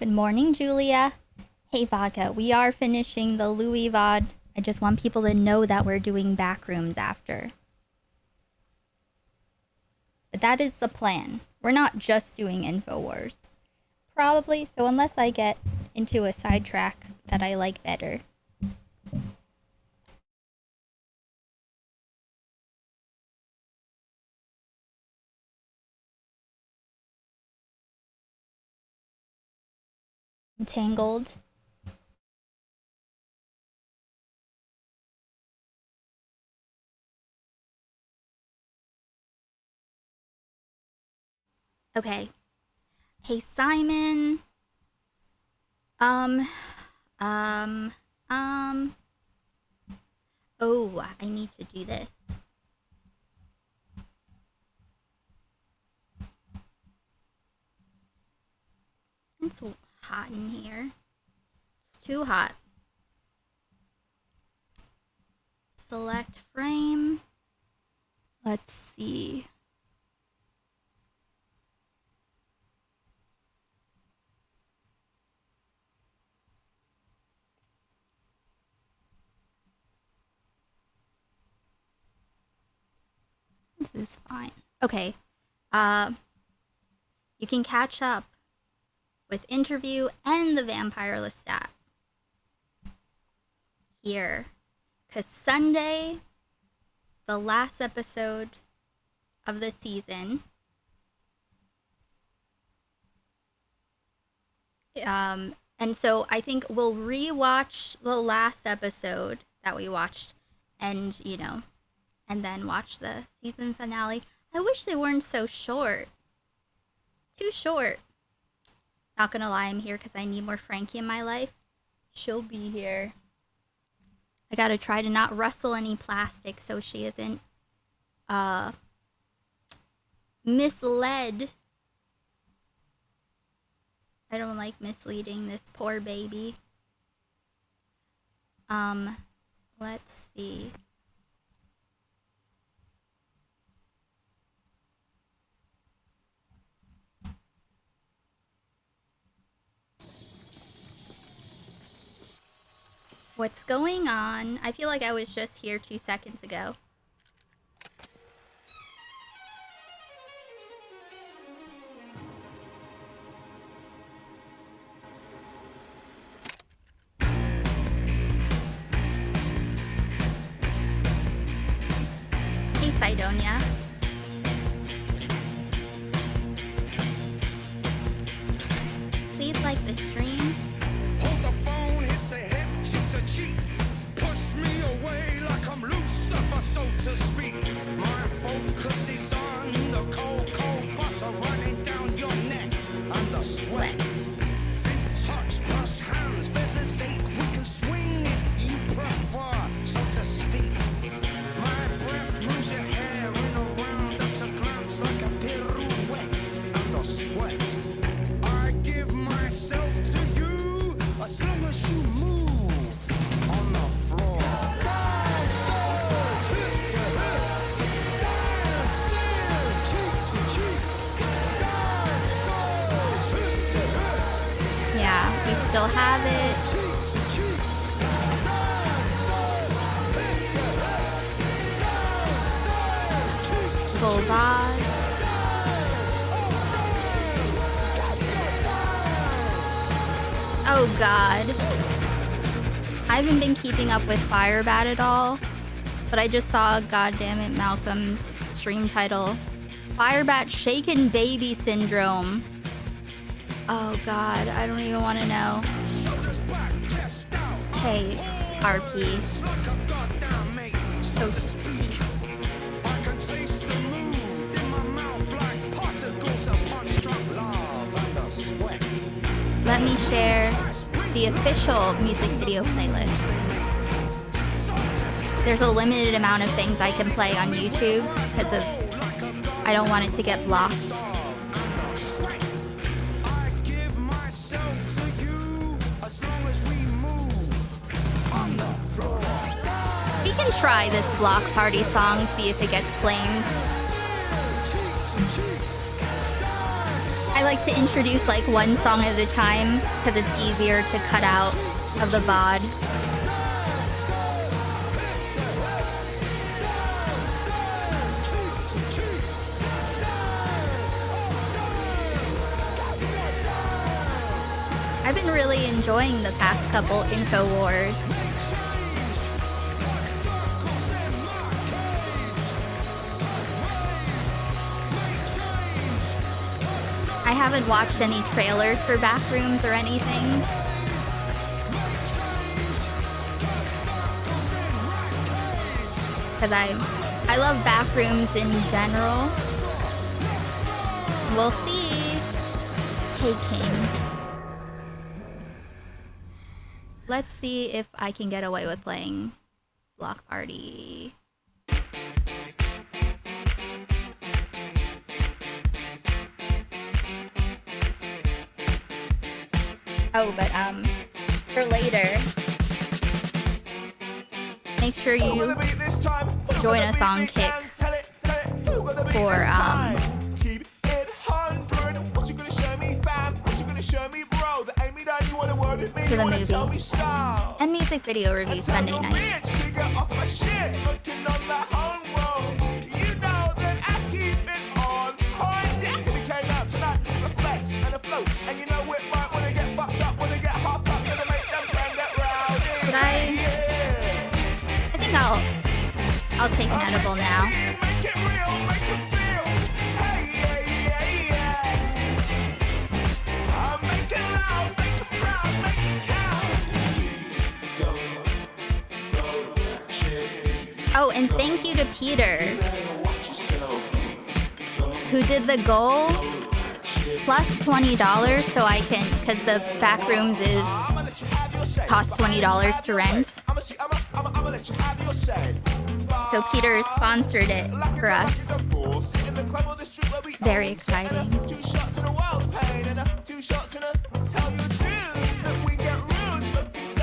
Good morning, Julia. Hey, Vodka, we are finishing the Louis VOD. I just want people to know that we're doing Backrooms after. But that is the plan. We're not just doing Infowars. Probably, so unless I get into a sidetrack that I like better. Entangled. Okay. Hey, Simon. Oh, I need to do this. It's hot in here. It's too hot. Select frame. Let's see. This is fine. Okay. You can catch up with interview and the vampire Lestat here. Because Sunday, the last episode of the season, and so I think we'll rewatch the last episode that we watched and, you know, and then watch the season finale. I wish they weren't so short. Too short. Not gonna lie, I'm here because I need more Frankie in my life. She'll be here. I gotta try to not rustle any plastic so she isn't misled. I don't like misleading this poor baby. Let's see. What's going on? I feel like I was just here 2 seconds ago. Hey, Sidonia. Please like the stream. Hold the phone, hit the hip, cheek to cheek. Push me away like I'm Lucifer, so to speak. My focus is on the cold, cold butter running down your neck and the sweat. Feet touch, brush hands, feathers ache. We can swing if you prefer, so to speak. My breath moves your hair in a round at a glance like a pirouette and the sweat. I give myself to you as long as you move on the floor. Dancers, hip to hip. Dancing, cheek to cheek. Dancers, hip to hip. Yeah, we still have it. Cheek to cheek. Dancers, hip to hip. Dancers, cheek to Full cheek. VOD. Oh god. I haven't been keeping up with Firebat at all, but I just saw goddammit Malcolm's stream title. Firebat Shaken Baby Syndrome. Oh god, I don't even want to know. Shoulders back, chest out. Hey, RP. Like a goddamn mate, so to speak. I can taste the mood in my mouth like particles of punch-drunk love and the sweat. Let me share the official music video playlist. There's a limited amount of things I can play on YouTube because of I don't want it to get blocked. I give myself to you as long as we move on the floor. We can try this block party song, see if it gets claimed. I I like to introduce like one song at a time because it's easier to cut out of the VOD. I've been really enjoying the past couple Infowars. I haven't watched any trailers for Backrooms or anything. Because I love Backrooms in general. We'll see. Hey, King. Let's see if I can get away with playing Block Party. Oh, but for later, make sure you join us on Kick for to the movie and music video review Sunday night. Should I think I'll take an edible now. Oh, and thank you to Peter, who did the goal plus $20 so I can, because the Backrooms costs $20 to rent. So Peter sponsored it for us. Very exciting.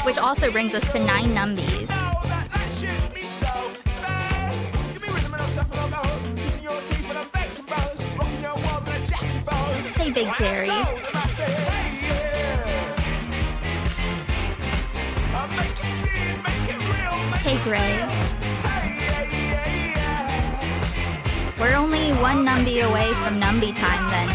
Which also brings us to 9 numbies. Hey, Big Jerry. Hey, Gray. We're only one numbie away from numbie time then.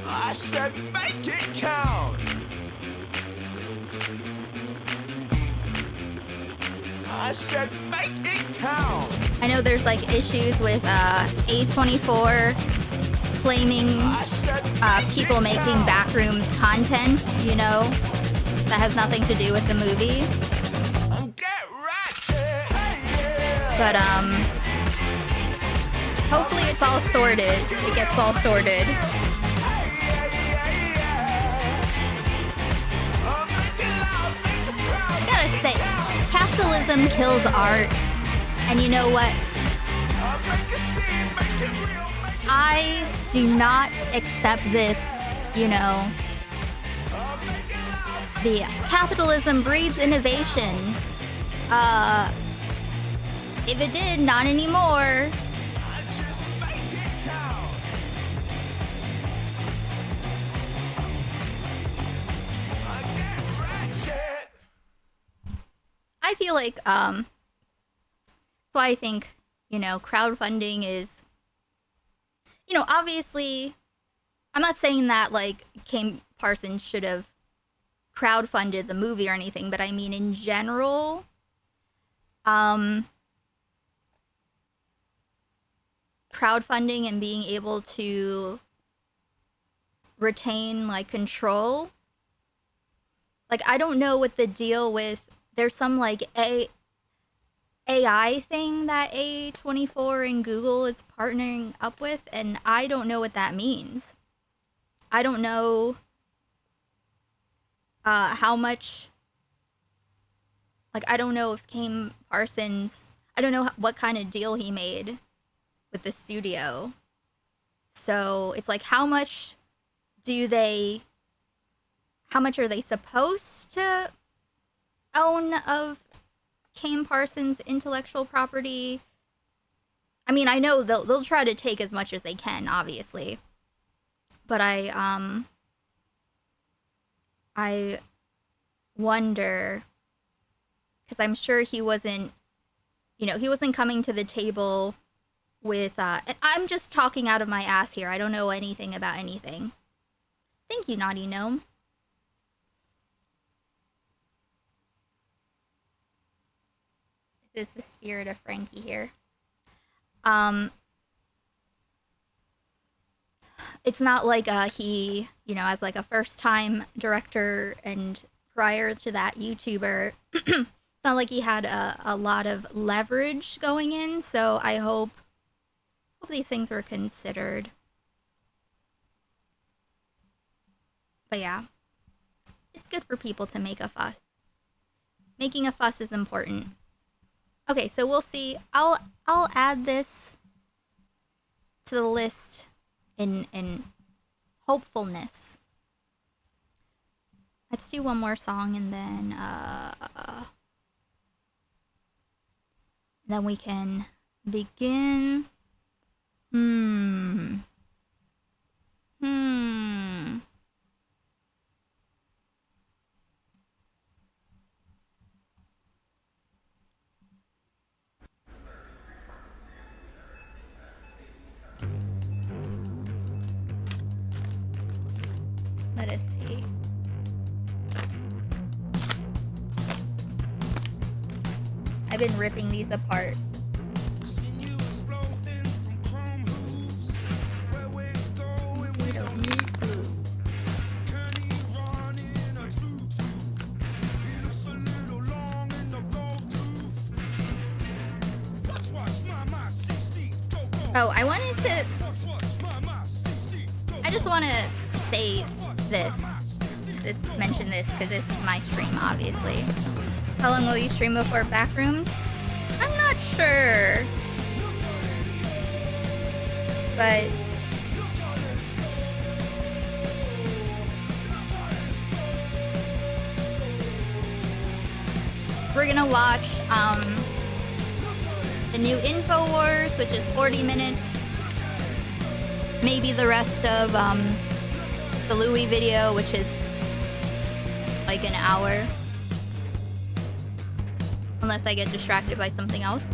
I said make it count. I said make it count. I know there's like issues with A24 claiming people making Backrooms content, you know, that has nothing to do with the movie. But hopefully it's all sorted. It gets all sorted. I gotta say, capitalism kills art. And you know what? I do not accept this, you know. The capitalism breeds innovation. If it did, not anymore. I feel like, so I think, you know, crowdfunding is, you know, obviously, I'm not saying that, like, Kim Parsons should have crowdfunded the movie or anything, but I mean, in general, crowdfunding and being able to retain, like, control. Like, I don't know what the deal with, there's some, like, AI thing that A24 and Google is partnering up with, and I don't know what that means. I don't know how much, like, I don't know if Kim Parsons, I don't know what kind of deal he made with the studio. So it's like, how much are they supposed to own of Kane Parsons' intellectual property? I mean, I know they'll try to take as much as they can, obviously. But I wonder, because I'm sure he wasn't coming to the table with, and I'm just talking out of my ass here. I don't know anything about anything. Thank you, Naughty Gnome. This is the spirit of Frankie here. It's not like he, as like a first-time director and prior to that YouTuber, it's not like he had a lot of leverage going in. So I hope these things were considered. But yeah, it's good for people to make a fuss. Making a fuss is important. Okay, so we'll see. I'll add this to the list in hopefulness. Let's do one more song and then we can begin. Let us see. I've been ripping these apart. Oh, I just want to say mention this because this is my stream, obviously. How long will you stream before Backrooms? I'm not sure. But we're gonna watch the new Infowars, which is 40 minutes. Maybe the rest of the Louis video, which is like an hour. Unless I get distracted by something else.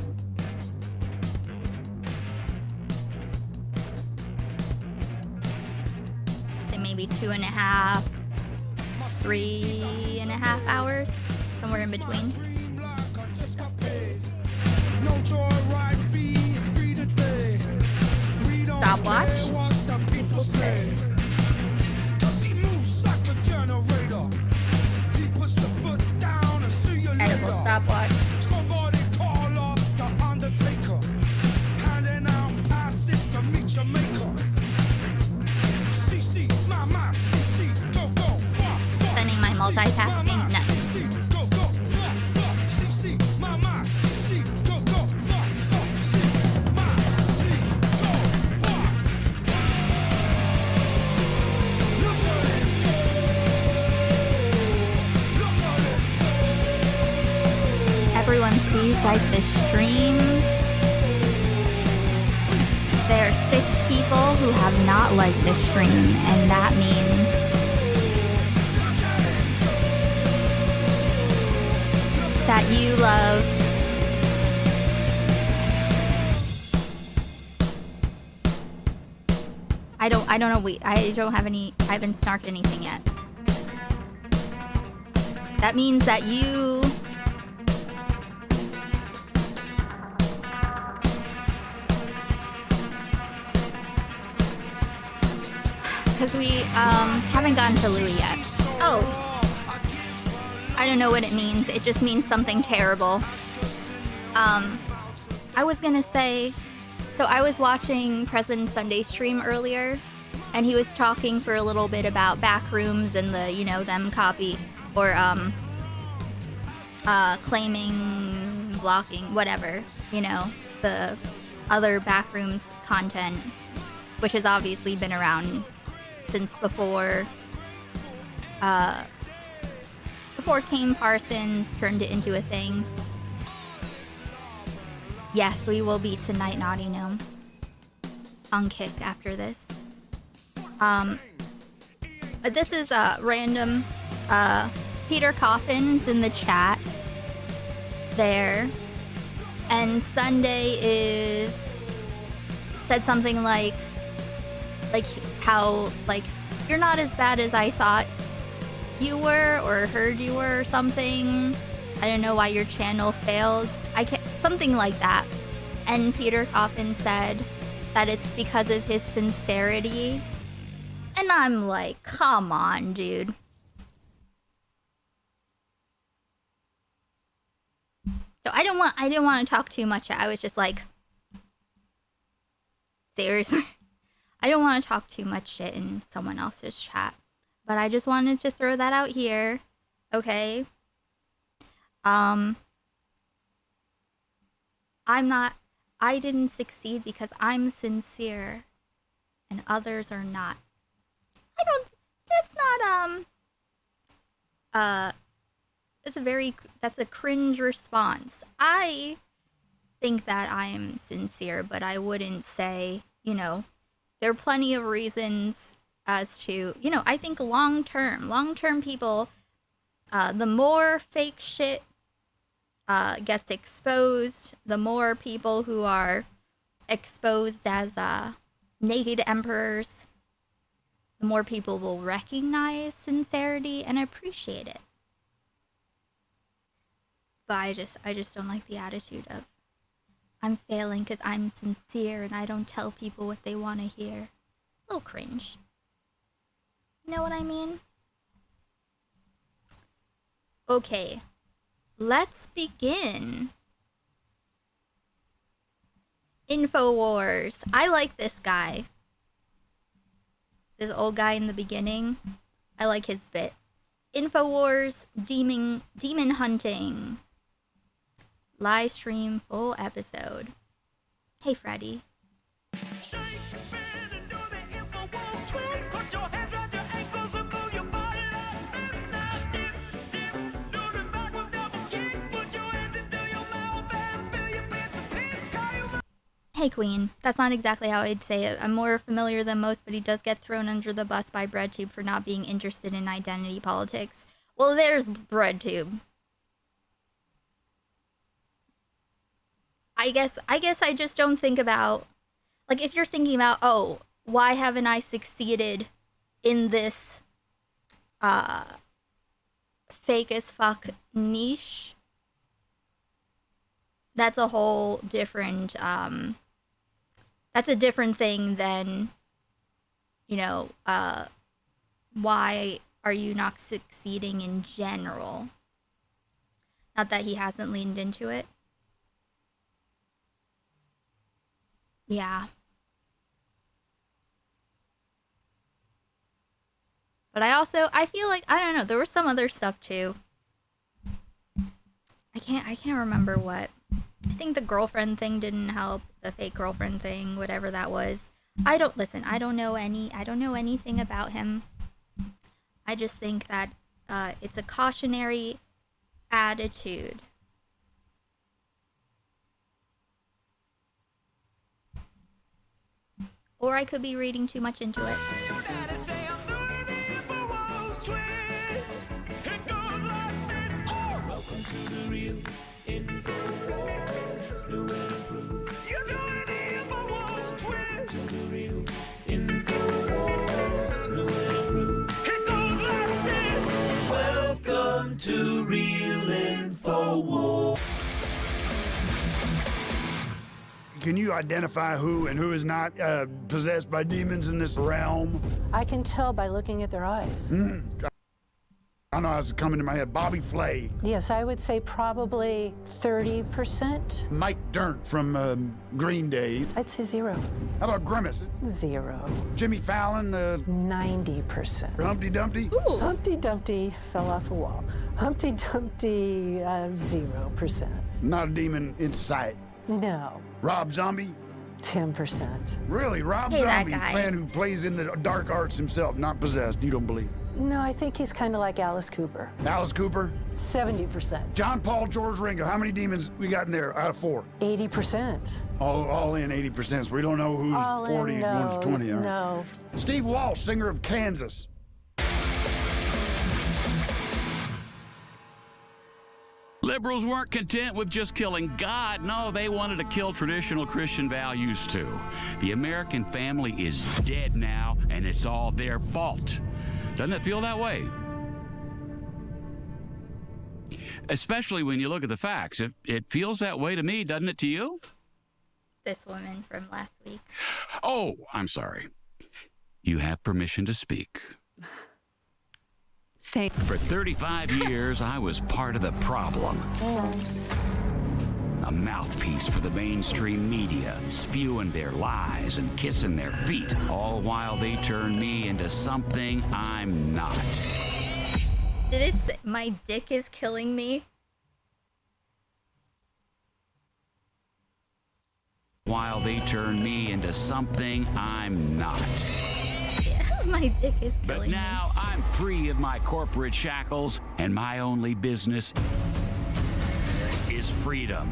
Say maybe 2.5, 3.5 hours. Somewhere in between. Stopwatch. People say. Edible stopwatch. Somebody call up the Undertaker. Handing out passes to meet your maker. CC, mama, CC, go, fuck. Sending my multitasking. No. Everyone please like the stream. There are 6 people who have not liked the stream, and that means that you love I don't know, I don't have any, I haven't snarked anything yet. That means that you because we haven't gotten to Louis yet. Oh, I don't know what it means. It just means something terrible. I was gonna say, so I was watching President Sunday's stream earlier, and he was talking for a little bit about Backrooms and the, them copy or claiming, blocking, whatever, the other Backrooms content, which has obviously been around since before Kane Parsons turned it into a thing. Yes, we will be tonight, Naughty Gnome. On Kick after this. This is random. Peter Coffin's in the chat there. And Sunday said something like how, like, you're not as bad as I thought you were or heard you were or something. I don't know why your channel failed. Something like that. And Peter Coffin said that it's because of his sincerity. And I'm like, come on, dude. So I didn't want to talk too much. I was just like, seriously. I don't want to talk too much shit in someone else's chat. But I just wanted to throw that out here. Okay. I didn't succeed because I'm sincere and others are not. That's a cringe response. I think that I am sincere, but I wouldn't say, there are plenty of reasons as to, I think long-term people, the more fake shit gets exposed, the more people who are exposed as naked emperors, the more people will recognize sincerity and appreciate it. But I just don't like the attitude of, I'm failing because I'm sincere and I don't tell people what they want to hear. A little cringe. You know what I mean? Okay. Let's begin. Infowars. I like this guy. This old guy in the beginning. I like his bit. Infowars demon hunting. Live stream full episode. Hey, Freddy. Hey, Queen. That's not exactly how I'd say it. I'm more familiar than most, but he does get thrown under the bus by BreadTube for not being interested in identity politics. Well, there's BreadTube. I guess I just don't think about, like, if you're thinking about, oh, why haven't I succeeded in this fake as fuck niche? That's a whole different that's a different thing than, why are you not succeeding in general? Not that he hasn't leaned into it. Yeah. But I feel like, I don't know, there was some other stuff too. I can't remember what. I think the girlfriend thing didn't help. The fake girlfriend thing, whatever that was. I don't know anything about him. I just think that it's a cautionary attitude. Or I could be reading too much into it. Welcome to the real Infowars, new and improved. You're doing the Infowars twist. To the real Infowars, new and improved. It goes like this. Welcome to real Infowars. Can you identify who and who is not possessed by demons in this realm? I can tell by looking at their eyes. I know it's coming to my head. Bobby Flay. Yes, I would say probably 30%. Mike Dirnt from Green Day. I'd say 0. How about Grimace? 0. Jimmy Fallon. 90%. Humpty Dumpty. Ooh. Humpty Dumpty fell off a wall. Humpty Dumpty, 0%. Not a demon in sight. No. Rob Zombie. 10%. Really? Rob Hey, that Zombie, guy. man who plays in the dark arts himself, not possessed, you don't believe? No, I think he's kind of like Alice Cooper. Alice Cooper? 70%. John Paul, George Ringo. How many demons we got in there out of 4? 80%. All in 80%, so we don't know who's All 40 in, and one's 20. All right. No. Steve Walsh, singer of Kansas. Liberals weren't content with just killing God. No, they wanted to kill traditional Christian values too. The American family is dead now, and it's all their fault. Doesn't it feel that way? Especially when you look at the facts. It feels that way to me, doesn't it to you? This woman from last week. Oh, I'm sorry. You have permission to speak. For 35 years, I was part of the problem. A mouthpiece for the mainstream media, spewing their lies and kissing their feet, all while they turn me into something I'm not. Did it say my dick is killing me? While they turn me into something I'm not. Yeah, my dick is killing But me. now I'm free of my corporate shackles, and my only business is freedom.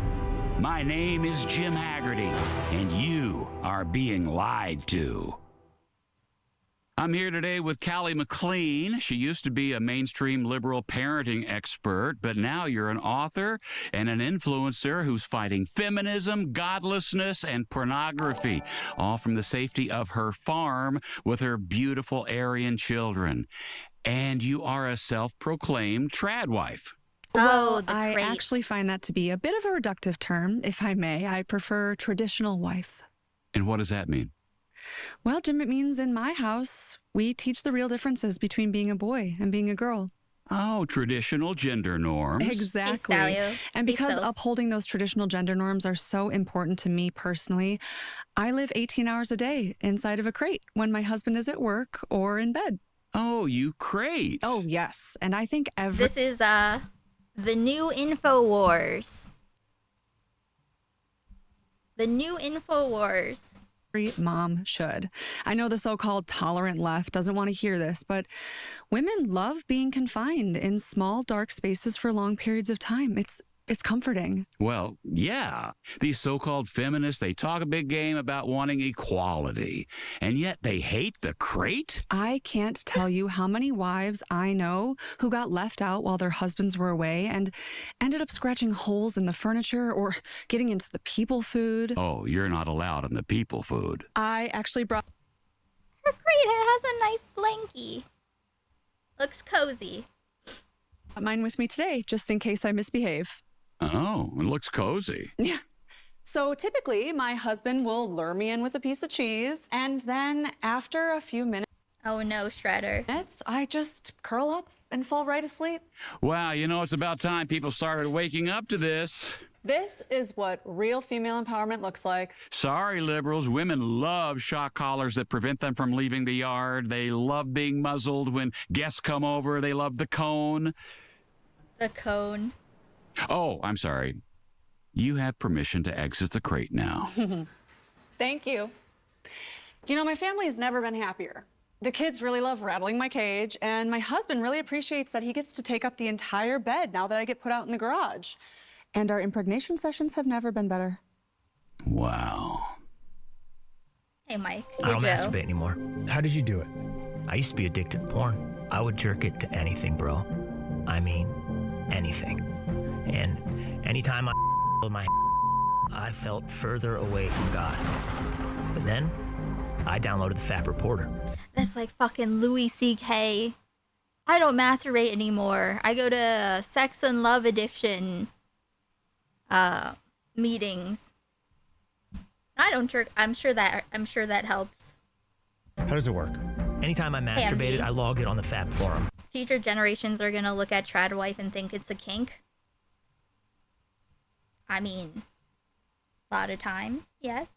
My name is Jim Haggerty, and you are being lied to. I'm here today with Callie McLean. She used to be a mainstream liberal parenting expert, but now you're an author and an influencer who's fighting feminism, godlessness, and pornography, all from the safety of her farm with her beautiful Aryan children. And you are a self-proclaimed trad wife. Oh, the I crate. actually find that to be a bit of a reductive term, if I may. I prefer traditional wife. And what does that mean? Well, Jim, it means in my house, we teach the real differences between being a boy and being a girl. Oh, traditional gender norms. Exactly. Stalio. And Be because so. upholding those traditional gender norms are so important to me personally, I live 18 hours a day inside of a crate when my husband is at work or in bed. Oh, you crate. Oh, yes. And I think This is the new Infowars. The new Infowars. every mom should. I know the so-called tolerant left doesn't want to hear this, but women love being confined in small, dark spaces for long periods of time. It's comforting. Well, yeah. These so-called feminists, they talk a big game about wanting equality, and yet they hate the crate? I can't tell you how many wives I know who got left out while their husbands were away and ended up scratching holes in the furniture or getting into the people food. Oh, you're not allowed in the people food. I actually brought Her crate has a nice blankie. Looks cozy. mine with me today, just in case I misbehave. Oh, it looks cozy. Yeah. So typically, my husband will lure me in with a piece of cheese, and then after a few minutes, Oh no, Shredder. I just curl up and fall right asleep. Wow, you know, it's about time people started waking up to this. This is what real female empowerment looks like. Sorry, liberals. Women love shock collars that prevent them from leaving the yard. They love being muzzled when guests come over. They love the cone. The cone. Oh, I'm sorry. You have permission to exit the crate now. Thank you. You know, my family's never been happier. The kids really love rattling my cage, and my husband really appreciates that he gets to take up the entire bed now that I get put out in the garage. And our impregnation sessions have never been better. Wow. Hey, Mike. I don't Hey, Joe. masturbate anymore. How did you do it? I used to be addicted to porn. I would jerk it to anything, bro. I mean, anything. And anytime I with my I felt further away from God. But then, I downloaded the Fap Reporter. That's like fucking Louis C.K. I don't masturbate anymore. I go to sex and love addiction meetings. I don't jerk. I'm sure that helps. How does it work? Anytime I masturbated, Andy. I logged it on the Fap forum. Future generations are gonna look at trad wife and think it's a kink. I mean, a lot of times, yes.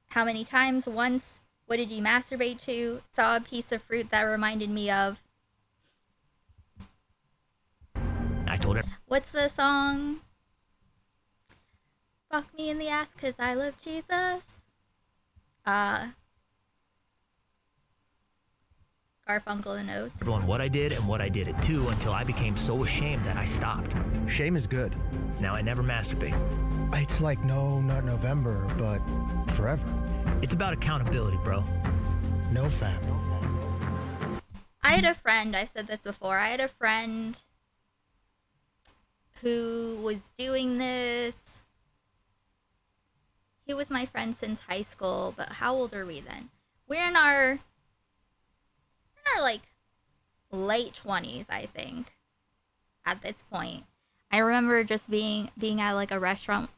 How many times? Once. What did you masturbate to? Saw a piece of fruit that reminded me of. I told her, What's the song? Fuck me in the ass 'cause I love Jesus. uh, Garfunkel and Oates. Everyone what I did and what I did it too until I became so ashamed that I stopped. Shame is good. Now I never masturbate. It's like no, not November, but forever. It's about accountability, bro. No fap. I had a friend, I've said this before, I had a friend who was doing this. He was my friend since high school, but how old are we then? We're in our like late 20s, I think, at this point. I remember just being at like a restaurant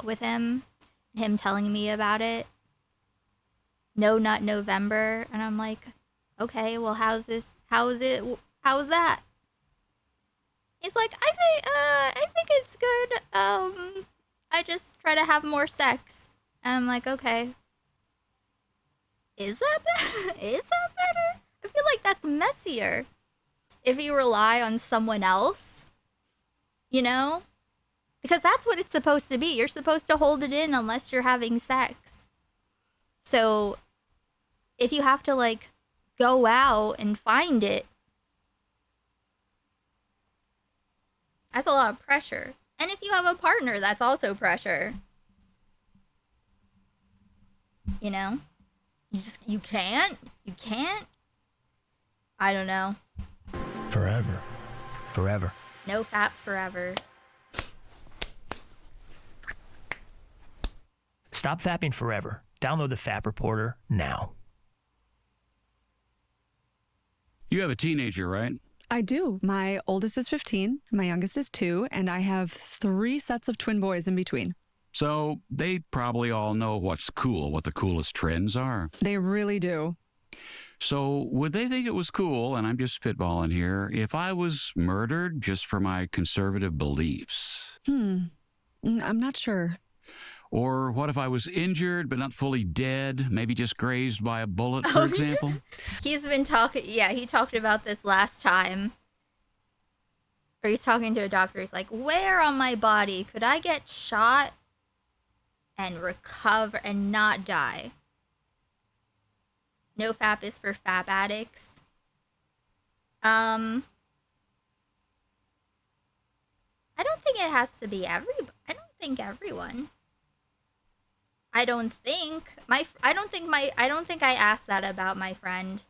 with him telling me about it. No Nut November, and I'm like, okay, well, how's that? He's like, I think it's good. I just try to have more sex. And I'm like, okay. Is that better? Is that better? I feel like that's messier. If you rely on someone else, you know? Because that's what it's supposed to be. You're supposed to hold it in unless you're having sex. So, if you have to, like, go out and find it, that's a lot of pressure. And if you have a partner, that's also pressure. You know? You can't? I don't know. Forever. Forever. No fap forever. Stop fapping forever. Download the Fap Reporter now. You have a teenager, right? I do. My oldest is 15, my youngest is 2, and I have 3 sets of twin boys in between. So they probably all know what's cool, what the coolest trends are. They really do. So would they think it was cool, and I'm just spitballing here, if I was murdered just for my conservative beliefs? I'm not sure. Or what if I was injured but not fully dead, maybe just grazed by a bullet, for example? He's been talking, yeah, he talked about this last time. Or he's talking to a doctor. He's like, where on my body could I get shot and recover and not die? No fap is for fap addicts. I don't think it has to be I don't think everyone. I don't think I asked that about my friend.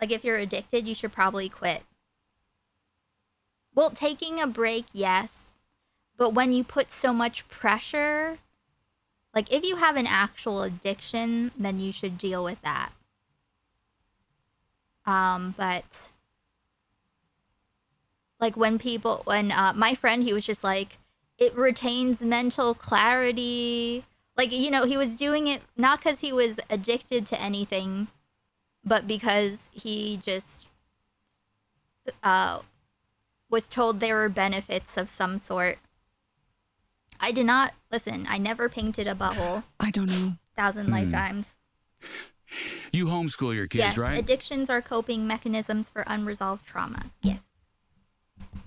Like, if you're addicted, you should probably quit. Well, taking a break, yes. But when you put so much pressure, like, if you have an actual addiction, then you should deal with that. But like when my friend, he was just like, it retains mental clarity. Like, you know, he was doing it not because he was addicted to anything, but because he just was told there were benefits of some sort. I did not, listen, I never painted a butthole. I don't know. 1,000 lifetimes. You homeschool your kids, Yes, right? addictions are coping mechanisms for unresolved trauma. Yes.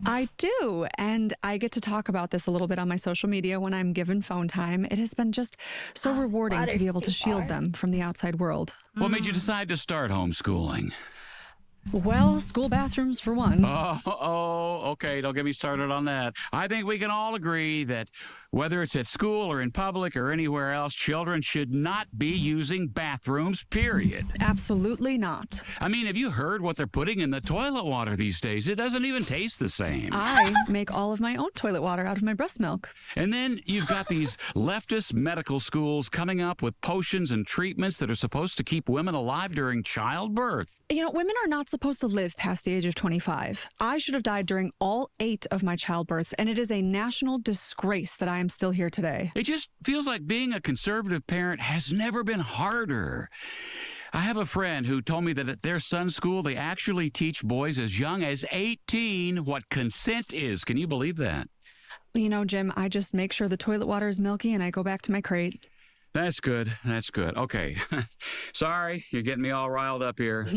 I do, and I get to talk about this a little bit on my social media when I'm given phone time. It has been just so rewarding to be able to shield them from the outside world. What made you decide to start homeschooling? Well, school bathrooms for one. Okay, don't get me started on that. I think we can all agree that whether it's at school or in public or anywhere else, children should not be using bathrooms, period. Absolutely not. I mean, have you heard what they're putting in the toilet water these days? It doesn't even taste the same. I make all of my own toilet water out of my breast milk. And then you've got these leftist medical schools coming up with potions and treatments that are supposed to keep women alive during childbirth. You know, women are not supposed to live past the age of 25. I should have died during all 8 of my childbirths, and it is a national disgrace that I am still here today. It just feels like being a conservative parent has never been harder. I have a friend who told me that at their son's school, they actually teach boys as young as 18 what consent is. Can you believe that? You know, Jim, I just make sure the toilet water is milky and I go back to my crate. That's good. That's good. Okay. Sorry, you're getting me all riled up here.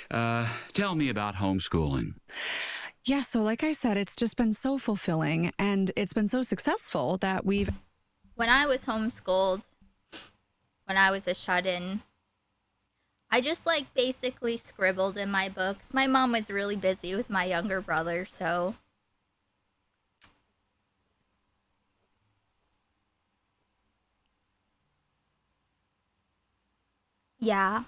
Tell me about homeschooling. Yeah, so like I said, it's just been so fulfilling and it's been so successful that we've... When I was homeschooled, when I was a shut-in. I just like basically scribbled in my books. My mom was really busy with my younger brother, so yeah.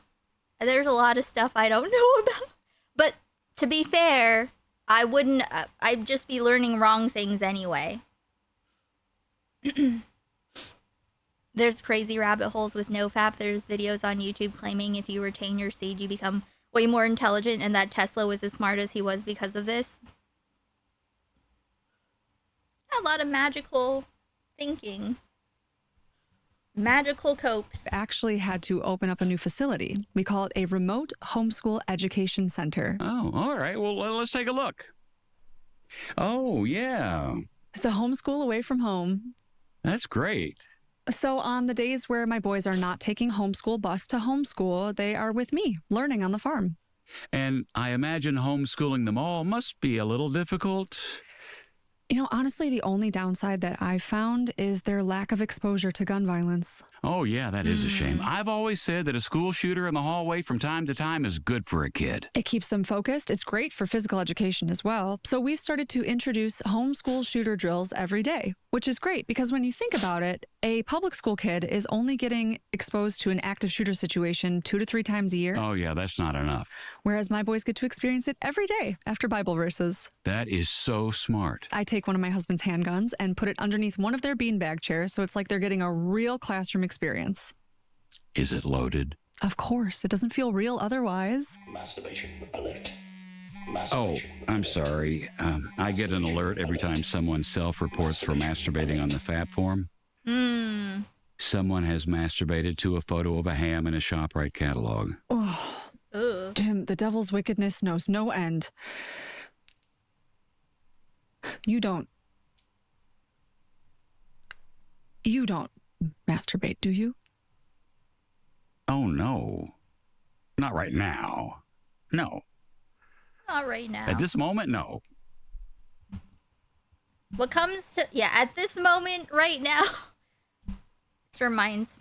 There's a lot of stuff I don't know about. But to be fair, I wouldn't I'd just be learning wrong things anyway. There's crazy rabbit holes with NoFap. There's videos on YouTube claiming if you retain your seed, you become way more intelligent and that Tesla was as smart as he was because of this. A lot of magical thinking. Magical copes. Actually had to open up a new facility. We call it a remote homeschool education center. Oh, all right. Well, let's take a look. Oh, yeah. It's a homeschool away from home. That's great. So on the days where my boys are not taking homeschool bus to homeschool, they are with me, learning on the farm. And I imagine homeschooling them all must be a little difficult. You know, honestly, the only downside that I've found is their lack of exposure to gun violence. Oh, yeah, that is a shame. I've always said that a school shooter in the hallway from time to time is good for a kid. It keeps them focused. It's great for physical education as well. So we've started to introduce homeschool shooter drills every day, which is great because when you think about it, a public school kid is only getting exposed to an active shooter situation 2 to 3 times a year. Oh, yeah, that's not enough. Whereas my boys get to experience it every day after Bible verses. That is so smart. I take one of my husband's handguns and put it underneath one of their beanbag chairs, so it's like they're getting a real classroom experience. Is it loaded? Of course, it doesn't feel real otherwise. Masturbation alert. Oh, I'm sorry. I get an alert every time someone self-reports for masturbating on the FAP form. Someone has masturbated to a photo of a ham in a ShopRite catalog. Oh, Ugh. Jim, the devil's wickedness knows no end. You don't masturbate, do you? Oh, no. Not right now. No. Not right now. At this moment, no. What comes to, yeah, at this moment right now, this reminds,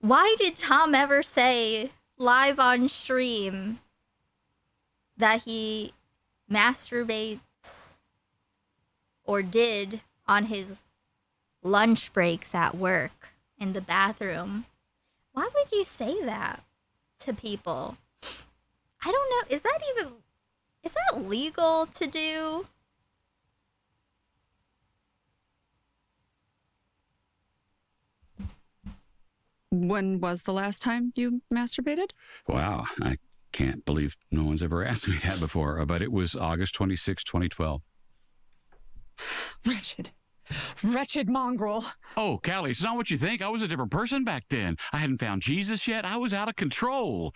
why did Tom ever say live on stream that he masturbates or did on his lunch breaks at work in the bathroom? Why would you say that to people? I don't know. Is that legal to do? When was the last time you masturbated? Wow, I can't believe no one's ever asked me that before, but it was August 26, 2012. Wretched mongrel. Oh, Callie, it's not what you think. I was a different person back then. I hadn't found Jesus yet. I was out of control.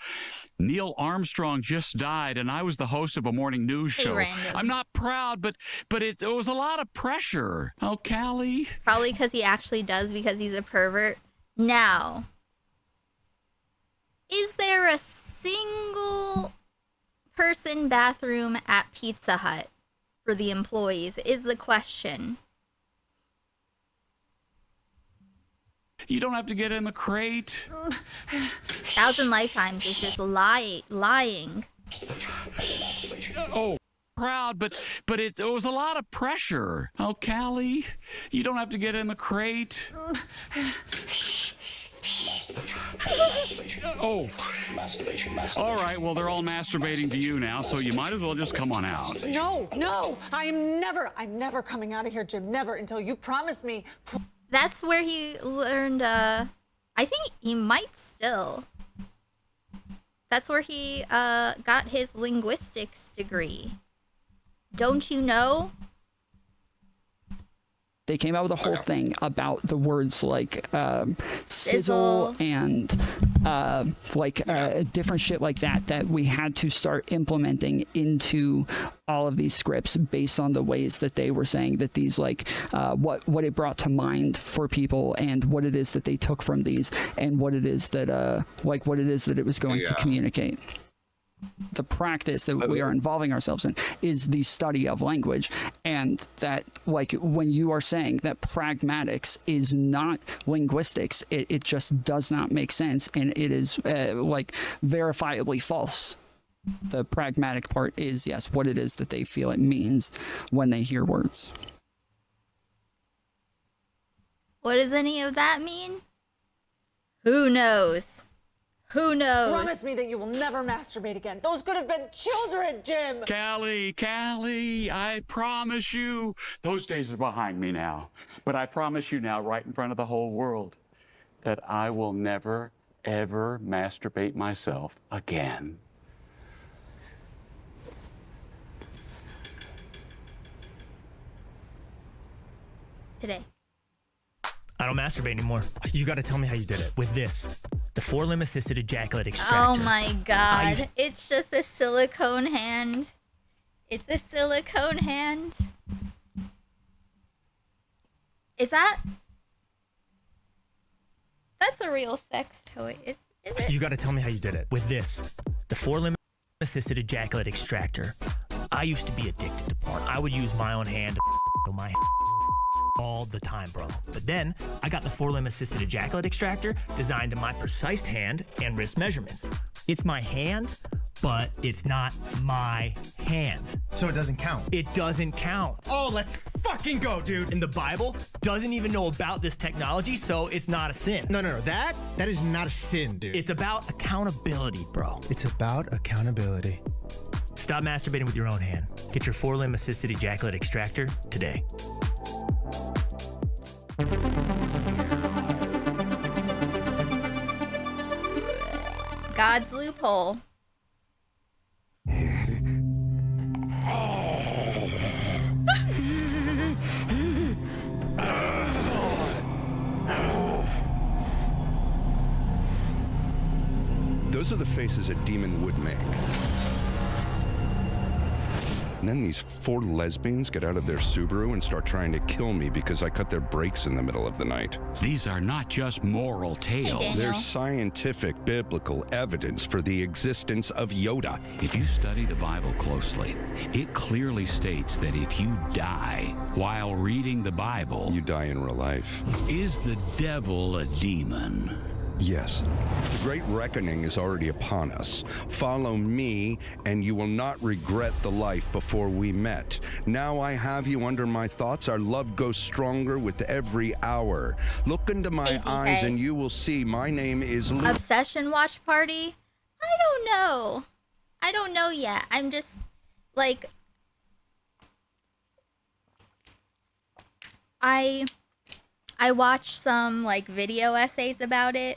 Neil Armstrong just died, and I was the host of a morning news show. random. I'm not proud, but it was a lot of pressure. Oh, Callie. Probably because he actually does, because he's a pervert. Now, is there a single person bathroom at Pizza Hut for the employees is the question. You don't have to get in the crate. 1,000 lifetimes is just lying. Oh, proud, but it was a lot of pressure. Oh, Callie, you don't have to get in the crate. Oh. All right, well, they're all masturbating to you now, so you might as well just come on out. No, I'm never coming out of here, Jim. Never until you promise me. That's where he learned, I think he might still. That's where he got his linguistics degree. Don't you know? They came out with a whole thing about the words like sizzle and different shit like that we had to start implementing into all of these scripts based on the ways that they were saying that these what it brought to mind for people and what it is that they took from these and what it is that what it is that it was going to communicate. the practice that we are involving ourselves in is the study of language, and that, like, when you are saying that pragmatics is not linguistics, it just does not make sense, and it is like verifiably false. The pragmatic part is, yes, what it is that they feel it means when they hear words. What does any of that mean? Who knows? Who knows? Promise me that you will never masturbate again. Those could have been children, Jim. Callie, I promise you, those days are behind me now. But I promise you now, right in front of the whole world, that I will never, ever masturbate myself again. Today. I don't masturbate anymore. You gotta tell me how you did it. With this, the 4-limb assisted ejaculate extractor. Oh my god. It's just a silicone hand. It's a silicone hand. Is that... That's a real sex toy. Is it? You gotta tell me how you did it. With this, the 4-limb assisted ejaculate extractor. I used to be addicted to porn. I would use my own hand to my all the time, bro. But then I got the 4-limb assisted ejaculate extractor designed to my precise hand and wrist measurements. It's my hand, but it's not my hand. So it doesn't count. It doesn't count. Oh, let's fucking go, dude. And the Bible doesn't even know about this technology, so it's not a sin. No. That is not a sin, dude. It's about accountability, bro. It's about accountability. Stop masturbating with your own hand. Get your 4-limb assisted ejaculate extractor today. God's loophole. Those are the faces a demon would make. And then these 4 lesbians get out of their Subaru and start trying to kill me because I cut their brakes in the middle of the night. These are not just moral tales. Daniel. There's scientific, biblical evidence for the existence of Yoda. If you study the Bible closely, it clearly states that if you die while reading the Bible, You die in real life. is the devil a demon? Yes. The great reckoning is already upon us. Follow me, and you will not regret the life before we met. Now I have you under my thoughts. Our love goes stronger with every hour. Look into my ADK. eyes, and you will see my name is Luke. Obsession watch party? I don't know. I don't know yet. I'm just like I watched some like video essays about it,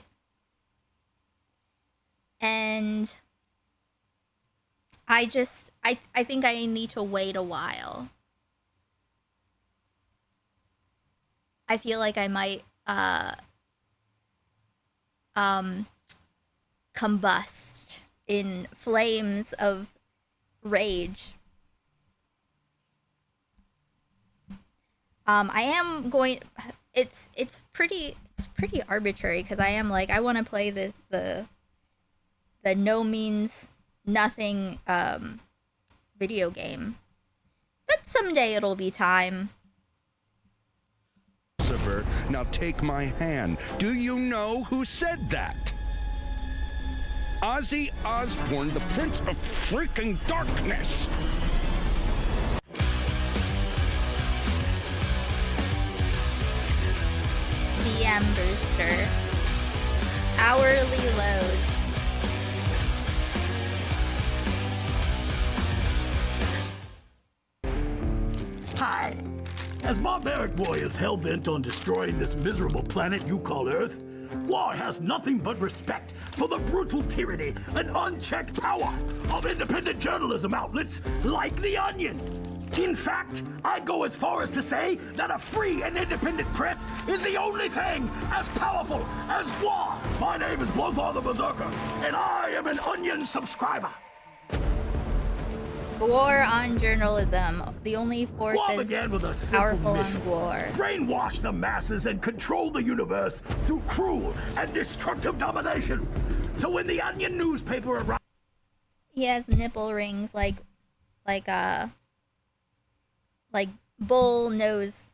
and I think I need to wait a while. I feel like I might combust in flames of rage. I am going. It's pretty arbitrary because I am like, I want to play the no means nothing video game, but someday it'll be time. Lucifer, now take my hand. Do you know who said that? Ozzy Osbourne, the Prince of freaking Darkness. VM booster. Hourly loads. Hi. As barbaric warriors hell-bent on destroying this miserable planet you call Earth, war has nothing but respect for the brutal tyranny and unchecked power of independent journalism outlets like The Onion. In fact, I'd go as far as to say that a free and independent press is the only thing as powerful as war. My name is Blothar the Berserker, and I am an Onion subscriber. War on journalism. The only War forces began with a simple powerful mission. on war. Brainwash the masses and control the universe through cruel and destructive domination. So when the Onion newspaper arrived... He has nipple rings like bull nose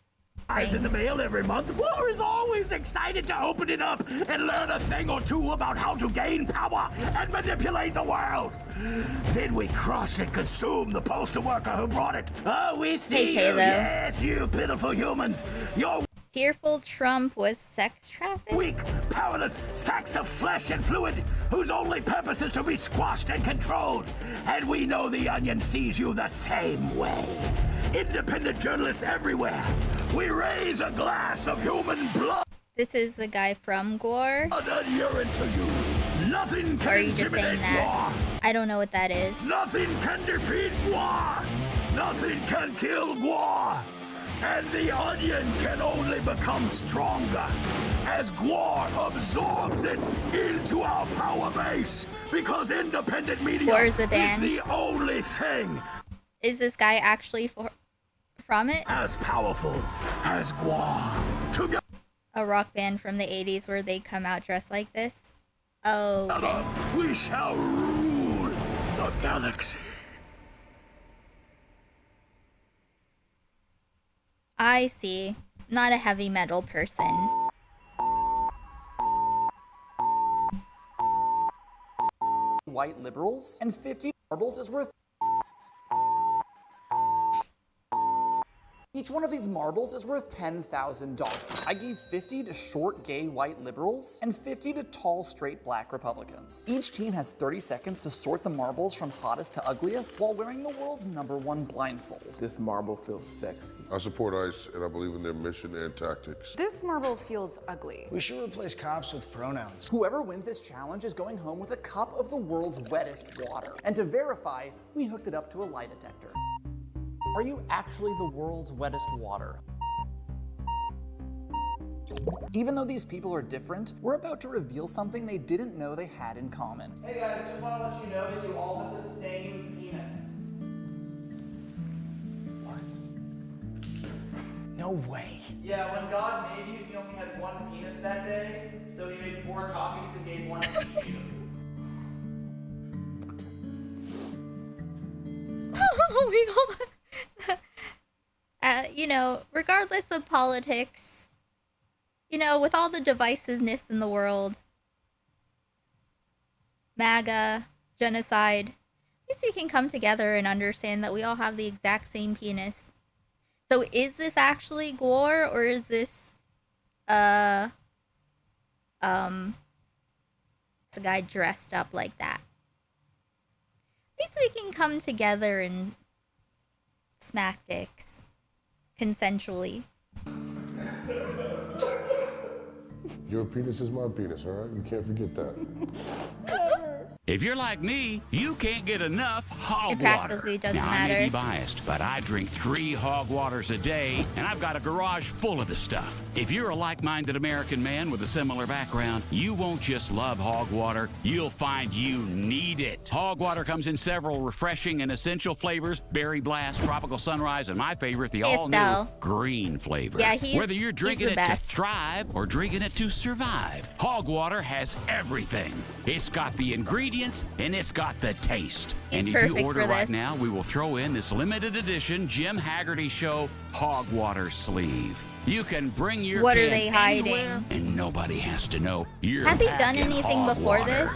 rings. In the mail every month. War is always excited to open it up and learn a thing or two about how to gain power and manipulate the world. Then we crush and consume the postal worker who brought it. Oh, we see Hey, you. Kalo. Yes, you pitiful humans. You're Tearful Trump was sex trafficked? weak, powerless sacks of flesh and fluid whose only purpose is to be squashed and controlled. And we know the Onion sees you the same way. Independent journalists everywhere. We raise a glass of human blood This is the guy from Gore? and urine to you. Nothing Or are can you just saying intimidate that? war. I don't know what that is. Nothing can defeat war. Nothing can kill war. And the Onion can only become stronger as Gwar absorbs it into our power base. Because independent media Gwar is the is band. the only thing Is this guy actually from it? as powerful as Gwar. Together A rock band from the 80s where they come out dressed like this? Oh, okay. we shall rule the galaxy. I see. Not a heavy metal person. White liberals, and 50 marbles is worth. Each one of these marbles is worth $10,000. I gave 50 to short gay white liberals and 50 to tall straight black Republicans. Each team has 30 seconds to sort the marbles from hottest to ugliest while wearing the world's #1 blindfold. This marble feels sexy. I support ICE and I believe in their mission and tactics. This marble feels ugly. We should replace cops with pronouns. Whoever wins this challenge is going home with a cup of the world's wettest water. And to verify, we hooked it up to a lie detector. Are you actually the world's wettest water? Even though these people are different, we're about to reveal something they didn't know they had in common. Hey guys, just want to let you know that you all have the same penis. What? No way. Yeah, when God made you, he only had one penis that day, so he made 4 copies and gave one to you. You know, regardless of politics, you know, with all the divisiveness in the world, MAGA, genocide, at least we can come together and understand that we all have the exact same penis. So is this actually Gore, or is this, it's a guy dressed up like that? At least we can come together and smack dicks. Consensually. Your penis is my penis, all right? You can't forget that. If you're like me, you can't get enough hog It water. practically doesn't Now, I may be matter. biased, but I drink 3 hog waters a day, and I've got a garage full of the stuff. If you're a like-minded American man with a similar background, you won't just love hog water, you'll find you need it. Hog water comes in several refreshing and essential flavors: berry blast, tropical sunrise, and my favorite, the Hey, all-new Estelle. green flavor. Yeah, he's- Whether you're he's drinking the it to best. thrive or drinking it to survive, hog water has everything. It's got the ingredients and it's got the taste. He's and if perfect you order for right this. now, we will throw in this limited edition Jim Haggerty Show hog water sleeve. You can bring your What are can they anywhere, hiding? and nobody has to know you're Has he done packing anything hog before water. this?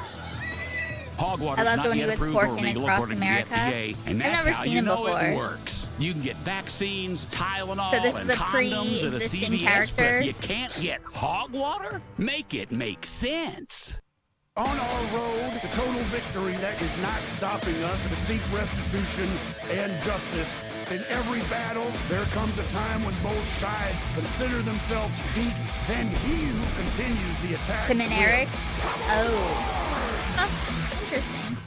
Hog water I is loved not when he yet was approved or porking legal across according America. to the FDA, and I've that's never how seen you him know before. it works. You can get vaccines, Tylenol, So this and is a condoms at a pre-existing CVS, character? but you can't get hog water? Make it make sense. On our road to total victory, that is not stopping us to seek restitution and justice. In every battle, there comes a time when both sides consider themselves beat, then he who continues the attack. Tim and will. Eric? Oh. Huh, interesting.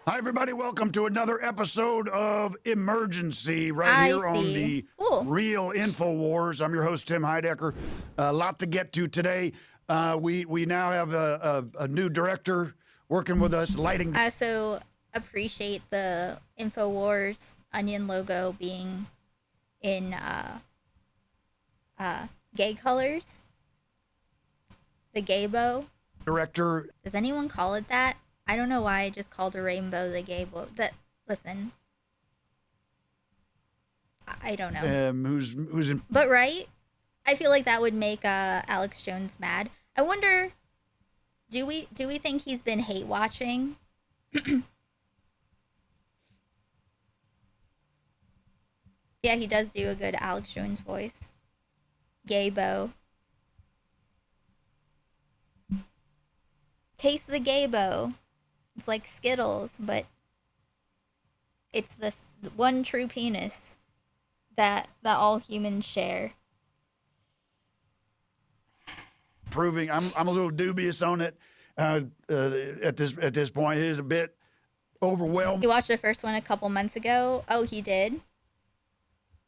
Hi, everybody. Welcome to another episode of Emergency right I here on see. the Cool. Real Infowars. I'm your host, Tim Heidecker. A lot to get to today. We now have a new director working with us, lighting. I also appreciate the Infowars onion logo being in gay colors. The gay bow. Director Does anyone call it that? I don't know why I just called a rainbow the gay boy. That listen, I don't know. Who's in? But right, I feel like that would make Alex Jones mad. I wonder, do we think he's been hate watching? Yeah, he does do a good Alex Jones voice. Gaybo. Taste the Gaybo. It's like Skittles, but it's the one true penis that all humans share. Proving I'm a little dubious on it at this point. It is a bit overwhelming. He watched the first one a couple months ago. Oh, he did?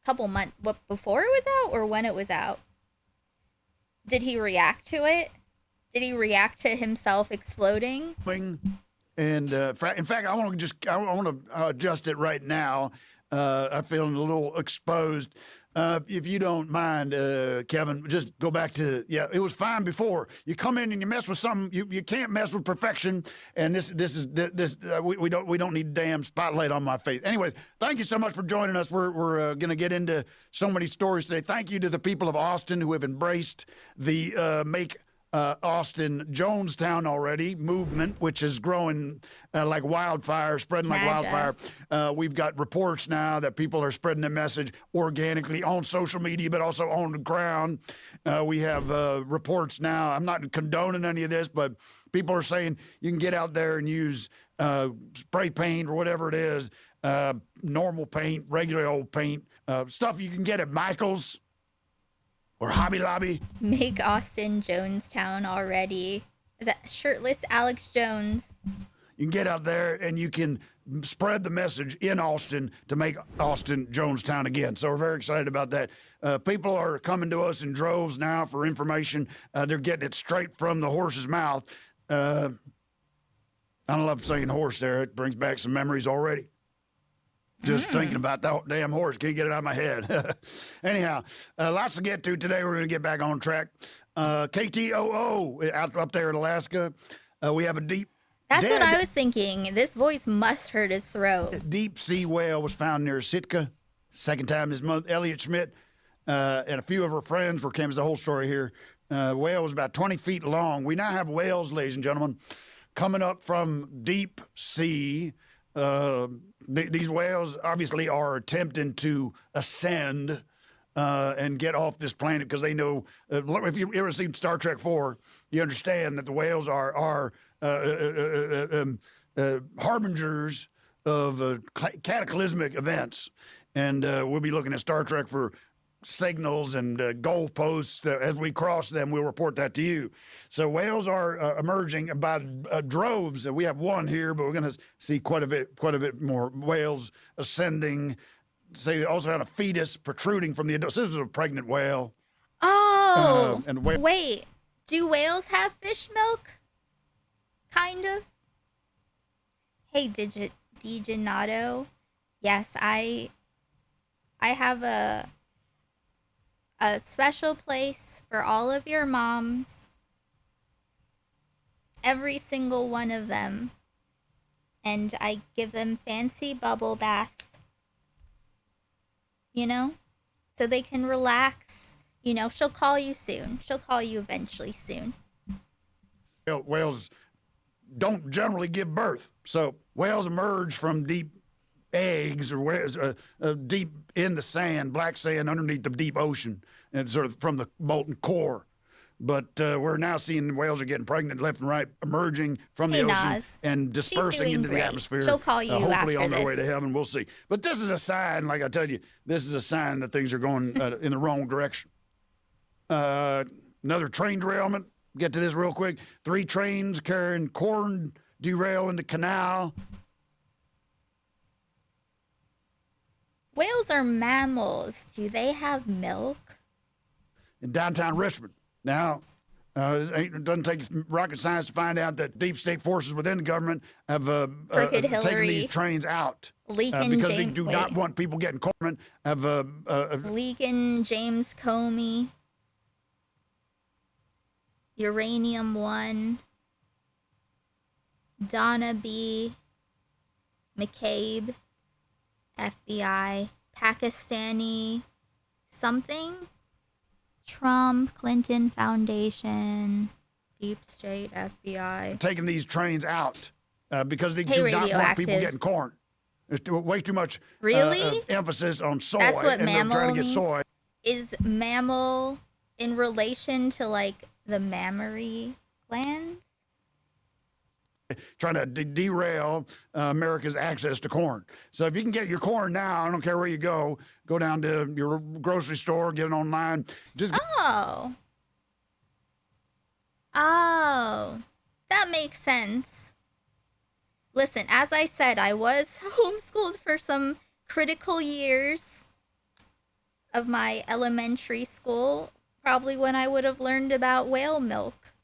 Couple months, what, before it was out or when it was out? Did he react to it? Did he react to himself exploding? And in fact, I want to adjust it right now. I'm feeling a little exposed. If you don't mind, Kevin, just go back to, it was fine before. You come in and you mess with something, you can't mess with perfection, and we don't need a damn spotlight on my face. Anyways, thank you so much for joining us. We're going to get into so many stories today. Thank you to the people of Austin who have embraced the Make Austin Jonestown already movement, which is growing like wildfire, spreading like wildfire. We've got reports now that people are spreading the message organically on social media, but also on the ground. We have reports now. I'm not condoning any of this, but people are saying you can get out there and use spray paint or whatever it is, normal paint, regular old paint, stuff you can get at Michael's or Hobby Lobby. Make Austin Jonestown already. That shirtless Alex Jones. You can get out there and you can spread the message in Austin to make Austin Jonestown again. So we're very excited about that. People are coming to us in droves now for information. They're getting it straight from the horse's mouth. I don't love saying horse there. It brings back some memories already. Just thinking about that damn horse. Can't get it out of my head. Anyhow, lots to get to today. We're going to get back on track. KTOO up there in Alaska. We have a deep... That's what I was thinking. This voice must hurt his throat. Deep sea whale was found near Sitka. Second time this month. Elliot Schmidt and a few of her friends were came as the whole story here. Whale was about 20 feet long. We now have whales, ladies and gentlemen, coming up from deep sea. These whales obviously are attempting to ascend and get off this planet because they know. If you ever seen Star Trek 4, you understand that the whales are harbingers of cataclysmic events, and we'll be looking at Star Trek for signals and goalposts. As we cross them, we'll report that to you. So whales are emerging by droves. We have one here, but we're going to see quite a bit more whales ascending. Say they also had a fetus protruding from the adult. So this is a pregnant whale. Oh, wait. Do whales have fish milk? Kind of. Hey, DiGinato. Yes, I have a special place for all of your moms. Every single one of them. And I give them fancy bubble baths. You know? So they can relax. You know, she'll call you soon. She'll call you eventually soon. Whales don't generally give birth. So whales emerge from deep eggs or deep in the sand, black sand underneath the deep ocean, and sort of from the molten core. But we're now seeing whales are getting pregnant left and right, emerging from the ocean and dispersing into the atmosphere. She'll call you hopefully after on their this. way to heaven. We'll see. But this is a sign, like I tell you, this is a sign that things are going in the wrong direction. Another train derailment. Get to this real quick. 3 trains carrying corn derail into canal. Whales are mammals. Do they have milk? In downtown Richmond. Now, it doesn't take rocket science to find out that deep state forces within the government have taken these trains out. Because they do not want people getting corn. Leakin James Comey. Uranium 1. Donna B. McCabe, FBI, Pakistani something, Trump, Clinton Foundation, Deep State, FBI. Taking these trains out because they Hey, do not want people radioactive. getting corn. There's way too much Really? emphasis on soy. That's what and they're mammal trying to get means? soy. Is mammal in relation to like the mammary glands? Trying to derail America's access to corn. So if you can get your corn now, I don't care where you go down to your grocery store, get it online. Just Oh, that makes sense. Listen, as I said, I was homeschooled for some critical years of my elementary school, probably when I would have learned about whale milk.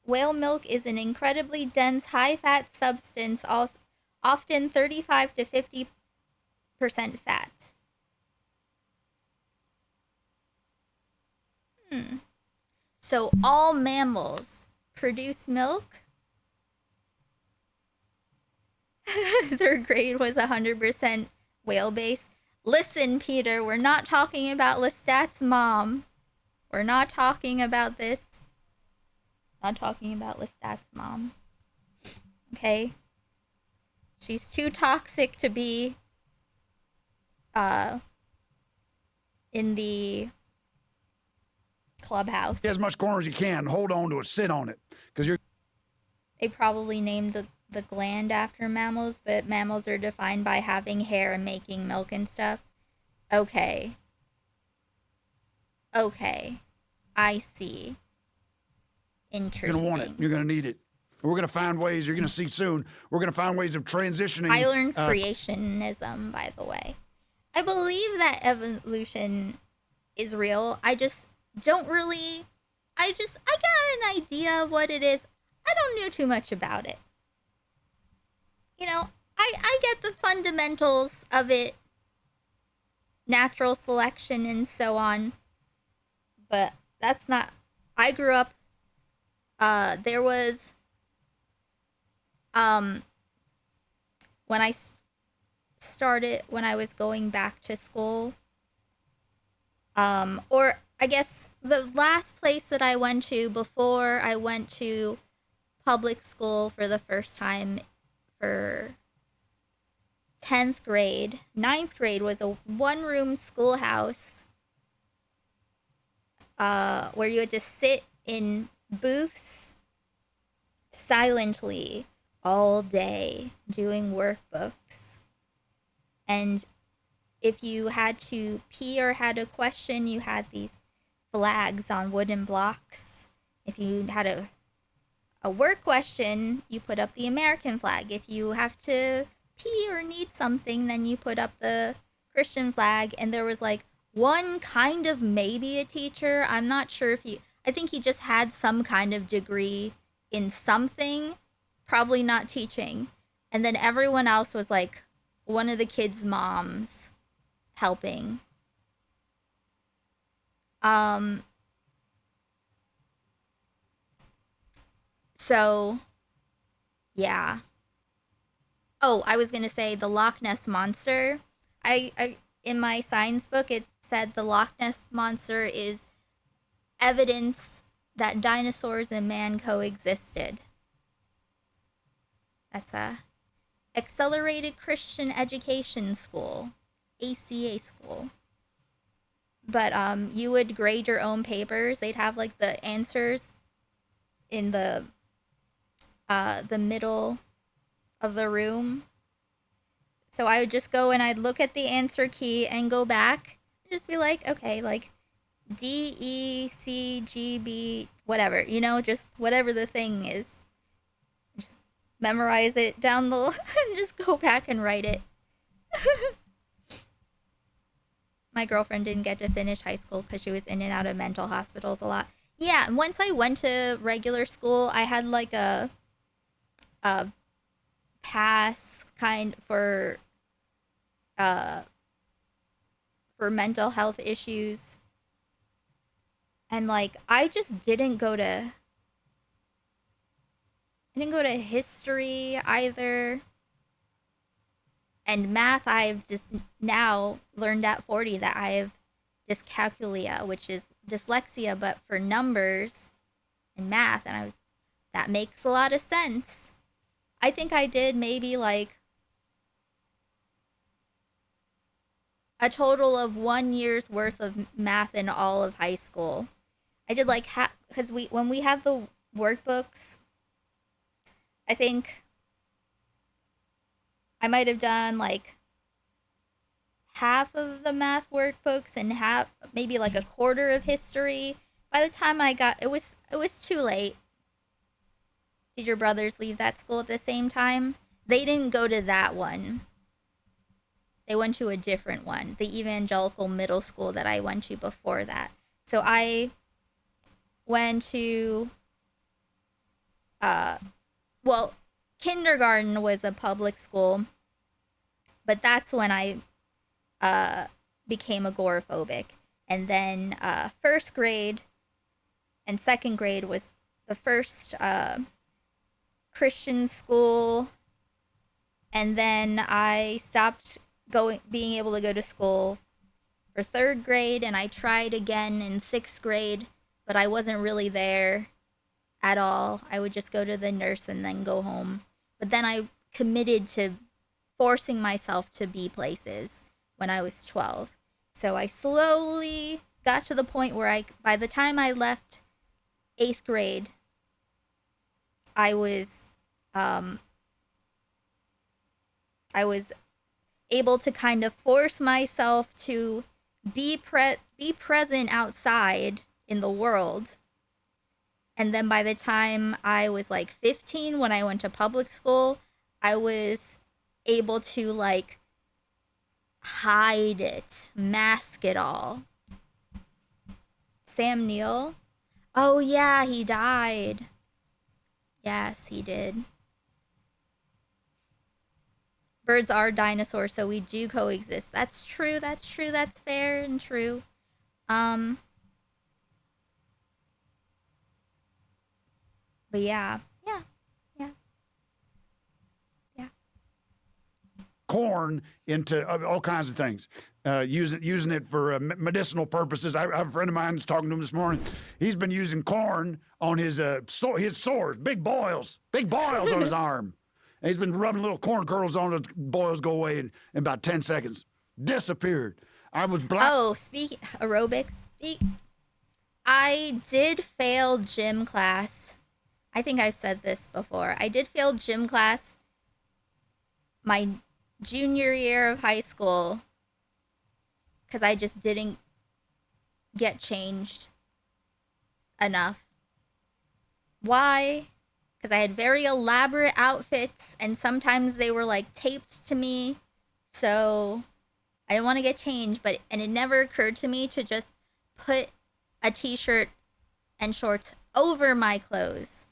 Whale milk is an incredibly dense, high-fat substance, often 35 to 50% fat. So all mammals produce milk? Third grade was 100% whale-based. Listen, Peter, we're not talking about Lestat's mom. We're not talking about this. Not talking about Lestat's mom. Okay? She's too toxic to be in the clubhouse. get as much corn as you can. Hold on to it. Sit on it. Because you're They probably named the gland after mammals, but mammals are defined by having hair and making milk and stuff. Okay. Okay. I see. Interesting. going to want it. You're going to need it. We're going to find ways. You're going to see soon. We're going to find ways of transitioning. I learned creationism, by the way. I believe that evolution is real. I just don't really. I got an idea of what it is. I don't know too much about it. You know, I get the fundamentals of it, natural selection and so on, but that's not. I grew up. There was. When I started, when I was going back to school, or I guess the last place that I went to before I went to public school for the first time for 10th grade. 9th grade was a one-room schoolhouse where you had to sit in booths silently all day doing workbooks. And if you had to pee or had a question, you had these flags on wooden blocks. If you had a work question, you put up the American flag. If you have to pee or need something, then you put up the Christian flag. And there was like one kind of maybe a teacher. I'm not sure if I think he just had some kind of degree in something, probably not teaching. And then everyone else was like one of the kids' moms helping. So, yeah. Oh, I was gonna say the Loch Ness Monster. I in my science book it said the Loch Ness Monster is evidence that dinosaurs and man coexisted. That's a Accelerated Christian Education School, ACA school. But you would grade your own papers. They'd have like the answers in the middle of the room. So I would just go and I'd look at the answer key and go back and just be like, okay, like D, E, C, G, B, whatever, you know, just whatever the thing is. Just memorize it down the and just go back and write it. My girlfriend didn't get to finish high school because she was in and out of mental hospitals a lot. Yeah, and once I went to regular school, I had like a pass kind for mental health issues. And like I just didn't go to history either. And math, I've just now learned at 40 that I have dyscalculia, which is dyslexia, but for numbers and math. And that makes a lot of sense. I think I did maybe like a total of 1 year's worth of math in all of high school. I did like because when we had the workbooks, I think I might have done like half of the math workbooks and maybe like a quarter of history. By the time it was too late. Did your brothers leave that school at the same time? They didn't go to that one. They went to a different one, the evangelical middle school that I went to before that. So I went to kindergarten was a public school, but that's when I became agoraphobic. And then first grade and second grade was the first Christian school, and then I stopped being able to go to school for third grade, and I tried again in sixth grade, but I wasn't really there at all. I would just go to the nurse and then go home. But then I committed to forcing myself to be places when I was 12. So I slowly got to the point where by the time I left 8th grade, I was able to kind of force myself to be present outside in the world. And then by the time I was like 15, when I went to public school, I was able to like hide it, mask it all. Sam Neill? Oh yeah, he died. Yes, he did. Birds are dinosaurs, so we do coexist. That's true, that's fair and true. But yeah. Corn into all kinds of things, using it for medicinal purposes. I have a friend of mine who's talking to him this morning. He's been using corn on his sores, big boils on his arm. And he's been rubbing little corn kernels on it. Boils go away in about 10 seconds. Disappeared. I was black. Oh, aerobics. I did fail gym class. I think I've said this before. I did fail gym class my junior year of high school because I just didn't get changed enough. Why? Because I had very elaborate outfits and sometimes they were like taped to me, so I didn't want to get changed. And it never occurred to me to just put a t-shirt and shorts over my clothes.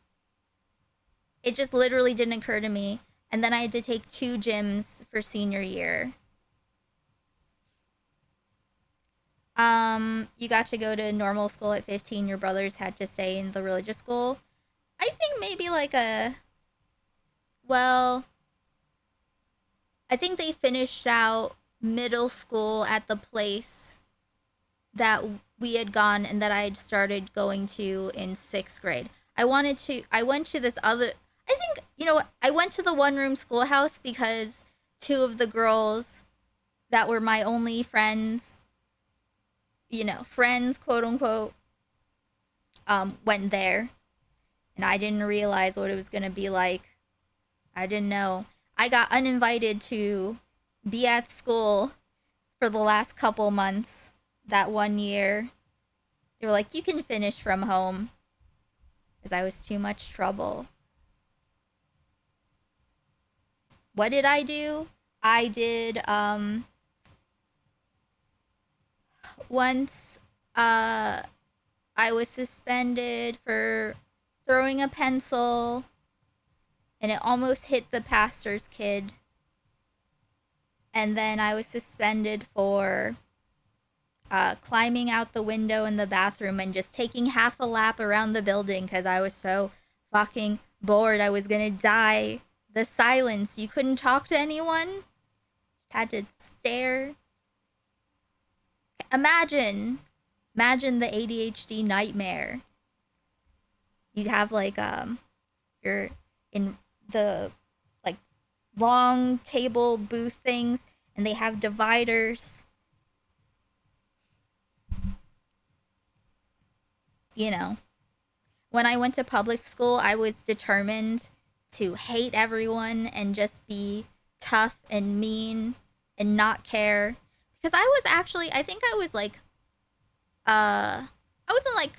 It just literally didn't occur to me. And then I had to take 2 gyms for senior year. You got to go to normal school at 15. Your brothers had to stay in the religious school. I think maybe like I think they finished out middle school at the place that we had gone and that I had started going to in 6th grade. I went to this other, I think, I went to the one-room schoolhouse because 2 of the girls that were my only friends, friends, quote unquote, went there. And I didn't realize what it was going to be like. I didn't know. I got uninvited to be at school for the last couple months that 1 year. They were like, you can finish from home. Because I was too much trouble. What did I do? I did, once, I was suspended for throwing a pencil, and it almost hit the pastor's kid. And then I was suspended for climbing out the window in the bathroom and just taking half a lap around the building because I was so fucking bored. I was gonna die. The silence. You couldn't talk to anyone. Just had to stare. Imagine the ADHD nightmare. You'd have like you're in the like long table booth things, and they have dividers. You know, when I went to public school, I was determined to hate everyone and just be tough and mean and not care. Because I was actually, I think I was like, I wasn't like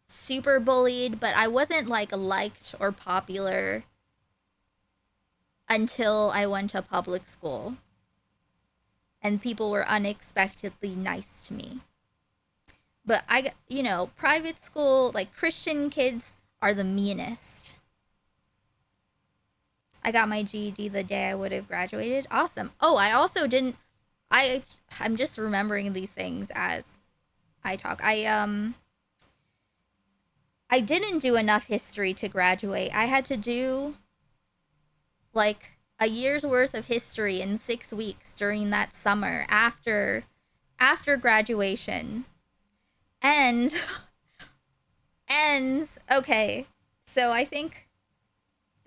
super bullied, but I wasn't like liked or popular until I went to public school. And people were unexpectedly nice to me. But private school, like Christian kids are the meanest. I got my GED the day I would have graduated. Awesome. Oh, I also didn't, I'm just remembering these things as I talk. I didn't do enough history to graduate. I had to do like a year's worth of history in 6 weeks during that summer after graduation. And okay, so I think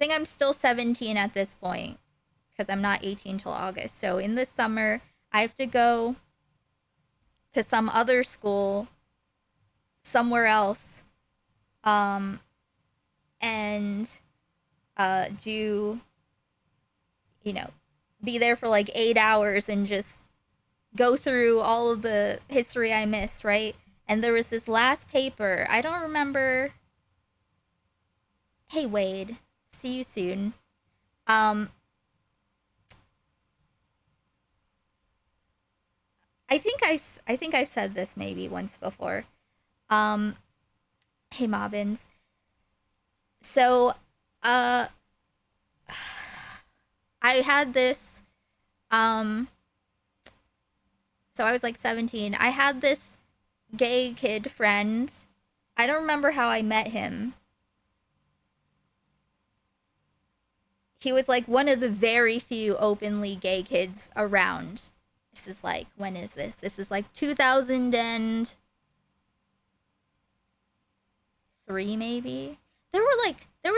I'm still 17 at this point because I'm not 18 till August. So in the summer, I have to go to some other school somewhere else, and do, be there for like 8 hours and just go through all of the history I missed, right? And there was this last paper. I don't remember. Hey, Wade. See you soon. I think I said this maybe once before. Hey, Mobbins. So, I had this, so I was like 17. I had this gay kid friend. I don't remember how I met him. He was like one of the very few openly gay kids around. This is like, when is this? This is like 2003 maybe. There was like I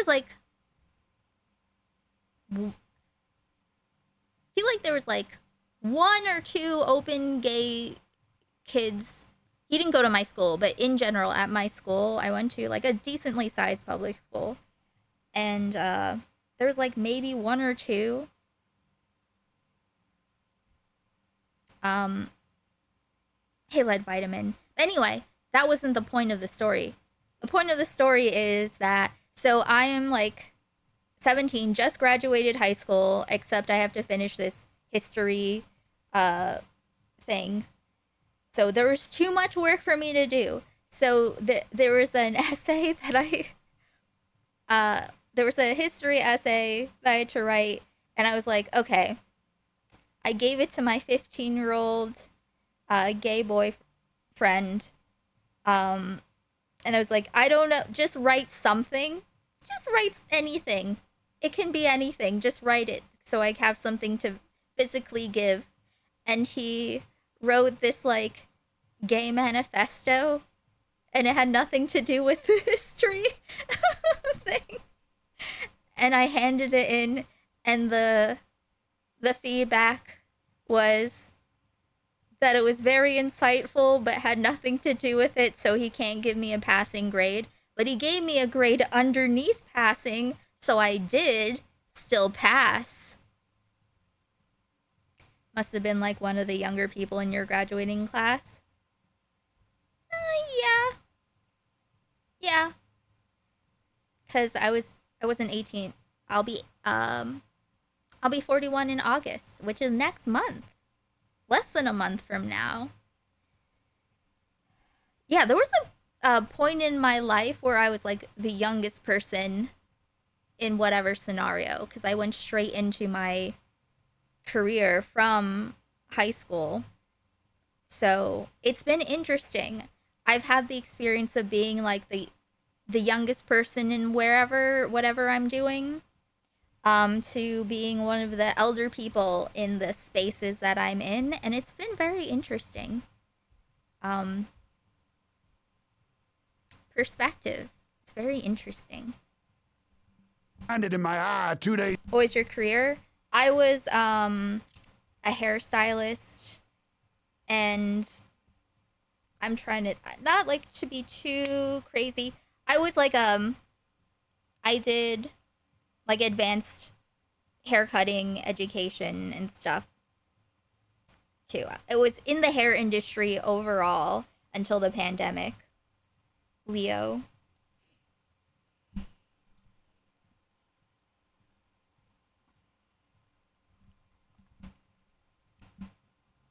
feel like there was like 1 or 2 open gay kids. He didn't go to my school, but in general at my school, I went to like a decently sized public school. And there was like maybe 1 or 2. Hey, lead vitamin. Anyway, that wasn't the point of the story. The point of the story is that, so I am like 17, just graduated high school, except I have to finish this history thing. So there was too much work for me to do. So there was an essay that there was a history essay that I had to write, and I was like, okay. I gave it to my 15-year-old gay boyfriend, and I was like, I don't know, just write something. Just write anything. It can be anything. Just write it so I have something to physically give. And he wrote this like gay manifesto, and it had nothing to do with the history thing. And I handed it in, and the feedback was that it was very insightful but had nothing to do with it, so he can't give me a passing grade. But he gave me a grade underneath passing, so I did still pass. Must have been like one of the younger people in your graduating class. Yeah. Cause I wasn't 18. I'll be 41 in August, which is next month. Less than a month from now. Yeah, there was a point in my life where I was like the youngest person in whatever scenario, because I went straight into my career from high school. So it's been interesting. I've had the experience of being like the youngest person in whatever I'm doing, to being one of the elder people in the spaces that I'm in, and it's been very interesting. Perspective. It's very interesting. Find it in my eye 2 days. What was your career? I was a hairstylist, and I'm trying to not like to be too crazy. I was like I did like advanced haircutting education and stuff too. It was in the hair industry overall until the pandemic. Leo.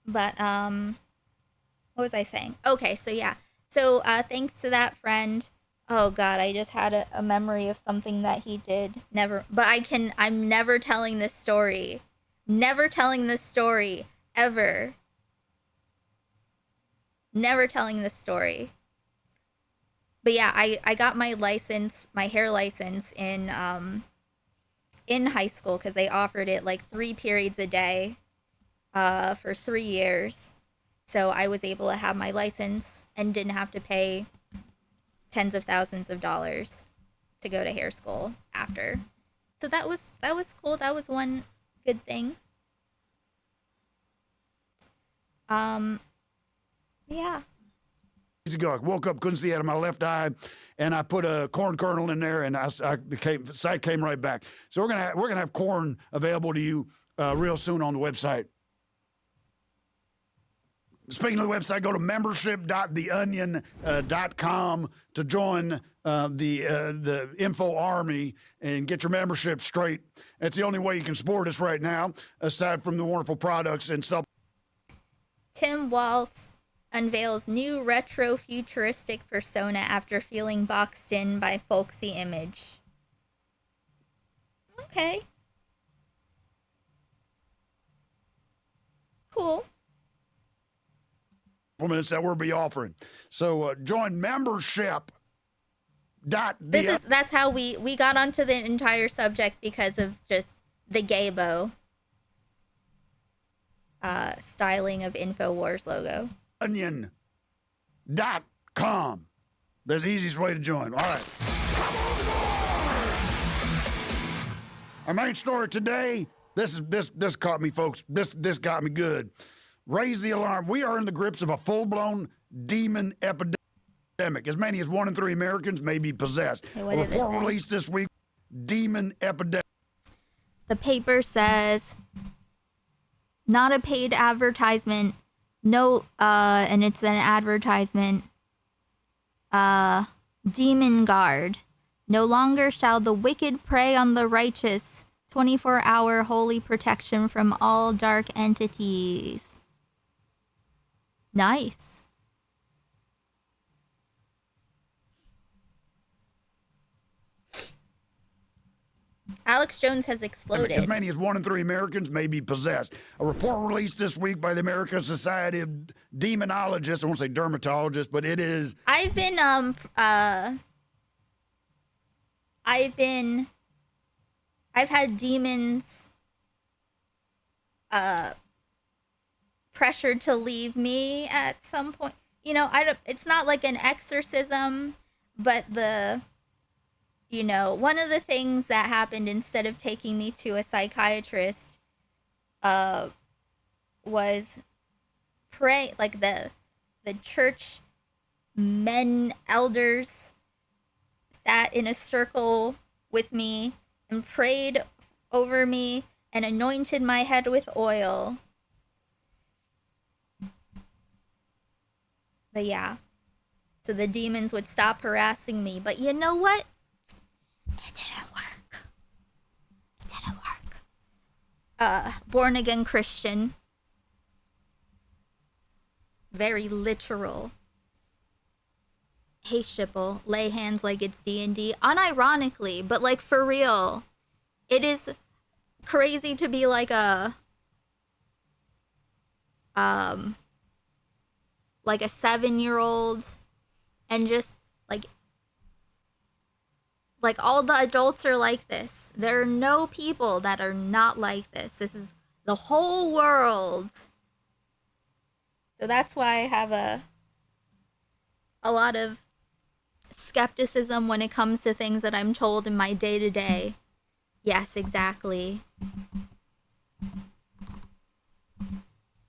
But what was I saying? Okay, so yeah. So thanks to that friend. Oh god, I just had a memory of something that he did. I'm never telling this story. Never telling this story ever. Never telling this story. But yeah, I got my license, my hair license in high school because they offered it like 3 periods a day for 3 years. So I was able to have my license and didn't have to pay tens of thousands of dollars to go to hair school after. So that was cool. That was one good thing. Yeah. Days ago, I woke up, couldn't see out of my left eye, and I put a corn kernel in there, and sight came right back. So we're gonna have corn available to you real soon on the website. Speaking of the website, go to membership.theonion.com to join the Info Army and get your membership straight. It's the only way you can support us right now, aside from the wonderful products and stuff. Tim Waltz unveils new retro futuristic persona after feeling boxed in by folksy image. Okay. Cool. Minutes that we'll be offering. So join membership. That's how we got onto the entire subject because of just the Gaybo styling of Infowars logo. Onion.com. That's the easiest way to join. All right. Our main story today. This caught me, folks. This got me good. Raise the alarm. We are in the grips of a full-blown demon epidemic. As many as 1 in 3 Americans may be possessed. Hey, A report released this week. Demon epidemic. The paper says, not a paid advertisement. No, and it's an advertisement. Demon Guard. No longer shall the wicked prey on the righteous. 24-hour holy protection from all dark entities. Nice. Alex Jones has exploded. As many as 1 in 3 Americans may be possessed. A report released this week by the American Society of Demonologists. I won't say dermatologists, but it is. I've had demons pressured to leave me at some point. You know, it's not like an exorcism, but one of the things that happened instead of taking me to a psychiatrist was pray, like the church men elders sat in a circle with me and prayed over me and anointed my head with oil. But yeah, so the demons would stop harassing me. But you know what? It didn't work. It didn't work. Born again Christian. Very literal. Hey, Shipple, lay hands like it's D&D. Unironically, but like for real. It is crazy to be like a like a 7-year-old, and just like all the adults are like this. There are no people that are not like this. This is the whole world. So that's why I have a lot of skepticism when it comes to things that I'm told in my day-to-day. Yes, exactly.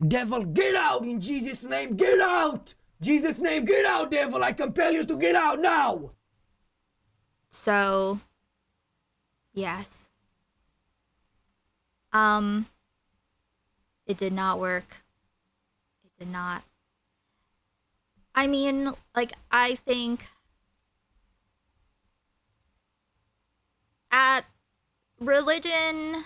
Devil, get out in Jesus' name, get out! Jesus' name, get out, devil! I compel you to get out now! So, yes. It did not work. It did not. I mean, like, I think at religion,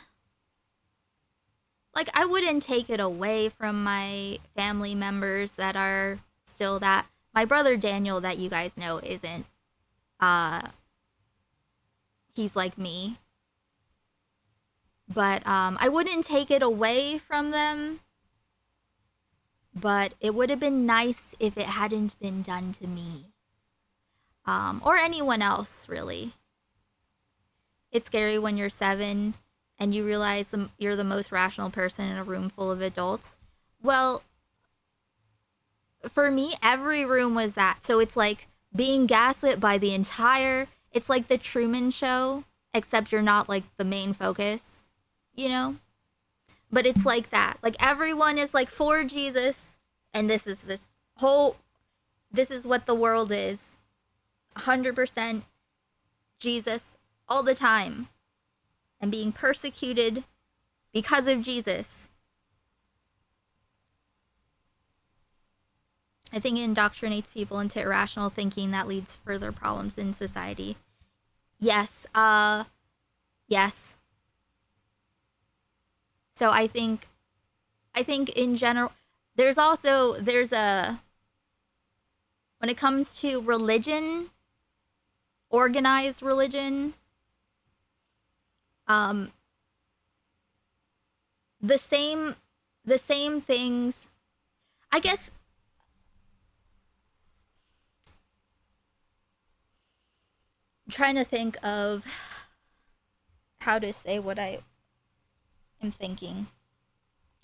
like, I wouldn't take it away from my family members that are still that. My brother Daniel, that you guys know, isn't. He's like me. But I wouldn't take it away from them. But it would have been nice if it hadn't been done to me. Or anyone else, really. It's scary when you're 7 and you realize you're the most rational person in a room full of adults. Well, for me, every room was that. So it's like being gaslit by the entire... It's like the Truman Show, except you're not like the main focus, you know? But it's like that. Like everyone is like for Jesus, and this is what the world is. 100% Jesus all the time. And being persecuted because of Jesus. I think it indoctrinates people into irrational thinking that leads to further problems in society. Yes, yes. So I think in general, there's a, when it comes to religion, organized religion, the same things, I guess. I'm trying to think of how to say what I am thinking.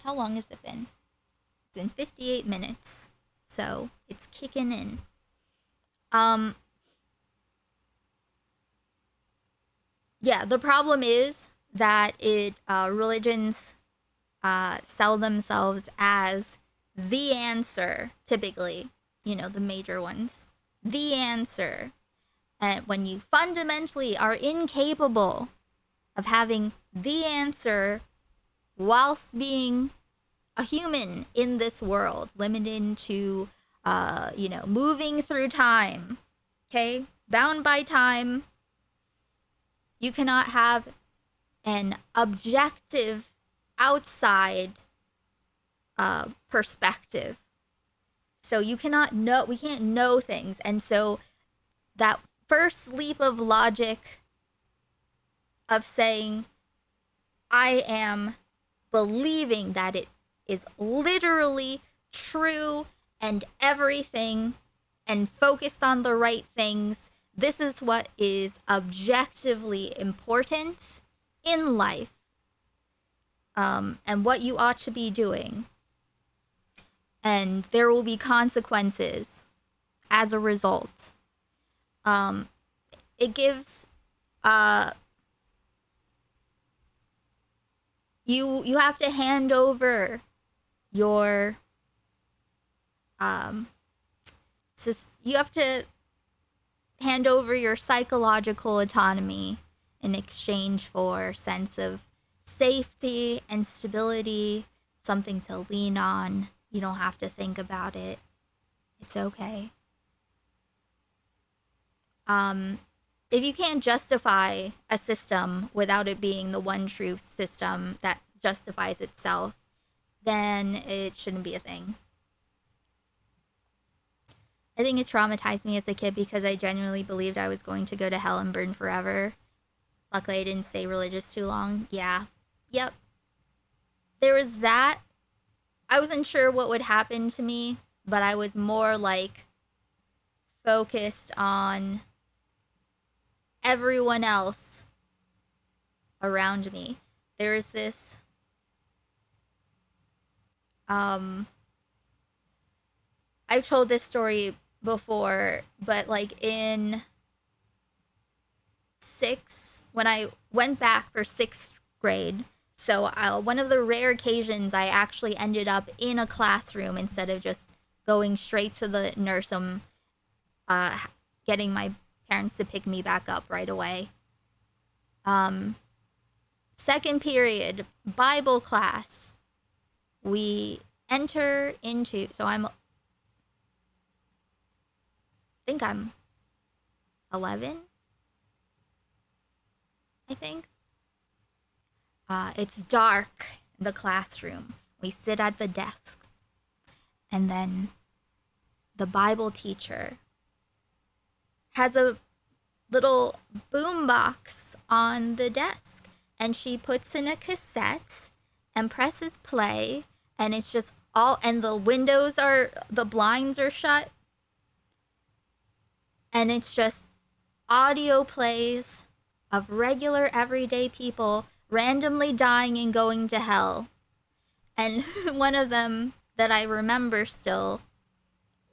How long has it been? It's been 58 minutes. So it's kicking in. Yeah, the problem is that religions sell themselves as the answer, typically, you know, the major ones. The answer. And when you fundamentally are incapable of having the answer whilst being a human in this world, limited to, you know, moving through time, okay? Bound by time, you cannot have an objective outside perspective. So you cannot know, we can't know things. And so that first leap of logic of saying, I am believing that it is literally true and everything and focused on the right things. This is what is objectively important in life, and what you ought to be doing. And there will be consequences as a result. It gives you have to hand over your you have to hand over your psychological autonomy in exchange for a sense of safety and stability, something to lean on. You don't have to think about it. It's okay. If you can't justify a system without it being the one true system that justifies itself, then it shouldn't be a thing. I think it traumatized me as a kid because I genuinely believed I was going to go to hell and burn forever. Luckily, I didn't stay religious too long. Yeah. Yep. There was that. I wasn't sure what would happen to me but I was more like focused on everyone else around me. There's this I've told this story before, but like in when I went back for 6th grade, so one of the rare occasions I actually ended up in a classroom instead of just going straight to the nursery, getting my parents to pick me back up right away. Second period, Bible class. We enter into, so I think I'm 11, I think. It's dark in the classroom. We sit at the desks, and then the Bible teacher has a little boom box on the desk, and she puts in a cassette and presses play, and it's just all, and the blinds are shut, and it's just audio plays of regular everyday people randomly dying and going to hell. And one of them that I remember still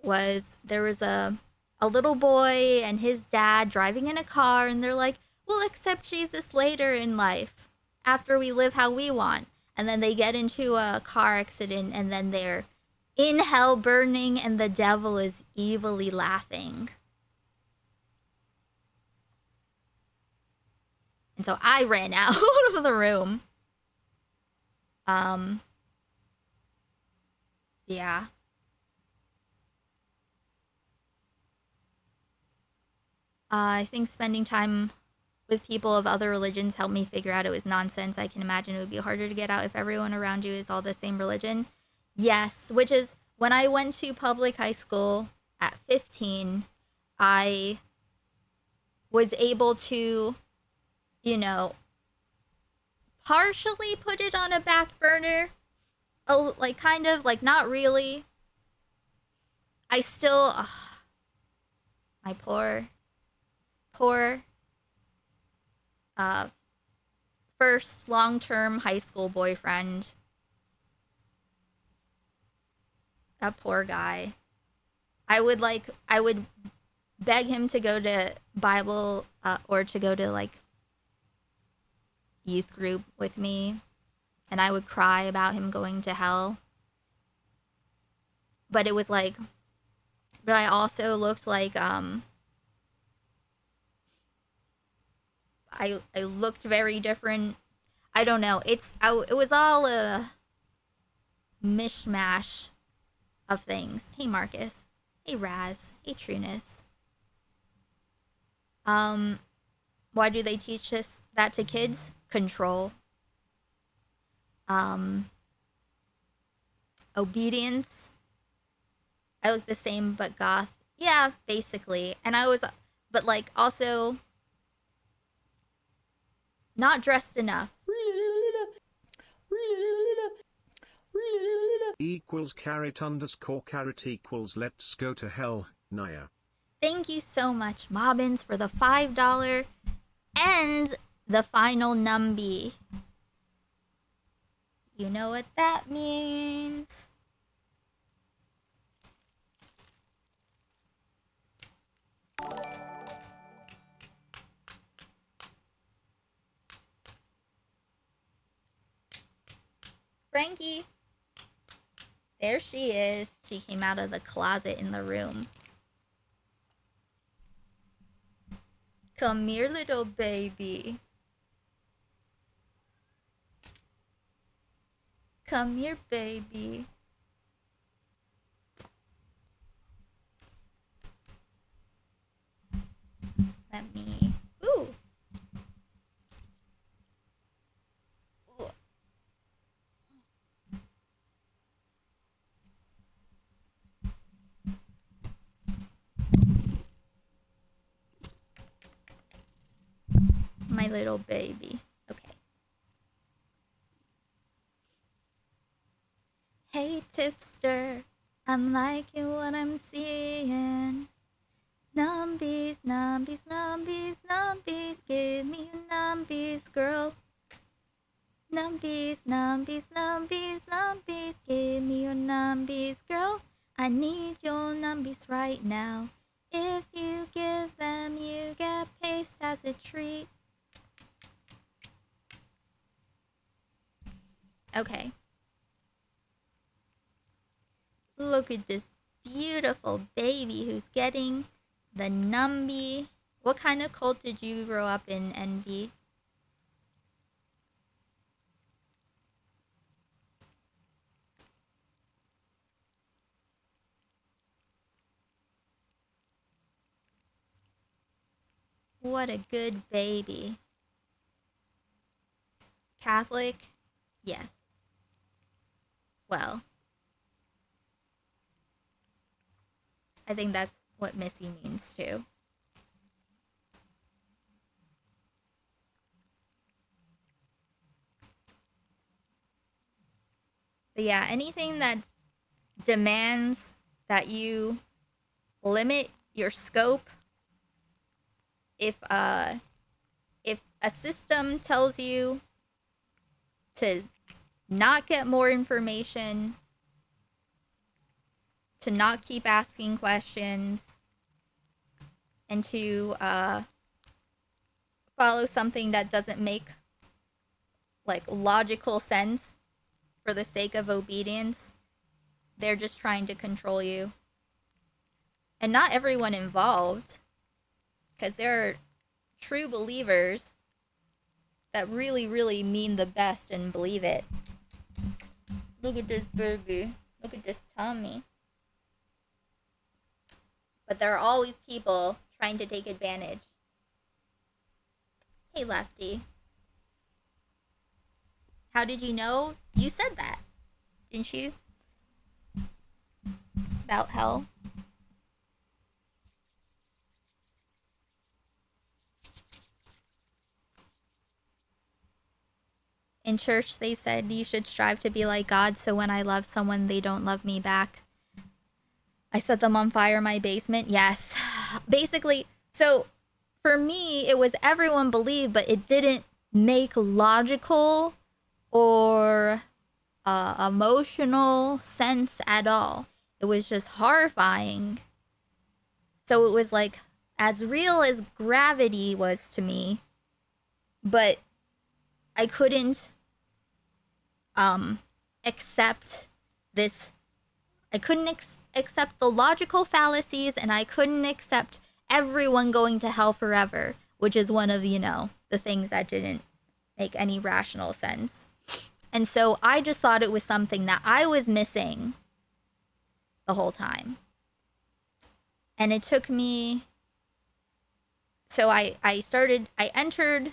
was, there was a little boy and his dad driving in a car, and they're like, we'll accept Jesus later in life after we live how we want. And then they get into a car accident, and then they're in hell burning, and the devil is evilly laughing. And so I ran out of the room. Yeah. I think spending time with people of other religions helped me figure out it was nonsense. I can imagine it would be harder to get out if everyone around you is all the same religion. Yes, which is when I went to public high school at 15, I was able to, you know, partially put it on a back burner. Oh, like kind of, like not really. I still, my poor first long-term high school boyfriend. That poor guy. I would beg him to go to Bible or to go to like youth group with me, and I would cry about him going to hell. But it was like, but I also looked like I looked very different. I don't know. It was all a mishmash of things. Hey Marcus. Hey Raz. Hey Trunus. Why do they teach that to kids? Control. Obedience. I look the same but goth. Yeah, basically. And I was, but like also not dressed enough. Equals carrot equals let's go to hell, Naya. Thank you so much, Mobbins, for the $5 and the final numby. You know what that means. Frankie. There she is. She came out of the closet in the room. Come here, little baby. Come here, baby. Let me... Ooh. My little baby. Okay. Hey, tipster. I'm liking what I'm seeing. Numbies, numbies, numbies, numbies, give me your numbies, girl. Numbies, numbies, numbies, numbies, give me your numbies, girl. I need your numbies right now. If you give them, you get paste as a treat. Okay. Look at this beautiful baby who's getting the numby. What kind of cult did you grow up in, Envy? What a good baby. Catholic? Yes. Well, I think that's what Missy means too. But yeah, anything that demands that you limit your scope, if a system tells you to not get more information, to not keep asking questions, and to follow something that doesn't make like logical sense for the sake of obedience, they're just trying to control you. And not everyone involved, because there are true believers that really, really mean the best and believe it. Look at this baby. Look at this tummy. But there are always people trying to take advantage. Hey, Lefty. How did you know? You said that, didn't you? About hell. In church, they said you should strive to be like God, so when I love someone, they don't love me back. I set them on fire in my basement. Yes. Basically, so for me, it was everyone believed, but it didn't make logical or emotional sense at all. It was just horrifying. So it was like as real as gravity was to me, but I couldn't accept this. I couldn't accept the logical fallacies, and I couldn't accept everyone going to hell forever, which is one of, the things that didn't make any rational sense. And so I just thought it was something that I was missing the whole time. And it took me, so I entered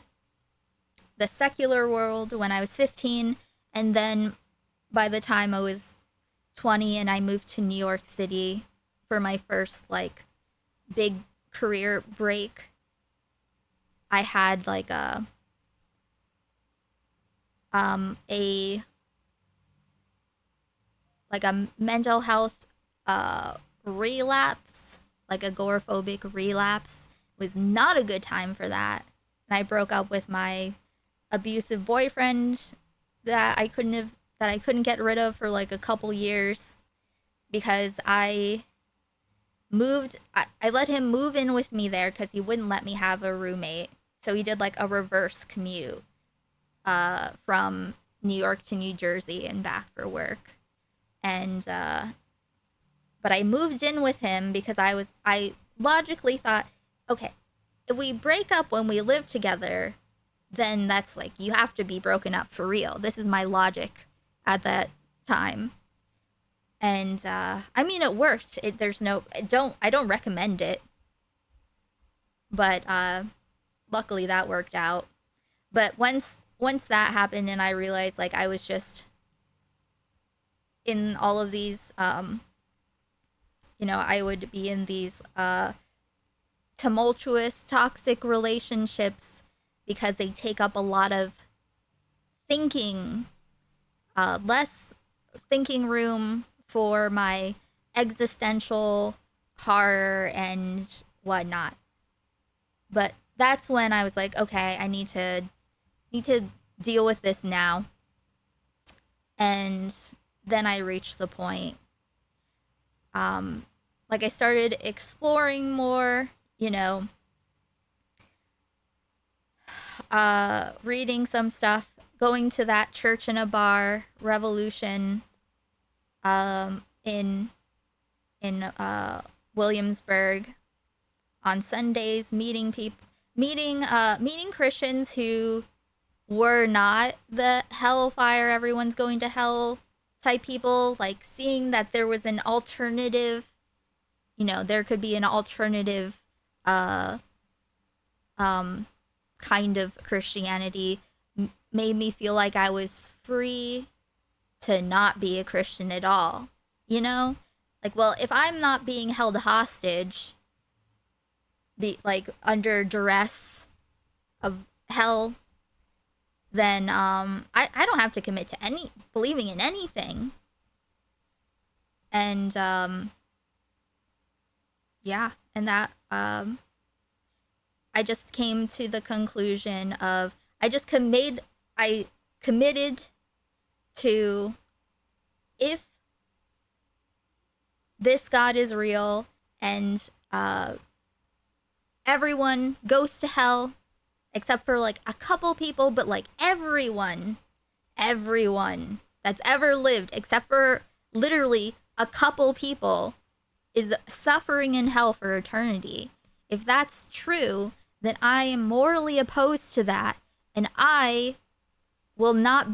the secular world when I was 15, and then by the time I was 20 and I moved to New York City for my first big career break, I had a mental health relapse, like agoraphobic relapse. It was not a good time for that. And I broke up with my abusive boyfriend that I couldn't get rid of for a couple years, because I let him move in with me there because he wouldn't let me have a roommate. So he did a reverse commute from New York to New Jersey and back for work. And but I moved in with him because I logically thought, okay, if we break up when we live together, then that's you have to be broken up for real. This is my logic at that time. And I mean, it worked. I don't recommend it, but luckily that worked out. But once that happened and I realized I was just in all of these I would be in these tumultuous, toxic relationships because they take up a lot of thinking, less thinking room for my existential horror and whatnot. But that's when I was like, okay, I need to deal with this now. And then I reached the point. Like I started exploring more, you know, reading some stuff, going to that church in a bar revolution in Williamsburg on Sundays, meeting Christians who were not the hellfire, everyone's going to hell type people, like seeing that there was an alternative, you know, there could be an alternative kind of Christianity made me feel like I was free to not be a Christian at all, you know? Like, well, if I'm not being held hostage, like under duress of hell, then I don't have to commit to believing in anything. And yeah, and that I just came to the conclusion of I committed to, if this God is real and everyone goes to hell except for like a couple people, but like everyone that's ever lived except for literally a couple people is suffering in hell for eternity. If that's true, then I am morally opposed to that, and I will not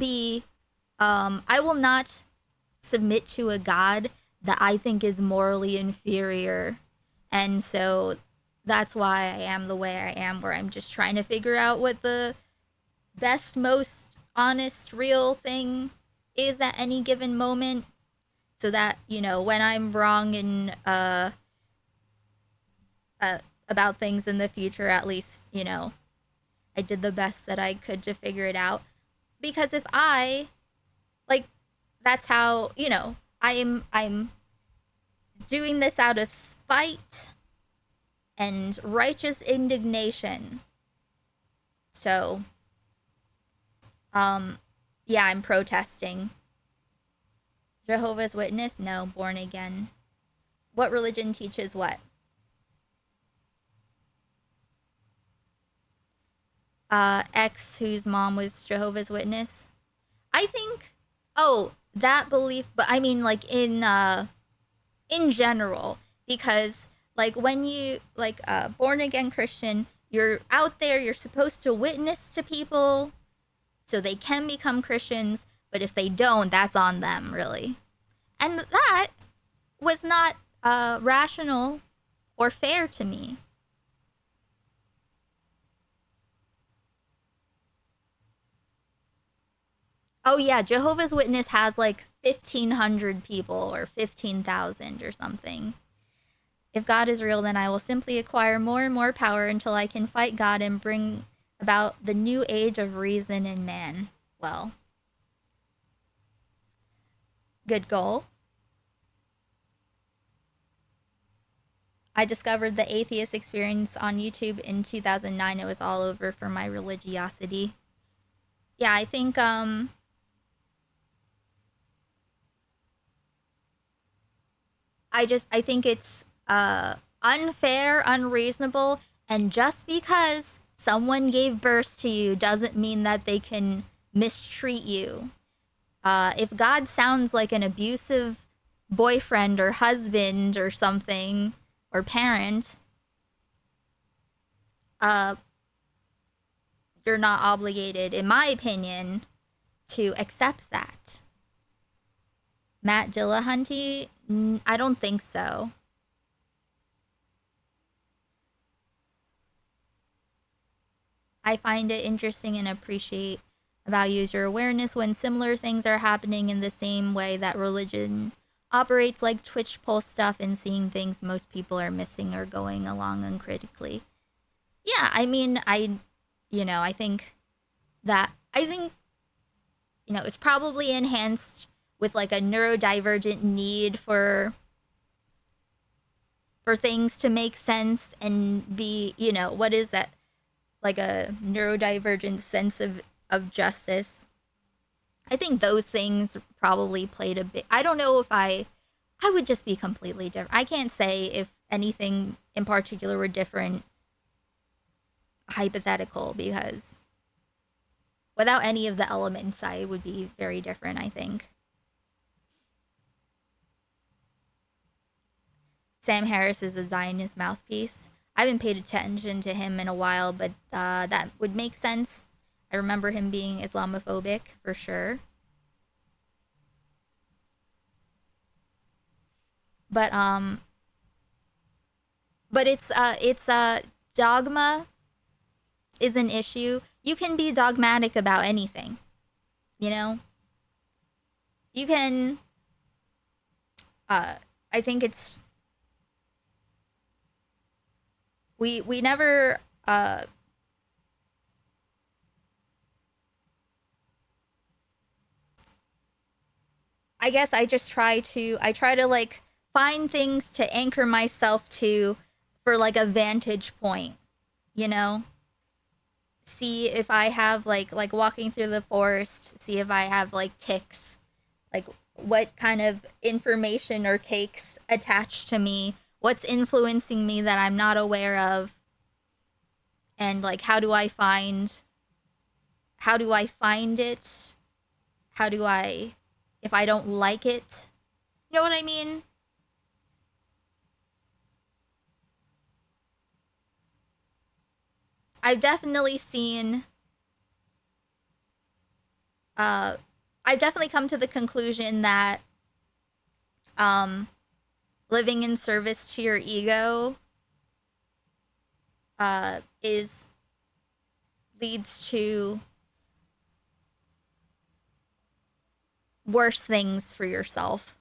submit to a God that I think is morally inferior. And so that's why I am the way I am, where I'm just trying to figure out what the best, most honest, real thing is at any given moment, so that, you know, when I'm wrong in about things in the future, at least, you know, I did the best that I could to figure it out. Because if I, like, that's how, you know, I'm doing this out of spite and righteous indignation. So, yeah, I'm protesting. Jehovah's Witness? No. Born again. What religion teaches what? Ex whose mom was Jehovah's Witness. I think, that belief, but I mean like in general, because like when you like born again Christian, you're out there, you're supposed to witness to people so they can become Christians, but if they don't, that's on them, really. And that was not rational or fair to me. Oh yeah, Jehovah's Witness has like 1,500 people or 15,000 or something. If God is real, then I will simply acquire more and more power until I can fight God and bring about the new age of reason in man. Well, good goal. I discovered the atheist experience on YouTube in 2009. It was all over for my religiosity. Yeah, I think I think it's unfair, unreasonable, and just because someone gave birth to you doesn't mean that they can mistreat you. If God sounds like an abusive boyfriend or husband or something, or parent, you're not obligated, in my opinion, to accept that. Matt Dillahunty? I don't think so. I find it interesting and appreciate values your awareness when similar things are happening in the same way that religion operates, like Twitch poll stuff and seeing things most people are missing or going along uncritically. Yeah, I mean, I think, it's probably enhanced with like a neurodivergent need for for things to make sense and be, you know, what is that? Like a neurodivergent sense of justice. I think those things probably played a bit. I don't know if I would just be completely different. I can't say if anything in particular were different, hypothetical, because without any of the elements, I would be very different, I think. Sam Harris is a Zionist mouthpiece. I haven't paid attention to him in a while, but that would make sense. I remember him being Islamophobic for sure. But it's dogma is an issue. You can be dogmatic about anything, you know? You can I think it's we never I guess I try to like find things to anchor myself to for like a vantage point, you know? See if I have like walking through the forest, see if I have like ticks, like what kind of information or takes attached to me, what's influencing me that I'm not aware of, and like how do I find it? How do I, if I don't like it, you know what I mean? I've definitely seen, I've definitely come to the conclusion that living in service to your ego leads to worse things for yourself.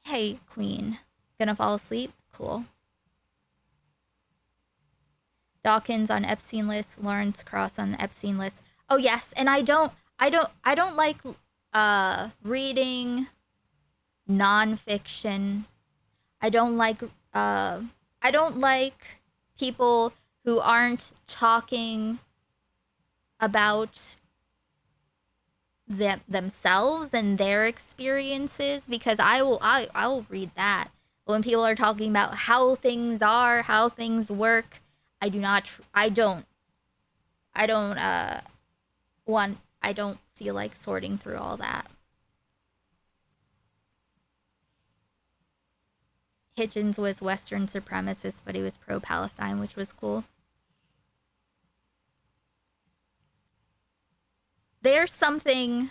Hey, Queen. Gonna fall asleep? Cool. Dawkins on Epstein list, Lawrence Cross on Epstein list. Oh yes, and I don't like reading nonfiction. I don't like people who aren't talking about themselves and their experiences, because I'll read that. But when people are talking about how things are, how things work, I don't feel like sorting through all that. Hitchens was Western supremacist, but he was pro-Palestine, which was cool. There's something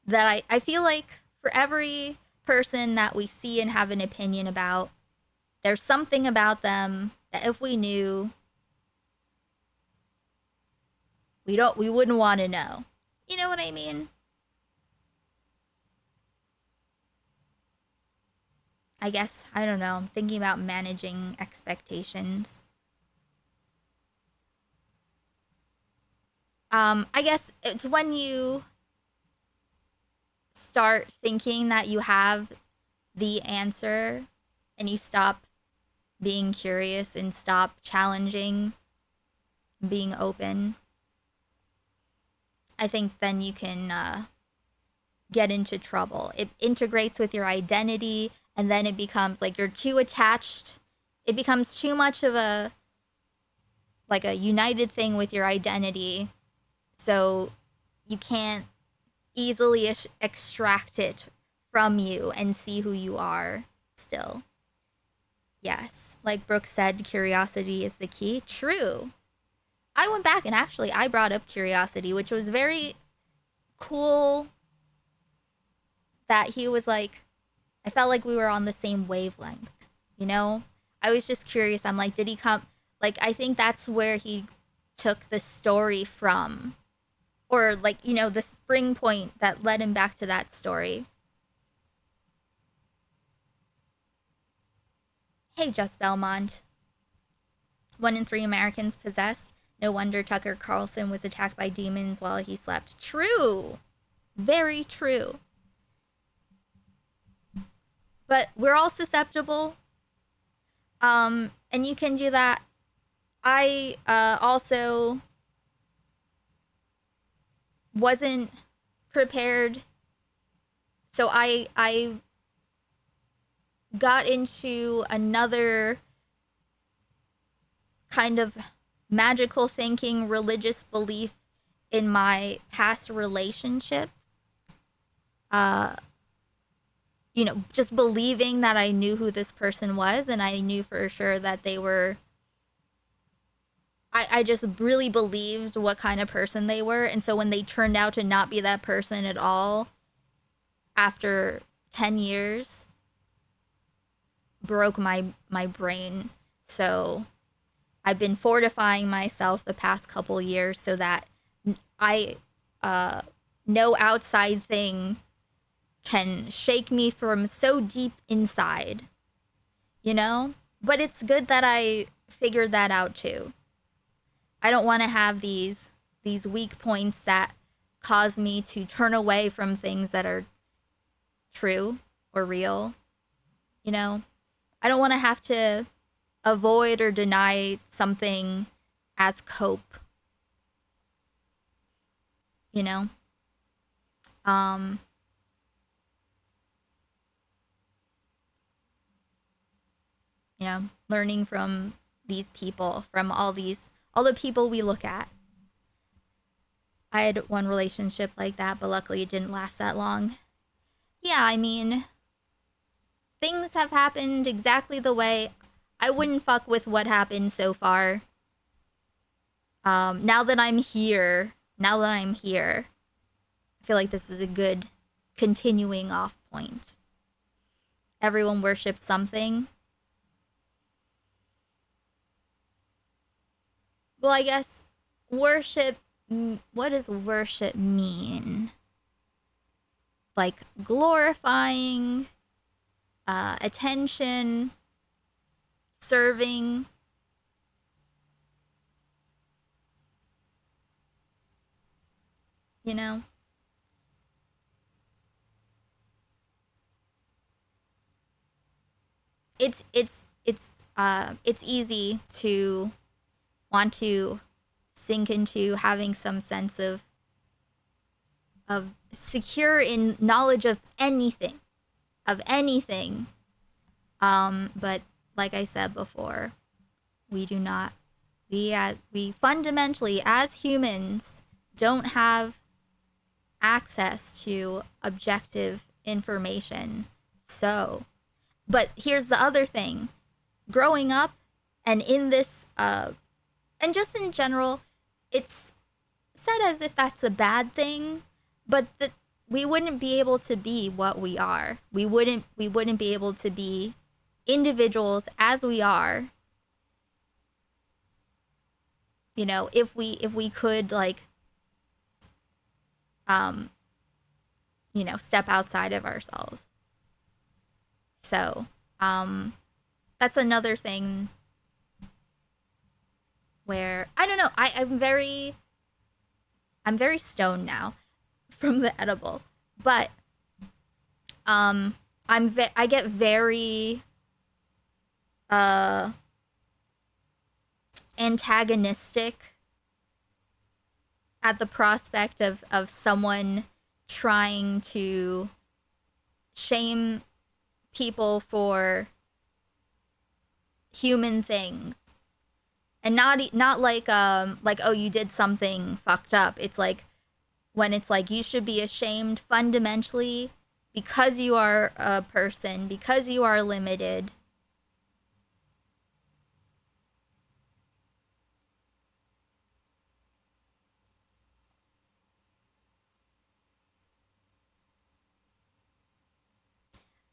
that I feel like for every person that we see and have an opinion about, there's something about them that if we knew, we wouldn't want to know. You know what I mean? I guess, I don't know, I'm thinking about managing expectations. I guess it's when you start thinking that you have the answer and you stop being curious and stop challenging, being open. I think then you can get into trouble. It integrates with your identity, and then it becomes like you're too attached. It becomes too much of a united thing with your identity, so you can't easily extract it from you and see who you are still. Yes, like Brooke said, curiosity is the key. True. I went back and actually I brought up curiosity, which was very cool that he was like, I felt like we were on the same wavelength, you know? I was just curious. I'm like, did he come? Like, I think that's where he took the story from. Or like, you know, the spring point that led him back to that story. Hey, Just Belmont. 1 in 3 Americans possessed. No wonder Tucker Carlson was attacked by demons while he slept. True. Very true. but we're all susceptible. And you can do that. I also wasn't prepared, so I got into another kind of magical thinking, religious belief in my past relationship. Just believing that I knew who this person was, and I knew for sure that they were. I just really believed what kind of person they were, and so when they turned out to not be that person at all, after 10 years, broke my brain. So I've been fortifying myself the past couple years so that no outside thing can shake me from so deep inside, But it's good that I figured that out too. I don't want to have these weak points that cause me to turn away from things that are true or real, I don't want to have to avoid or deny something as cope, learning from these people, from all the people we look at. I had one relationship like that, but luckily it didn't last that long. Yeah, I mean, things have happened exactly the way I wouldn't fuck with what happened so far. Now that I'm here, I feel like this is a good continuing off point. Everyone worships something. Well, I guess worship, what does worship mean? Like glorifying, attention, serving. It's easy to want to sink into having some sense of secure in knowledge of anything. But like I said before, we fundamentally as humans don't have access to objective information. So, but here's the other thing. Growing up and in this, and just in general, it's said as if that's a bad thing, but that we wouldn't be able to be what we are. We wouldn't be able to be individuals as we are. If we could step outside of ourselves. So, that's another thing where I don't know. I'm very stoned now from the edible, but I get very antagonistic at the prospect of someone trying to shame people for human things. And not like oh, you did something fucked up. It's like when it's like you should be ashamed fundamentally because you are a person, because you are limited.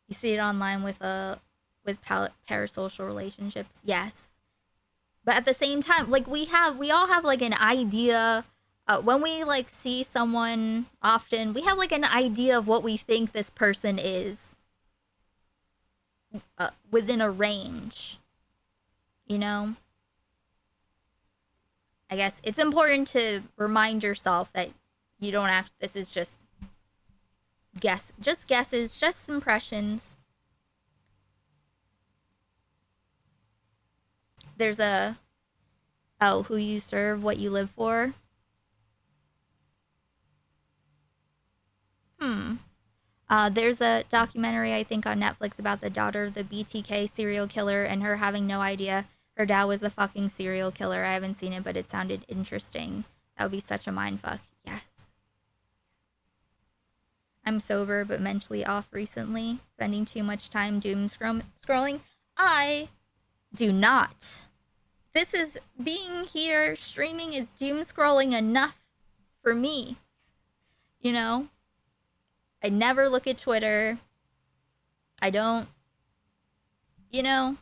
You see it online with parasocial relationships, yes. But at the same time, like we all have like an idea. When we like see someone often, we have like an idea of what we think this person is within a range. I guess it's important to remind yourself that you don't have. This is just guesses, just impressions. there's a who you serve, what you live for. There's a documentary, I think, on Netflix about the daughter of the BTK serial killer and her having no idea her dad was a fucking serial killer. I haven't seen it, but it sounded interesting. That would be such a mindfuck. Yes. I'm sober but mentally off recently, spending too much time doom scrolling. I do not. This is being here, streaming is doom scrolling enough for me. You know? I never look at Twitter. I don't, you know,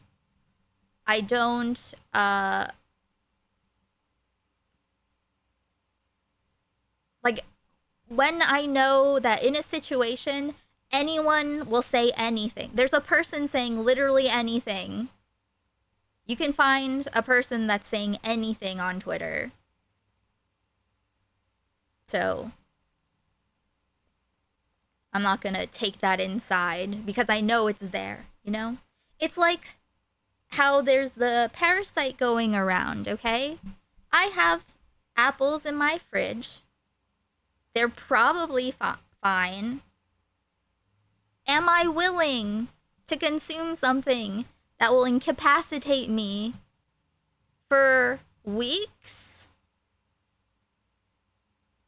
I don't, like, when I know that in a situation, anyone will say anything. There's a person saying literally anything. You can find a person that's saying anything on Twitter. So I'm not gonna take that inside because I know it's there, you know? It's like how there's the parasite going around, okay? I have apples in my fridge. They're probably fine. Am I willing to consume something that will incapacitate me for weeks?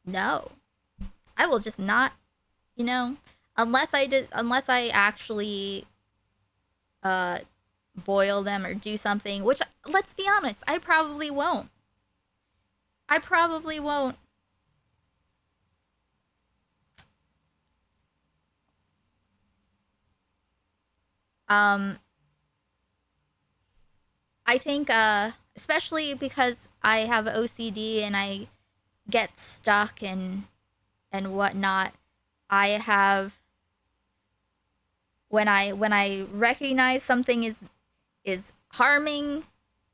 No. I will just not, you know, unless I actually boil them or do something, which, let's be honest, I probably won't. I think, especially because I have OCD and I get stuck and whatnot, I have, when I recognize something is harming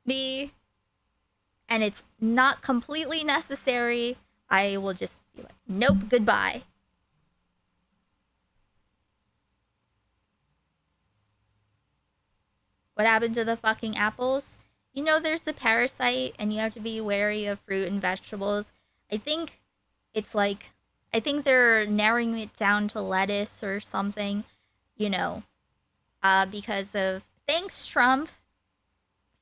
me and it's not completely necessary, I will just be like, nope, goodbye. What happened to the fucking apples? You know, there's the parasite and you have to be wary of fruit and vegetables. I think it's like, I think they're narrowing it down to lettuce or something, you know, because of, thanks Trump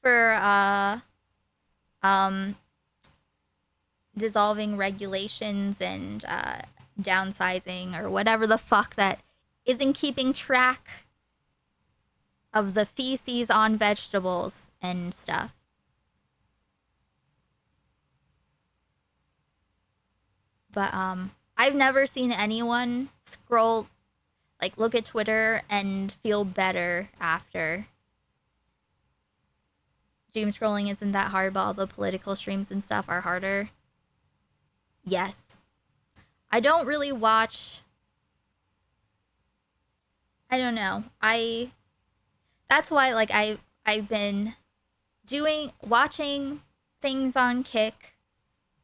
for dissolving regulations and downsizing or whatever the fuck that isn't keeping track of the feces on vegetables and stuff. But I've never seen anyone scroll, like, look at Twitter and feel better after. Doom scrolling isn't that hard, but all the political streams and stuff are harder. Yes. I don't really watch, I don't know. That's why, like, I've been watching things on Kick,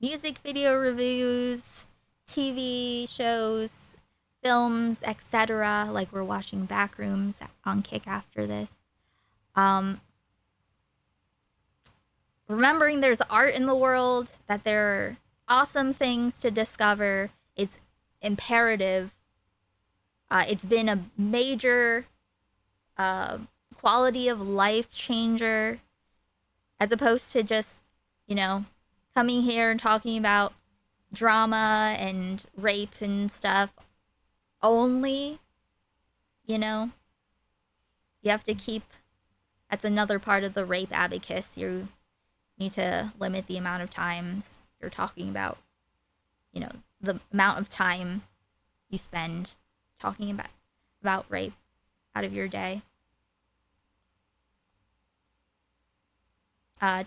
music video reviews, TV shows, films, etc. Like, we're watching Backrooms on Kick after this. Remembering there's art in the world, that there are awesome things to discover is imperative. It's been a major quality of life changer, as opposed to just, you know, coming here and talking about drama and rapes and stuff only, you know. You have to keep, that's another part of the rape abacus. You need to limit the amount of times you're talking about, you know, the amount of time you spend talking about rape out of your day.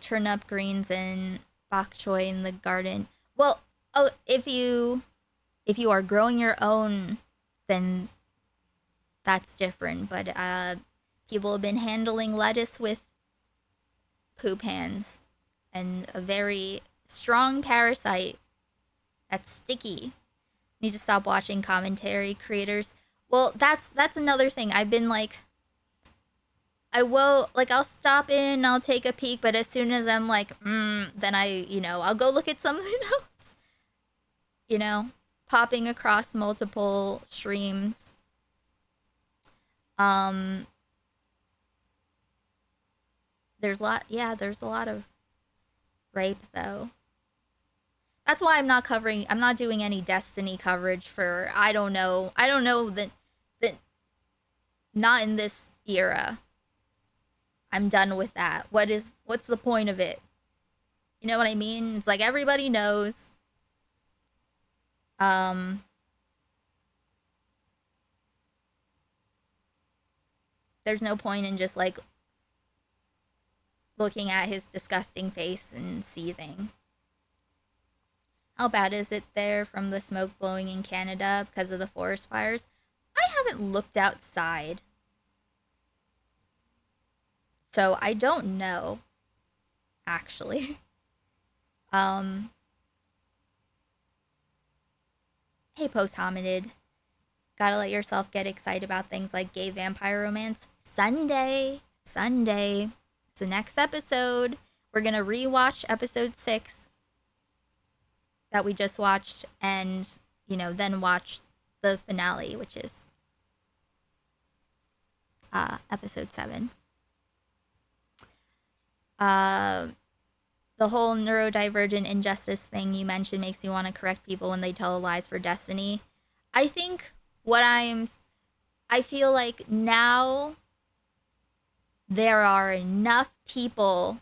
Turnip greens and bok choy in the garden. Well, oh, if you are growing your own, then that's different. But people have been handling lettuce with poop hands and a very strong parasite that's sticky. Need to stop watching commentary creators. Well, that's another thing. I've been like, I will, like, I'll stop in, I'll take a peek, but as soon as I'm like, then I'll go look at something else. You know, popping across multiple streams. There's a lot of rape, though. That's why I'm not doing any Destiny coverage for, I don't know that not in this era. I'm done with that. What's the point of it? You know what I mean? It's like everybody knows. There's no point in just like looking at his disgusting face and seething. How bad is it there from the smoke blowing in Canada because of the forest fires? I haven't looked outside. So I don't know, actually. Hey, post-hominid. Gotta let yourself get excited about things like gay vampire romance. Sunday. It's the next episode. We're gonna rewatch episode 6 that we just watched and, then watch the finale, which is episode 7. The whole neurodivergent injustice thing you mentioned makes me want to correct people when they tell lies for Destiny. I think I feel like now there are enough people.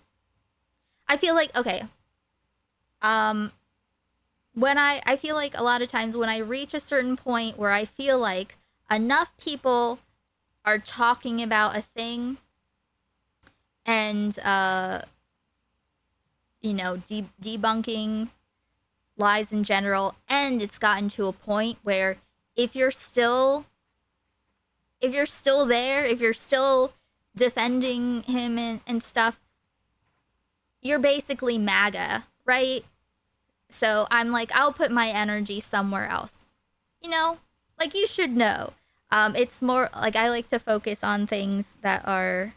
I feel like, okay. When I feel like a lot of times when I reach a certain point where I feel like enough people are talking about a thing and, debunking lies in general, and it's gotten to a point where if you're still there, if you're still defending him and stuff, you're basically MAGA, right? So I'm like, I'll put my energy somewhere else. Like you should know. It's more like I like to focus on things that are,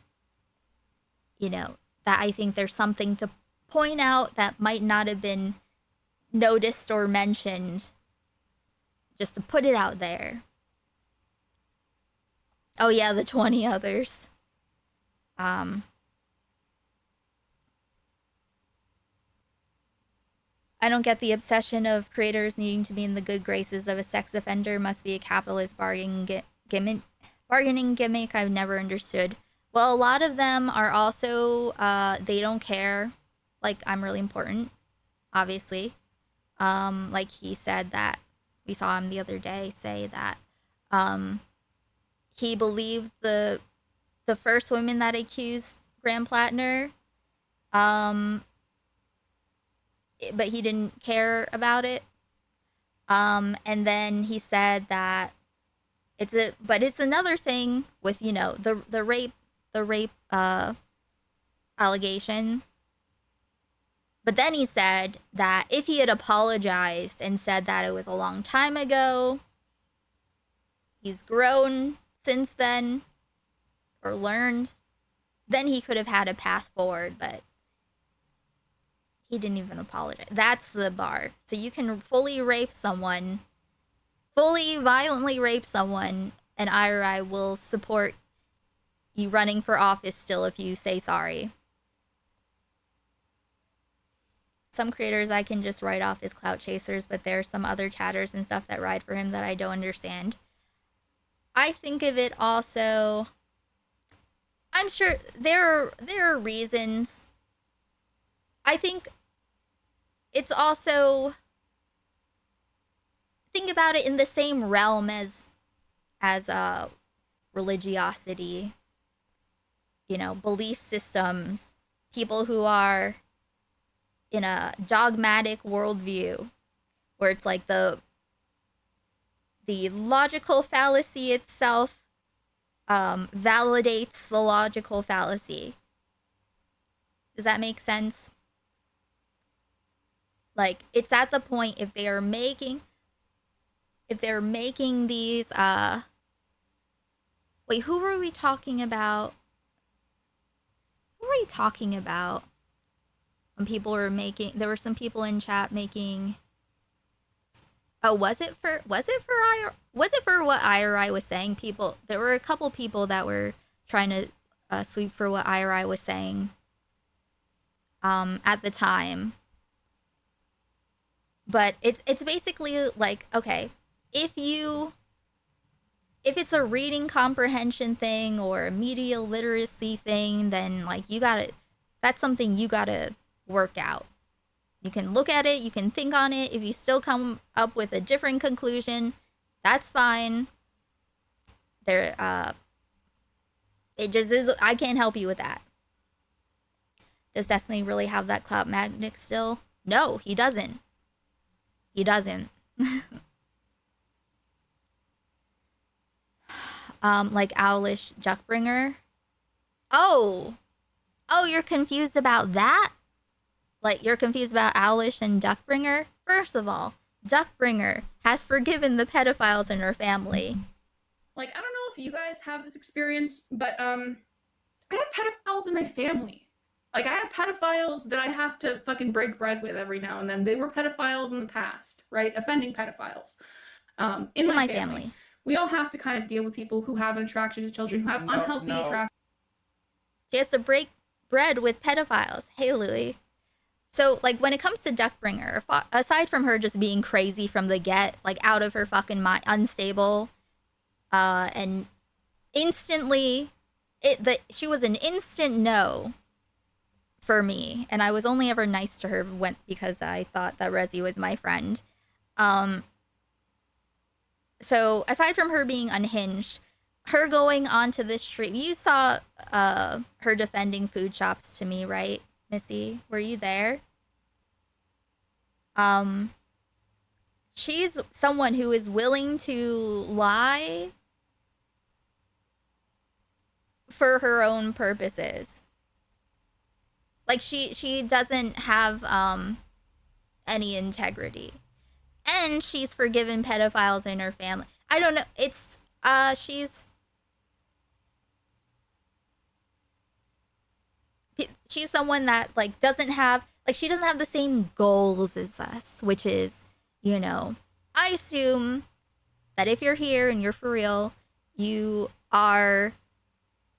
that I think there's something to point out that might not have been noticed or mentioned, just to put it out there. Oh yeah, the 20 others. I don't get the obsession of creators needing to be in the good graces of a sex offender. Must be a capitalist bargaining gimmick I've never understood. Well, a lot of them are also, they don't care. Like, I'm really important, obviously. Like he said that, we saw him the other day say that, he believed the first woman that accused Graham Plattner, but he didn't care about it. And then he said that it's another thing with, the rape allegation. But then he said that if he had apologized and said that it was a long time ago, he's grown since then, or learned, then he could have had a path forward, but he didn't even apologize. That's the bar. So you can fully violently rape someone, and I will support you running for office still if you say sorry. Some creators I can just write off as clout chasers, but there are some other chatters and stuff that ride for him that I don't understand. I think of it also, I'm sure there are reasons. I think it's also, think about it in the same realm as religiosity, belief systems, people who are in a dogmatic worldview, where it's like the logical fallacy itself validates the logical fallacy. Does that make sense? Like, it's at the point, if they're making these, wait, who were we talking about we talking about? When people were making, there were some people in chat making. Oh, was it for what IRI was saying? There were a couple people that were trying to sweep for what IRI was saying at the time. But it's basically like, okay, if it's a reading comprehension thing or a media literacy thing, then like that's something you gotta work out. You can look at it, you can think on it. If you still come up with a different conclusion, that's fine. It just is, I can't help you with that. Does Destiny really have that clout magnet still? No, he doesn't. He doesn't. Like Owlish Duckbringer. Oh, you're confused about that? Like, you're confused about Owlish and Duckbringer? First of all, Duckbringer has forgiven the pedophiles in her family. Like, I don't know if you guys have this experience, but I have pedophiles in my family. Like, I have pedophiles that I have to fucking break bread with every now and then. They were pedophiles in the past, right? Offending pedophiles. In my family. We all have to kind of deal with people who have an attraction to children, who have unhealthy attraction. She has to break bread with pedophiles. Hey, Louie. So, like, when it comes to Duckbringer, aside from her just being crazy from the get, like, out of her fucking mind, unstable, and instantly, she was an instant no for me, and I was only ever nice to her because I thought that Rezi was my friend. So, aside from her being unhinged, her going onto this stream, you saw her defending food shops to me, right? Missy, were you there? She's someone who is willing to lie for her own purposes. Like, she doesn't have any integrity. And she's forgiven pedophiles in her family. I don't know, it's she's someone that, like, doesn't have the same goals as us, which is, you know, I assume that if you're here and you're for real, you are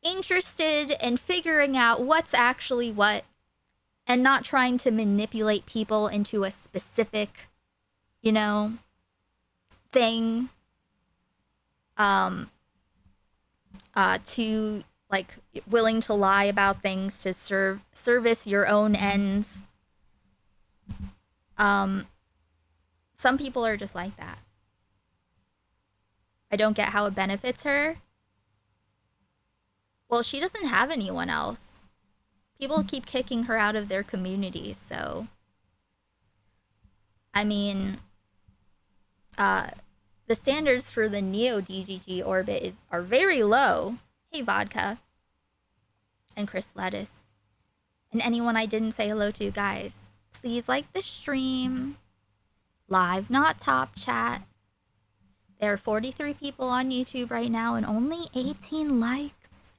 interested in figuring out what's actually what and not trying to manipulate people into a specific, you know, thing, to, like, willing to lie about things to service your own ends. Some people are just like that. I don't get how it benefits her. Well, she doesn't have anyone else. People keep kicking her out of their communities, so I mean, the standards for the Neo DGG orbit are very low. Hey, Vodka. And Chris Lettuce. And anyone I didn't say hello to, guys, please like the stream. Live, not top chat. There are 43 people on YouTube right now and only 18 likes.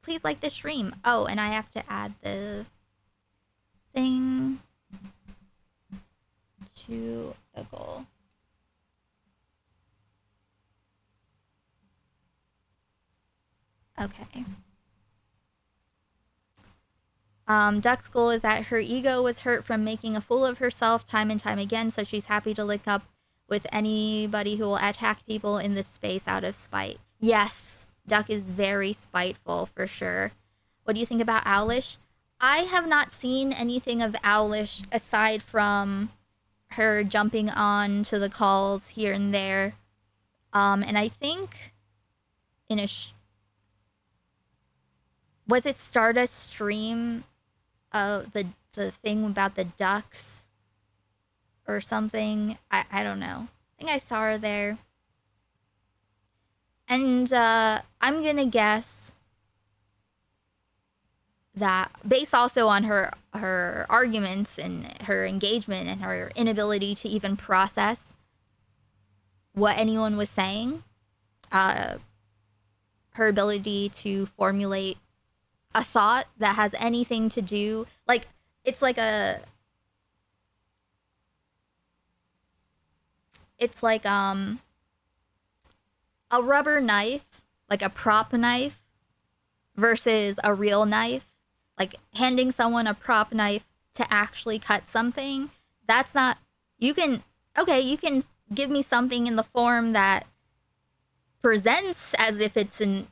Please like the stream. Oh, and I have to add the thing to the goal. Okay. Duck's goal is that her ego was hurt from making a fool of herself time and time again, so she's happy to link up with anybody who will attack people in this space out of spite. Yes, Duck is very spiteful, for sure. What do you think about Owlish? I have not seen anything of Owlish aside from her jumping on to the calls here and there. And I think in a... was it Stardust stream? The thing about the ducks or something. I don't know. I think I saw her there. And I'm gonna guess that, based also on her arguments and her engagement and her inability to even process what anyone was saying, her ability to formulate a thought that has anything to do, like, it's like a rubber knife, like a prop knife versus a real knife. Like handing someone a prop knife to actually cut something, that's not, you can give me something in the form that presents as if it's an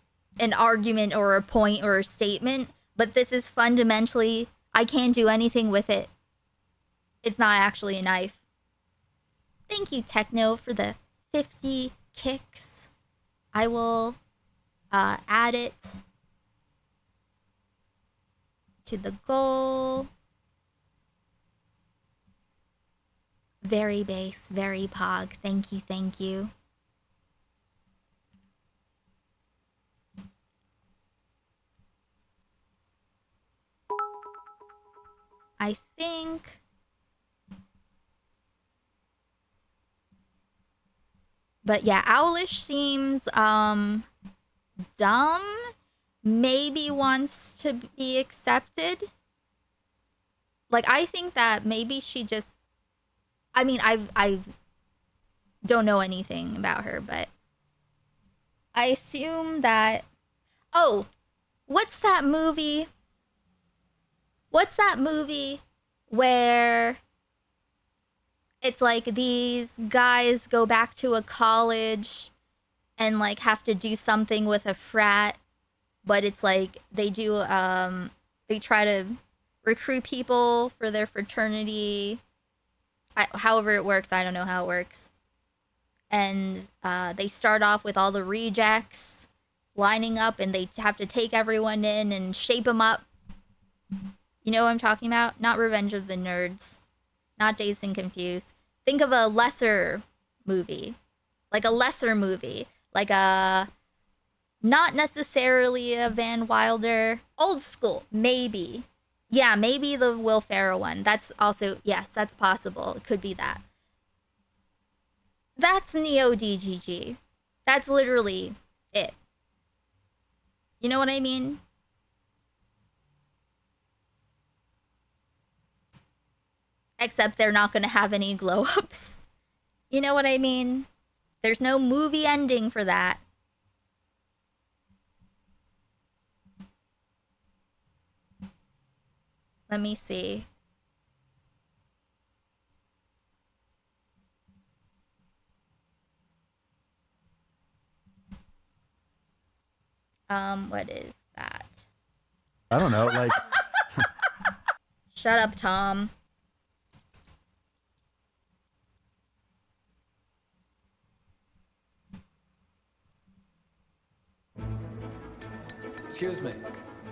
argument or a point or a statement, but this is fundamentally, I can't do anything with it. It's not actually a knife. Thank you, Techno, for the 50 kicks. I will add it to the goal. Very base, very pog. Thank you, thank you. I think but yeah, Owlish seems dumb. Maybe wants to be accepted. Like, I think that maybe she just, I mean, I don't know anything about her, but I assume that, oh, what's that movie? What's that movie where it's like these guys go back to a college and like have to do something with a frat, but it's like they do, they try to recruit people for their fraternity. However it works, I don't know how it works. And they start off with all the rejects lining up, and they have to take everyone in and shape them up. You know what I'm talking about? Not Revenge of the Nerds. Not Dazed and Confused. Think of a lesser movie. Like a lesser movie. Like a... Not necessarily a Van Wilder. Old school. Maybe. Yeah, maybe the Will Ferrell one. That's also... Yes, that's possible. It could be that. That's Neo DGG. That's literally it. You know what I mean? Except they're not going to have any glow-ups. You know what I mean? There's no movie ending for that. Let me see. What is that? I don't know, like... Shut up, Tom. Excuse me.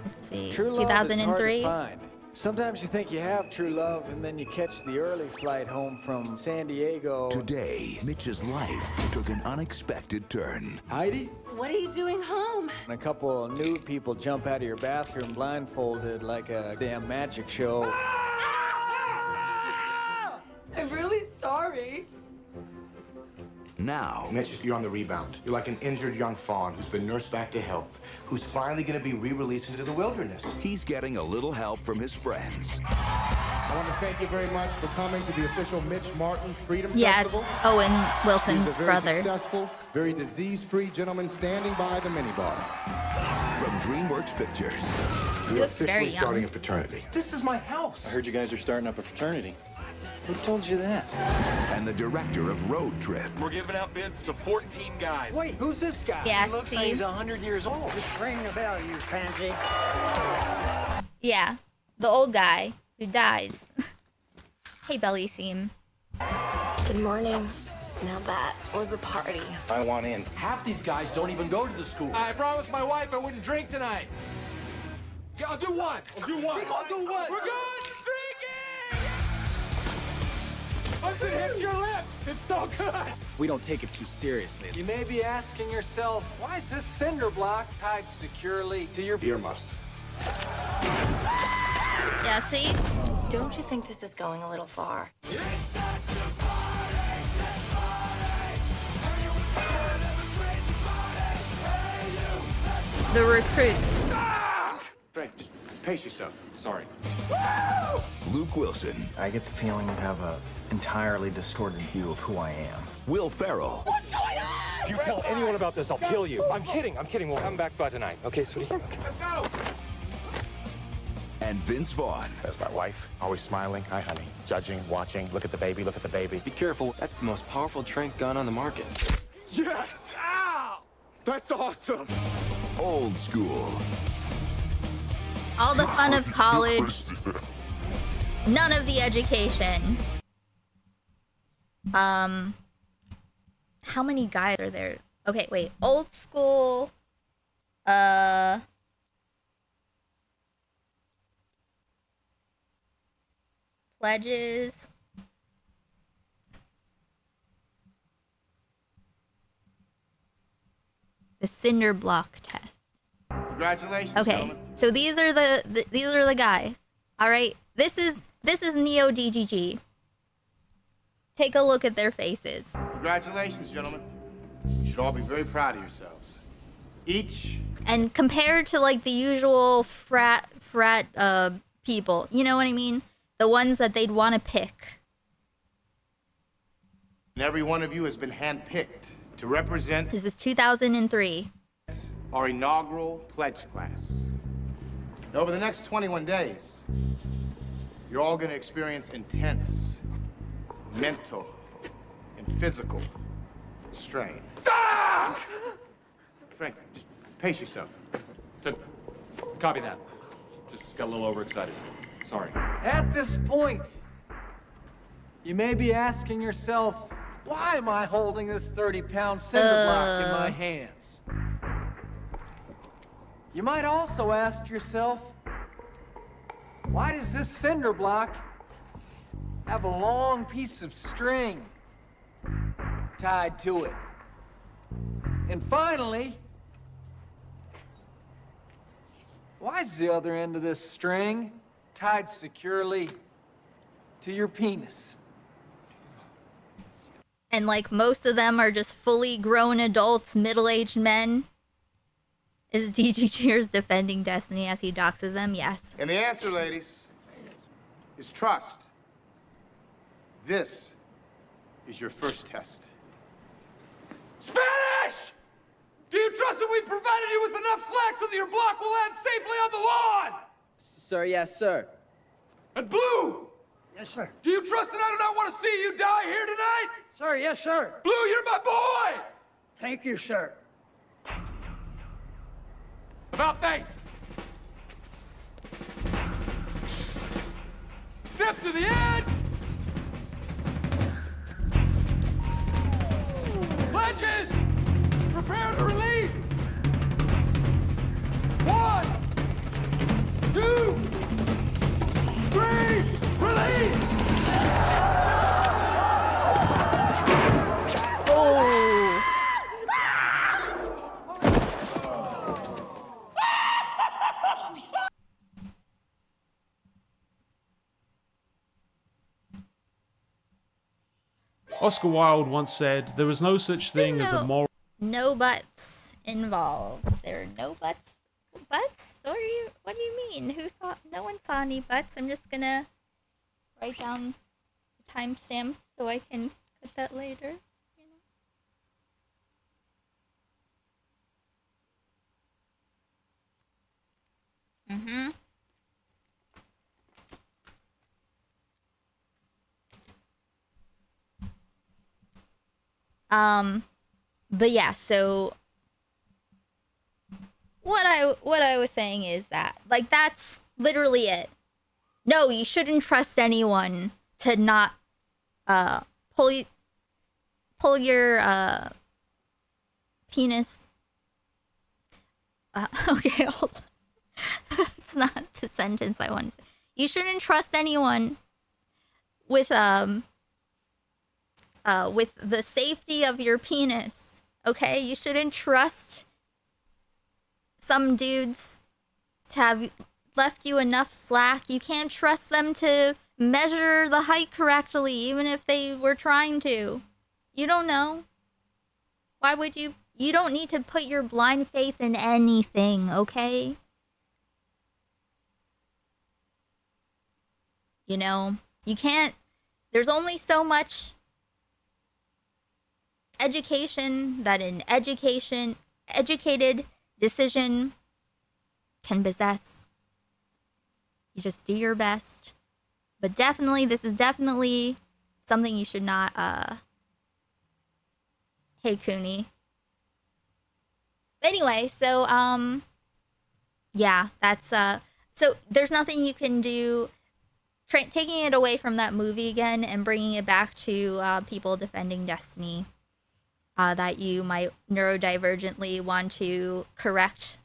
Let's see. True love is hard to 2003. find. Sometimes you think you have true love, and then you catch the early flight home from San Diego. Today, Mitch's life took an unexpected turn. Heidi? What are you doing home? And a couple of nude people jump out of your bathroom blindfolded like a damn magic show. I'm really sorry. Now, Mitch, you're on the rebound. You're like an injured young fawn who's been nursed back to health, who's finally going to be re-released into the wilderness. he's getting a little help from his friends. I want to thank you very much for coming to the official Mitch Martin Freedom Yeah, Festival. it's Owen Wilson's He's a very brother. successful, very disease-free gentleman standing by the minibar. From DreamWorks Pictures. You're looks very officially young. starting a fraternity. This is my house. I heard you guys are starting up a fraternity. Who told you that? And the director of Road Trip. We're giving out bids to 14 guys. Wait, who's this guy? Yeah, He looks see? like he's 100 years old. Just ring the bell, you pansy. Yeah, the old guy who dies. Hey, Belly Seam. Good morning. Now that was a party. I want in. Half these guys don't even go to the school. I promised my wife I wouldn't drink tonight. Yeah, I'll do one. I'll do one. We're gonna do one. We're good. Streaking! Once it hits your lips, it's so good. We don't take it too seriously. You may be asking yourself, why is this cinder block tied securely to your Earmuffs. Yeah, see? Don't you think this is going a little far? The recruit. Frank, just pace yourself. Sorry. Luke Wilson. I get the feeling you have a entirely distorted view of who I am. Will Ferrell. What's going on? If you tell anyone about this, I'll kill you. I'm kidding. We'll come back by tonight. Okay, sweetie? Okay. Let's go! And Vince Vaughn. There's my wife, always smiling. Hi, honey. Judging, watching. Look at the baby, look at the baby. Be careful. That's the most powerful trank gun on the market. Yes! Ow! That's awesome. Old school. All the fun of college, none of the education. How many guys are there? Okay, wait. Old school. Pledges. The cinder block test. Congratulations, Okay, gentlemen. so these are the guys. All right, this is Neo DGG. Take a look at their faces. Congratulations, gentlemen. You should all be very proud of yourselves. Each And compared to like the usual frat people, you know what I mean? The ones that they'd want to pick. and every one of you has been handpicked to represent This is 2003. our inaugural pledge class. And over the next 21 days, you're all going to experience intense mental and physical strain. Ah! Frank, just pace yourself. Copy that. Just got a little overexcited. Sorry. At this point, you may be asking yourself, why am I holding this 30-pound cinder block in my hands? You might also ask yourself, why does this cinder block have a long piece of string tied to it? And finally, why is the other end of this string tied securely to your penis? And like most of them are just fully grown adults, middle-aged men. Is DG Cheers defending Destiny as he doxes them? Yes. And the answer, ladies, is trust. This is your first test. Spanish! Do you trust that we've provided you with enough slack so that your block will land safely on the lawn? Sir, yes, sir. And Blue! Yes, sir. Do you trust that I do not want to see you die here tonight? Sir, yes, sir. Blue, you're my boy! Thank you, sir. About face! Step to the edge! Pledges! Prepare to release! 1, 2, 3, release! Oh! Oscar Wilde once said, "There is no such thing as a moral..." No butts involved. There are no butts. Butts? What do you mean? No one saw any butts. I'm just gonna write down the timestamp so I can cut that later. Mm-hmm. But yeah, so what I was saying is that, like, that's literally it. No, you shouldn't trust anyone to not pull your penis. Okay, hold on. That's not the sentence I want to say. You shouldn't trust anyone with the safety of your penis. Okay, you shouldn't trust some dudes to have left you enough slack. You can't trust them to measure the height correctly, even if they were trying to. You don't know. Why would you? You don't need to put your blind faith in anything, okay? You know, you can't, there's only so much education that an educated decision can possess. You just do your best. But definitely, this is definitely something you should not, hey, Cooney. But anyway, so, yeah, that's, so there's nothing you can do. Taking it away from that movie again and bringing it back to people defending Destiny that you might neurodivergently want to correct.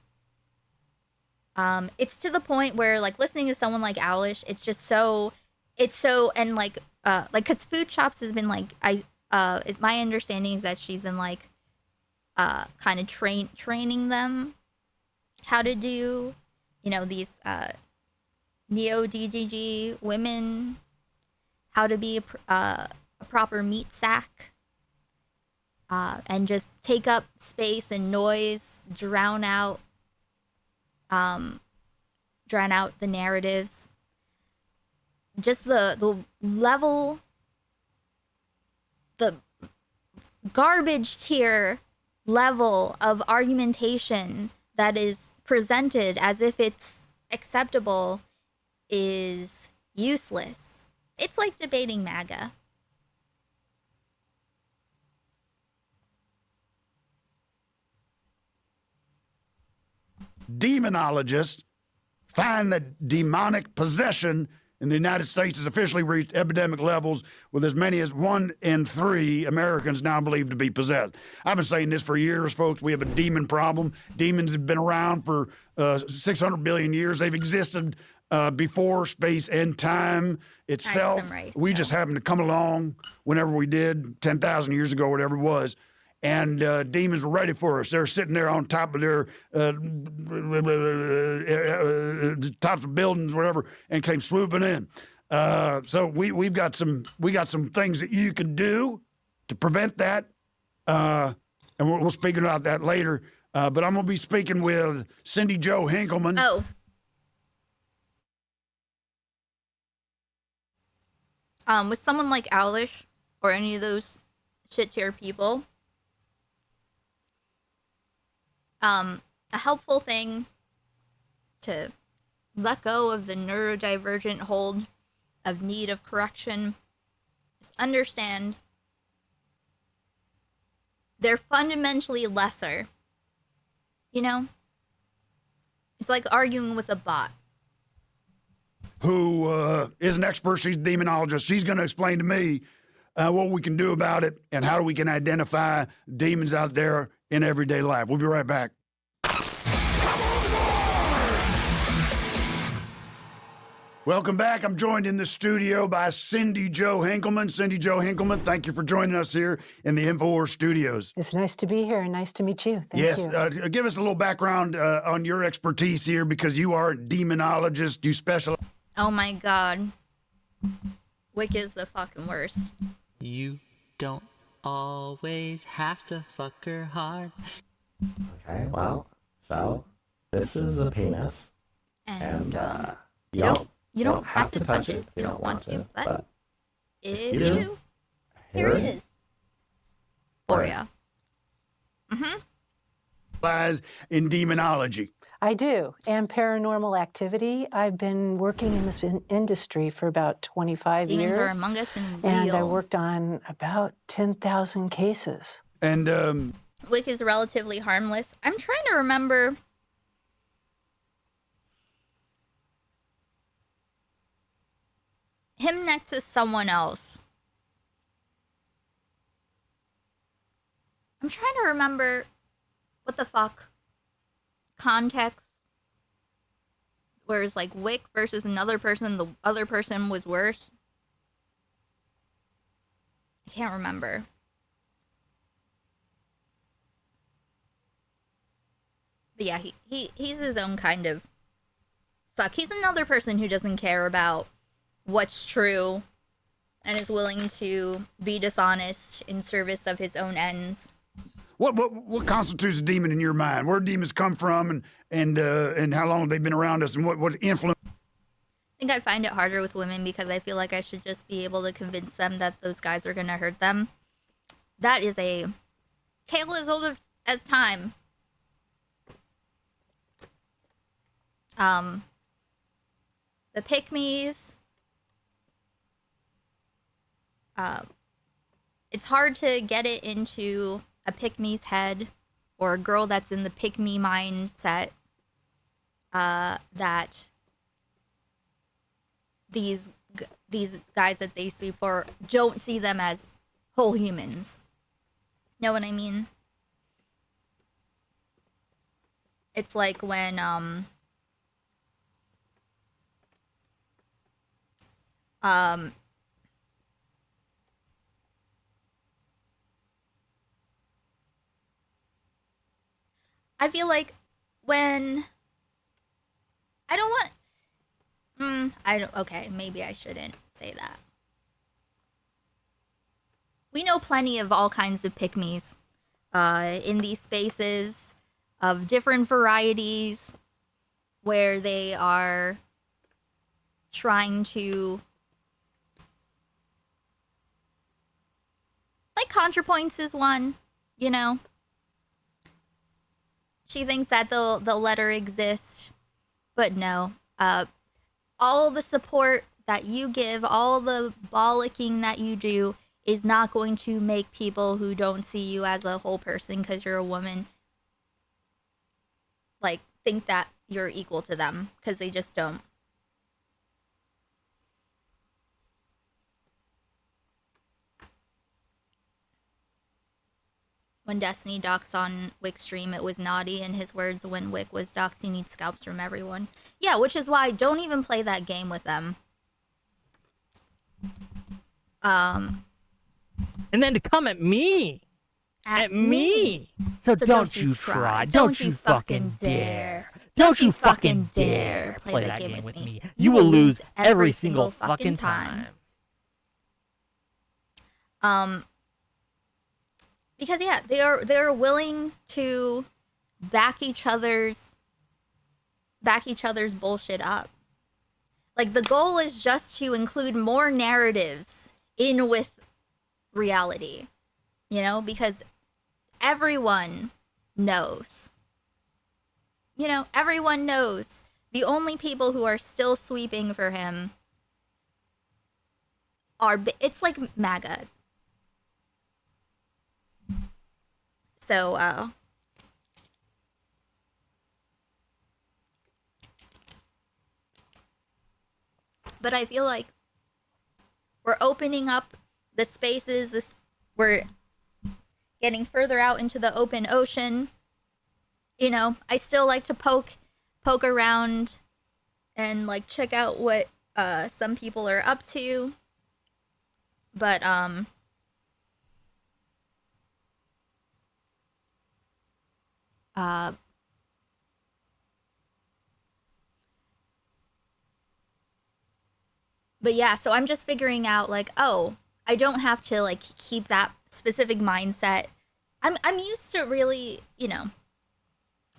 It's to the point where, like, listening to someone like Owlish, it's just so, and like, cause Food Chops has been like, my understanding is that she's been like, kind of training them how to do, you know, these, neo-DGG women, how to be a proper meat sack, and just take up space and noise, drown out the narratives. Just the level, the garbage tier level of argumentation that is presented as if it's acceptable is useless. It's like debating MAGA. Demonologists find that demonic possession in the United States has officially reached epidemic levels, with as many as 1 in 3 Americans now believed to be possessed. I've been saying this for years, folks. We have a demon problem. Demons have been around for 600 billion years. They've existed before space and time itself. We just happened to come along whenever we did, 10,000 years ago, whatever it was. And demons were ready for us. They're sitting there on top of their tops of buildings, whatever, and came swooping in. So we got some things that you can do to prevent that, and we'll speak about that later. But I'm going to be speaking with Cindy Jo Hinkleman. Oh. With someone like Owlish or any of those shit tier people, a helpful thing to let go of the neurodivergent hold of need of correction is understand they're fundamentally lesser. You know? It's like arguing with a bot. Who is an expert. She's a demonologist. She's going to explain to me what we can do about it and how we can identify demons out there in everyday life. We'll be right back. Welcome back. I'm joined in the studio by Cindy Jo Hinkleman. Cindy Jo Hinkleman, thank you for joining us here in the Infowars studios. It's nice to be here and nice to meet you. Thank you. Yes, give us a little background on your expertise here, because you are a demonologist. You specialize. Oh my god. Wick is the fucking worst. You don't always have to fuck her hard. Okay, well, so this is a penis. And you don't have to touch it if you don't want to, but if you do, here it is. For ya. Lies in demonology. I do, and paranormal activity. I've been working in this industry for about 25 years. Demons are among us and real. And I worked on about 10,000 cases. And Wick is relatively harmless. I'm trying to remember. Him next to someone else. I'm trying to remember what the fuck context. Whereas like Wick versus another person, the other person was worse. I can't remember. But yeah, he's his own kind of suck. He's another person who doesn't care about what's true and is willing to be dishonest in service of his own ends. What constitutes a demon in your mind? Where do demons come from, and how long have they been around us, and what influence? think I find it harder with women because I feel like I should just be able to convince them that those guys are going to hurt them. That is a tale as old as time. The pick-me's. It's hard to get it into a pick-me's head or a girl that's in the pick-me mindset that these guys that they sweep for don't see them as whole humans. Know what I mean? It's like when I feel like when I don't want okay, maybe I shouldn't say that. We know plenty of all kinds of pick-me's in these spaces of different varieties where they are trying to, like, ContraPoints is one, you know? She thinks that they'll let her exist, but no. All the support that you give, all the bollocking that you do is not going to make people who don't see you as a whole person because you're a woman, like, think that you're equal to them, because they just don't. When Destiny docs on Wick's stream, it was naughty in his words. When Wick was doxed, he needs scalps from everyone. Yeah, which is why don't even play that game with them. And then to come at me. At me. So don't you try. Don't you fucking dare. Don't you fucking dare play that game with me. You will lose every single fucking time. Because yeah, they're willing to back each other's bullshit up. Like, the goal is just to include more narratives in with reality, you know, because everyone knows. You know, everyone knows. The only people who are still sweeping for him are, it's like MAGA. So, but I feel like we're opening up the spaces, we're getting further out into the open ocean. You know, I still like to poke around and, like, check out what some people are up to. But but yeah, so I'm just figuring out, like, oh, I don't have to, like, keep that specific mindset. I'm used to really, you know,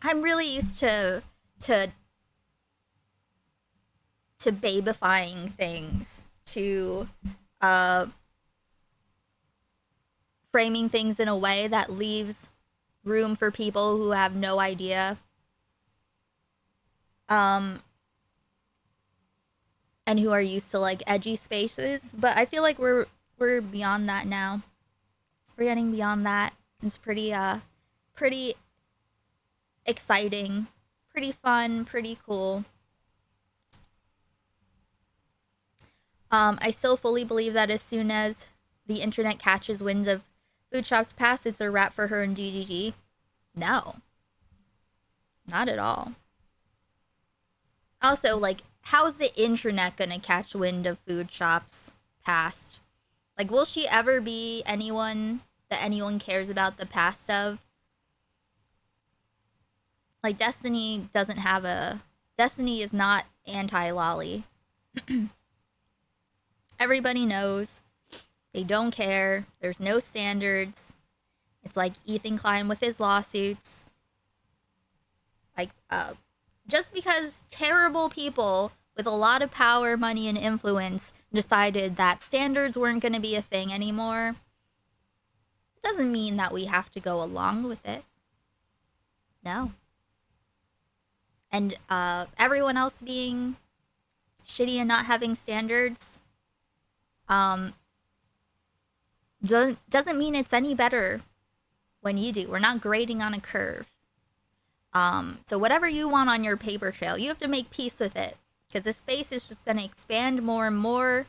I'm really used to babifying things, to framing things in a way that leaves room for people who have no idea. And who are used to, like, edgy spaces, but I feel like we're beyond that now. We're getting beyond that. It's pretty exciting, pretty fun, pretty cool. I still fully believe that as soon as the internet catches wind of Food Shop's past, it's a wrap for her and DGG. No. Not at all. Also, like, how's the internet gonna catch wind of Food Shop's past? Like, will she ever be anyone that anyone cares about the past of? Like, Destiny doesn't have a... Destiny is not anti-Lolly. Everybody knows. They don't care. There's no standards. It's like Ethan Klein with his lawsuits. Like, just because terrible people with a lot of power, money, and influence decided that standards weren't going to be a thing anymore, it doesn't mean that we have to go along with it. No. And everyone else being shitty and not having standards doesn't mean it's any better when you do. We're not grading on a curve. So whatever you want on your paper trail, you have to make peace with it, because the space is just going to expand more and more.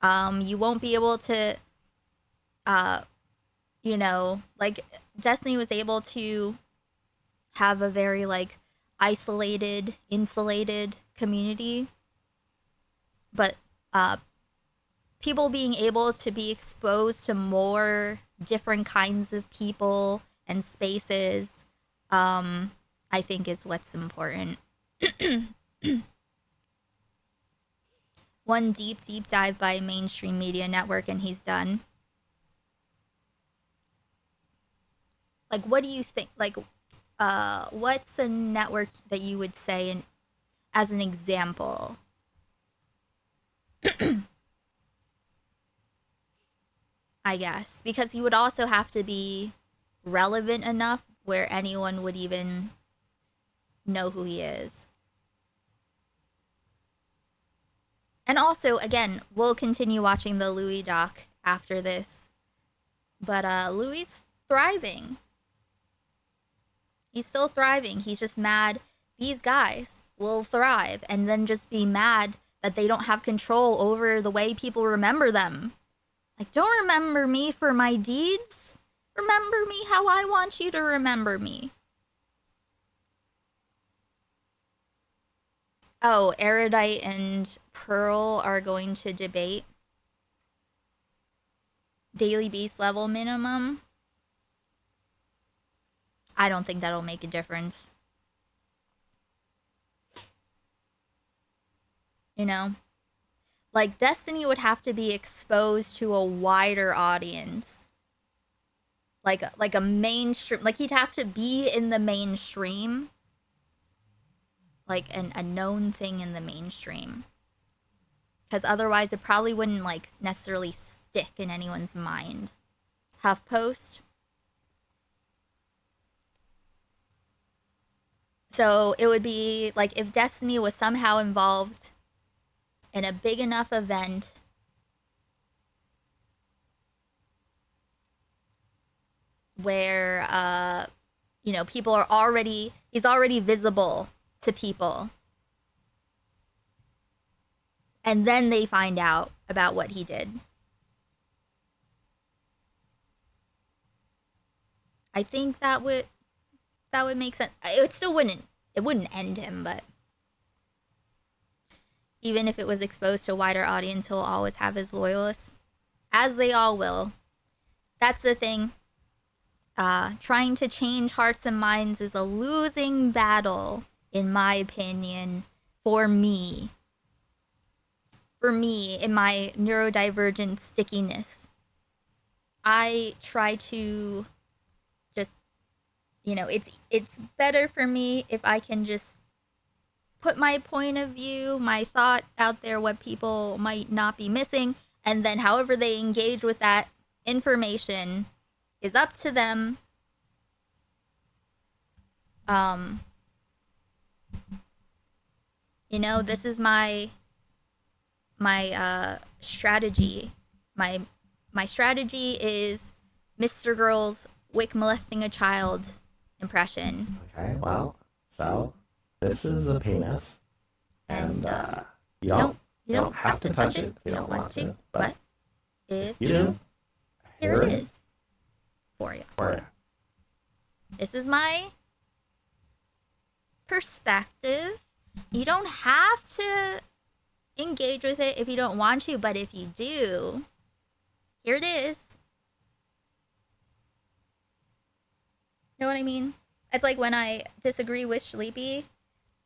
You won't be able to, you know, like Destiny was able to have a very like isolated, insulated community, but people being able to be exposed to more different kinds of people and spaces, I think is what's important. One deep dive by mainstream media network and he's done. Like, what do you think? Like, what's a network that you would say as an example? I guess. Because he would also have to be relevant enough where anyone would even know who he is. And also, again, we'll continue watching the Louis doc after this. But Louis thriving. He's still thriving. He's just mad these guys will thrive and then just be mad that they don't have control over the way people remember them. Like, don't remember me for my deeds. Remember me how I want you to remember me. Oh, Erudite and Pearl are going to debate. Daily Beast level minimum. I don't think that'll make a difference. You know? Like, Destiny would have to be exposed to a wider audience. Like a mainstream... Like, he'd have to be in the mainstream. Like, a known thing in the mainstream. Because otherwise it probably wouldn't, like, necessarily stick in anyone's mind. HuffPost. So it would be, like, if Destiny was somehow involved in a big enough event where, you know, people are already... He's already visible to people. And then they find out about what he did. I think that would make sense. It still wouldn't end him, but even if it was exposed to a wider audience, he'll always have his loyalists, as they all will. That's the thing. Trying to change hearts and minds is a losing battle, in my opinion, for me. For me, in my neurodivergent stickiness. I try to just, you know, it's better for me if I can just put my point of view, my thought out there, what people might not be missing, and then however they engage with that information is up to them. You know, this is my strategy. My strategy is Mr. Girl's Wick molesting a child impression. Okay, well, so this is a penis, and you don't have to touch it if you don't want to, but if you do, here it is for you. For you. This is my perspective. You don't have to engage with it if you don't want to, but if you do, here it is. Know what I mean? It's like when I disagree with Sleepy,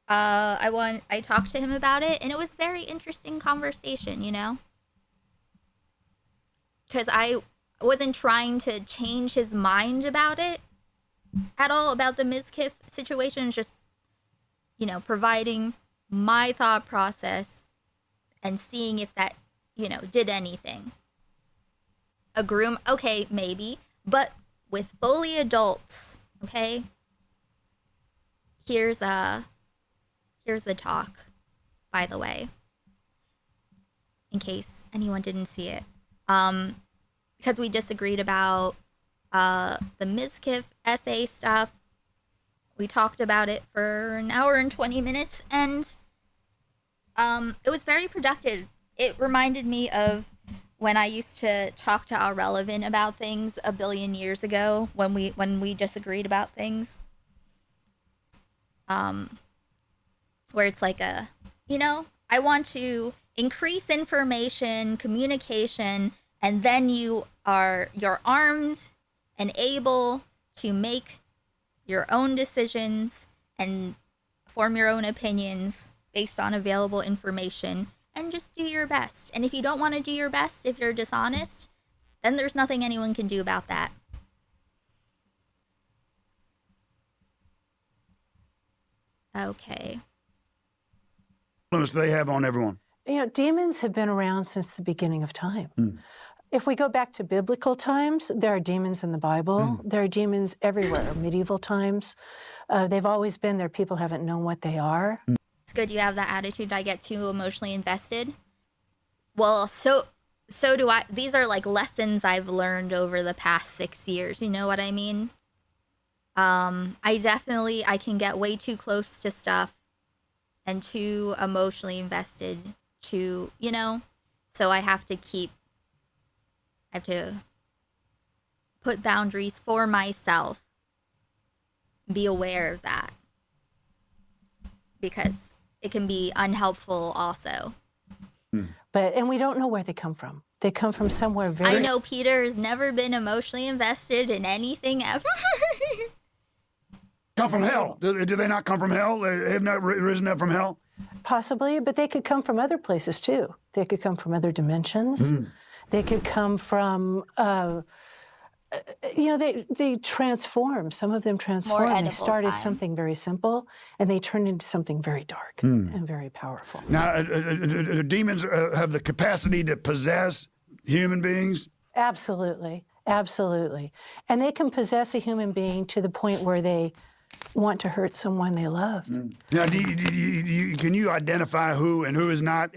I talked to him about it, and it was very interesting conversation, you know? Because I wasn't trying to change his mind about it at all, about the Mizkif situation. Just, you know, providing my thought process and seeing if that, did anything. A groom, okay, maybe, but with fully adults, okay? Here's the talk, by the way, in case anyone didn't see it. Because we disagreed about the Mizkif essay stuff. We talked about it for an hour and 20 minutes, and it was very productive. It reminded me of when I used to talk to Al Relevant about things a billion years ago when we disagreed about things. Where it's like I want to increase information, communication, and then you're armed and able to make your own decisions and form your own opinions based on available information, and just do your best. And if you don't want to do your best, if you're dishonest, then there's nothing anyone can do about that. Okay. Influence they have on everyone. Demons have been around since the beginning of time. If we go back to biblical times, there are demons in the Bible. There are demons everywhere. Medieval times, they've always been there. People haven't known what they are. It's good you have that attitude. I get too emotionally invested. Well, so do I. These are like lessons I've learned over the past 6 years. You know what I mean? I can get way too close to stuff and too emotionally invested to, so I have to put boundaries for myself, be aware of that, because it can be unhelpful also. And we don't know where they come from. They come from somewhere very... I know Peter has never been emotionally invested in anything ever. Come from hell. Do they not come from hell? They have not risen up from hell? Possibly, but they could come from other places too. They could come from other dimensions. They could come from, they transform. Some of them transform. They start as something very simple, and they turn into something very dark and very powerful. Now, do demons have the capacity to possess human beings? Absolutely, absolutely. And they can possess a human being to the point where they want to hurt someone they love. Now, can you identify who and who is not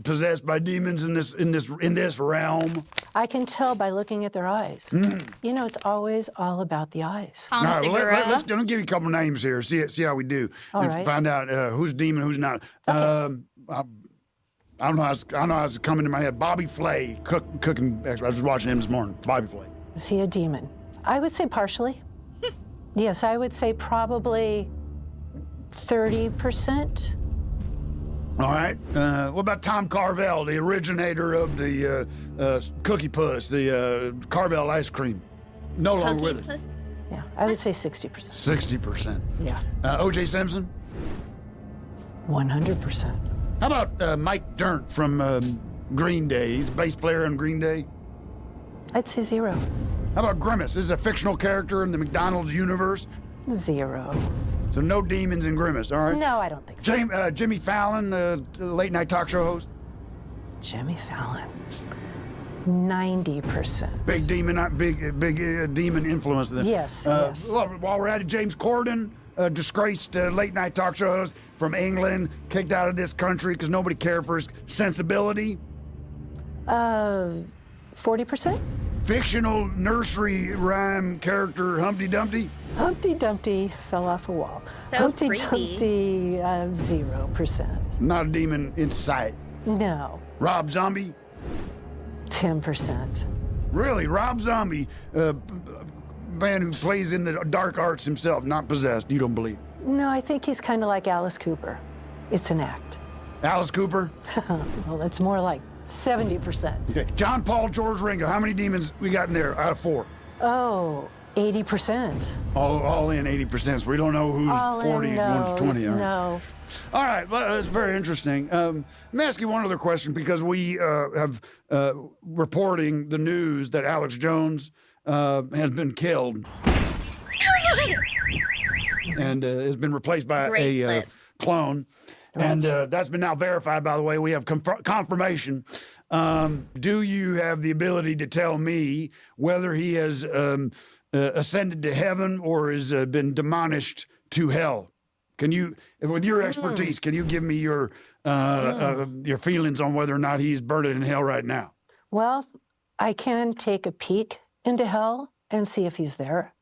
possessed by demons in this realm? I can tell by looking at their eyes. It's always all about the eyes. Let's give you a couple names here. See how we do. All right. Find out who's demon, who's not. Okay. I don't know how it's coming to my head. Bobby Flay, cooking expert. I was watching him this morning. Bobby Flay. Is he a demon? I would say partially. Yes, I would say probably 30%. All right. What about Tom Carvel, the originator of the Cookie Puss, the Carvel ice cream? No longer with us. Yeah, I would say 60%. 60%. Yeah. O.J. Simpson? 100%. How about Mike Dirnt from Green Day? He's a bass player in Green Day. I'd say 0. How about Grimace? This is a fictional character in the McDonald's universe. 0. So no demons in Grimace, all right? No, I don't think so. Jimmy Fallon, the late night talk show host. Jimmy Fallon. 90%. Big demon influence. Then. Yes, yes. While we're at it, James Corden, disgraced late night talk show host from England, kicked out of this country because nobody cared for his sensibility. 40%. Fictional nursery rhyme character Humpty Dumpty. Humpty Dumpty fell off a wall. So Humpty creepy. Dumpty, 0%. Not a demon in sight. No. Rob Zombie. 10%. Really, Rob Zombie, man who plays in the dark arts himself, not possessed. You don't believe? No, I think he's kind of like Alice Cooper. It's an act. Alice Cooper? Well, it's more like 70%. Okay. John Paul, George Ringo. How many demons we got in there out of 4? Oh, 80%. All in 80%. So we don't know who's all 40 in, and who's 20. No. All right, well, that's very interesting. Let me ask you one other question, because we have reporting the news that Alex Jones has been killed and has been replaced by a clone. And that's been now verified, by the way. We have confirmation. Do you have the ability to tell me whether he has ascended to heaven or has been demolished to hell? Can you, with your expertise, can you give me your feelings on whether or not he's burned in hell right now? Well, I can take a peek into hell and see if he's there,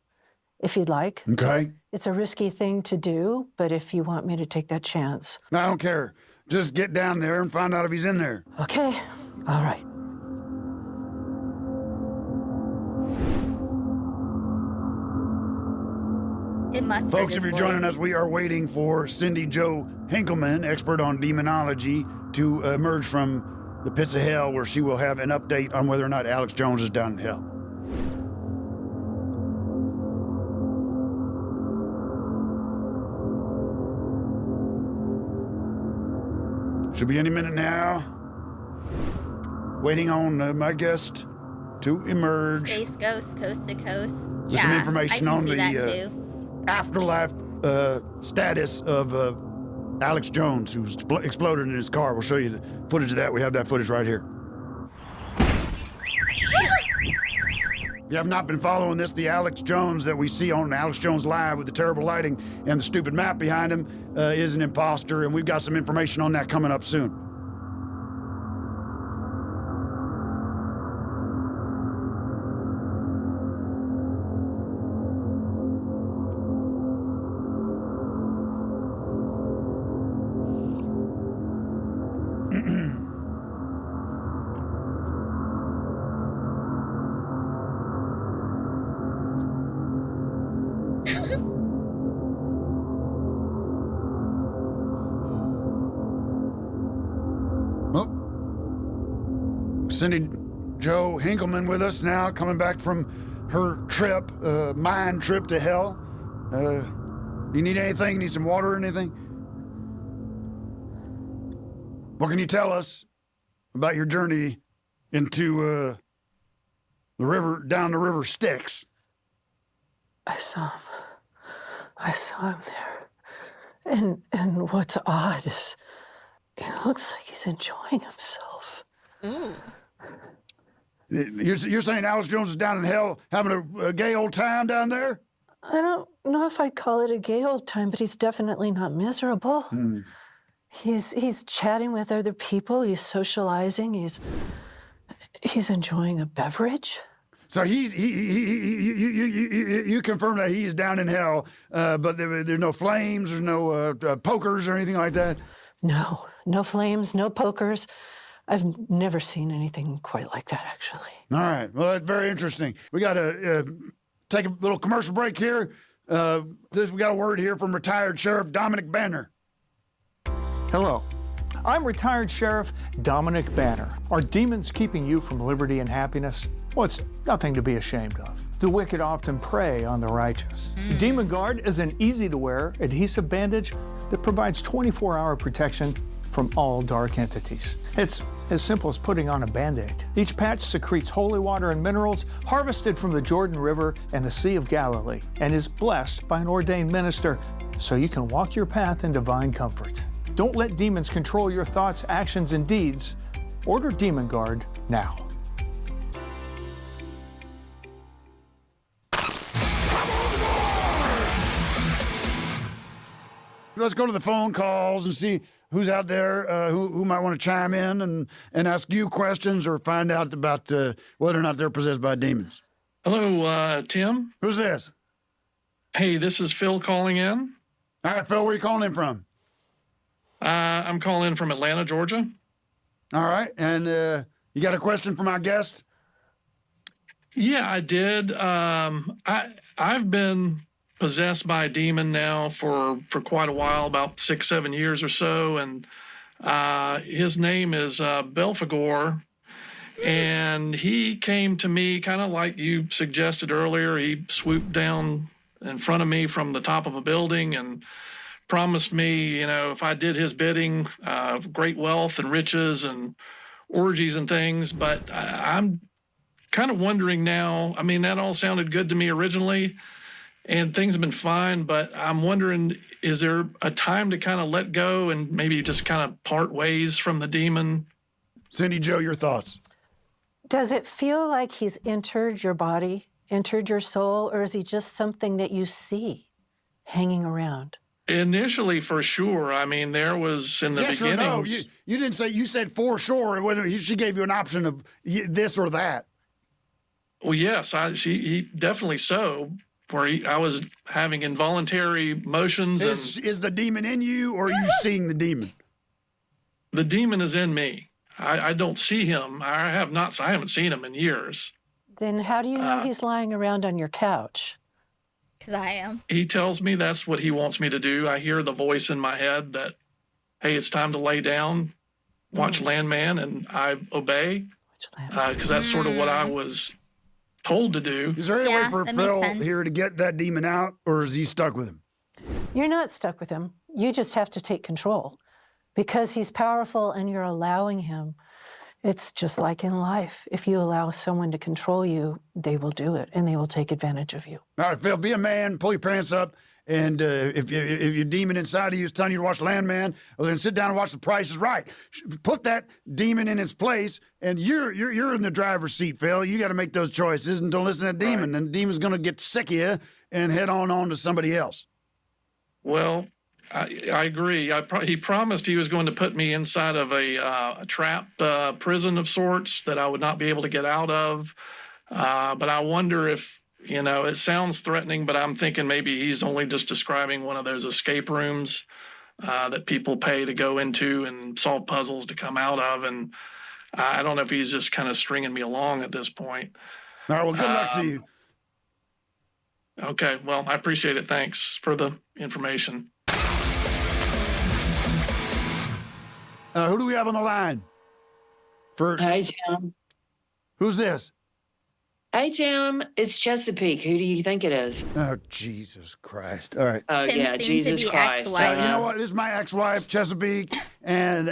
if you'd like. Okay. It's a risky thing to do, but if you want me to take that chance. I don't care. Just get down there and find out if he's in there. Okay. All right. It must. Folks, if you're joining us, we are waiting for Cindy Jo Hinkleman, expert on demonology, to emerge from the pits of hell, where she will have an update on whether or not Alex Jones is down in hell. Should be any minute now. Waiting on my guest to emerge. Space Ghost, Coast to Coast. With some information on the afterlife status of Alex Jones, who's exploded in his car. We'll show you the footage of that. We have that footage right here. If you have not been following this, the Alex Jones that we see on Alex Jones Live with the terrible lighting and the stupid map behind him is an imposter, and we've got some information on that coming up soon. Cindy Jo Hinkleman with us now, coming back from her trip, mind trip to hell. You need anything? Need some water or anything? What can you tell us about your journey into the river, down the river Styx? I saw him there. And what's odd is it looks like he's enjoying himself. Ooh. You're saying Alex Jones is down in hell having a gay old time down there? I don't know if I'd call it a gay old time, but he's definitely not miserable. He's chatting with other people. He's socializing. He's enjoying a beverage. So you confirm that he is down in hell, but there's no flames, there's no pokers or anything like that? No flames, no pokers. I've never seen anything quite like that, actually. All right. Well, that's very interesting. We got to take a little commercial break here. We got a word here from retired Sheriff Dominic Banner. Hello. I'm retired Sheriff Dominic Banner. Are demons keeping you from liberty and happiness? Well, it's nothing to be ashamed of. The wicked often prey on the righteous. Demon Guard is an easy-to-wear adhesive bandage that provides 24-hour protection from all dark entities. It's as simple as putting on a Band-Aid. Each patch secretes holy water and minerals harvested from the Jordan River and the Sea of Galilee and is blessed by an ordained minister so you can walk your path in divine comfort. Don't let demons control your thoughts, actions, and deeds. Order Demon Guard now. Let's go to the phone calls and see who's out there who might want to chime in and ask you questions or find out about whether or not they're possessed by demons. Hello, Tim. Who's this? Hey, this is Phil calling in. All right, Phil, where are you calling in from? I'm calling in from Atlanta, Georgia. All right, and you got a question for my guest? Yeah, I did. I've been possessed by a demon now for quite a while, about 6-7 years or so, and his name is Belphegor, and he came to me kind of like you suggested earlier. He swooped down in front of me from the top of a building and promised me, if I did his bidding, great wealth and riches and orgies and things. But I'm kind of wondering now, that all sounded good to me originally. and things have been fine, but I'm wondering, is there a time to kind of let go and maybe just kind of part ways from the demon? Cindy Jo, your thoughts? Does it feel like he's entered your body, entered your soul, or is he just something that you see hanging around? Initially, for sure. I mean, there was in the yes beginning. Or no? You didn't say. You said for sure. She gave you an option of this or that. Well, yes, he definitely so. Where I was having involuntary motions. Is the demon in you, or are you seeing the demon? The demon is in me. I don't see him. I haven't seen him in years. Then how do you know he's lying around on your couch? Because I am. He tells me that's what he wants me to do. I hear the voice in my head that, hey, it's time to lay down, watch Landman, and I obey. Because that's sort of what I was told to do. Is there any way for Phil here to get that demon out, or is he stuck with him? You're not stuck with him. You just have to take control. Because he's powerful and you're allowing him. It's just like in life. If you allow someone to control you, they will do it, and they will take advantage of you. All right, Phil, be a man, pull your pants up, and if your demon inside of you is telling you to watch Landman, well, then sit down and watch The Price is Right. Put that demon in its place, and you're in the driver's seat, Phil. You got to make those choices, and don't listen to that demon. Then the demon's going to get sick of you and head on to somebody else. Well, I agree. He promised he was going to put me inside of a trap prison of sorts that I would not be able to get out of. But I wonder if, it sounds threatening, but I'm thinking maybe he's only just describing one of those escape rooms that people pay to go into and solve puzzles to come out of. And I don't know if he's just kind of stringing me along at this point. All right, well, good luck to you. Okay, well, I appreciate it. Thanks for the information. Who do we have on the line? Hey, Tim. Who's this? Hey, Tim. It's Chesapeake. Who do you think it is? Oh, Jesus Christ. All right. Oh, yeah, Jesus Christ. You know what? This is my ex-wife, Chesapeake, and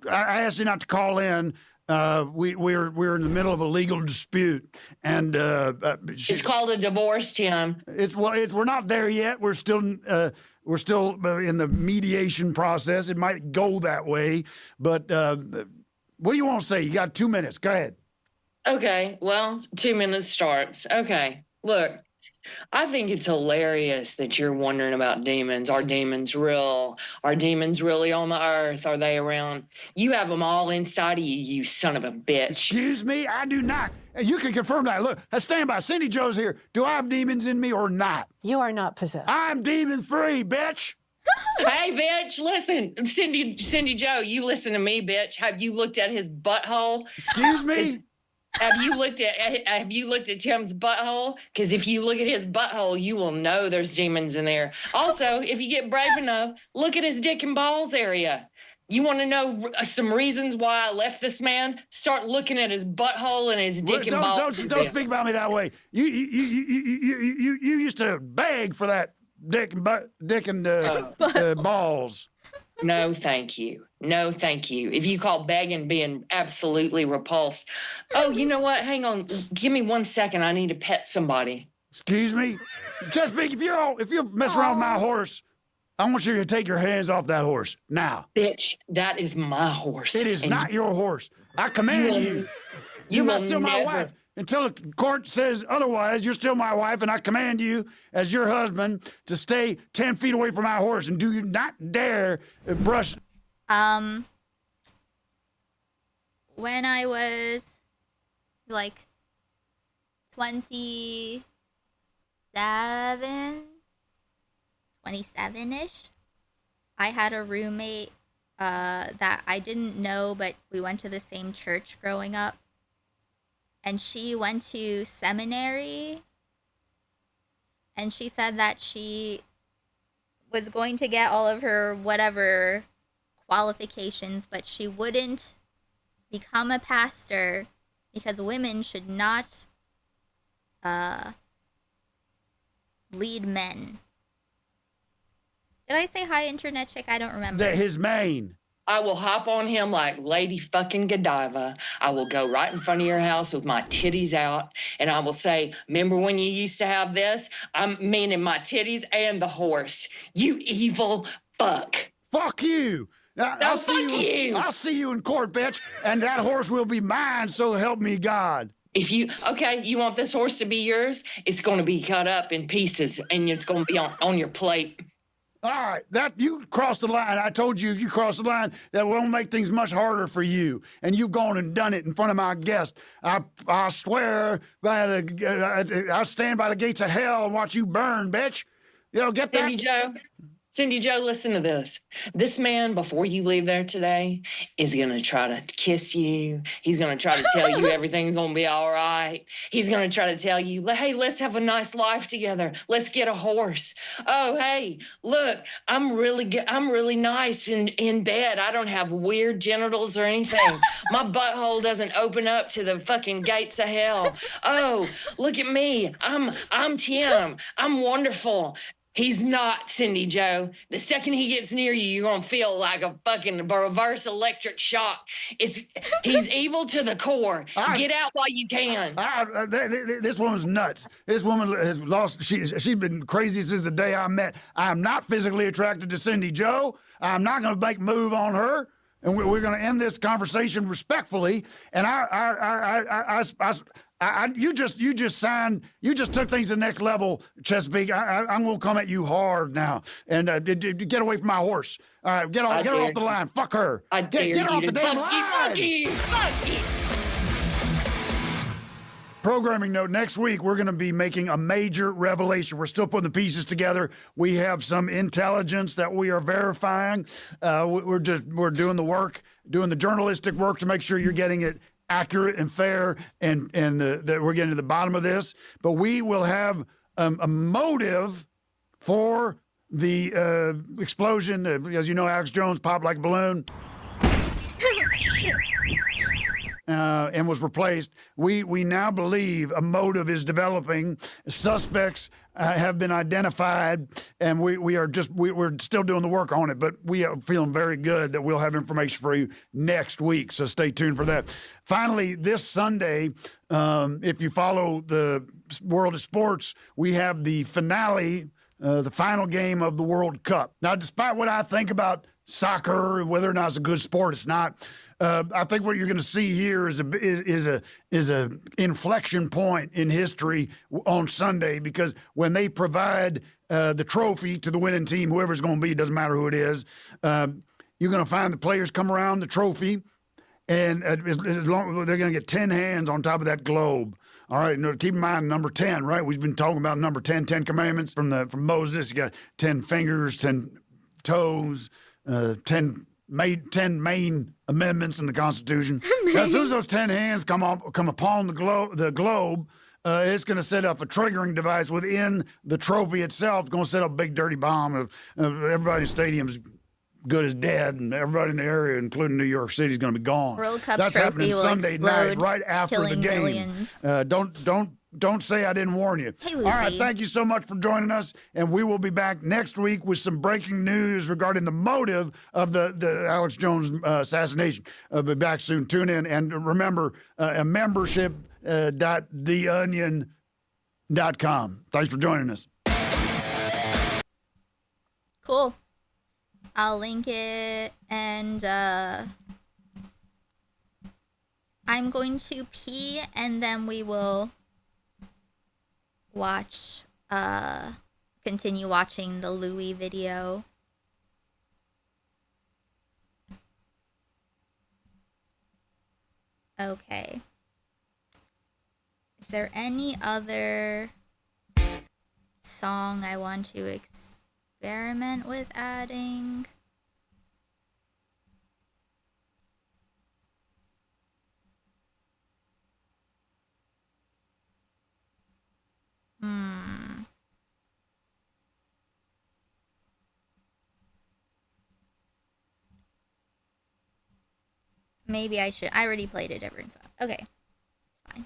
I asked you not to call in. We're in the middle of a legal dispute, and it's called a divorce, Tim. We're not there yet. We're still in the mediation process. It might go that way, but what do you want to say? You got 2 minutes. Go ahead. Okay, well, 2 minutes starts. Okay, look, I think it's hilarious that you're wondering about demons. Are demons real? Are demons really on the earth? Are they around? You have them all inside of you, you son of a bitch. Excuse me? I do not. You can confirm that. Look, I stand by. Cindy Jo's here. Do I have demons in me or not? You are not possessed. I'm demon-free, bitch. Hey, bitch, listen. Cindy Jo, you listen to me, bitch. Have you looked at his butthole? Excuse me? Have you looked at Tim's butthole? Because if you look at his butthole, you will know there's demons in there. Also, if you get brave enough, look at his dick and balls area. You want to know some reasons why I left this man? Start looking at his butthole and his dick and balls. Don't speak about me that way. You used to beg for that dick and balls. No, thank you. No, thank you. If you call begging being absolutely repulsed. Oh, you know what? Hang on. Give me 1 second. I need to pet somebody. Excuse me? Chesapeake, if you mess around with my horse, I want you to take your hands off that horse now. Bitch, that is my horse. It is not your horse. I command you. You must still my wife. Until the court says otherwise, you're still my wife, and I command you, as your husband, to stay 10 feet away from my horse, and do you not dare brush. When I was like 27-ish, I had a roommate that I didn't know, but we went to the same church growing up. And she went to seminary, and she said that she was going to get all of her whatever qualifications, but she wouldn't become a pastor because women should not lead men. Did I say hi, internet chick? I don't remember. His mane. I will hop on him like Lady fucking Godiva. I will go right in front of your house with my titties out, and I will say, remember when you used to have this? I'm meaning my titties and the horse. You evil fuck. Fuck you. I'll see you. I'll see you in court, bitch, and that horse will be mine, so help me God. If you, okay, you want this horse to be yours? It's going to be cut up in pieces, and it's going to be on your plate. All right, that you crossed the line. I told you if you cross the line, that will make things much harder for you. And you've gone and done it in front of my guest. I swear by I stand by the gates of hell and watch you burn, bitch. You know, get that? Cindy Joe, listen to this. This man, before you leave there today, is going to try to kiss you. He's going to try to tell you everything's going to be all right. He's going to try to tell you, hey, let's have a nice life together. Let's get a horse. Oh, hey, look, I'm really nice in bed. I don't have weird genitals or anything. My butthole doesn't open up to the fucking gates of hell. Oh, look at me. I'm Tim. I'm wonderful. He's not, Cindy Joe. The second he gets near you, you're gonna feel like a fucking reverse electric shock. He's evil to the core. Get out while you can. This woman's nuts. This woman has lost. She's been crazy since the day I met. I am not physically attracted to Cindy Joe. I'm not gonna make move on her. And we're going to end this conversation respectfully. And you just took things to the next level, Chesapeake. I'm going to come at you hard now. And get away from my horse. All right, get her off the line. Fuck her. Get off the damn line. Fuck you. Programming note, next week we're going to be making a major revelation. We're still putting the pieces together. We have some intelligence that we are verifying. We're doing the work, doing the journalistic work to make sure you're getting it accurate and fair, and that we're getting to the bottom of this. But we will have a motive for the explosion. As you know, Alex Jones popped like a balloon. And was replaced. We now believe a motive is developing. Suspects have been identified, and we're still doing the work on it. But we are feeling very good that we'll have information for you next week. So stay tuned for that. Finally, this Sunday, if you follow the world of sports, we have the finale, the final game of the World Cup. Now, despite what I think about soccer, whether or not it's a good sport, it's not. I think what you're going to see here is a inflection point in history on Sunday, because when they provide the trophy to the winning team, whoever's going to be, it doesn't matter who it is, you're going to find the players come around the trophy, and they're going to get 10 hands on top of that globe. All right, keep in mind number 10, right? We've been talking about number 10, 10 commandments from Moses. You got 10 fingers, 10 toes, 10 main amendments in the Constitution. As soon as those 10 hands come upon the globe, it's going to set up a triggering device within the trophy itself. It's going to set up a big dirty bomb. Everybody in the stadium's good as dead, and everybody in the area, including New York City, is going to be gone. World Cup That's trophy happening will Sunday night, explode, right after the killing game. millions. Don't say I didn't warn you. Hey, All right, Lucy. thank you so much for joining us, and we will be back next week with some breaking news regarding the motive of the Alex Jones assassination. I'll be back soon. Tune in, and remember, membership.theonion.com. Thanks for joining us. Cool. I'll link it, and I'm going to pee, and then we will continue watching the Louis video. Okay. Is there any other song I want to experiment with adding? Maybe I should. I already played a different song. Okay. It's fine.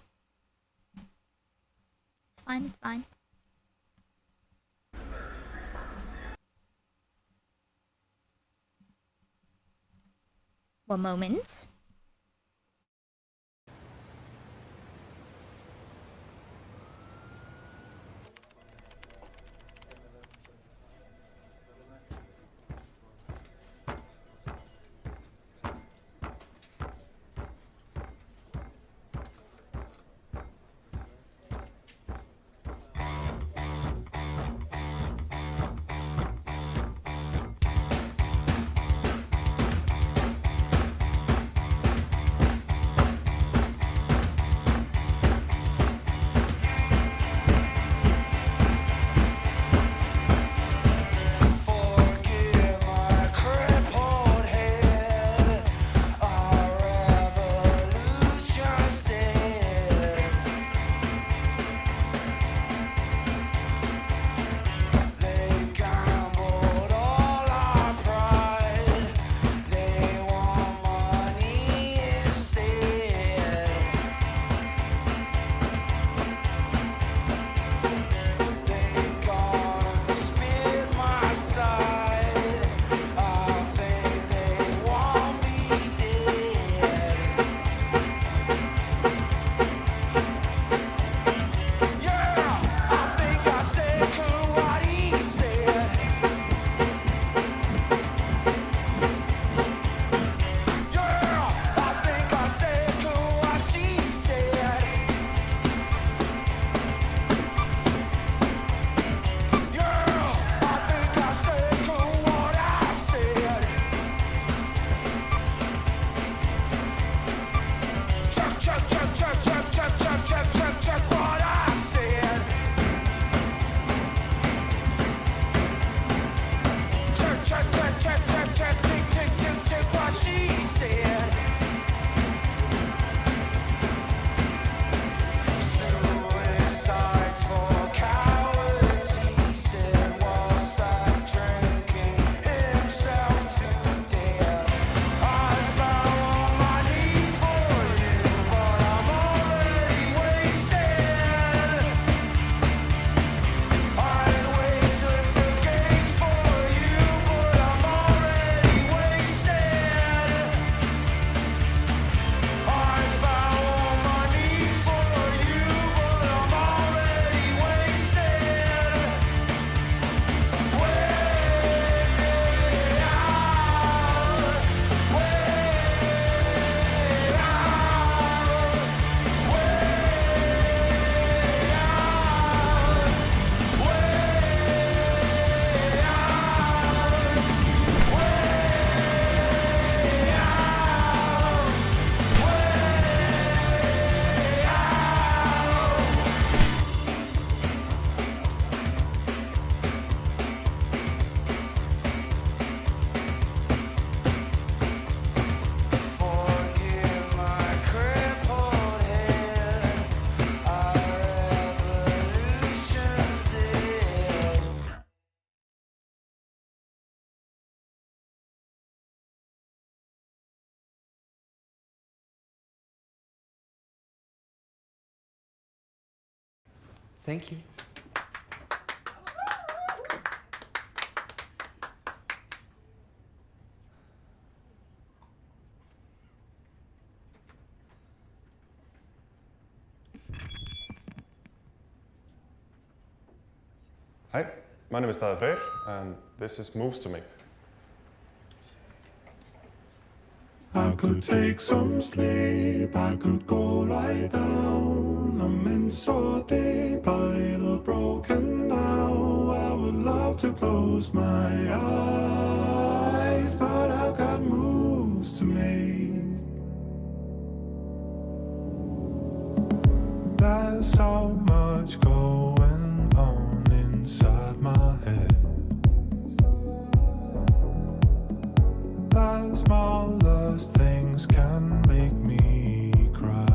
It's fine, it's fine. One moment. Thank you. Hi, my name is Daði Freyr, and this is Moves to Make. I could take some sleep, I could go lie down. I'm in so deep, a little broken now. I would love to close my eyes, but I've got moves to make. There's so much going on inside my head. The smallest things can make me cry.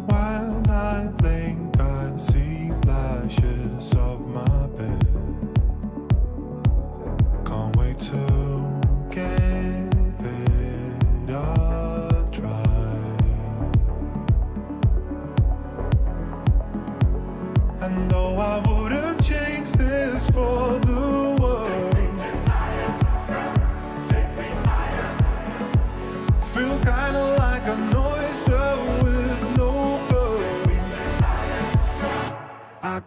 When I blink, I see flashes of my bed. Can't wait to give it a try.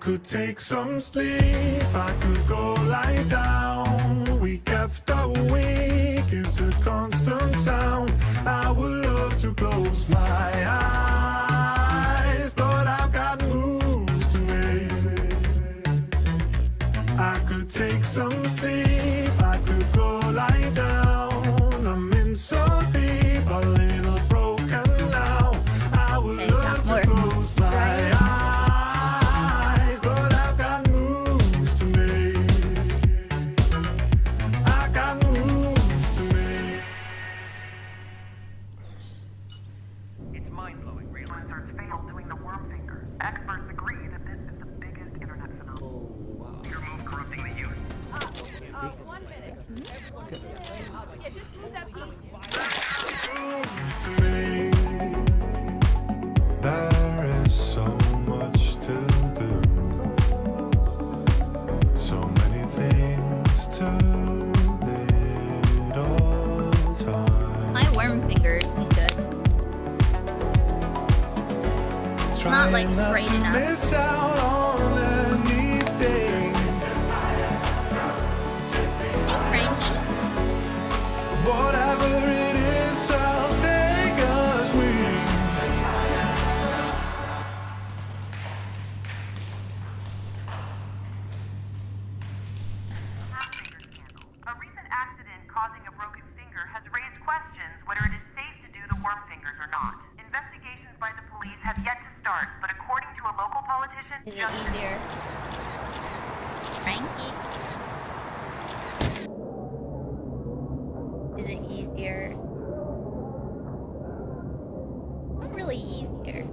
could take some sleep, I could go lie down. Week after week, it's a constant sound. I would love to close my eyes, but I've got moves to make. I could take some sleep, I could go lie down. I'm in so deep, a little broken now. I would love to close my eyes, but I've got moves to make. I got moves to make. It's mind-blowing. Researchers failed doing the worm finger. Experts agree that this is the biggest internet phenomenon. Oh, wow. Your move corrupting the youth. 1 minute. Yeah, just move that piece. There is so much to do, so many things to little time. My worm finger isn't good. It's not like straight enough. Miss out on anything. Hey, Frankie. Whatever it is, I'll take us with. A recent accident causing a broken finger has raised questions whether it is safe to do the worm fingers or not. Investigations by the police have yet to start, but according to a local politician, Is it easier? Frankie? Is it easier? Not really easier.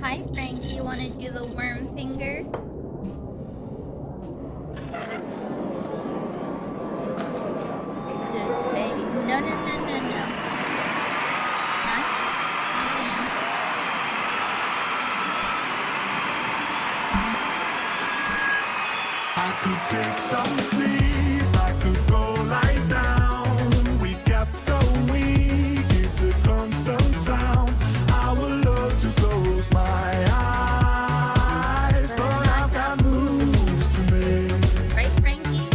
Hi, Frankie. You want to do the worm finger? This baby. No, no, no, no, no. Not right now. I could take some sleep, I could go lie down. Week after week, it's a constant sound. I would love to close my eyes, but I've got moves to make. Right, Frankie?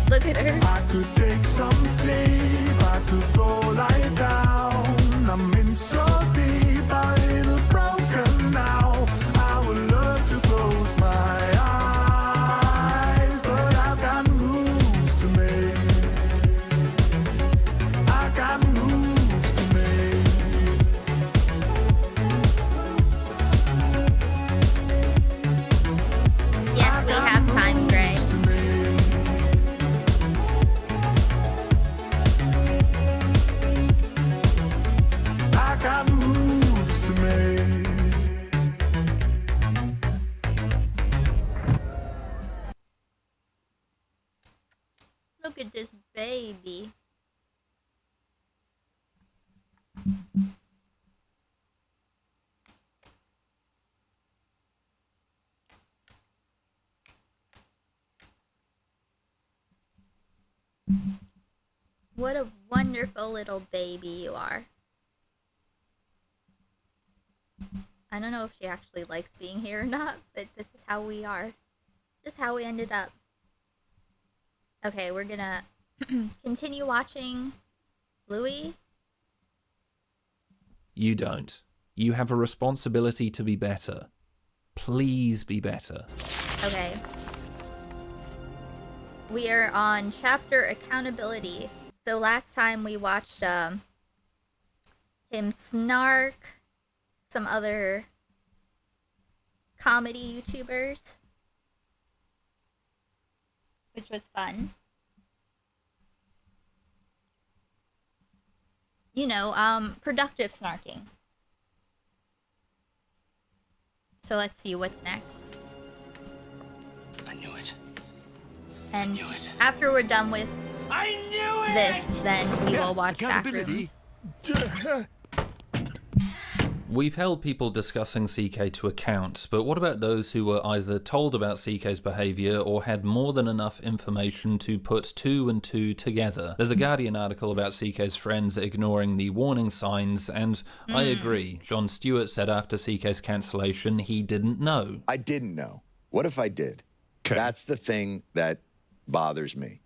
Look at her. I could take some sleep, I could go lie down. I'm in so deep, a little broken now. I would love to close my eyes, but I've got moves to make. I got moves to make. Yes, we have time, Gray. I got moves to make. Look at this baby. What a wonderful little baby you are. I don't know if she actually likes being here or not, but this is how we are. Just how we ended up. Okay, we're gonna continue watching Bluey. You don't. You have a responsibility to be better. Please be better. Okay. We are on chapter accountability. So last time we watched him snark some other comedy YouTubers, which was fun. You know, productive snarking. So let's see what's next. I knew it. And after we're done with this, then we will watch Accountability. Backrooms. We've held people discussing CK to account, but what about those who were either told about CK's behaviour or had more than enough information to put 2 and 2 together? There's a Guardian article about CK's friends ignoring the warning signs, and I agree. Jon Stewart said after CK's cancellation he didn't know. I didn't know. What if I did? That's the thing that bothers me.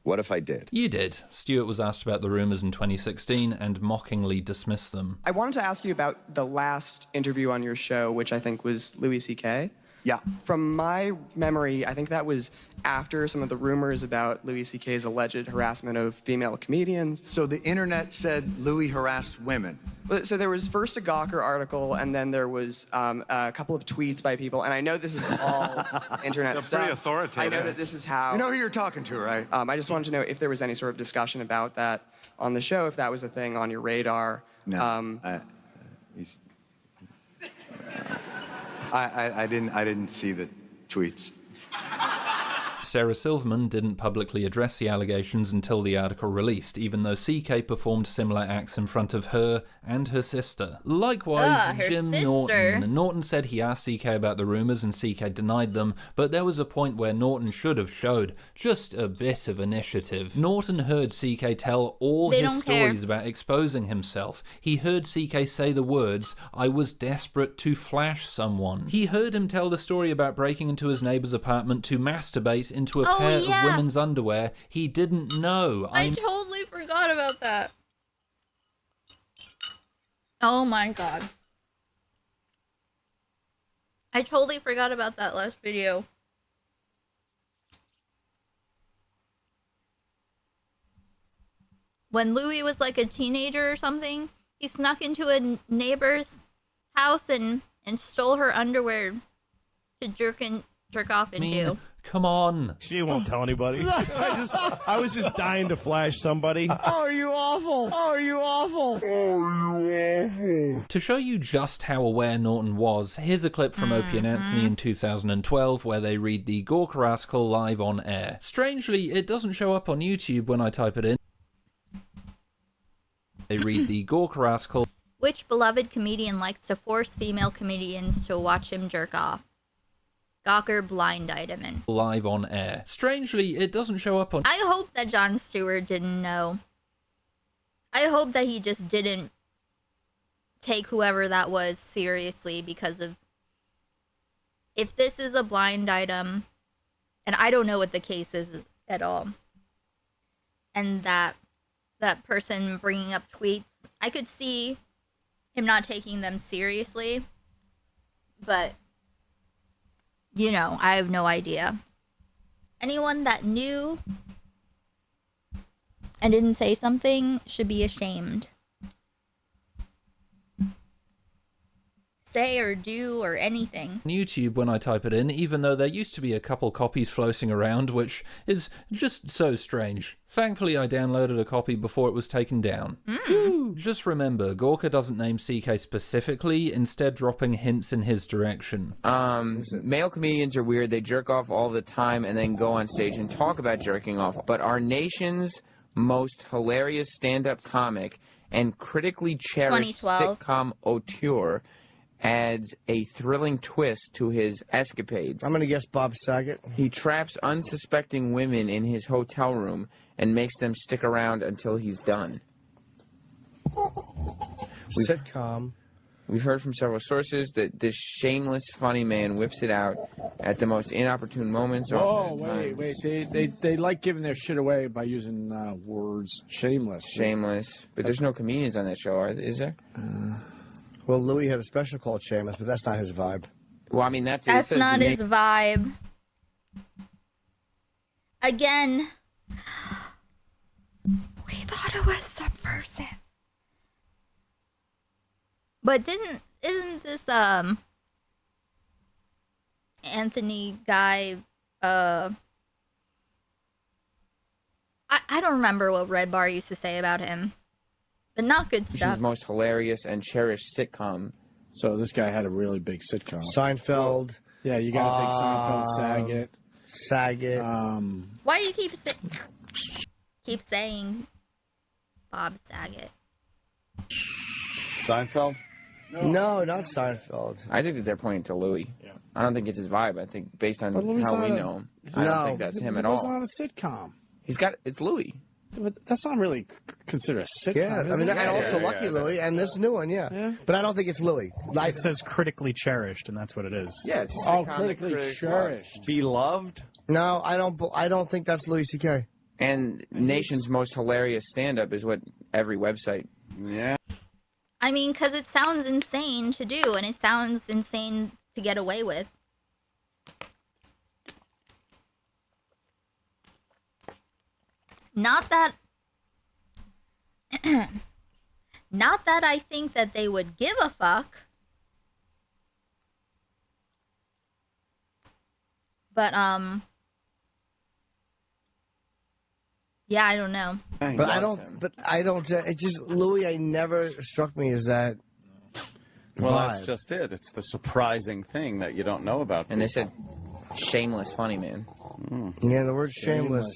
What if I did? You did. Stewart was asked about the rumours in 2016 and mockingly dismissed them. I wanted to ask you about the last interview on your show, which I think was Louis C.K. Yeah. From my memory, I think that was after some of the rumors about Louis C.K.'s alleged harassment of female comedians. So the internet said Louis harassed women. So there was first a Gawker article, and then there was a couple of tweets by people. And I know this is all internet That's stuff. pretty authoritative. I know that this is how... You know who you're talking to, right? I just wanted to know if there was any sort of discussion about that on the show, if that was a thing on your radar. No. I didn't see the tweets. Sarah Silverman didn't publicly address the allegations until the article released, even though CK performed similar acts in front of her and her sister. Likewise, her Jim sister. Norton. Norton said he asked CK about the rumours and CK denied them, but there was a point where Norton should have showed just a bit of initiative. Norton heard CK tell all They his don't care. stories about exposing himself. He heard CK say the words, "I was desperate to flash someone." He heard him tell the story about breaking into his neighbour's apartment to masturbate into a pair of women's underwear he didn't know. I totally forgot about that. Oh my god. I totally forgot about that last video. When Louis was like a teenager or something, he snuck into a neighbor's house and stole her underwear to jerk off into. Come on. She won't tell anybody. I was just dying to flash somebody. Oh, are you awful? Oh, are you awful? Oh, are you awful? To show you just how aware Norton was, here's a clip from Opie and Anthony in 2012 where they read the Gawker article live on air. Strangely, it doesn't show up on YouTube when I type it in. They read the Gawker article. Which beloved comedian likes to force female comedians to watch him jerk off? Gawker blind item Live on air. Strangely, it doesn't show up on... I hope that Jon Stewart didn't know. I hope that he just didn't take whoever that was seriously because of... If this is a blind item, and I don't know what the case is at all, and that person bringing up tweets, I could see him not taking them seriously, but... You know, I have no idea. Anyone that knew and didn't say something should be ashamed. Say or do or anything. YouTube when I type it in, even though there used to be a couple copies floating around, which is just so strange. Thankfully, I downloaded a copy before it was taken down. Phew. Just remember, Gawker doesn't name CK specifically, instead dropping hints in his direction. Male comedians are weird. They jerk off all the time and then go on stage and talk about jerking off. But our nation's most hilarious stand-up comic and critically cherished 2012. sitcom auteur adds a thrilling twist to his escapades. I'm going to guess Bob Saget. He traps unsuspecting women in his hotel room and makes them stick around until he's done. Sitcom. We've heard from several sources that this shameless, funny man whips it out at the most inopportune moments. Oh, wait. They like giving their shit away by using words. Shameless. Shameless. But there's no comedians on that show, is there? Well, Louis had a special called Shameless, but that's not his vibe. Well, I mean, that's not his vibe. Again, we thought it was subversive. But isn't this Anthony guy I don't remember what Red Bar used to say about him. But not good stuff. His most hilarious and cherished sitcom. So this guy had a really big sitcom. Seinfeld. Yeah, you got a big Seinfeld, Saget. Why do you keep saying Bob Saget? Seinfeld? No, not Seinfeld. I think that they're pointing to Louis. Yeah. I don't think it's his vibe. I think based on But Louis how we not a- know him, I don't think that's him at He all. wasn't on a sitcom. It's Louis. But that's not really considered a sitcom. Yeah, I is mean, it? and also Lucky Louie, and this new one, yeah. But I don't think it's Louis. It says critically cherished, and that's what it is. Yeah, it's critically cherished. Beloved? No, I don't think that's Louis C.K. And nation's most hilarious stand-up is what every website. Yeah. I mean, because it sounds insane to do, and it sounds insane to get away with. Not that I think that they would give a fuck. But yeah, I don't know. But I don't. It just Louis. I never struck me as that. Well, vibe. that's just it. It's the surprising thing that you don't know about. And they said, shameless funny man. Yeah, the word shameless.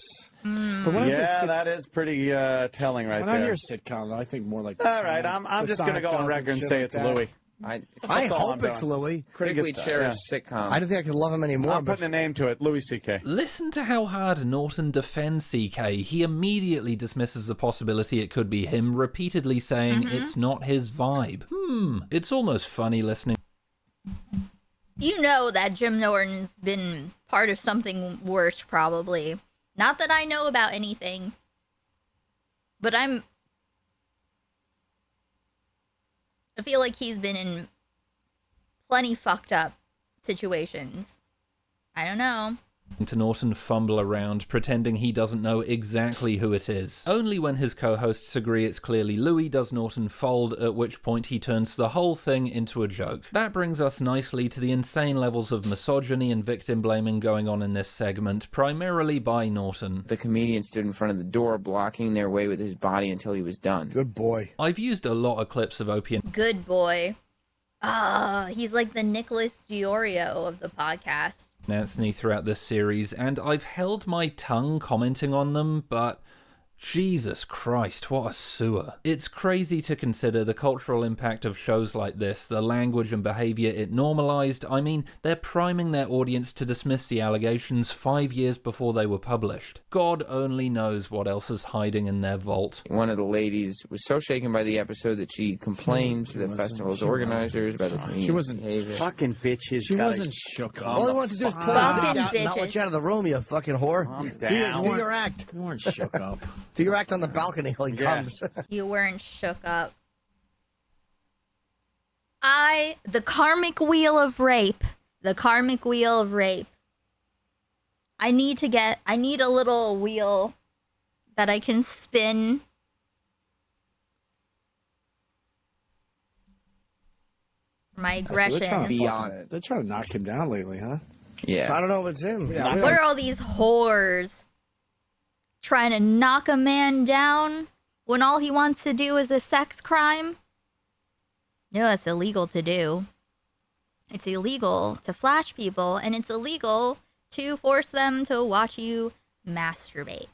But when I think that is pretty telling right when there. I hear sitcom, I think more like. All right, I'm just going to go on record and say it's Louis. I That's all hope I'm it's doing. Louis. Critically cherished sitcom. I don't think I could love him anymore. I'm putting a name to it, Louis C.K. Listen to how hard Norton defends CK. He immediately dismisses the possibility it could be him, repeatedly saying it's not his vibe. It's almost funny listening. You know that Jim Norton's been part of something worse, probably. Not that I know about anything, but I feel like he's been in plenty fucked up situations. I don't know. To Norton fumble around, pretending he doesn't know exactly who it is. Only when his co-hosts agree it's clearly Louis does Norton fold, at which point he turns the whole thing into a joke. That brings us nicely to the insane levels of misogyny and victim blaming going on in this segment, primarily by Norton. The comedian stood in front of the door, blocking their way with his body until he was done. Good boy. I've used a lot of clips of Opie and Good boy. He's like the Nicholas Diorio of the podcast. Anthony throughout this series, and I've held my tongue commenting on them, but Jesus Christ, what a sewer. It's crazy to consider the cultural impact of shows like this, the language and behaviour it normalised. I mean, they're priming their audience to dismiss the allegations 5 years before they were published. God only knows what else is hiding in their vault. One of the ladies was so shaken by the episode that she complained to the festival's organizers about the comedian's She wasn't behavior. Fucking bitches. She wasn't shook up. All I wanted to do is pull your dick out and not let you out of the room, you fucking whore. I'm Do down. your act. You weren't shook up. Do your act on the balcony while he comes. You weren't shook up. The karmic wheel of rape. The karmic wheel of rape. I need a little wheel that I can spin. My aggression. They're trying to knock him down lately, huh? Yeah. I don't know if it's him. Yeah, What are all these whores trying to knock a man down when all he wants to do is a sex crime? You know, that's illegal to do. It's illegal to flash people, and it's illegal to force them to watch you masturbate.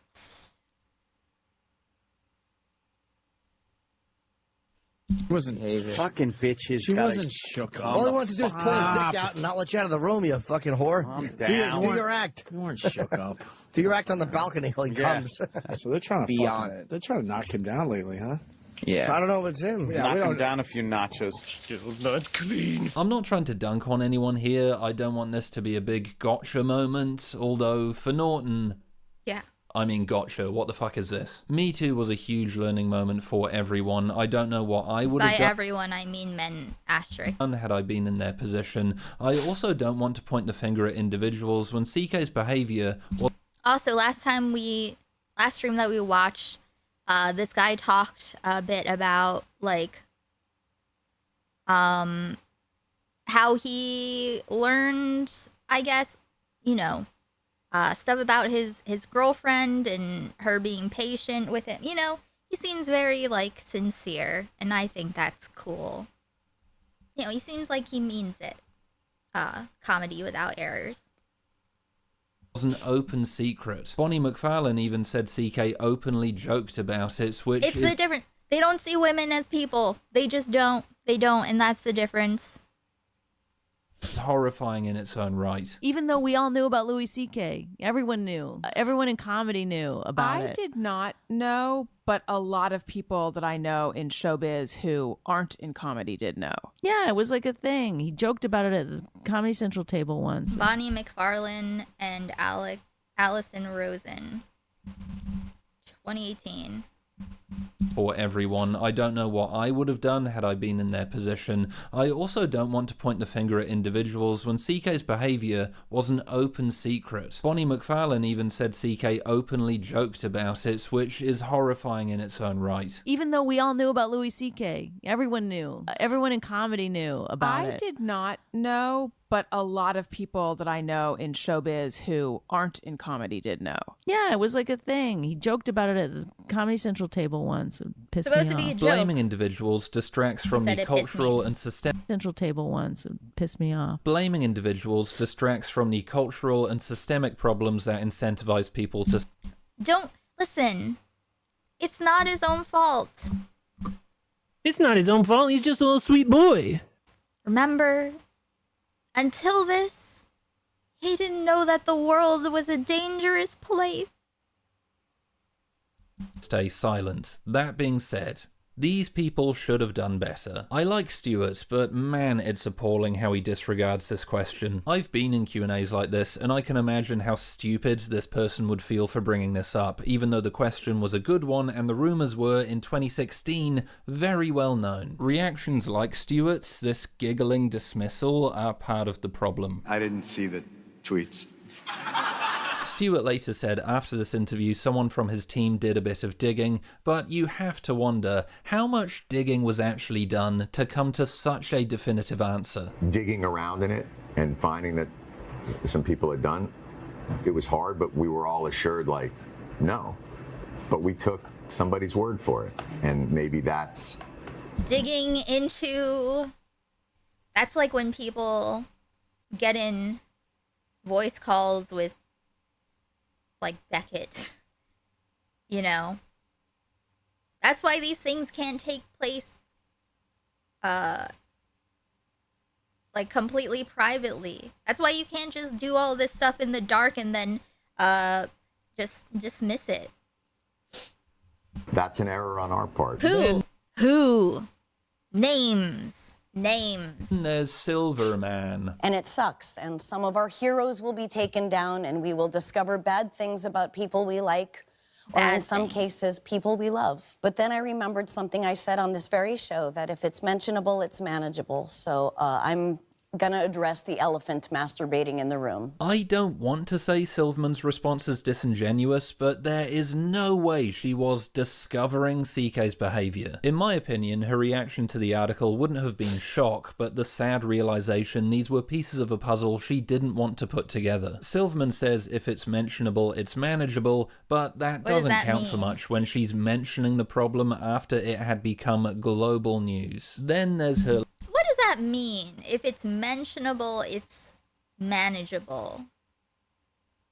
She wasn't fucking bitches. She wasn't shook up. All I wanted to do is pull his dick out and not let you out of the room, you fucking whore. I'm Do down. your act. You weren't shook up. Do your act on the balcony while he comes. So they're trying to Be on fucking- it. They're trying to knock him down lately, huh? Yeah. I don't know if it's him. Yeah, Knock we him don't. down a few notches. Still not clean. I'm not trying to dunk on anyone here. I don't want this to be a big gotcha moment, although for Norton, Yeah. I mean, gotcha, what the fuck is this? Me Too was a huge learning moment for everyone. I don't know what I would By have done. everyone, I mean men, asterisk. Had I been in their position. I also don't want to point the finger at individuals when CK's behaviour was Also, last stream that we watched, this guy talked a bit about, like, how he learned, I guess, you know, stuff about his girlfriend and her being patient with him. You know, he seems very, like, sincere, and I think that's cool. You know, he seems like he means it. Comedy without errors. an open secret. Bonnie McFarlane even said CK openly joked about it, which It's the different. They don't see women as people. They just don't. They don't, and that's the difference. It's horrifying in its own right. Even though we all knew about Louis C.K., everyone knew. Everyone in comedy knew about it. I did not know, but a lot of people that I know in showbiz who aren't in comedy did know. Yeah, it was like a thing. He joked about it at the Comedy Central table once. Bonnie McFarlane and Allison Rosen. 2018. For everyone, I don't know what I would have done had I been in their position. I also don't want to point the finger at individuals when CK's behaviour was an open secret. Bonnie McFarlane even said CK openly joked about it, which is horrifying in its own right. Even though we all knew about Louis C.K., everyone knew. Everyone in comedy knew about it. I did not know, but a lot of people that I know in showbiz who aren't in comedy did know. Yeah, it was like a thing. He joked about it at the Comedy Central table once. It pissed Supposed me to be off. a joke. Blaming individuals distracts from the cultural and systemic Central table once. It pissed me off. Blaming individuals distracts from the cultural and systemic problems that incentivize people to... Don't listen. It's not his own fault. It's not his own fault. He's just a little sweet boy. Remember, until this, he didn't know that the world was a dangerous place. Stay silent. That being said, these people should have done better. I like Stuart, but man, it's appalling how he disregards this question. I've been in Q&As like this, and I can imagine how stupid this person would feel for bringing this up, even though the question was a good one and the rumours were, in 2016, very well known. Reactions like Stuart's, this giggling dismissal, are part of the problem. I didn't see the tweets. Stewart later said after this interview someone from his team did a bit of digging, but you have to wonder how much digging was actually done to come to such a definitive answer. Digging around in it and finding that some people had done, it was hard, but we were all assured, like, no. But we took somebody's word for it, and maybe that's... Digging into... That's like when people get in voice calls with like Beckett, you know. That's why these things can't take place like completely privately. That's why you can't just do all this stuff in the dark and then just dismiss it. That's an error on our part. Who? Names. There's Silverman. And it sucks, and some of our heroes will be taken down, and we will discover bad things about people we like, or in some cases, people we love. But then I remembered something I said on this very show, that if it's mentionable, it's manageable. So I'm gonna address the elephant masturbating in the room. I don't want to say Silverman's response is disingenuous, but there is no way she was discovering CK's behaviour. In my opinion, her reaction to the article wouldn't have been shock, but the sad realisation these were pieces of a puzzle she didn't want to put together. Silverman says if it's mentionable, it's manageable, but that doesn't count for much when she's mentioning the problem after it had become global news. Then there's her... What does that mean? If it's mentionable, it's manageable.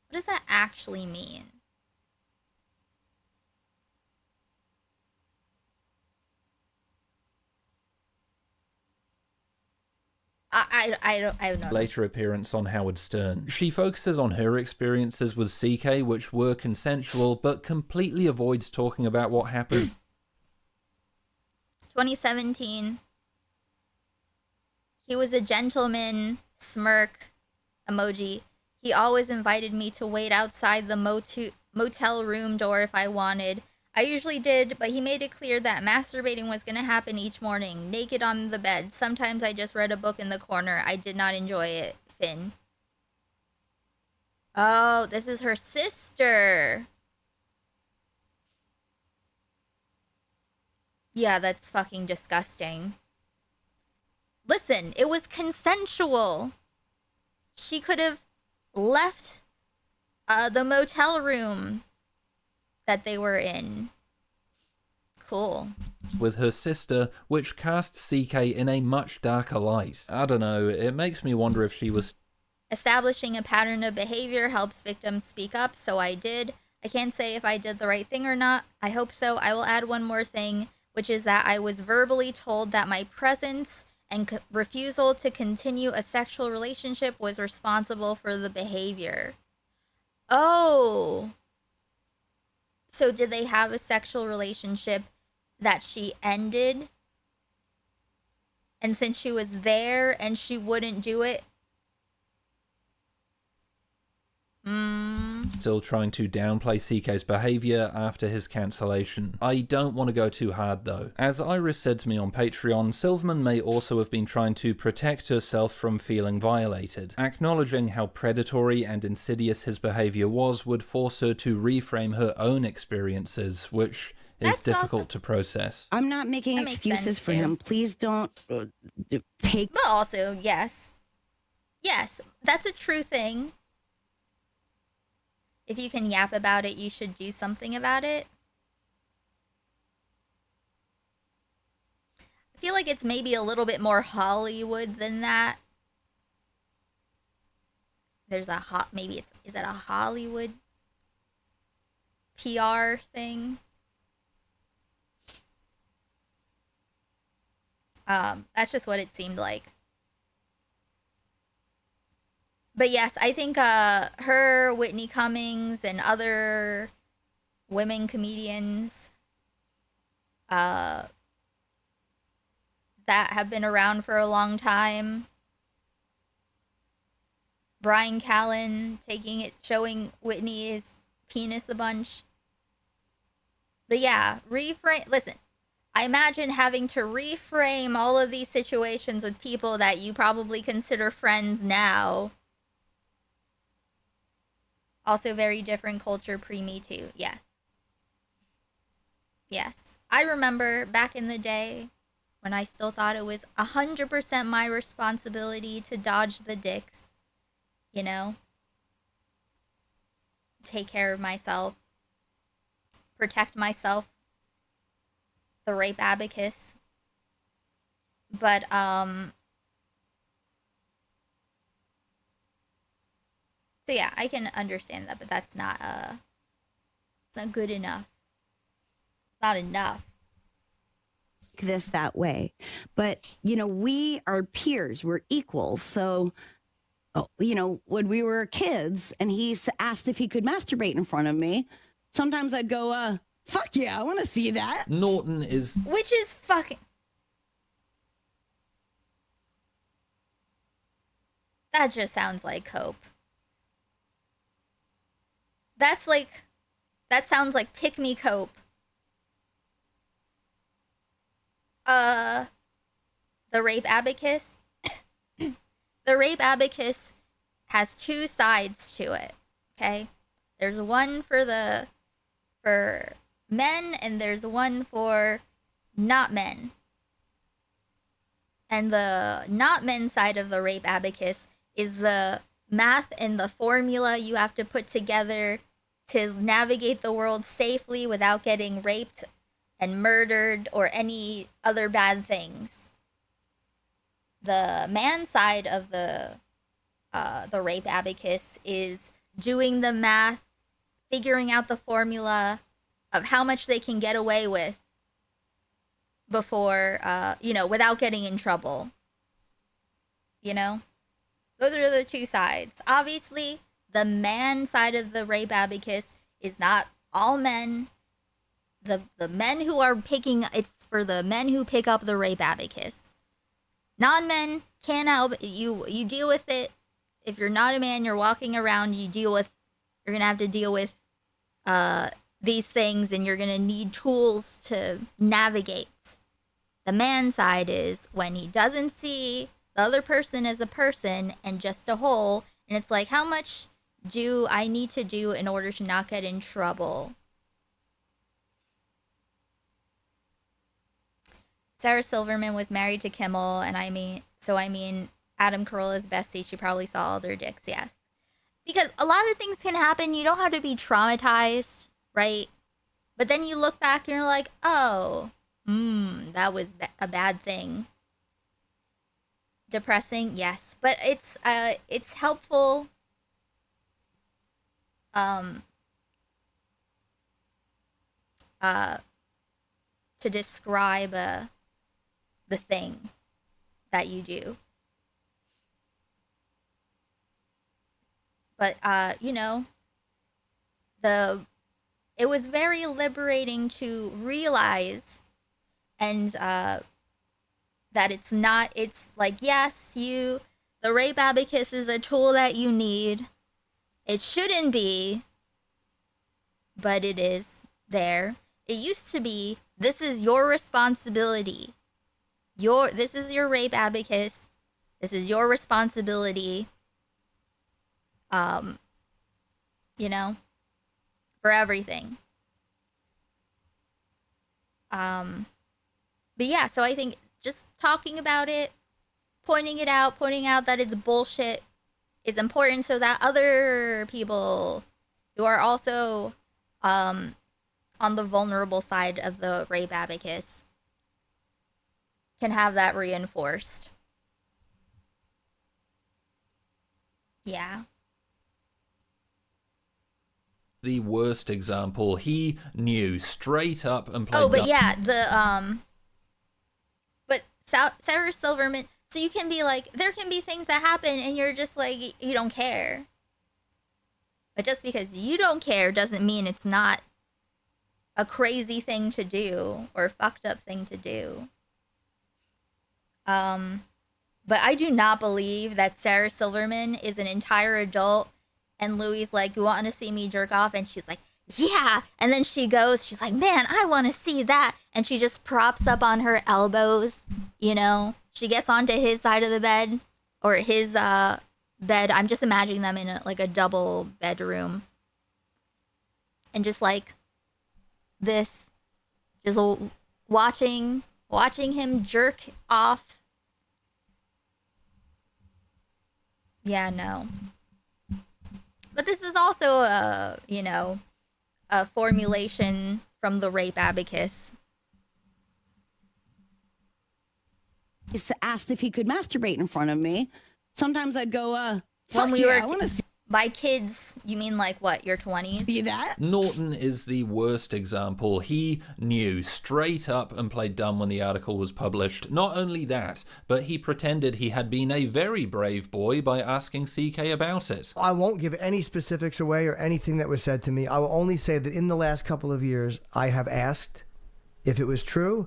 What does that actually mean? I don't know. Later appearance on Howard Stern. She focuses on her experiences with CK, which were consensual, but completely avoids talking about what happened. 2017. He was a gentleman, smirk, emoji. He always invited me to wait outside the motel room door if I wanted. I usually did, but he made it clear that masturbating was going to happen each morning, naked on the bed. Sometimes I just read a book in the corner. I did not enjoy it. Finn. Oh, this is her sister. Yeah, that's fucking disgusting. Listen, it was consensual. She could have left the motel room that they were in. Cool. With her sister, which casts CK in a much darker light. I don't know, it makes me wonder if she was... Establishing a pattern of behavior helps victims speak up, so I did. I can't say if I did the right thing or not. I hope so. I will add one more thing. which is that I was verbally told that my presence and refusal to continue a sexual relationship was responsible for the behavior. Oh. So did they have a sexual relationship that she ended? And since she was there and she wouldn't do it? Still trying to downplay CK's behaviour after his cancellation. I don't want to go too hard though. As Iris said to me on Patreon, Silverman may also have been trying to protect herself from feeling violated. Acknowledging how predatory and insidious his behaviour was would force her to reframe her own experiences, which is difficult to process. I'm not making excuses for him. Please don't take... But also, yes. Yes, that's a true thing. If you can yap about it, you should do something about it. I feel like it's maybe a little bit more Hollywood than that. There's a is that a Hollywood PR thing? That's just what it seemed like. But yes, I think her, Whitney Cummings, and other women comedians that have been around for a long time. Brian Callen showing Whitney his penis a bunch. But yeah, listen, I imagine having to reframe all of these situations with people that you probably consider friends now. Also very different culture pre-Me Too, yes. Yes. I remember back in the day when I still thought it was 100% my responsibility to dodge the dicks, you know? Take care of myself. Protect myself. The rape abacus. But, so yeah, I can understand that, but that's not, it's not good enough. It's not enough. This that way. But, you know, we are peers. We're equals. So, you know, when we were kids and he asked if he could masturbate in front of me, sometimes I'd go, fuck yeah, I want to see that. Norton is... Which is fucking... That just sounds like cope. That sounds like pick me cope. The rape abacus. The rape abacus has two sides to it. Okay? There's one for men and there's one for not men. And the not men side of the rape abacus is the math and the formula you have to put together to navigate the world safely without getting raped and murdered or any other bad things. The man side of the rape abacus is doing the math, figuring out the formula of how much they can get away with before, you know, without getting in trouble. You know? Those are the two sides. Obviously, the man side of the rape abacus is not all men. The men who are it's for the men who pick up the rape abacus. Non-men can't help you deal with it. If you're not a man, you're walking around, you're gonna have to deal with these things, and you're gonna need tools to navigate. The man side is when he doesn't see the other person as a person and just a whole, and it's like, how much do I need to do in order to not get in trouble? Sarah Silverman was married to Kimmel, and I mean Adam Carolla's bestie, she probably saw all their dicks, yes. Because a lot of things can happen, you don't have to be traumatized, right? But then you look back and you're like, oh, that was a bad thing. Depressing, yes. But it's helpful. to describe the thing that you do. But you know, it was very liberating to realize and that it's like, yes, the rape abacus is a tool that you need. It shouldn't be, but it is there. It used to be, this is your responsibility. This is your rape abacus. This is your responsibility. You know, for everything. But yeah, so I think just talking about it, pointing out that it's bullshit is important so that other people who are also on the vulnerable side of the rape abacus can have that reinforced. Yeah. The worst example. He knew straight up and played. Oh, but yeah, but Sarah Silverman. So you can be like, there can be things that happen, and you're just like, you don't care. But just because you don't care doesn't mean it's not a crazy thing to do or a fucked up thing to do. But I do not believe that Sarah Silverman is an entire adult and Louie's like, you want to see me jerk off? And she's like, yeah. And then she goes, she's like, man, I want to see that. And she just props up on her elbows, you know? She gets onto his side of the bed, or his bed. I'm just imagining them in a double bedroom. And just like this, just watching him jerk off. Yeah, no. But this is also a formulation from the rape abacus. He's asked if he could masturbate in front of me. Sometimes I'd go, I want to see. By kids, you mean like what, your 20s? See that? Norton is the worst example. He knew straight up and played dumb when the article was published. Not only that, but he pretended he had been a very brave boy by asking CK about it. I won't give any specifics away or anything that was said to me. I will only say that in the last couple of years, I have asked if it was true,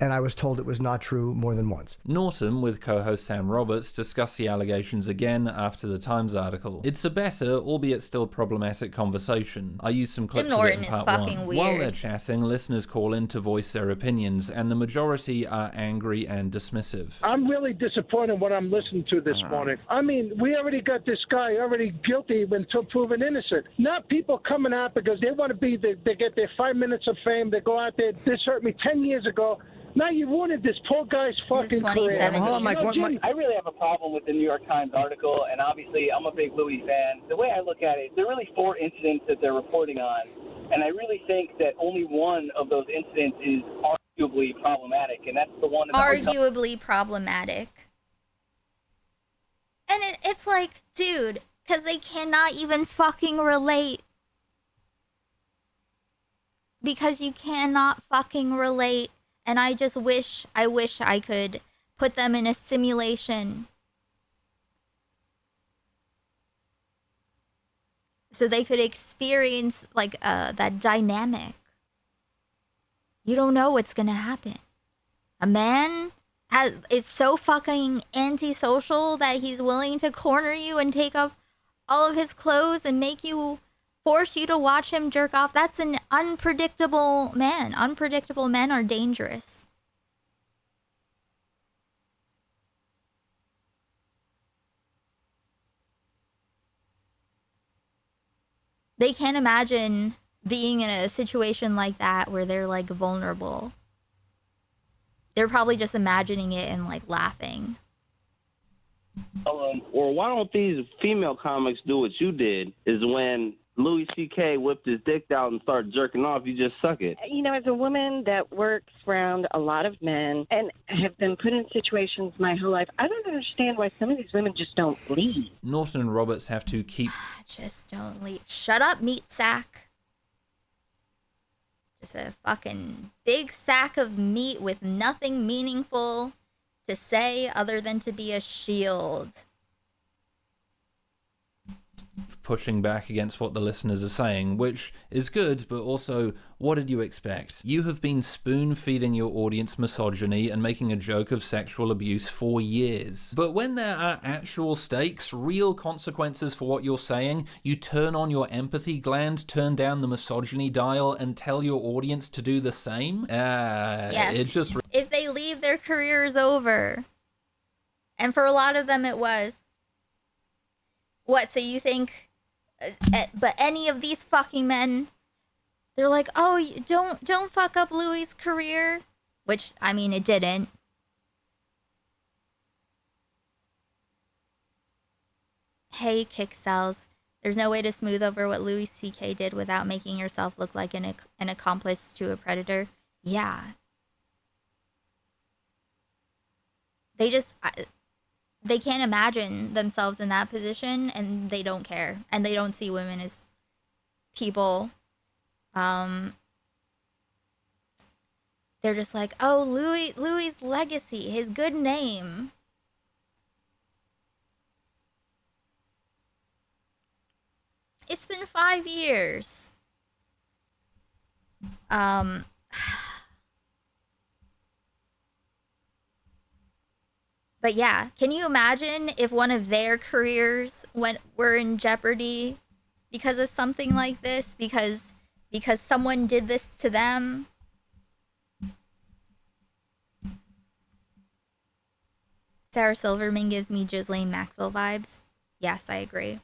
and I was told it was not true more than once. Norton, with co-host Sam Roberts, discussed the allegations again after the Times article. It's a better, albeit still problematic, conversation. I used some clips of it in part one. While they're chatting, listeners call in to voice their opinions, and the majority are angry and dismissive. I'm really disappointed what I'm listening to this morning. I mean, we already got this guy already guilty until proven innocent. Not people coming out because they want to be, they get their 5 minutes of fame, they go out there, this hurt me 10 years ago. Now you wanted this poor guy's fucking career. Hold on, Mike. I really have a problem with the New York Times article, and obviously I'm a big Louis fan. The way I look at it, there are really 4 incidents that they're reporting on, and I really think that only one of those incidents is arguably problematic, and that's the one. Arguably problematic. And it's like, dude, because they cannot even fucking relate. Because you cannot fucking relate. And I just wish I could put them in a simulation so they could experience like that dynamic. You don't know what's gonna happen. A man is so fucking antisocial that he's willing to corner you and take off all of his clothes and force you to watch him jerk off. That's an unpredictable man. Unpredictable men are dangerous. They can't imagine being in a situation like that where they're like vulnerable. They're probably just imagining it and like laughing. Or why don't these female comics do what you did, is when Louis C.K. whipped his dick out and started jerking off, you just suck it. You know, as a woman that works around a lot of men and have been put in situations my whole life, I don't understand why some of these women just don't leave. Norton and Roberts have to keep... Just don't leave. Shut up, meat sack. Just a fucking big sack of meat with nothing meaningful to say other than to be a shield. Pushing back against what the listeners are saying, which is good, but also, what did you expect? You have been spoon-feeding your audience misogyny and making a joke of sexual abuse for years. But when there are actual stakes, real consequences for what you're saying, you turn on your empathy gland, turn down the misogyny dial, and tell your audience to do the same? Yes. It's just... If they leave, their career is over. And for a lot of them, it was. What, so you think... but any of these fucking men, they're like, oh, don't fuck up Louis' career. Which, I mean, it didn't. Hey, kick cells. There's no way to smooth over what Louis C.K. did without making yourself look like an accomplice to a predator. Yeah. They just... they can't imagine themselves in that position, and they don't care, and they don't see women as people. They're just like, oh, Louis' legacy, his good name. It's been 5 years. But yeah, can you imagine if one of their careers were in jeopardy because of something like this? Because someone did this to them? Sarah Silverman gives me Ghislaine Maxwell vibes. Yes, I agree.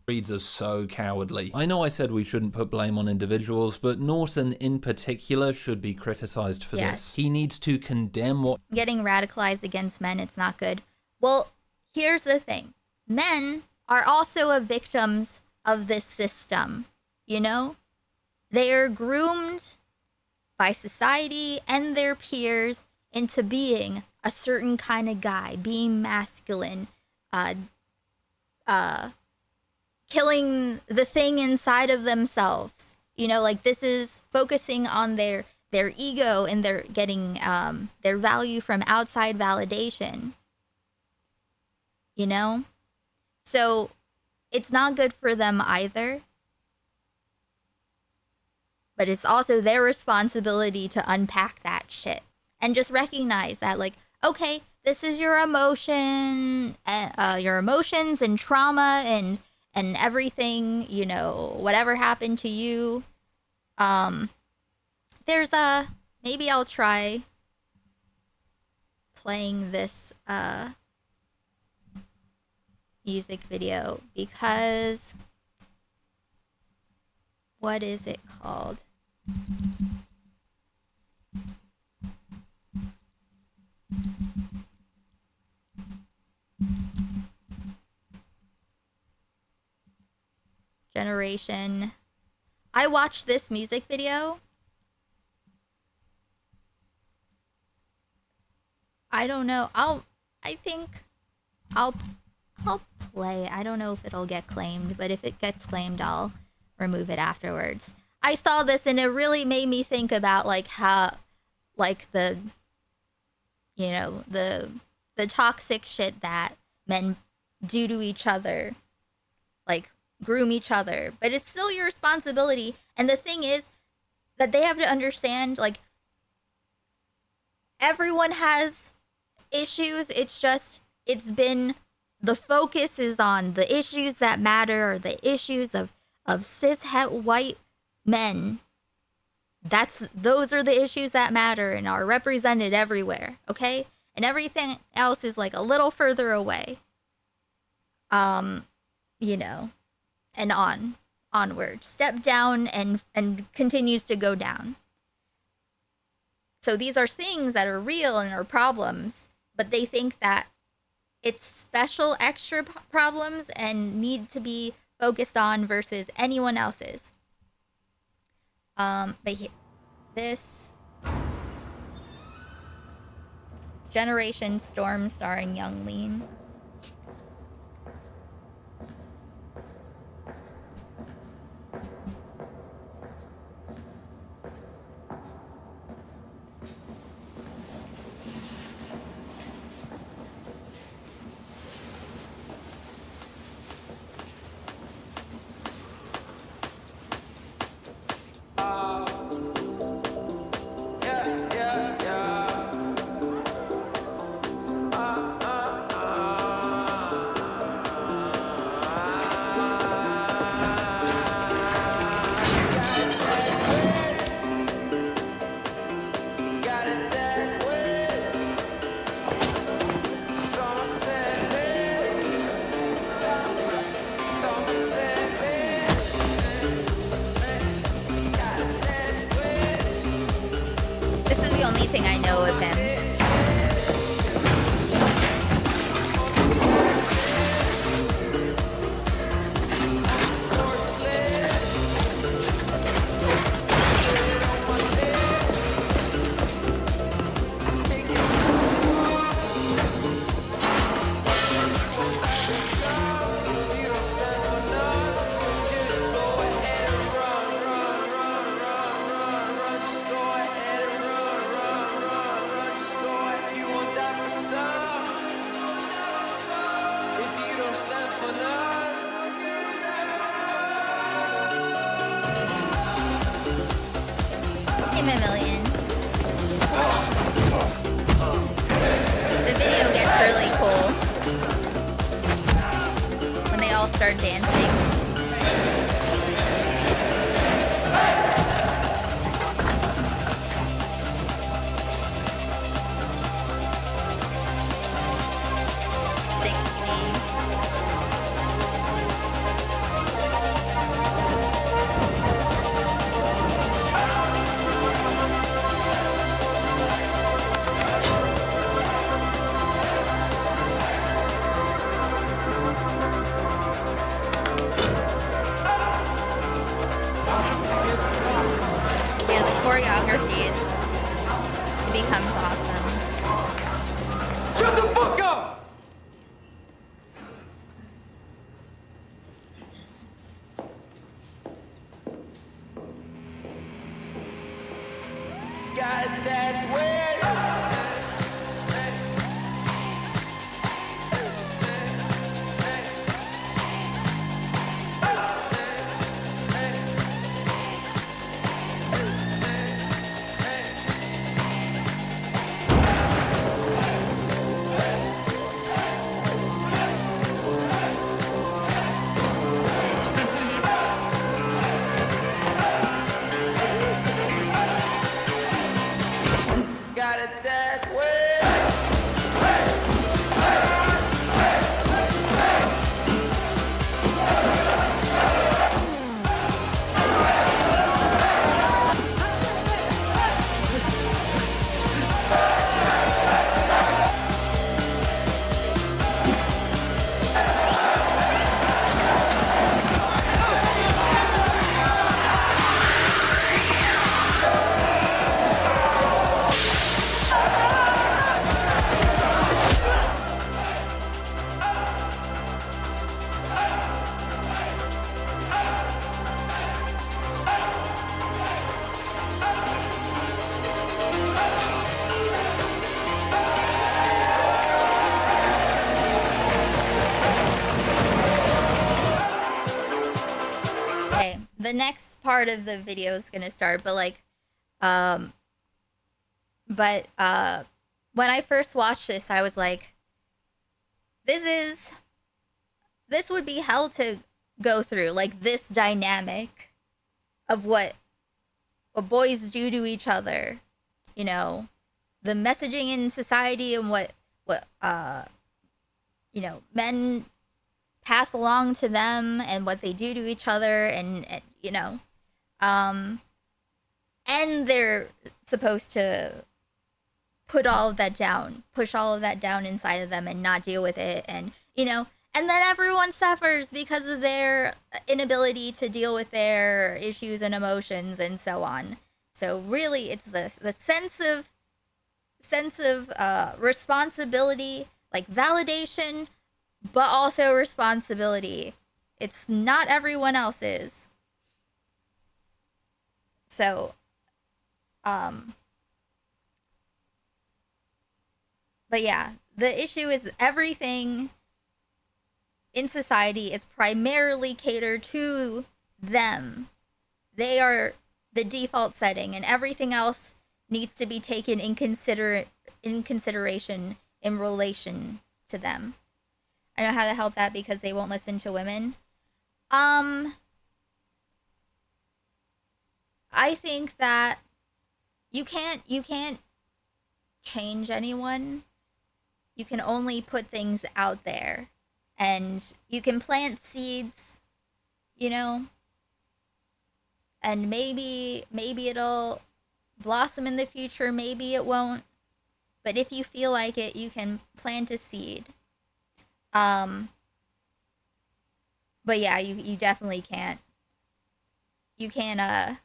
Reads are so cowardly. I know I said we shouldn't put blame on individuals, but Norton in particular should be criticized for this. He needs to condemn what... Getting radicalized against men, it's not good. Well, here's the thing. Men are also victims of this system, you know? They are groomed by society and their peers into being a certain kind of guy, being masculine, killing the thing inside of themselves. You know, like, this is focusing on their ego, and they're getting their value from outside validation. You know? So it's not good for them either. But it's also their responsibility to unpack that shit. And just recognize that, like, okay, this is your emotions and trauma and everything, you know, whatever happened to you. There's maybe I'll try playing this music video, because what is it called? Generation. I watched this music video. I don't know. I think I'll play. I don't know if it'll get claimed, but if it gets claimed, I'll remove it afterwards. I saw this and it really made me think about, like, how, like, the, you know, the toxic shit that men do to each other, like, groom each other, but it's still your responsibility. And the thing is that they have to understand, like, everyone has issues. It's just, it's been, the focus is on the issues that matter, or the issues of cis-het white men. Those are the issues that matter and are represented everywhere, okay? And everything else is, like, a little further away. You know, and onward. Step down and continues to go down. So these are things that are real and are problems, but they think that it's special extra problems and need to be focused on versus anyone else's. But this Generation Storm starring Young Lean. the only thing I know of him. Him a million. The video gets really cool when they all start dancing. Yeah, the choreographies, it becomes awesome. Shut the fuck up! Got that way. Got it that way. Okay, the next part of the video is gonna start, but like, when I first watched this, I was like, this would be hell to go through, like this dynamic of what boys do to each other, you know, the messaging in society and what men pass along to them and what they do to each other, and and they're supposed to put all of that down, push all of that down inside of them and not deal with it, and and then everyone suffers because of their inability to deal with their issues and emotions and so on. So really, it's the sense of responsibility, like validation, but also responsibility. It's not everyone else's. So, but yeah, the issue is everything in society is primarily catered to them. They are the default setting, and everything else needs to be taken in consideration in relation to them. I know how to help that because they won't listen to women. I think that you can't change anyone. You can only put things out there, and you can plant seeds, and maybe it'll blossom in the future, maybe it won't. But if you feel like it, you can plant a seed. But yeah, you definitely can't. You can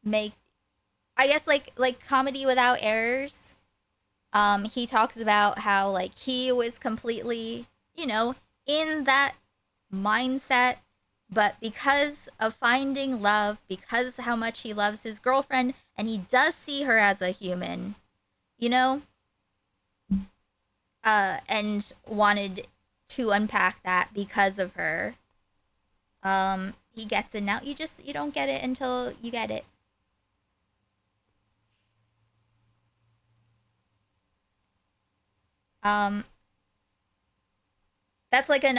make, I guess, like comedy without errors. He talks about how like he was completely, you know, in that mindset, but because of finding love, because how much he loves his girlfriend, and he does see her as a human, you know, and wanted to unpack that because of her. He gets it now. You don't get it until you get it. That's like and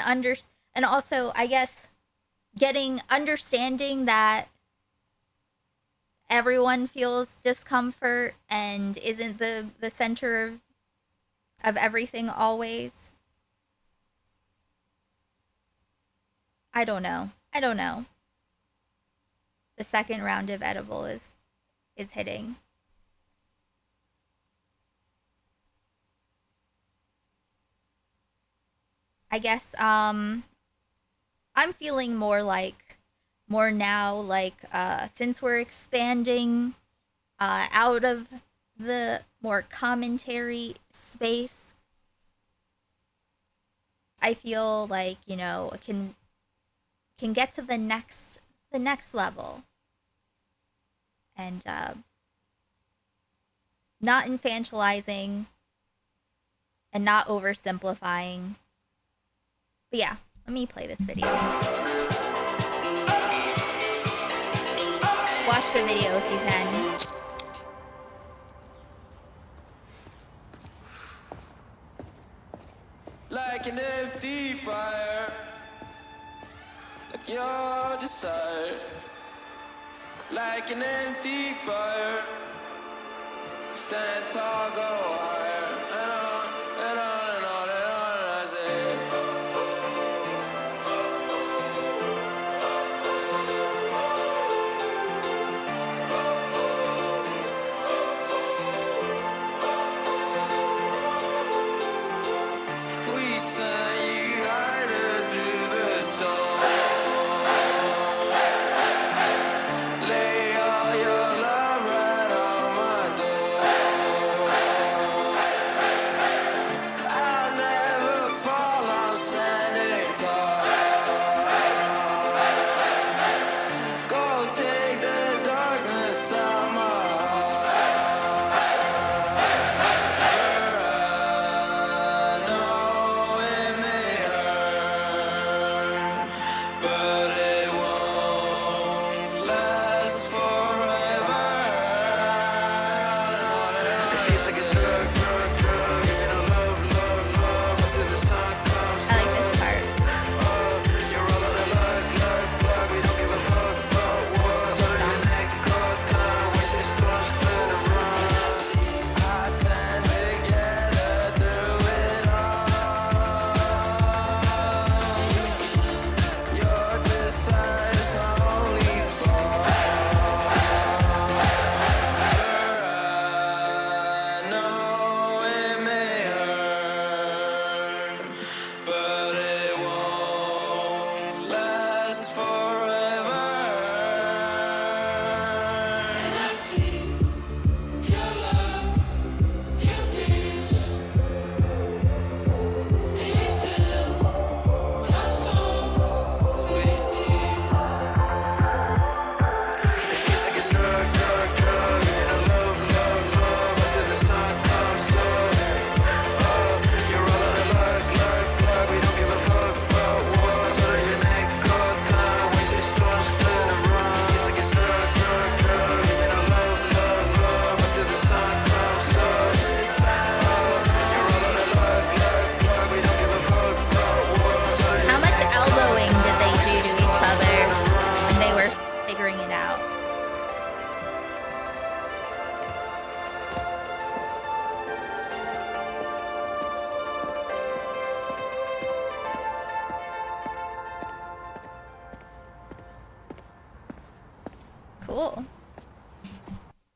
also I guess understanding that everyone feels discomfort and isn't the center of everything always. I don't know. The second round of edible is hitting. I guess I'm feeling more now like since we're expanding out of the more commentary space, I feel like, you know, it can get to the next level, and not infantilizing and not oversimplifying. But yeah, let me play this video. Watch the video if you can. Like an empty fire, like your desire. Like an empty fire, stand tall, go higher, and on and on and on and on, I say. We stand united through the storm. Lay all your love right on my door.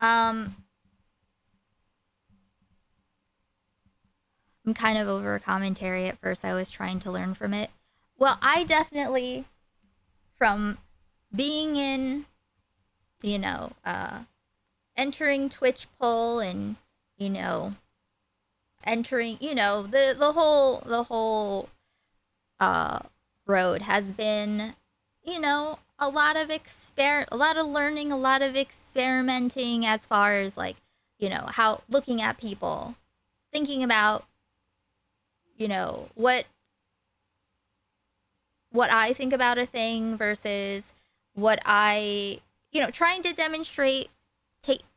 I'm kind of over a commentary at first. I was trying to learn from it. Well, I definitely, from being in, entering Twitch poll and, entering, the whole road has been, a lot of learning, a lot of experimenting as far as like, how looking at people, thinking about, what I think about a thing versus what I, trying to demonstrate,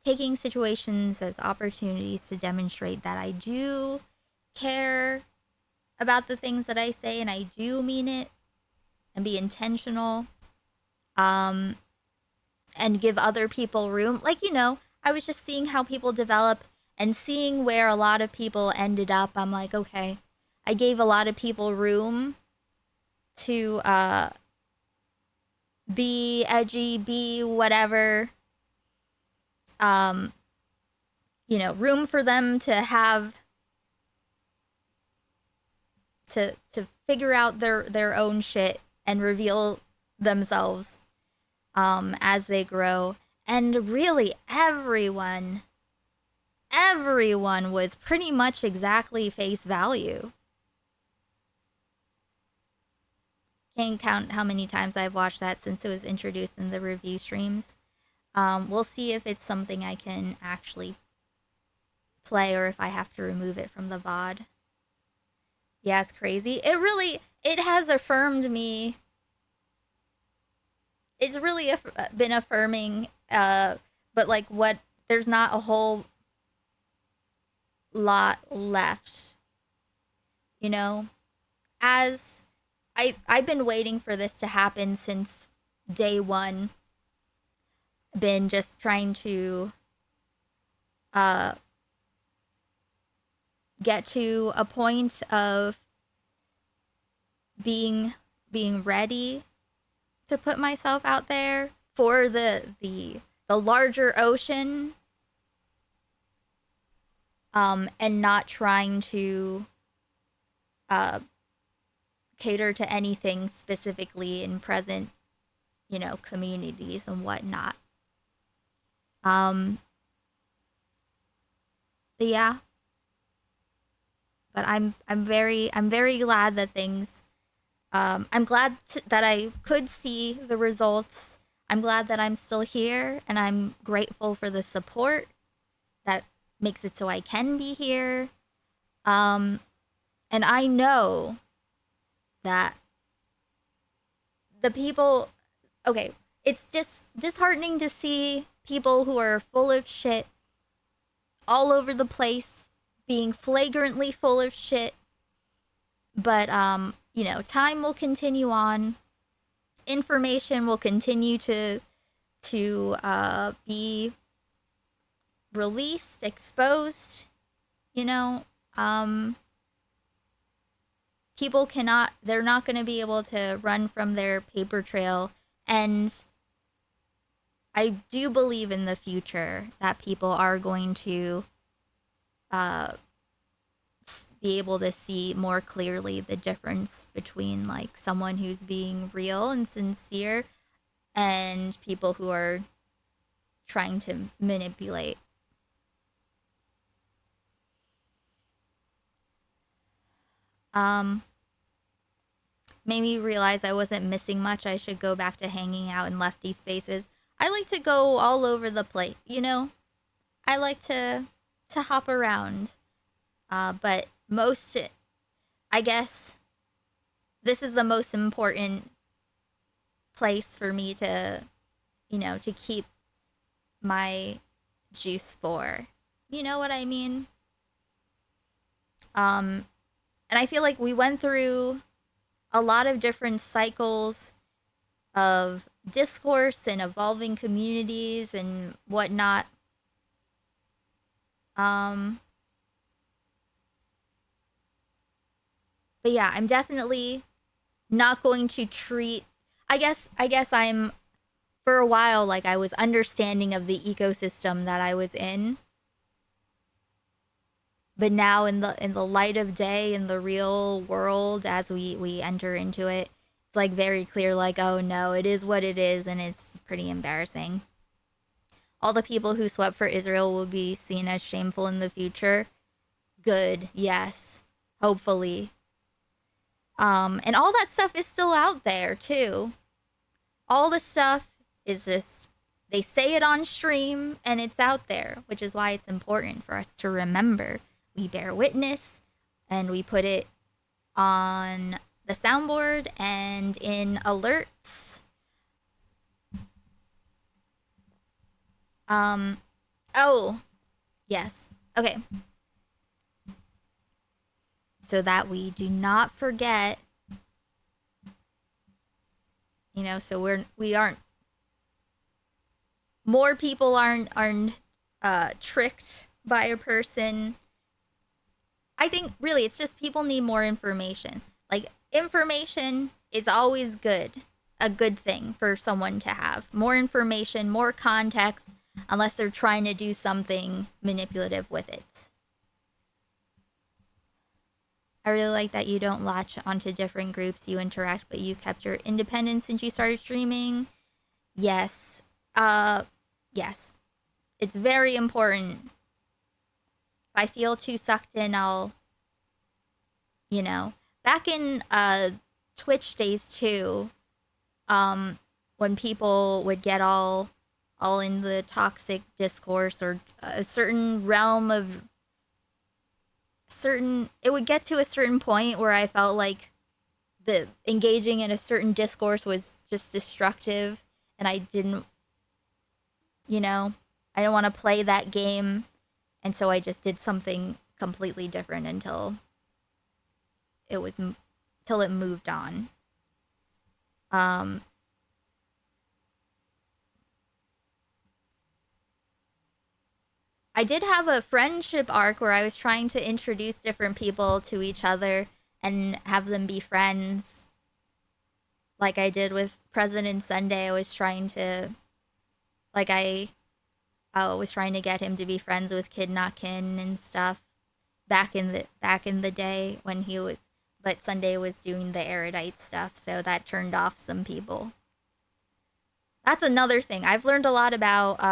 taking situations as opportunities to demonstrate that I do care about the things that I say and I do mean it and be intentional, and give other people room. Like, I was just seeing how people develop and seeing where a lot of people ended up. I'm like, okay, I gave a lot of people room to be edgy, be whatever. Room for them to have to figure out their own shit and reveal themselves as they grow. And really everyone was pretty much exactly face value. Can't count how many times I've watched that since it was introduced in the review streams. We'll see if it's something I can actually play or if I have to remove it from the VOD. Yeah, it's crazy. It has affirmed me. It's really been affirming, but like there's not a whole lot left. As I've been waiting for this to happen since day one. Been just trying to get to a point of being ready to put myself out there for the larger ocean, and not trying to cater to anything specifically in present, communities and whatnot. But yeah. But I'm very glad that things. I'm glad that I could see the results. I'm glad that I'm still here, and I'm grateful for the support that makes it so I can be here. And I know that the people. Okay, it's just disheartening to see people who are full of shit all over the place, being flagrantly full of shit. But, time will continue on. Information will continue to be released, exposed. People they're not going to be able to run from their paper trail. And I do believe in the future that people are going to be able to see more clearly the difference between like someone who's being real and sincere and people who are trying to manipulate. Made me realize I wasn't missing much. I should go back to hanging out in lefty spaces. I like to go all over the place, I like to hop around. But I guess this is the most important place for me to, to keep my juice for. You know what I mean? And I feel like we went through a lot of different cycles of discourse and evolving communities and whatnot. But yeah, I'm definitely not going to treat. I guess I'm for a while, like, I was understanding of the ecosystem that I was in. But now in the light of day, in the real world, as we enter into it, it's like very clear, like, oh no, it is what it is, and it's pretty embarrassing. All the people who swept for Israel will be seen as shameful in the future. Good, yes, hopefully. And all that stuff is still out there too. All the stuff is just, they say it on stream and it's out there, which is why it's important for us to remember. We bear witness and we put it on the soundboard and in alerts. Oh, yes. Okay. So that we do not forget, you know, so we aren't, more people aren't tricked by a person. I think really it's just people need more information. Like, information is always good, a good thing for someone to have. More information, more context, unless they're trying to do something manipulative with it. I really like that you don't latch onto different groups you interact, but you kept your independence since you started streaming. Yes. Yes. It's very important. If I feel too sucked in, I'll, you know, back in Twitch days too, when people would get all in the toxic discourse or a certain realm of it would get to a certain point where I felt like the engaging in a certain discourse was just destructive, and I didn't, you know, I don't want to play that game. And so I just did something completely different until it moved on. I did have a friendship arc where I was trying to introduce different people to each other and have them be friends. Like I did with President Sunday, I was trying to, like I was trying to get him to be friends with Kid Not Kin and stuff back in the day when he was, but Sunday was doing the erudite stuff, so that turned off some people. That's another thing. I've learned a lot about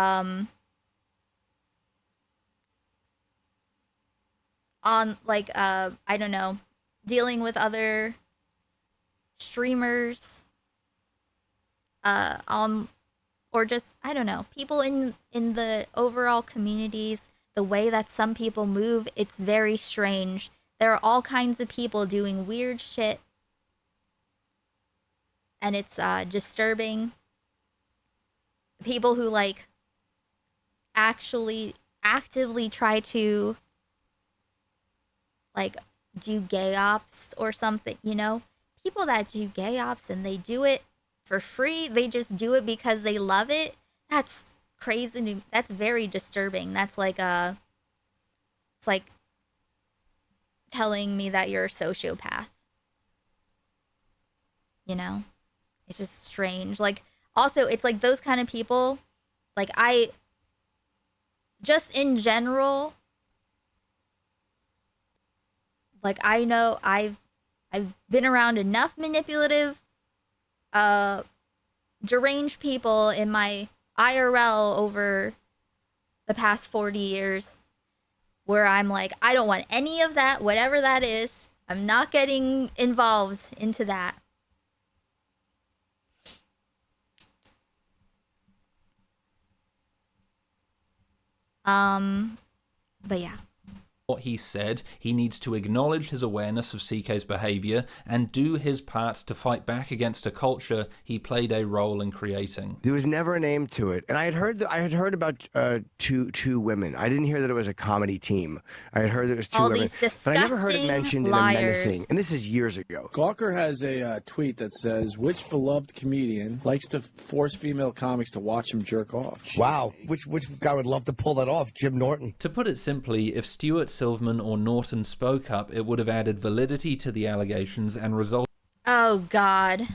on like I don't know, dealing with other streamers on, or just, I don't know, people in the overall communities, the way that some people move, it's very strange. There are all kinds of people doing weird shit, and it's disturbing. People who like actually actively try to like do gay ops or something, you know? People that do gay ops and they do it for free, they just do it because they love it. That's crazy. That's very disturbing. That's like it's like telling me that you're a sociopath. You know? It's just strange. Like, also, it's like those kind of people, like just in general, like I know I've been around enough manipulative, deranged people in my IRL over the past 40 years where I'm like, I don't want any of that, whatever that is. I'm not getting involved into that. But yeah. What he said, he needs to acknowledge his awareness of CK's behavior and do his part to fight back against a culture he played a role in creating. There was never a name to it, and I had heard about two women. I didn't hear that it was a comedy team. I had heard that it was two women, but I never heard it mentioned in a menacing. And this is years ago. Gawker has a tweet that says, "Which beloved comedian likes to force female comics to watch him jerk off?" Wow, which guy would love to pull that off? Jim Norton. To put it simply, if Stuart Silverman or Norton spoke up, it would have added validity to the allegations and resulted. Oh God.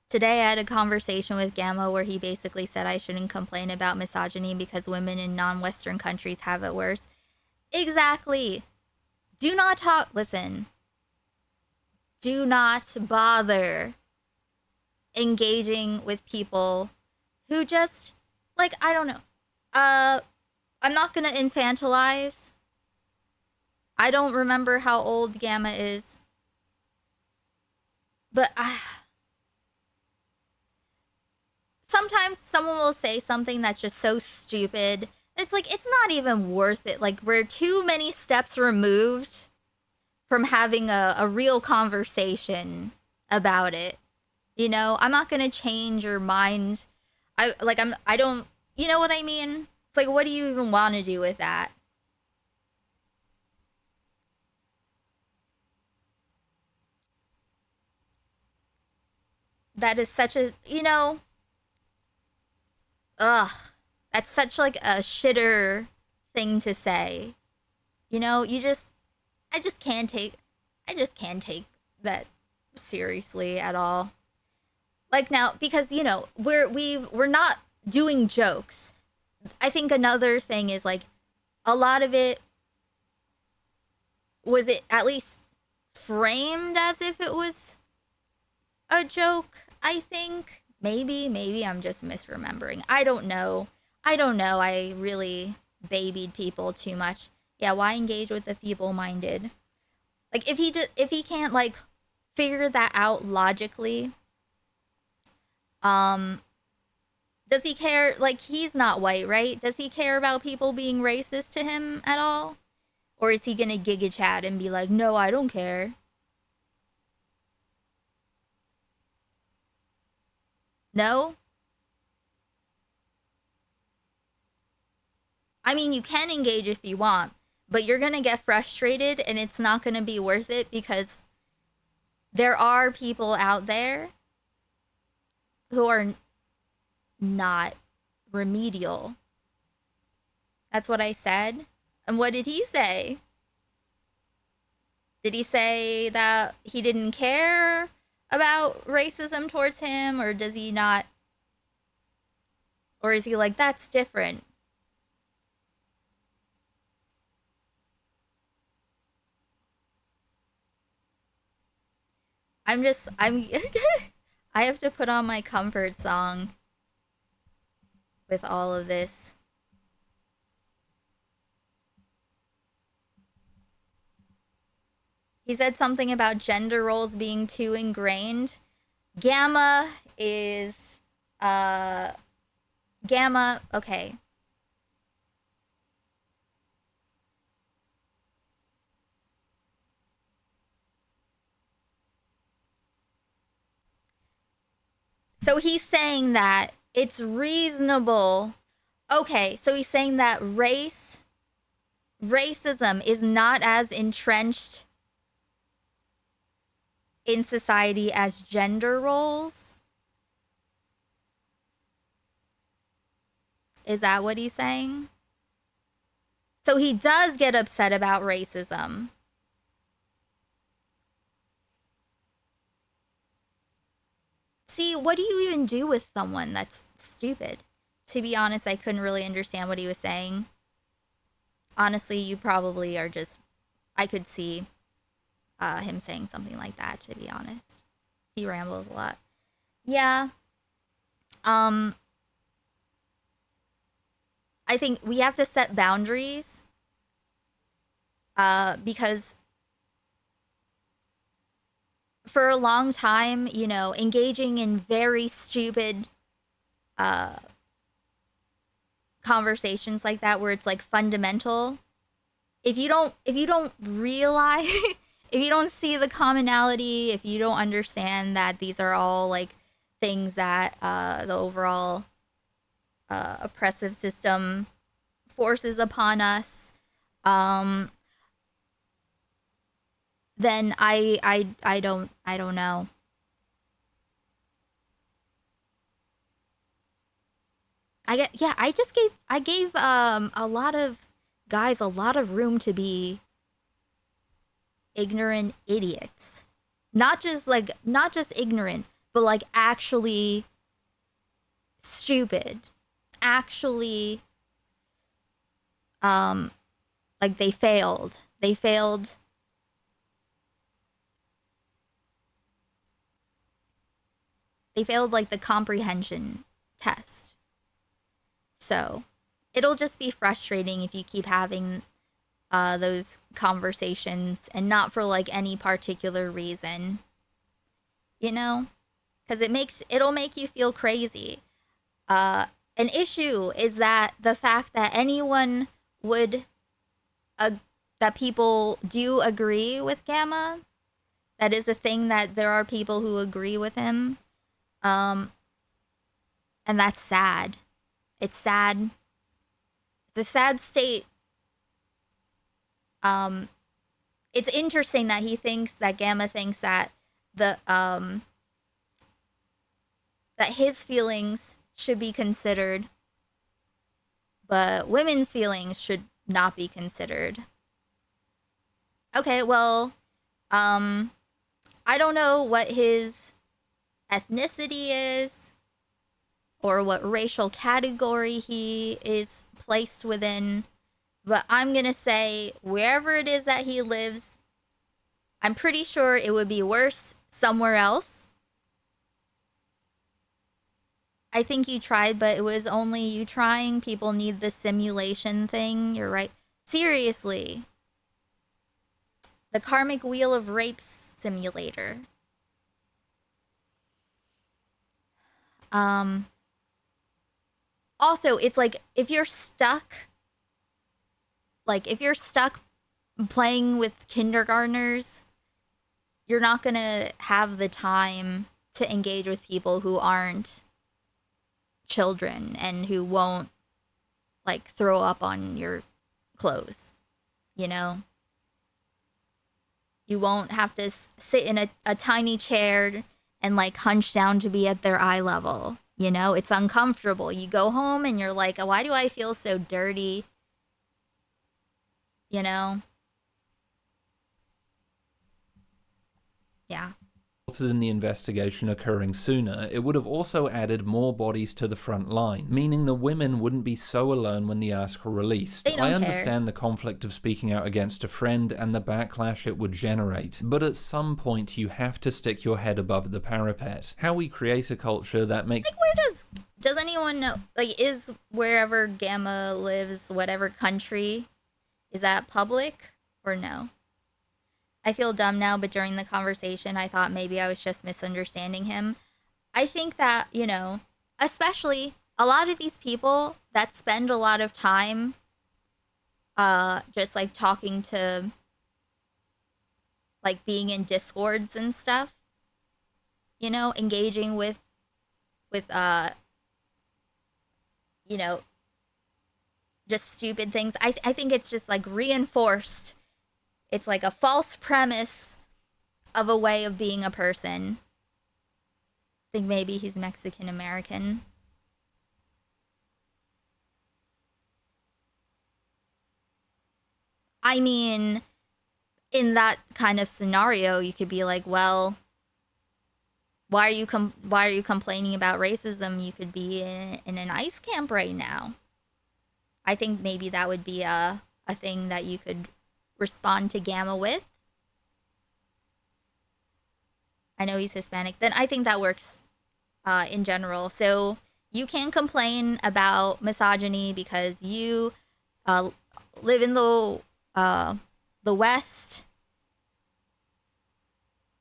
Today I had a conversation with Gamma where he basically said I shouldn't complain about misogyny because women in non-Western countries have it worse. Exactly. Do not talk. Listen. Do not bother engaging with people who just, like, I don't know. I'm not gonna infantilize. I don't remember how old Gamma is. But sometimes someone will say something that's just so stupid. It's like, it's not even worth it. Like, we're too many steps removed from having a real conversation about it. You know, I'm not gonna change your mind. I don't, you know what I mean? It's like, what do you even want to do with that? That is such a, you know, ugh, that's such like a shitter thing to say. You know, I just can't take that seriously at all. Like now, because, you know, we're not doing jokes. I think another thing is, like, a lot of it was it at least framed as if it was a joke, I think. Maybe I'm just misremembering. I don't know. I really babied people too much. Yeah, why engage with the feeble-minded? Like, if he can't, like, figure that out logically, does he care? Like, he's not white, right? Does he care about people being racist to him at all? Or is he gonna giga chat and be like, no, I don't care? No? I mean, you can engage if you want, but you're gonna get frustrated and it's not gonna be worth it because there are people out there who are not remedial. That's what I said. And what did he say? Did he say that he didn't care about racism towards him, or does he not? Or is he like, that's different? I have to put on my comfort song with all of this. He said something about gender roles being too ingrained. Gamma is, Gamma, okay. So he's saying that it's reasonable. Okay, so he's saying that racism is not as entrenched in society as gender roles. Is that what he's saying? So he does get upset about racism. See, what do you even do with someone that's stupid? To be honest, I couldn't really understand what he was saying. Honestly, you probably are just... I could see him saying something like that, to be honest. He rambles a lot. Yeah. I think we have to set boundaries. Because for a long time, you know, engaging in very stupid conversations like that, where it's like fundamental. If you don't realize, if you don't see the commonality, if you don't understand that these are all like things that the overall oppressive system forces upon us, then I don't know. I gave a lot of guys a lot of room to be ignorant idiots. Not just ignorant, but like actually stupid, actually like they failed like the comprehension test. So it'll just be frustrating if you keep having those conversations and not for like any particular reason, you know, because it'll make you feel crazy. An issue is that the fact that anyone would that people do agree with Gamma, that is a thing, that there are people who agree with him, and that's sad. It's sad. It's a sad state. It's interesting that Gamma thinks that that his feelings should be considered, but women's feelings should not be considered. Okay, well, I don't know what his ethnicity is or what racial category he is placed within, but I'm gonna say wherever it is that he lives, I'm pretty sure it would be worse somewhere else. I think you tried, but it was only you trying. People need the simulation thing. You're right. Seriously. The Karmic Wheel of Rape simulator. Also, it's like if you're stuck playing with kindergartners, you're not gonna have the time to engage with people who aren't children and who won't like throw up on your clothes, you know? You won't have to sit in a tiny chair and like hunch down to be at their eye level, you know? It's uncomfortable. You go home and you're like, why do I feel so dirty? You know? Yeah. In the investigation occurring sooner, it would have also added more bodies to the front line, meaning the women wouldn't be so alone when the asks were released. I understand the conflict of speaking out against a friend and the backlash it would generate, but at some point you have to stick your head above the parapet. How we create a culture that makes... Like, where does anyone know, like, is wherever Gamma lives, whatever country, is that public or no? I feel dumb now, but during the conversation, I thought maybe I was just misunderstanding him. I think that, you know, especially a lot of these people that spend a lot of time just like talking to, like being in Discords and stuff, you know, engaging with you know, just stupid things. I think it's just like reinforced. It's like a false premise of a way of being a person. I think maybe he's Mexican American. I mean, in that kind of scenario, you could be like, well, why are you complaining about racism? You could be in an ICE camp right now. I think maybe that would be a thing that you could respond to Gamma with. I know he's Hispanic. Then I think that works in general. So you can complain about misogyny because you live in the West.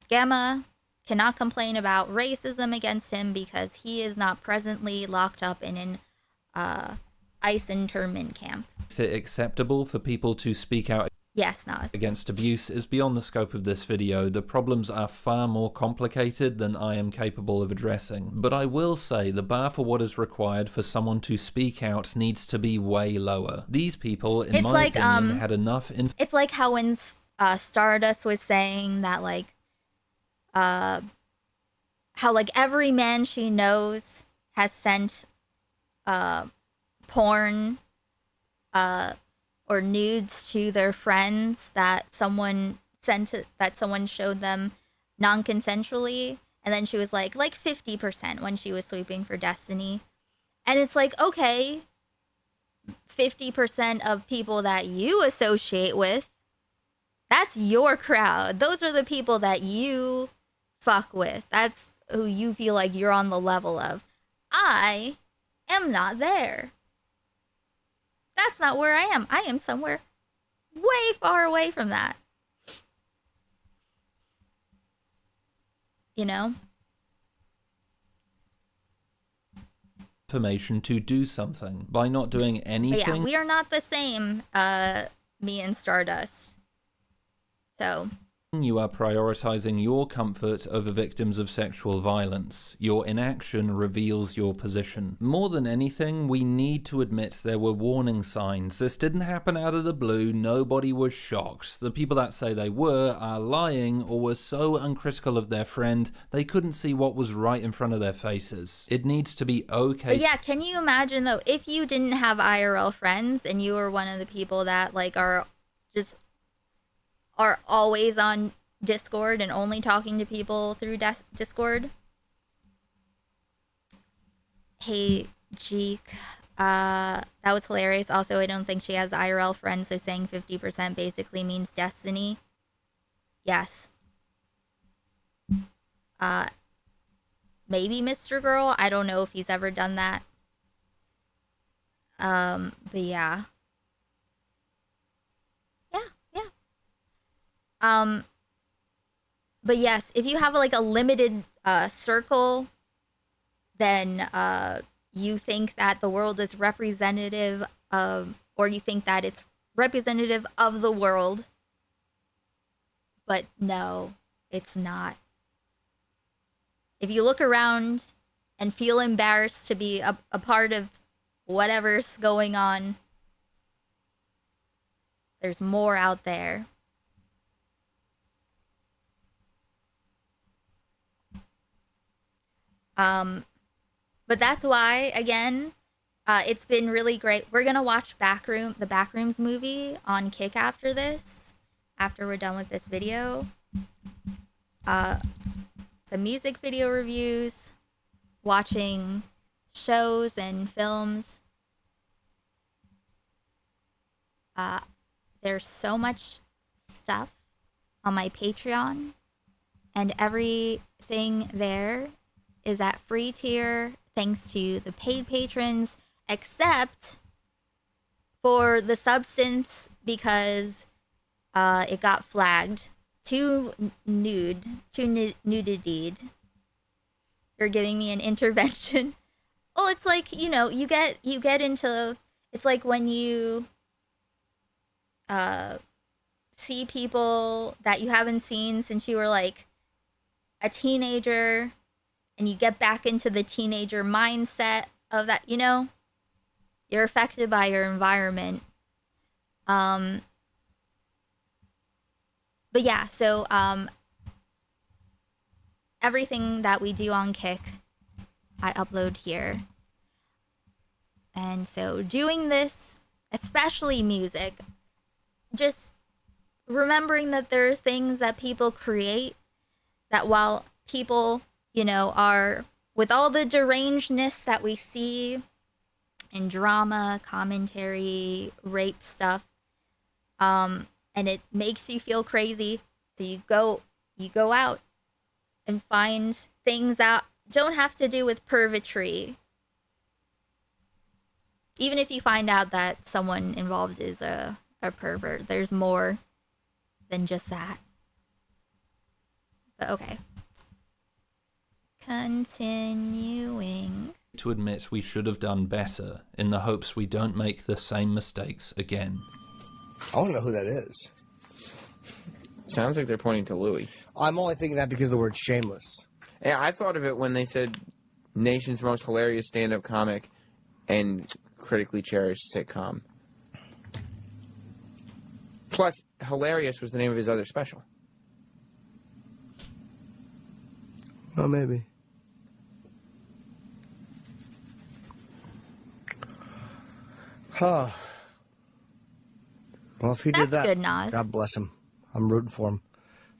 Gamma cannot complain about racism against him because he is not presently locked up in an ICE internment camp. Is it acceptable for people to speak out against abuse is beyond the scope of this video. The problems are far more complicated than I am capable of addressing. But I will say the bar for what is required for someone to speak out needs to be way lower. These people, in my opinion, had enough... It's like how when Stardust was saying that, like, how, like, every man she knows has sent porn or nudes to their friends that someone showed them non-consensually, And then she was like 50% when she was sweeping for Destiny. And it's like, okay, 50% of people that you associate with, that's your crowd. Those are the people that you fuck with. That's who you feel like you're on the level of. I am not there. That's not where I am. I am somewhere way far away from that. You know? Information to do something. By not doing anything. But yeah, we are not the same, me and Stardust. So. You are prioritizing your comfort over victims of sexual violence. Your inaction reveals your position. More than anything, we need to admit there were warning signs. This didn't happen out of the blue. Nobody was shocked. The people that say they were are lying or were so uncritical of their friend they couldn't see what was right in front of their faces. It needs to be okay. But yeah, can you imagine though, if you didn't have IRL friends and you were one of the people that like are always on Discord and only talking to people through Discord. Hey, Jeek. That was hilarious. Also, I don't think she has IRL friends, so saying 50% basically means Destiny. Yes. Maybe Mr. Girl. I don't know if he's ever done that. But yeah. But yes, if you have like a limited circle, then you think that the world is representative of, or you think that it's representative of the world. But no, it's not. If you look around and feel embarrassed to be a part of whatever's going on, there's more out there. But that's why, again, it's been really great. We're going to watch the Backrooms movie on Kick after this, after we're done with this video. The music video reviews, watching shows and films. There's so much stuff on my Patreon, and everything there is at free tier thanks to the paid patrons, except for the substance because it got flagged. Too nudity. You're giving me an intervention. Well, it's like, you know, you get into, it's like when you see people that you haven't seen since you were like a teenager, and you get back into the teenager mindset of that, you know? You're affected by your environment. But yeah, so everything that we do on Kick, I upload here. And so doing this, especially music, just remembering that there are things that people create that while people, you know, are with all the derangedness that we see in drama, commentary, rape stuff, and it makes you feel crazy. So you go out and find things that don't have to do with pervertry. Even if you find out that someone involved is a pervert, there's more than just that. But okay. Continuing. To admit we should have done better in the hopes we don't make the same mistakes again. I want to know who that is. Sounds like they're pointing to Louis. I'm only thinking that because of the word shameless. Yeah, I thought of it when they said nation's most hilarious stand-up comic and critically cherished sitcom. Plus, hilarious was the name of his other special. Well, maybe. Huh. Well, if he did that, good, Nas. God bless him. I'm rooting for him.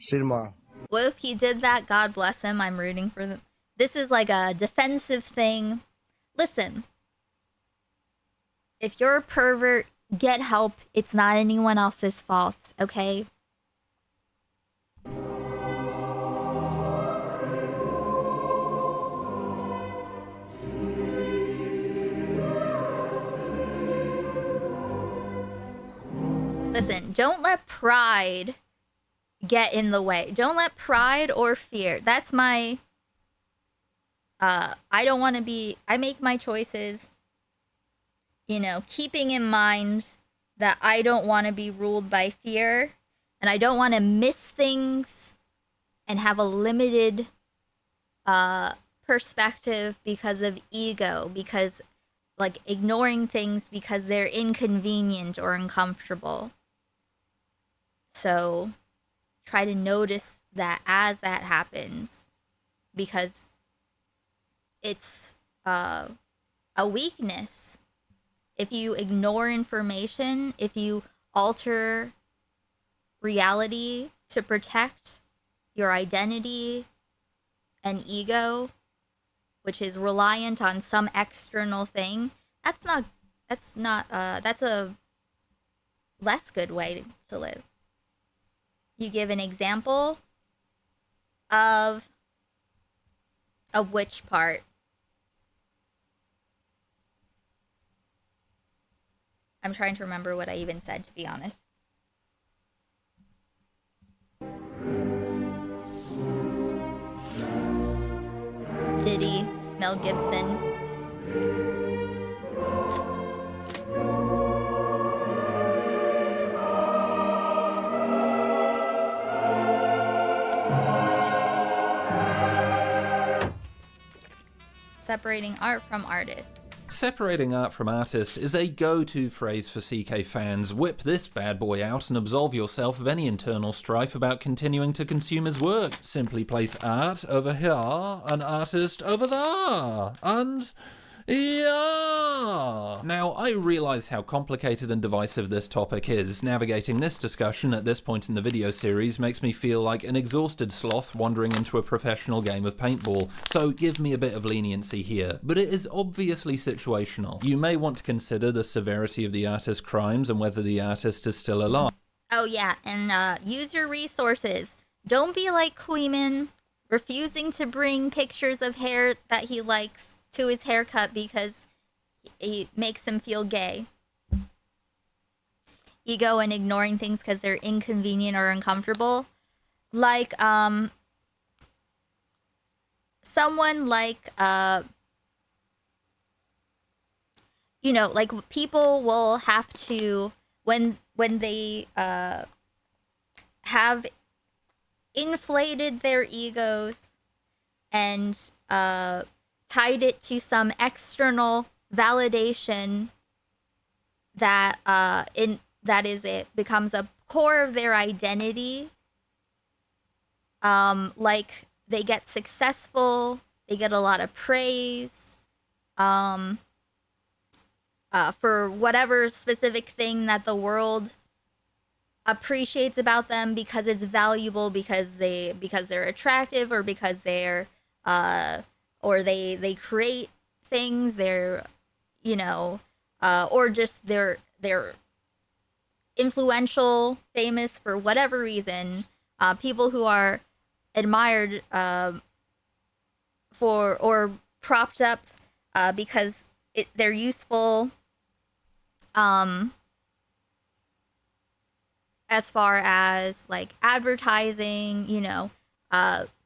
See you tomorrow. Well, if he did that, God bless him. I'm rooting for them. This is like a defensive thing. Listen, if you're a pervert, get help. It's not anyone else's fault, okay? Listen, don't let pride get in the way. Don't let pride or fear. That's my I make my choices, you know, keeping in mind that I don't want to be ruled by fear, and I don't want to miss things and have a limited perspective because of ego, because like ignoring things because they're inconvenient or uncomfortable. So try to notice that as that happens, because it's a weakness. If you ignore information, if you alter reality to protect your identity and ego, which is reliant on some external thing, that's a less good way to live. You give an example of which part? I'm trying to remember what I even said, to be honest. Diddy, Mel Gibson. Separating art from artist. Separating art from artist is a go-to phrase for CK fans. Whip this bad boy out and absolve yourself of any internal strife about continuing to consume his work. Simply place art over here, an artist over there, and yeah. Now, I realise how complicated and divisive this topic is. Navigating this discussion at this point in the video series makes me feel like an exhausted sloth wandering into a professional game of paintball, so give me a bit of leniency here. But it is obviously situational. You may want to consider the severity of the artist's crimes and whether the artist is still alive. Oh yeah, and use your resources. Don't be like Queeman, refusing to bring pictures of hair that he likes to his haircut because it makes him feel gay. Ego and ignoring things because they're inconvenient or uncomfortable. Like, someone like, you know, like people will have to, when they, have inflated their egos and, tied it to some external validation that it becomes a core of their identity. Like they get successful, they get a lot of praise, for whatever specific thing that the world appreciates about them because it's valuable, because they're attractive, or because they're or they create things, they're, you know, or just they're influential, famous for whatever reason. People who are admired for or propped up because they're useful, as far as like advertising, you know,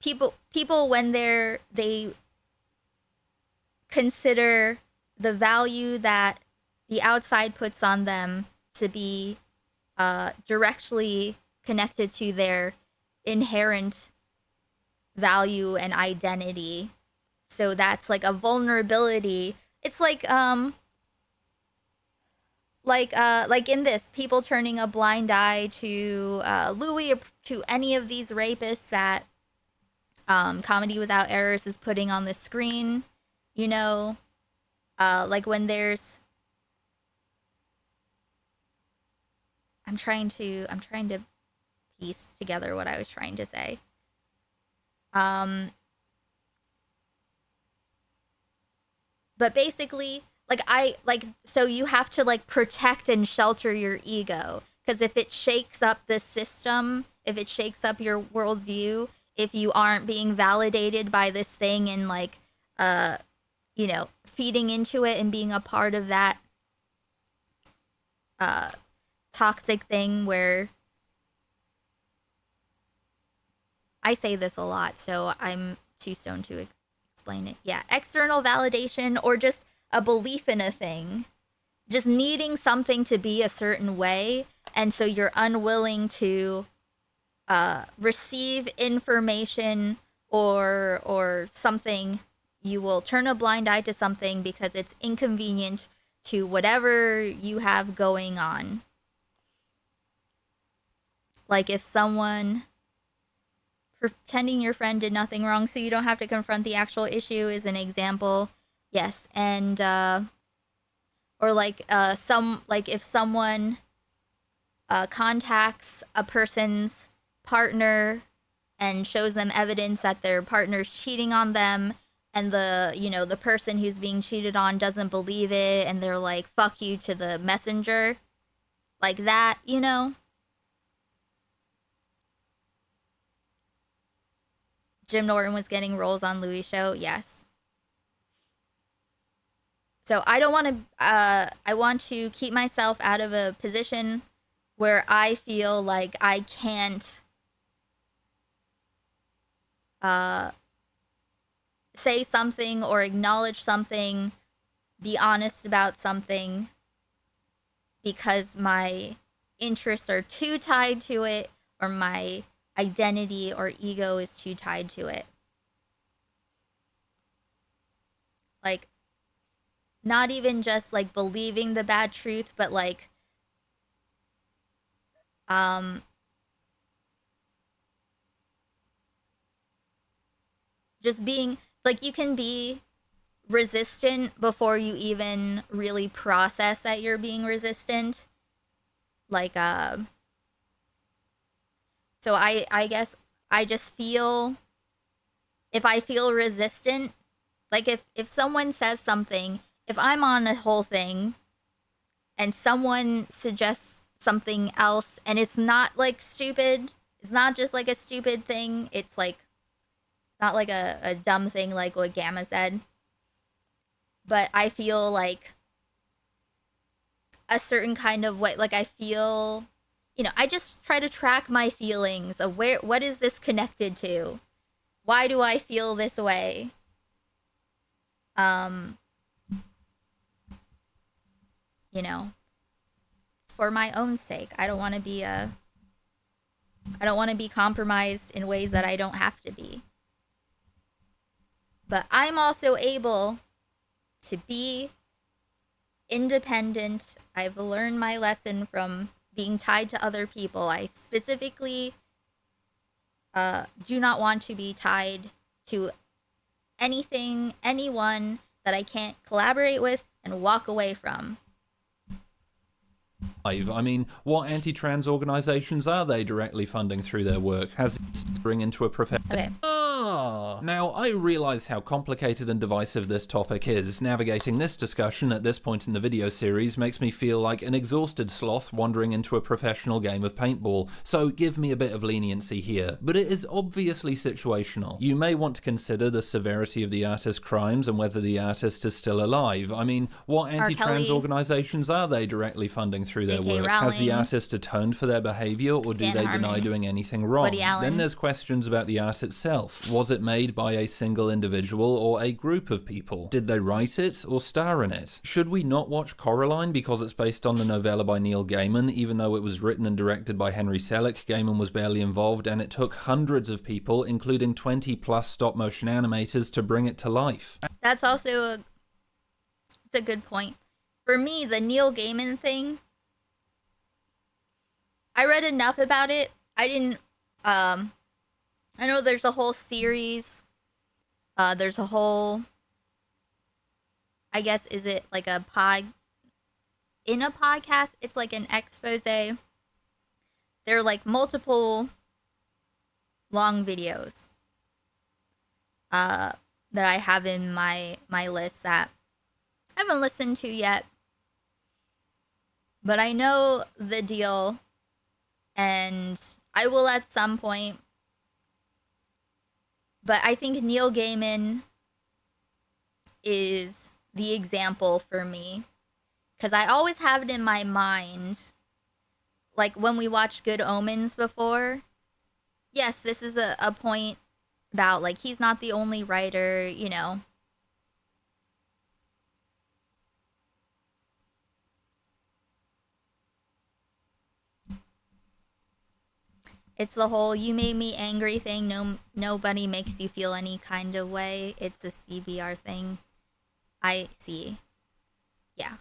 people when they consider the value that the outside puts on them to be directly connected to their inherent value and identity. So that's like a vulnerability. It's like in this, people turning a blind eye to Louis, to any of these rapists that Comedy Without Errors is putting on the screen. You know, like when there's, I'm trying to piece together what I was trying to say. But basically, so you have to like protect and shelter your ego, because if it shakes up the system, if it shakes up your worldview, if you aren't being validated by this thing and like feeding into it and being a part of that toxic thing, where I say this a lot, so I'm too stoned to explain it. Yeah, external validation, or just a belief in a thing, just needing something to be a certain way, and so you're unwilling to receive information or something. You will turn a blind eye to something because it's inconvenient to whatever you have going on. Like if someone pretending your friend did nothing wrong so you don't have to confront the actual issue is an example. Yes, and or if someone contacts a person's partner and shows them evidence that their partner's cheating on them, and the person who's being cheated on doesn't believe it, and they're like, fuck you to the messenger, like that, Jim Norton was getting roles on Louis' show, yes. So I don't want to, I want to keep myself out of a position where I feel like I can't say something or acknowledge something, be honest about something, because my interests are too tied to it, or my identity or ego is too tied to it. Like, not even just like believing the bad truth, but like just being like, you can be resistant before you even really process that you're being resistant. Like so I guess I just feel, if I feel resistant, like if someone says something, if I'm on a whole thing and someone suggests something else and it's not like stupid, it's not just like a stupid thing, it's like, it's not like a dumb thing like what Gamma said, but I feel like a certain kind of way, like I feel, I just try to track my feelings of what is this connected to? Why do I feel this way? It's for my own sake. I don't want to be compromised in ways that I don't have to be. But I'm also able to be independent. I've learned my lesson from being tied to other people. I specifically do not want to be tied to anything, anyone that I can't collaborate with and walk away from. I mean, what anti-trans organizations are they directly funding through their work? Has it bring into a profession? Okay. Now, I realize how complicated and divisive this topic is. Navigating this discussion at this point in the video series makes me feel like an exhausted sloth wandering into a professional game of paintball, so give me a bit of leniency here. But it is obviously situational. You may want to consider the severity of the artist's crimes and whether the artist is still alive. I mean, what anti-trans organizations are they directly funding through their work? Has the artist atoned for their behavior, or do they deny doing anything wrong? Then there's questions about the art itself. Was it made by a single individual or a group of people? Did they write it or star in it? Should we not watch Coraline because it's based on the novella by Neil Gaiman, even though it was written and directed by Henry Selick? Gaiman was barely involved, and it took hundreds of people, including 20+ stop-motion animators, to bring it to life. That's also it's a good point. For me, the Neil Gaiman thing, I read enough about it. I didn't I know there's a whole series. There's a whole, I guess, is it like a in a podcast? It's like an expose. There are like multiple long videos that I have in my list that I haven't listened to yet. But I know the deal, and I will at some point. But I think Neil Gaiman is the example for me. Because I always have it in my mind, like when we watched Good Omens before. Yes, this is a point about, like, he's not the only writer, you know. It's the whole "you made me angry" thing. Nobody makes you feel any kind of way. It's a CBR thing. I see. Yeah.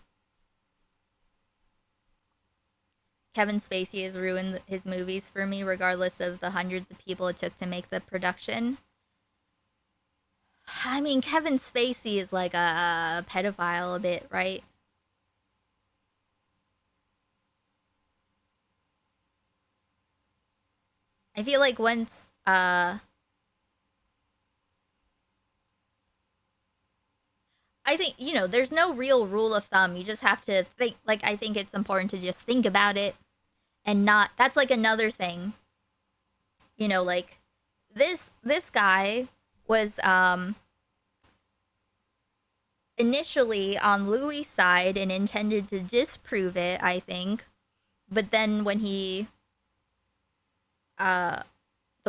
Kevin Spacey has ruined his movies for me, regardless of the hundreds of people it took to make the production. I mean, Kevin Spacey is like a pedophile a bit, right? I feel like once, I think, you know, there's no real rule of thumb. You just have to think, like, I think it's important to just think about it and not, that's like another thing. You know, like, this guy was, initially on Louis' side and intended to disprove it, I think. But then when he, the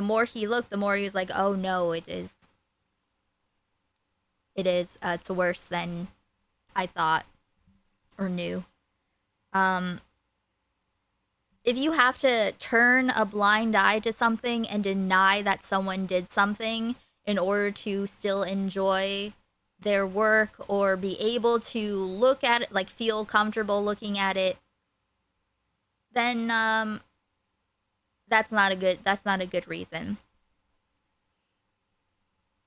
more he looked, the more he was like, oh no, it's worse than I thought or knew. If you have to turn a blind eye to something and deny that someone did something in order to still enjoy their work or be able to look at it, like feel comfortable looking at it, then that's not a good reason.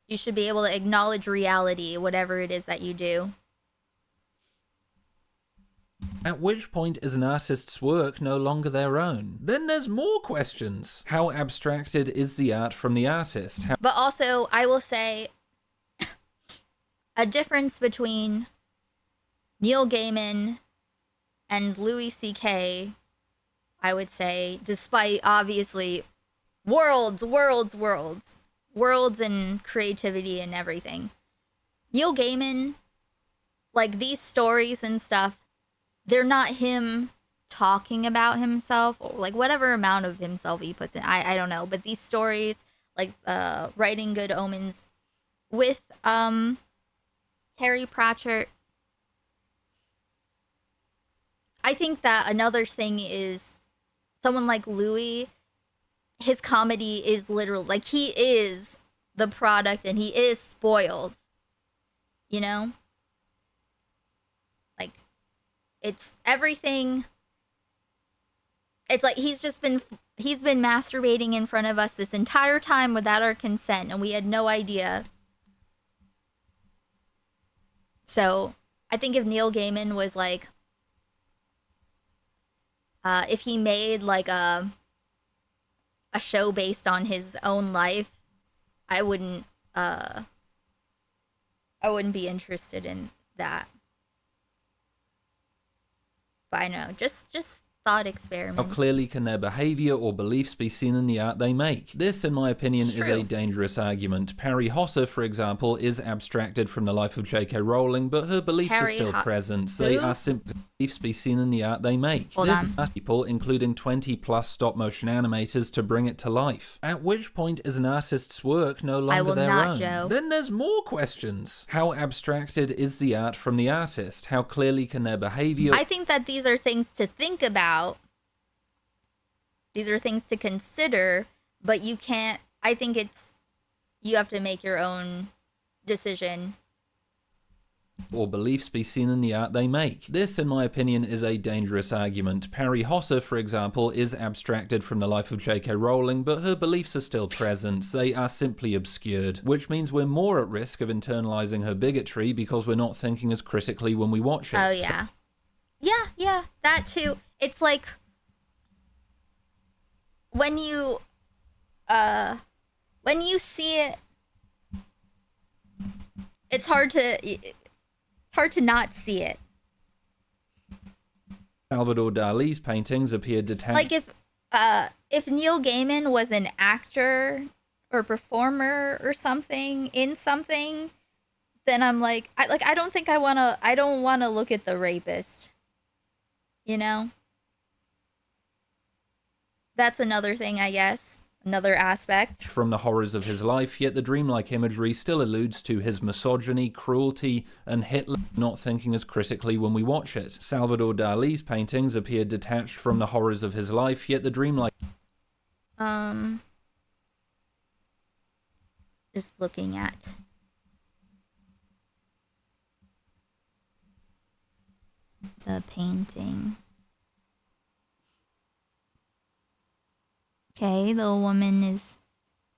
You should be able to acknowledge reality, whatever it is that you do. At which point is an artist's work no longer their own? Then there's more questions. How abstracted is the art from the artist? But also, I will say, a difference between Neil Gaiman and Louis C.K., I would say, despite obviously worlds and creativity and everything. Neil Gaiman, like, these stories and stuff, they're not him talking about himself, or like whatever amount of himself he puts in. I don't know, but these stories, like writing Good Omens with Terry Pratchett, I think that another thing is someone like Louis, his comedy is literal, like, he is the product and he is spoiled, you know? Like, it's everything. It's like he's been masturbating in front of us this entire time without our consent, and we had no idea. So I think if Neil Gaiman was like, if he made like a show based on his own life, I wouldn't be interested in that. But I know, just thought experiments. How clearly can their behaviour or beliefs be seen in the art they make? This, in my opinion, is a dangerous argument. Perry Hosser, for example, is abstracted from the life of J.K. Rowling, but her beliefs are still present. They are simply beliefs be seen in the art they make. There's people, including 20-plus stop-motion animators, to bring it to life. At which point is an artist's work no longer their own? Joe. Then there's more questions. How abstracted is the art from the artist? How clearly can their behaviour... I think that these are things to think about. These are things to consider, but you can't, I think you have to make your own decision. Or beliefs be seen in the art they make. This, in my opinion, is a dangerous argument. Perry Hosser, for example, is abstracted from the life of J.K. Rowling, but her beliefs are still present. They are simply obscured, which means we're more at risk of internalizing her bigotry because we're not thinking as critically when we watch it. Oh, yeah. Yeah, that too. It's like, when you see it it's hard to not see it. Salvador Dali's paintings appeared detached. Like if Neil Gaiman was an actor or performer or something in something, then I'm like I don't wanna look at the rapist. You know? That's another thing, I guess. Another aspect. From the horrors of his life, yet the dreamlike imagery still alludes to his misogyny, cruelty, and Hitler not thinking as critically when we watch it. Salvador Dali's paintings appear detached from the horrors of his life, yet the dreamlike... Just looking at... the painting. Okay, the woman is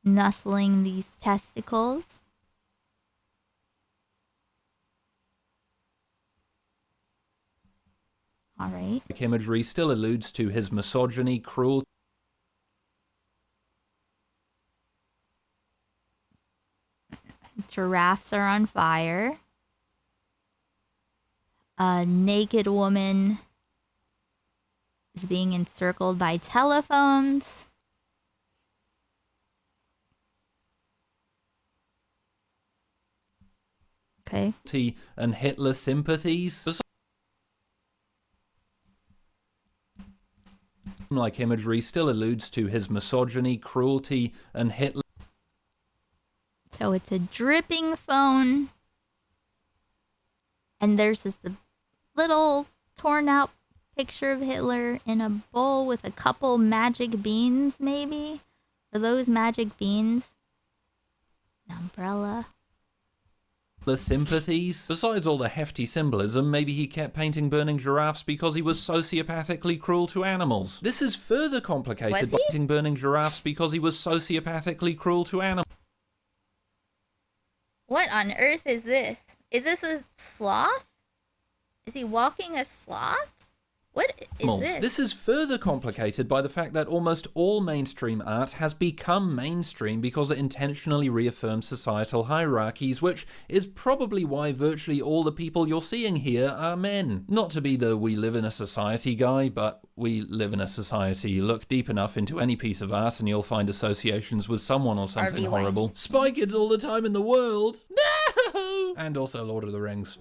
nuzzling these testicles. All right. Imagery still alludes to his misogyny, cruelty. Giraffes are on fire. A naked woman is being encircled by telephones. Okay. And Hitler sympathies. Like imagery still alludes to his misogyny, cruelty, and Hitler. So it's a dripping phone. And there's this little torn out picture of Hitler in a bowl with a couple magic beans, maybe? Are those magic beans? An umbrella. The sympathies. Besides all the hefty symbolism, maybe he kept painting burning giraffes because he was sociopathically cruel to animals. This is further complicated by painting burning giraffes because he was sociopathically cruel to animals. What on earth is this? Is this a sloth? Is he walking a sloth? What is this? This is further complicated by the fact that almost all mainstream art has become mainstream because it intentionally reaffirms societal hierarchies, which is probably why virtually all the people you're seeing here are men. Not to be the we live in a society guy, but we live in a society. Look deep enough into any piece of art and you'll find associations with someone or something horrible. Spy Kids all the time in the world. No! And also Lord of the Rings.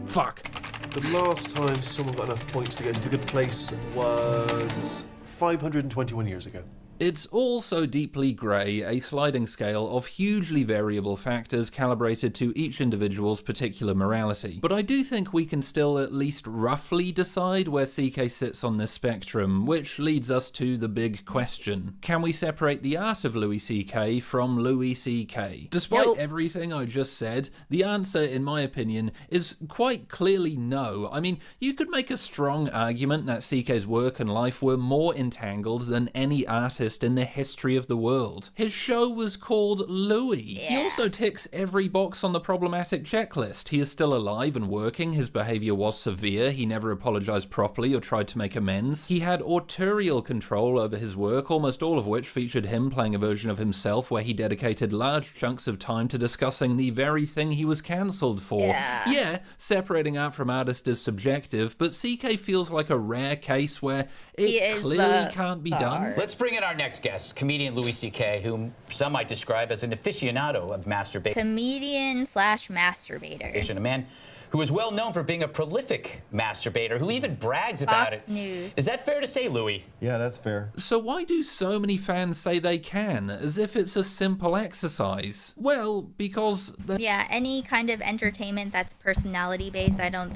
Fuck. The last time someone got enough points to get into the good place was 521 years ago. It's all so deeply grey, a sliding scale of hugely variable factors calibrated to each individual's particular morality. But I do think we can still at least roughly decide where CK sits on this spectrum, which leads us to the big question. Can we separate the art of Louis CK from Louis CK? Despite everything I just said, the answer, in my opinion, is quite clearly no. I mean, you could make a strong argument that CK's work and life were more entangled than any artist in the history of the world. His show was called Louis. He also ticks every box on the problematic checklist. He is still alive and working. His behavior was severe. He never apologized properly or tried to make amends. He had authorial control over his work, almost all of which featured him playing a version of himself where he dedicated large chunks of time to discussing the very thing he was cancelled for. Yeah, separating art from artist is subjective, but CK feels like a rare case where it clearly can't be done. Let's bring in our next guest, comedian Louis C.K., whom some might describe as an aficionado of masturbation. Comedian/masturbator. A man who is well known for being a prolific masturbator, who even brags about Fox it. News. Is that fair to say, Louis? Yeah, that's fair. So why do so many fans say they can, as if it's a simple exercise? Well, because... Yeah, any kind of entertainment that's personality-based, I don't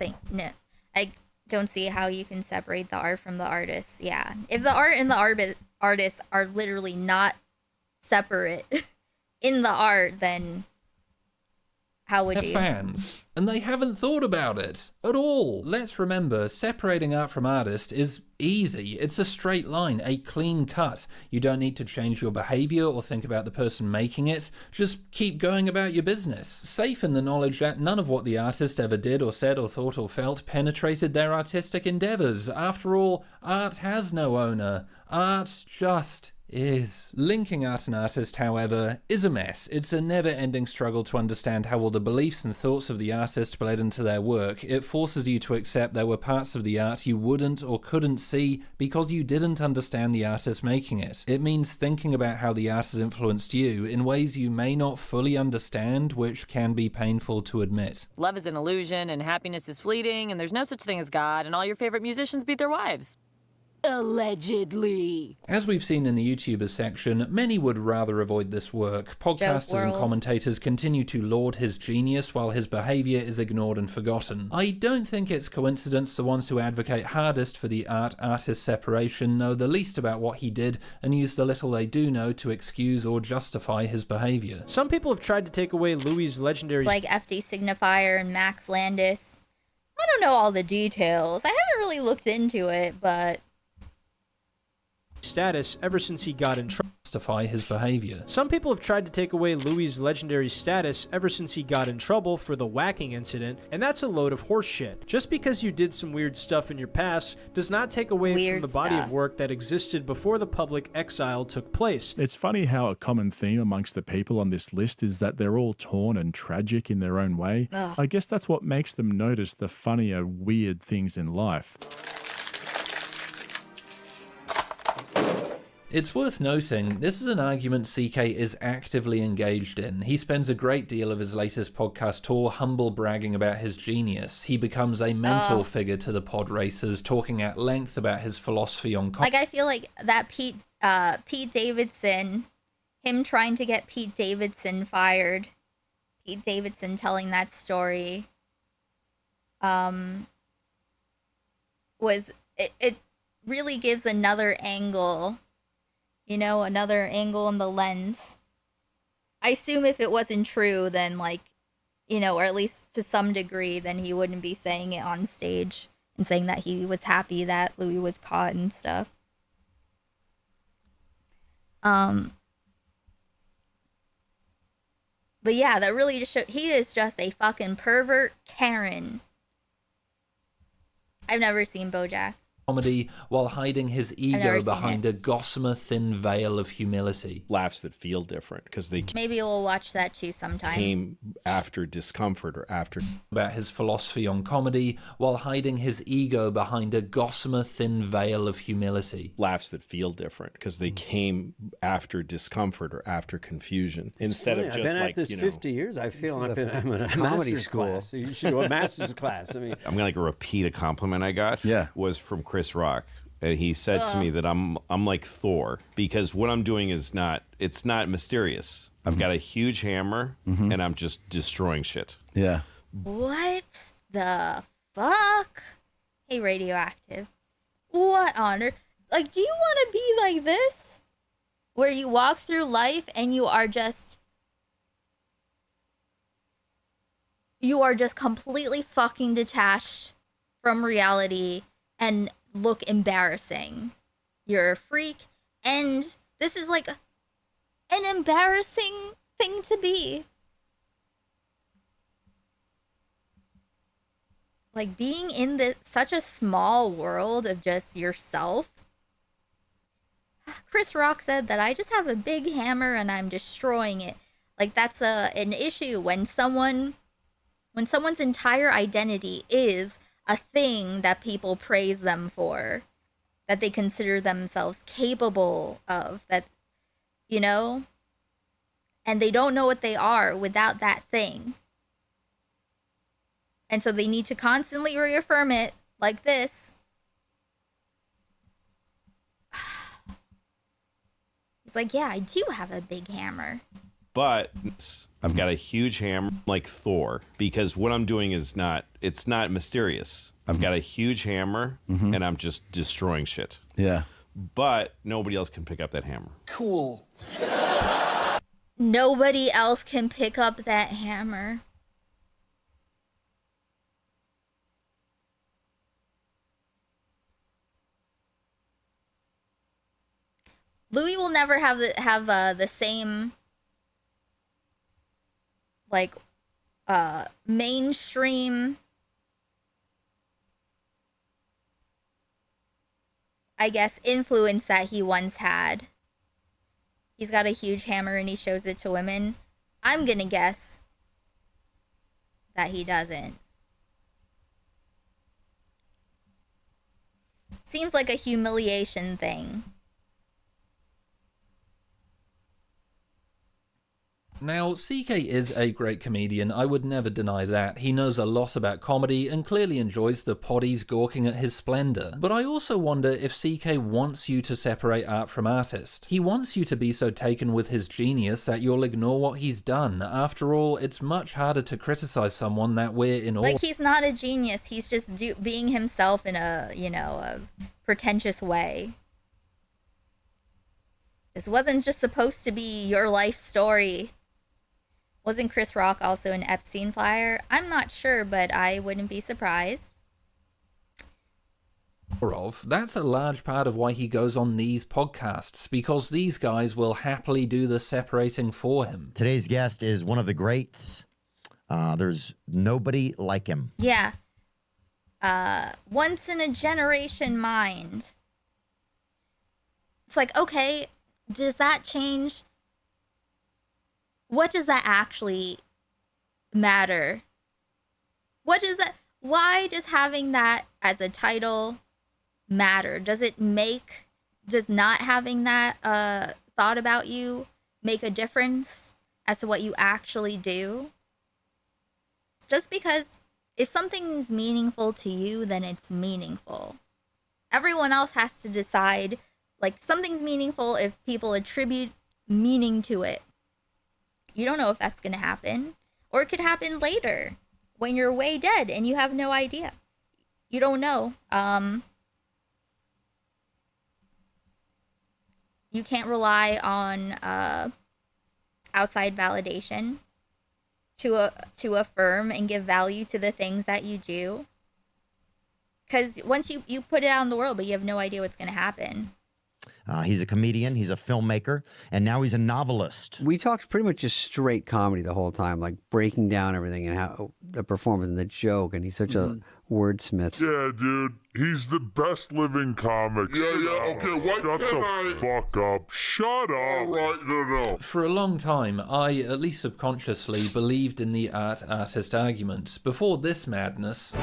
see how you can separate the art from the artist. Yeah. If the art and the artists are literally not separate in the art, then how would you? Fans, and they haven't thought about it at all. Let's remember, separating art from artist is easy. It's a straight line, a clean cut. You don't need to change your behavior or think about the person making it. Just keep going about your business, safe in the knowledge that none of what the artist ever did or said or thought or felt penetrated their artistic endeavors. After all, art has no owner. Art just is. Linking art and artist, however, is a mess. It's a never-ending struggle to understand how all the beliefs and thoughts of the artist bled into their work. It forces you to accept there were parts of the art you wouldn't or couldn't see because you didn't understand the artist making it. It means thinking about how the art has influenced you in ways you may not fully understand, which can be painful to admit. Love is an illusion, and happiness is fleeting, and there's no such thing as God, and all your favorite musicians beat their wives. Allegedly. As we've seen in the YouTubers section, many would rather avoid this work. Podcasters and commentators continue to laud his genius while his behaviour is ignored and forgotten. I don't think it's coincidence the ones who advocate hardest for the art-artist separation know the least about what he did and use the little they do know to excuse or justify his behaviour. Some people have tried to take away Louis' legendary... It's like FD Signifier and Max Landis. I don't know all the details. I haven't really looked into it, but... status ever since he got in trouble. Justify his behavior. Some people have tried to take away Louis' legendary status ever since he got in trouble for the whacking incident, and that's a load of horse shit. Just because you did some weird stuff in your past does not take away from the body of work that existed before the public exile took place. It's funny how a common theme amongst the people on this list is that they're all torn and tragic in their own way. Ugh. I guess that's what makes them notice the funnier, weird things in life. It's worth noting, this is an argument CK is actively engaged in. He spends a great deal of his latest podcast tour humble bragging about his genius. He becomes a mentor figure to the pod racers, talking at length about his philosophy on... Like, I feel like that Pete Davidson, him trying to get Pete Davidson fired, Pete Davidson telling that story, it really gives another angle. You know, another angle in the lens. I assume if it wasn't true, then, like, you know, or at least to some degree, then he wouldn't be saying it on stage and saying that he was happy that Louis was caught and stuff. But yeah, that really just showed he is just a fucking pervert Karen. I've never seen BoJack. Comedy while hiding his ego behind a gossamer thin veil of humility. Laughs that feel different because they Maybe we'll watch that too sometime. came after discomfort or after. About his philosophy on comedy while hiding his ego behind a gossamer thin veil of humility. Laughs that feel different because they came after discomfort or after confusion instead of just I've been like, at this you know, 50 years. I feel I'm in a comedy school. Class. So you should do a master's class. I mean, I'm gonna repeat a compliment I got. Yeah, was from Chris Rock. And he said to me that I'm like Thor because what I'm doing is not mysterious. I've got a huge hammer and I'm just destroying shit. Yeah. What the fuck? Hey, Radioactive. What on earth? Like, do you want to be like this? Where you walk through life and you are just completely fucking detached from reality and look embarrassing. You're a freak, and this is like an embarrassing thing to be. Like being in such a small world of just yourself. Chris Rock said that I just have a big hammer and I'm destroying it. Like that's an issue when someone's entire identity is a thing that people praise them for, that they consider themselves capable of, that, you know, and they don't know what they are without that thing. And so they need to constantly reaffirm it like this. It's like, yeah, I do have a big hammer. But I've got a huge hammer like Thor because what I'm doing is not mysterious. I've got a huge hammer and I'm just destroying shit. Yeah. But nobody else can pick up that hammer. Cool. Nobody else can pick up that hammer. Louis will never have the same like mainstream, I guess, influence that he once had. he's got a huge hammer and he shows it to women. I'm gonna guess that he doesn't. Seems like a humiliation thing. Now, CK is a great comedian, I would never deny that. He knows a lot about comedy and clearly enjoys the poddies gawking at his splendor. But I also wonder if CK wants you to separate art from artist. He wants you to be so taken with his genius that you'll ignore what he's done. After all, it's much harder to criticize someone that we're in awe. Like, he's not a genius, he's just being himself in a, you know, a pretentious way. This wasn't just supposed to be your life story. Wasn't Chris Rock also an Epstein flyer? I'm not sure, but I wouldn't be surprised. That's a large part of why he goes on these podcasts, because these guys will happily do the separating for him. Today's guest is one of the greats. There's nobody like him. Yeah. Once in a generation mind. It's like, okay, does that change? What does that actually matter? What does that, why does having that as a title matter? Does not having that thought about you make a difference as to what you actually do? Just because if something's meaningful to you, then it's meaningful. Everyone else has to decide, like, something's meaningful if people attribute meaning to it. You don't know if that's going to happen. Or it could happen later when you're way dead and you have no idea. You don't know. You can't rely on outside validation to affirm and give value to the things that you do. Because once you put it out in the world, but you have no idea what's going to happen. He's a comedian, he's a filmmaker, and now he's a novelist. We talked pretty much just straight comedy the whole time, like breaking down everything and how the performance and the joke, and he's such a wordsmith. Yeah, dude, he's the best living comic. Yeah, okay, what Shut the fuck up. Shut up. All right, no. For a long time, I, at least subconsciously, believed in the art-artist argument. Before this madness,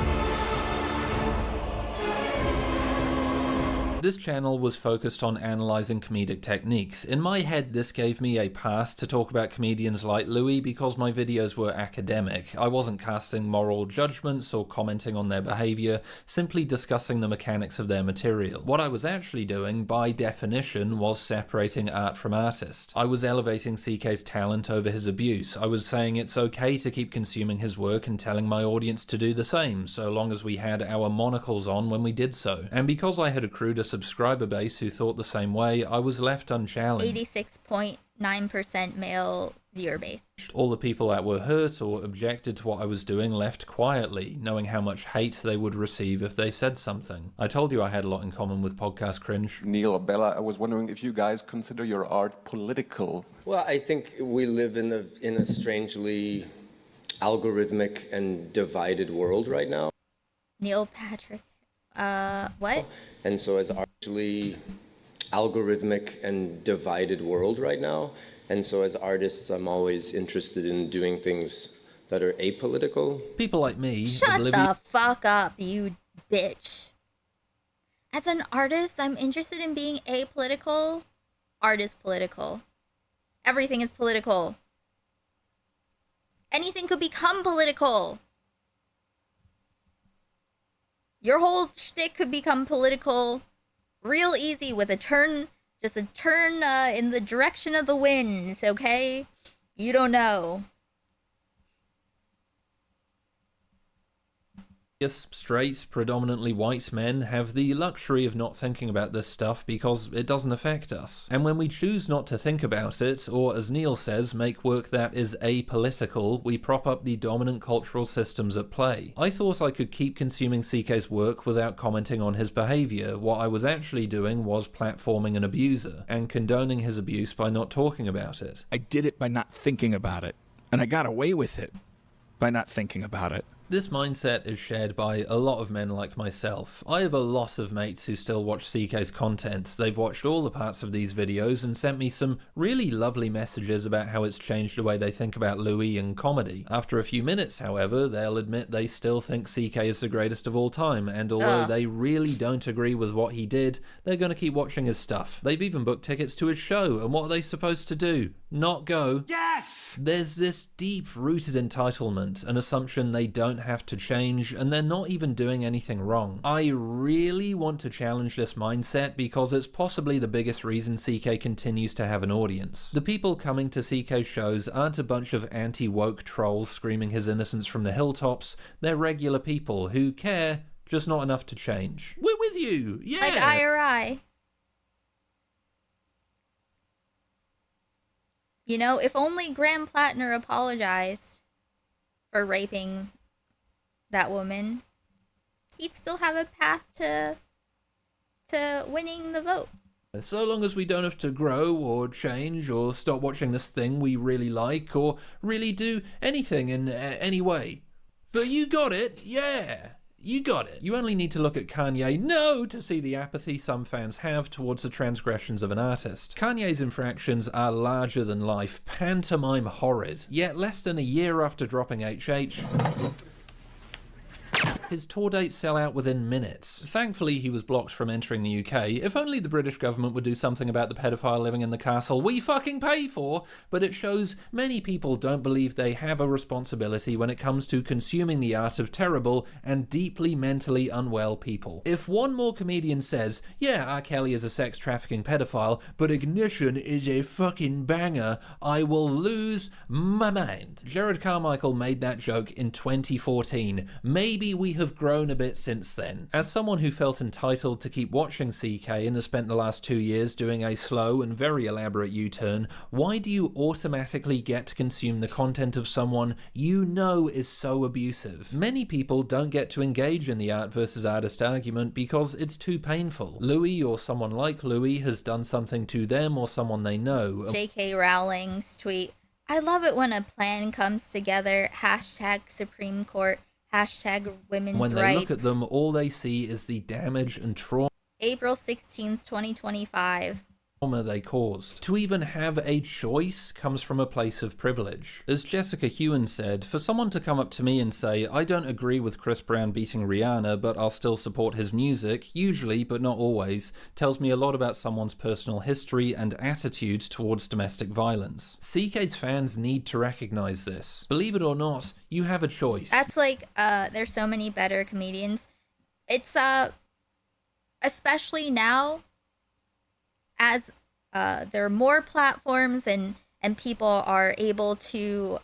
this channel was focused on analysing comedic techniques. In my head, this gave me a pass to talk about comedians like Louis because my videos were academic. I wasn't casting moral judgments or commenting on their behaviour, simply discussing the mechanics of their material. What I was actually doing, by definition, was separating art from artist. I was elevating CK's talent over his abuse. I was saying it's okay to keep consuming his work and telling my audience to do the same, so long as we had our monocles on when we did so. And because I had accrued a subscriber base who thought the same way, I was left unchallenged. 86.9% male viewer base. All the people that were hurt or objected to what I was doing left quietly, knowing how much hate they would receive if they said something. I told you I had a lot in common with Podcast Cringe. Neil or Bella, I was wondering if you guys consider your art political. Well, I think we live in a strangely algorithmic and divided world right now. Neil Patrick. What? And so as actually algorithmic and divided world right now. And so as artists, I'm always interested in doing things that are apolitical. People like me. Shut the fuck up, you bitch. As an artist, I'm interested in being apolitical. Art is political. Everything is political. Anything could become political. Your whole shtick could become political real easy with a turn, just a turn in the direction of the wind, okay? You don't know. Straight, predominantly white men have the luxury of not thinking about this stuff because it doesn't affect us. And when we choose not to think about it, or as Neil says, make work that is apolitical, we prop up the dominant cultural systems at play. I thought I could keep consuming CK's work without commenting on his behaviour. What I was actually doing was platforming an abuser, and condoning his abuse by not talking about it. I did it by not thinking about it, and I got away with it by not thinking about it. This mindset is shared by a lot of men like myself. I have a lot of mates who still watch CK's content. They've watched all the parts of these videos and sent me some really lovely messages about how it's changed the way they think about Louis and comedy. After a few minutes, however, they'll admit they still think CK is the greatest of all time, and although they really don't agree with what he did, they're going to keep watching his stuff. They've even booked tickets to his show, and what are they supposed to do? Not go? Yes! There's this deep-rooted entitlement, an assumption they don't have to change, and they're not even doing anything wrong. I really want to challenge this mindset because it's possibly the biggest reason CK continues to have an audience. The people coming to CK shows aren't a bunch of anti-woke trolls screaming his innocence from the hilltops. They're regular people who care, just not enough to change. We're with you! Yeah! Like IRI. You know, if only Graham Plattner apologized for raping that woman, he'd still have a path to winning the vote. So long as we don't have to grow or change or stop watching this thing we really like or really do anything in any way. But you got it, yeah. You got it. You only need to look at Kanye to see the apathy some fans have towards the transgressions of an artist. Kanye's infractions are larger than life, pantomime horrid. Yet less than a year after dropping HH, his tour dates sell out within minutes. Thankfully, he was blocked from entering the UK. If only the British government would do something about the pedophile living in the castle we fucking pay for, but it shows many people don't believe they have a responsibility when it comes to consuming the art of terrible and deeply mentally unwell people. If one more comedian says, yeah, R. Kelly is a sex trafficking pedophile, but Ignition is a fucking banger, I will lose my mind. Jared Carmichael made that joke in 2014. Maybe we have grown a bit since then. As someone who felt entitled to keep watching CK and has spent the last 2 years doing a slow and very elaborate U-turn, why do you automatically get to consume the content of someone you know is so abusive? Many people don't get to engage in the art versus artist argument because it's too painful. Louis or someone like Louis has done something to them or someone they know. J.K. Rowling's tweet, I love it when a plan comes together, hashtag Supreme Court, hashtag women's rights. When they look at them, all they see is the damage and trauma. April 16th, 2025. They caused. To even have a choice comes from a place of privilege. As Jessica Hewen said, for someone to come up to me and say, I don't agree with Chris Brown beating Rihanna, but I'll still support his music, usually, but not always, tells me a lot about someone's personal history and attitude towards domestic violence. CK's fans need to recognize this. Believe it or not, you have a choice. That's like, there's so many better comedians. It's, especially now, as there are more platforms and people are able to,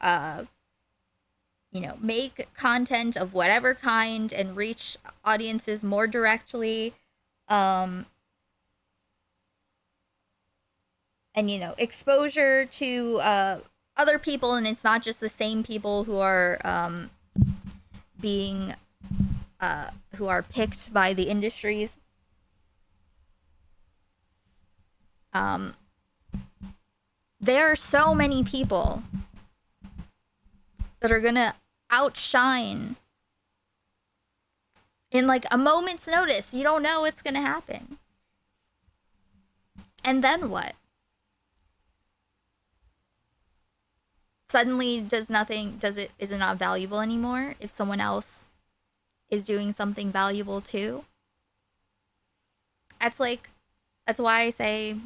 make content of whatever kind and reach audiences more directly, and, exposure to other people, and it's not just the same people who are who are picked by the industries. There are so many people that are gonna outshine in like a moment's notice. You don't know what's gonna happen. And then what? Suddenly is it not valuable anymore if someone else is doing something valuable too? That's why I say,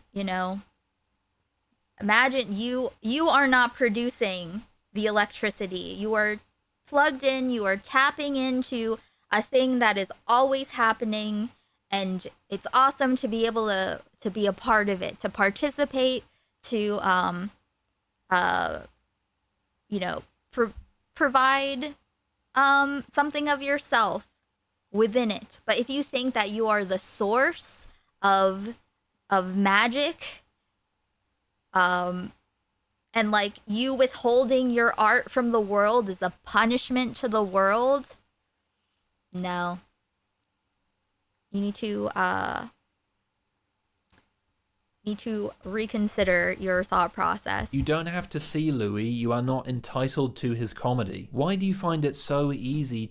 imagine you are not producing the electricity. You are plugged in, you are tapping into a thing that is always happening, and it's awesome to be able to be a part of it, to participate, to provide something of yourself within it. But if you think that you are the source of magic, and like you withholding your art from the world is a punishment to the world, no. You need to me to reconsider your thought process. You don't have to see Louis. You are not entitled to his comedy. Why do you find it so easy?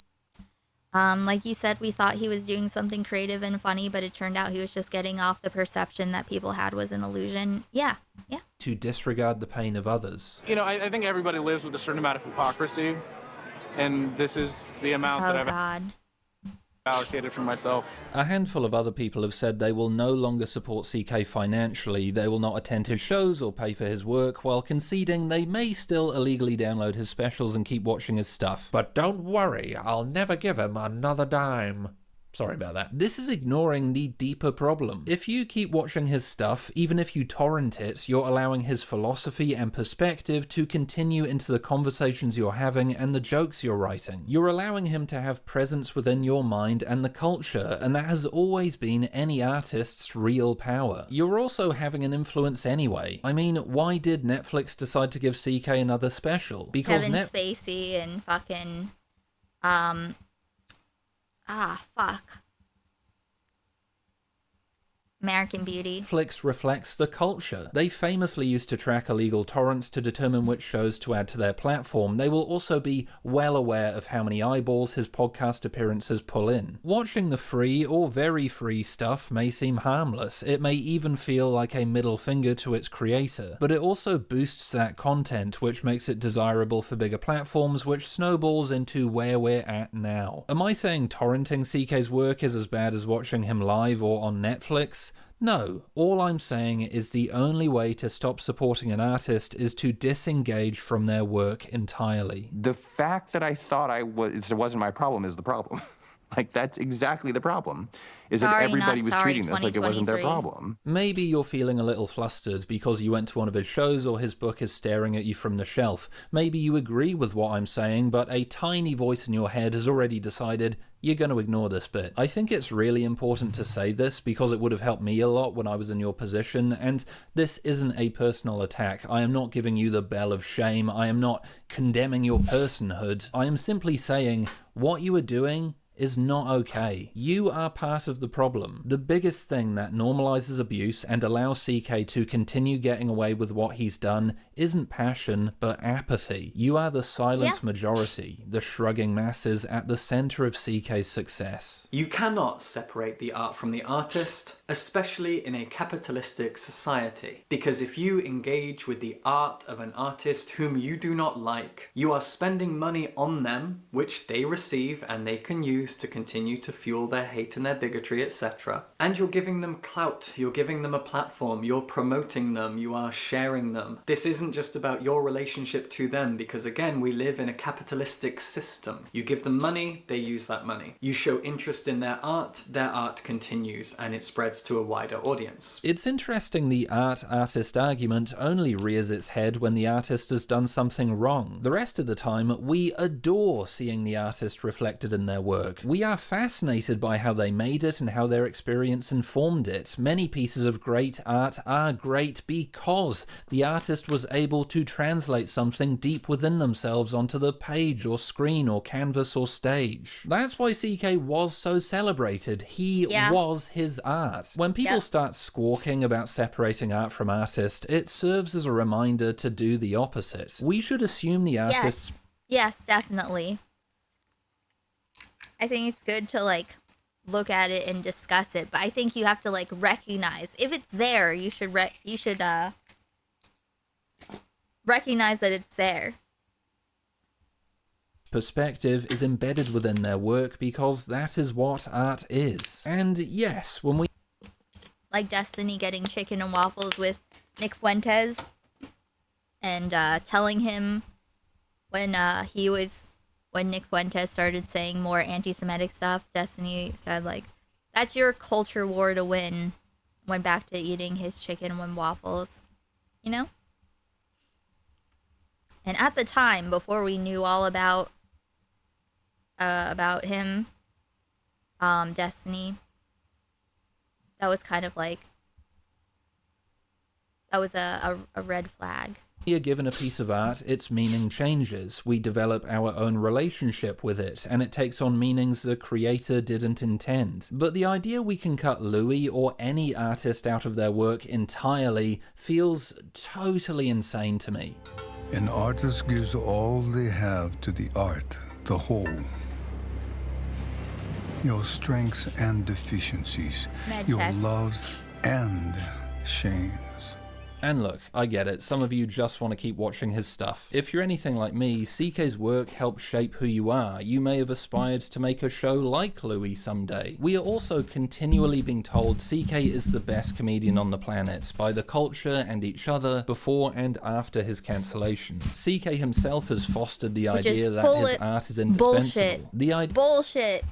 Like you said, we thought he was doing something creative and funny, but it turned out he was just getting off the perception that people had was an illusion. Yeah. To disregard the pain of others. You know, I think everybody lives with a certain amount of hypocrisy, and this is the amount that I've allocated for myself. A handful of other people have said they will no longer support CK financially, they will not attend his shows or pay for his work, while conceding they may still illegally download his specials and keep watching his stuff. But don't worry, I'll never give him another dime. Sorry about that. This is ignoring the deeper problem. If you keep watching his stuff, even if you torrent it, you're allowing his philosophy and perspective to continue into the conversations you're having and the jokes you're writing. You're allowing him to have presence within your mind and the culture, and that has always been any artist's real power. You're also having an influence anyway. I mean, why did Netflix decide to give CK another special? Because Kevin Spacey and fucking, fuck. American Beauty. Netflix reflects the culture. They famously used to track illegal torrents to determine which shows to add to their platform. They will also be well aware of how many eyeballs his podcast appearances pull in. Watching the free or very free stuff may seem harmless. It may even feel like a middle finger to its creator. But it also boosts that content, which makes it desirable for bigger platforms, which snowballs into where we're at now. Am I saying torrenting CK's work is as bad as watching him live or on Netflix? No, all I'm saying is the only way to stop supporting an artist is to disengage from their work entirely. The fact that I thought it wasn't my problem is the problem. Like, that's exactly the problem, is that everybody was treating this like it wasn't their problem. Maybe you're feeling a little flustered because you went to one of his shows or his book is staring at you from the shelf. Maybe you agree with what I'm saying, but a tiny voice in your head has already decided you're going to ignore this bit. I think it's really important to say this because it would have helped me a lot when I was in your position, and this isn't a personal attack. I am not giving you the bell of shame. I am not condemning your personhood. I am simply saying what you are doing is not okay. You are part of the problem. The biggest thing that normalizes abuse and allows CK to continue getting away with what he's done isn't passion, but apathy. You are the silent majority, the shrugging masses at the center of CK's success. You cannot separate the art from the artist, especially in a capitalistic society, because if you engage with the art of an artist whom you do not like, you are spending money on them, which they receive and they can use to continue to fuel their hate and their bigotry, etc. And you're giving them clout, you're giving them a platform, you're promoting them, you are sharing them. This isn't just about your relationship to them, because again, we live in a capitalistic system. You give them money, they use that money. You show interest in their art continues and it spreads to a wider audience. It's interesting the art-artist argument only rears its head when the artist has done something wrong. The rest of the time, we adore seeing the artist reflected in their work. We are fascinated by how they made it and how their experience informed it. Many pieces of great art are great because the artist was able to translate something deep within themselves onto the page or screen or canvas or stage. That's why CK was so celebrated. He was his art. When people start squawking about separating art from artist, it serves as a reminder to do the opposite. We should assume the artists... Yes, definitely. I think it's good to look at it and discuss it, but I think you have to recognize if it's there. You should recognize that it's there. Perspective is embedded within their work because that is what art is. And yes, when we like Destiny getting chicken and waffles with Nick Fuentes and telling him when Nick Fuentes started saying more anti-Semitic stuff, Destiny said, that's your culture war to win. Went back to eating his chicken and waffles. You know? And at the time, before we knew all about him, Destiny, that was kind of that was a red flag. We are given a piece of art, its meaning changes. We develop our own relationship with it, and it takes on meanings the creator didn't intend. But the idea we can cut Louis or any artist out of their work entirely feels totally insane to me. An artist gives all they have to the art, the whole. Your strengths and deficiencies, your loves and shames. And look, I get it, some of you just want to keep watching his stuff. If you're anything like me, CK's work helps shape who you are. You may have aspired to make a show like Louis someday. We are also continually being told CK is the best comedian on the planet by the culture and each other before and after his cancellation. CK himself has fostered the idea that his art is indispensable. Bullshit.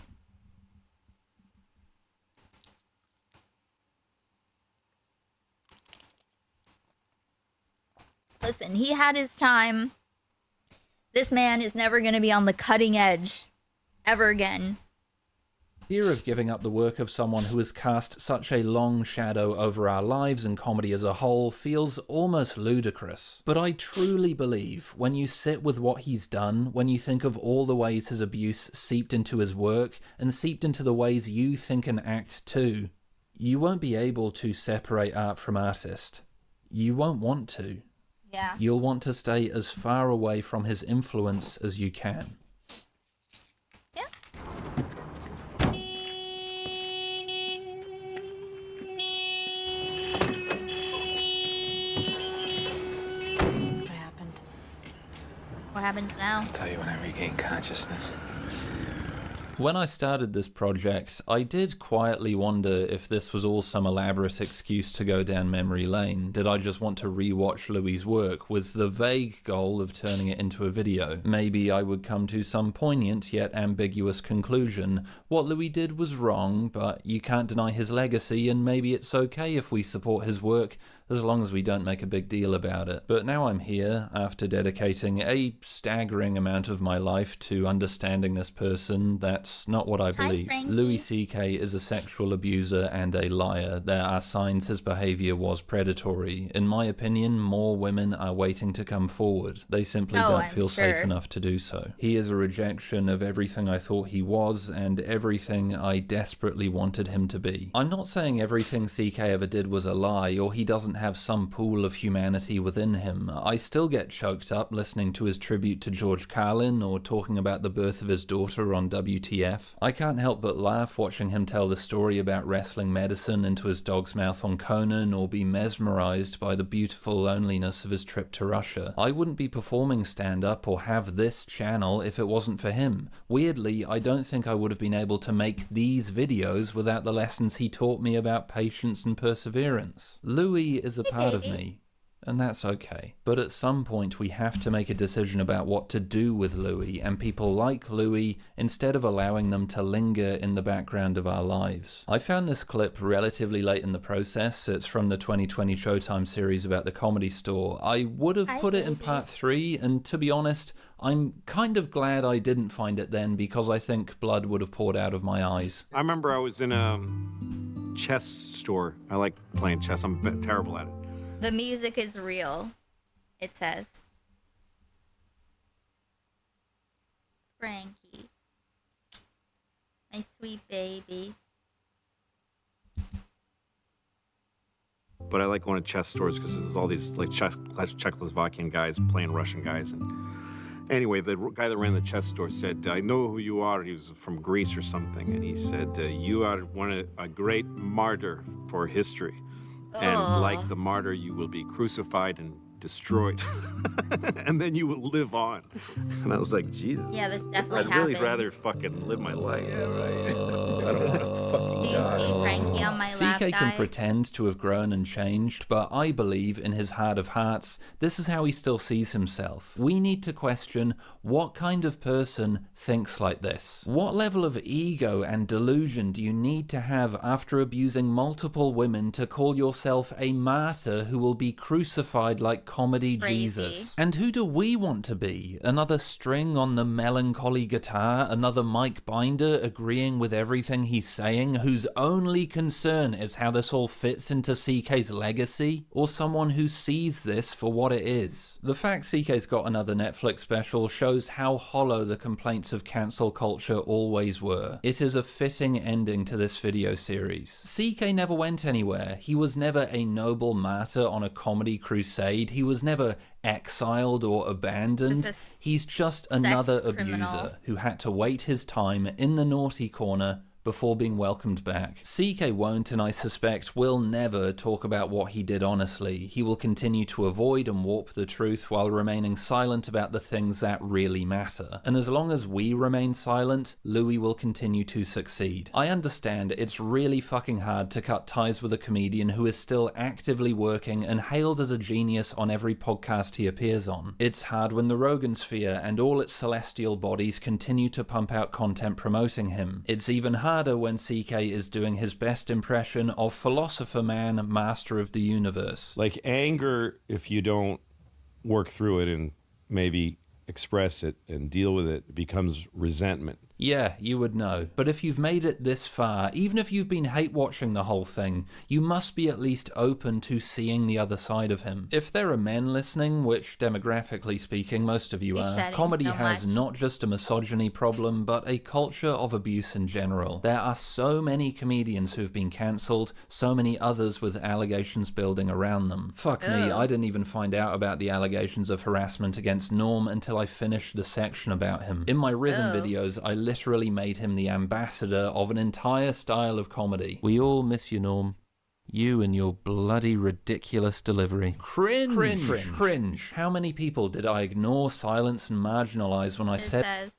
Listen, he had his time. This man is never going to be on the cutting edge ever again. The idea of giving up the work of someone who has cast such a long shadow over our lives and comedy as a whole feels almost ludicrous. But I truly believe when you sit with what he's done, when you think of all the ways his abuse seeped into his work and seeped into the ways you think and act too, you won't be able to separate art from artist. You won't want to. Yeah. You'll want to stay as far away from his influence as you can. Yeah. What happened? What happens now? I'll tell you when I regain consciousness. When I started this project, I did quietly wonder if this was all some elaborate excuse to go down memory lane. Did I just want to rewatch Louis' work with the vague goal of turning it into a video? Maybe I would come to some poignant yet ambiguous conclusion. What Louis did was wrong, but you can't deny his legacy, and maybe it's okay if we support his work as long as we don't make a big deal about it. But now I'm here, after dedicating a staggering amount of my life to understanding this person. That's not what I believe. Louis CK is a sexual abuser and a liar. There are signs his behavior was predatory. In my opinion, more women are waiting to come forward. They simply don't feel safe enough to do so. He is a rejection of everything I thought he was and everything I desperately wanted him to be. I'm not saying everything CK ever did was a lie, or he doesn't have some pool of humanity within him. I still get choked up listening to his tribute to George Carlin or talking about the birth of his daughter on WTF. I can't help but laugh watching him tell the story about wrestling medicine into his dog's mouth on Conan, or be mesmerized by the beautiful loneliness of his trip to Russia. I wouldn't be performing stand-up or have this channel if it wasn't for him. Weirdly, I don't think I would have been able to make these videos without the lessons he taught me about patience and perseverance. Louis is a part of me, and that's okay. But at some point we have to make a decision about what to do with Louis and people like Louis instead of allowing them to linger in the background of our lives. I found this clip relatively late in the process. It's from the 2020 Showtime series about the Comedy Store. I would have put it in part 3, and to be honest, I'm kind of glad I didn't find it then, because I think blood would have poured out of my eyes. I remember I was in a chess store. I like playing chess. I'm terrible at it. The music is real, it says. Frankie. My sweet baby. But I like going to chess stores because there's all these like Czechoslovakian guys playing Russian guys. And anyway, the guy that ran the chess store said, "I know who you are." He was from Greece or something. And he said, "You are a great martyr for history. And like the martyr, you will be crucified and destroyed. And then you will live on." And I was like, Jesus. Yeah, this definitely I'd happened. really rather fucking live my life. Yeah, right. I don't want to fucking Do you see Frankie on my lap, CK can guys? pretend to have grown and changed, but I believe in his heart of hearts, this is how he still sees himself. We need to question what kind of person thinks like this. What level of ego and delusion do you need to have after abusing multiple women to call yourself a martyr who will be crucified like comedy Crazy. Jesus. And who do we want to be? Another string on the melancholy guitar? Another Mike Binder agreeing with everything he's saying, whose only concern is how this all fits into CK's legacy? Or someone who sees this for what it is? The fact CK's got another Netflix special shows how hollow the complaints of cancel culture always were. It is a fitting ending to this video series. CK never went anywhere. He was never a noble martyr on a comedy crusade. He was never exiled or abandoned. He's just another abuser who had to wait his time in the naughty corner before being welcomed back. CK won't, and I suspect will never, talk about what he did honestly. He will continue to avoid and warp the truth while remaining silent about the things that really matter. And as long as we remain silent, Louis will continue to succeed. I understand it's really fucking hard to cut ties with a comedian who is still actively working and hailed as a genius on every podcast he appears on. It's hard when the Rogan sphere and all its celestial bodies continue to pump out content promoting him. It's even harder when CK is doing his best impression of philosopher man, master of the universe. Like anger, if you don't work through it and maybe express it and deal with it, becomes resentment. Yeah, you would know. But if you've made it this far, even if you've been hate-watching the whole thing, you must be at least open to seeing the other side of him. If there are men listening, which demographically speaking, most of you are, comedy has not just a misogyny problem, but a culture of abuse in general. There are so many comedians who've been cancelled, so many others with allegations building around them. Fuck me, I didn't even find out about the allegations of harassment against Norm until I finished the section about him. In my rhythm videos, I literally made him the ambassador of an entire style of comedy. We all miss you, Norm. You and your bloody ridiculous delivery. Cringe. Cringe. Cringe. How many people did I ignore, silence, and marginalize when I said... It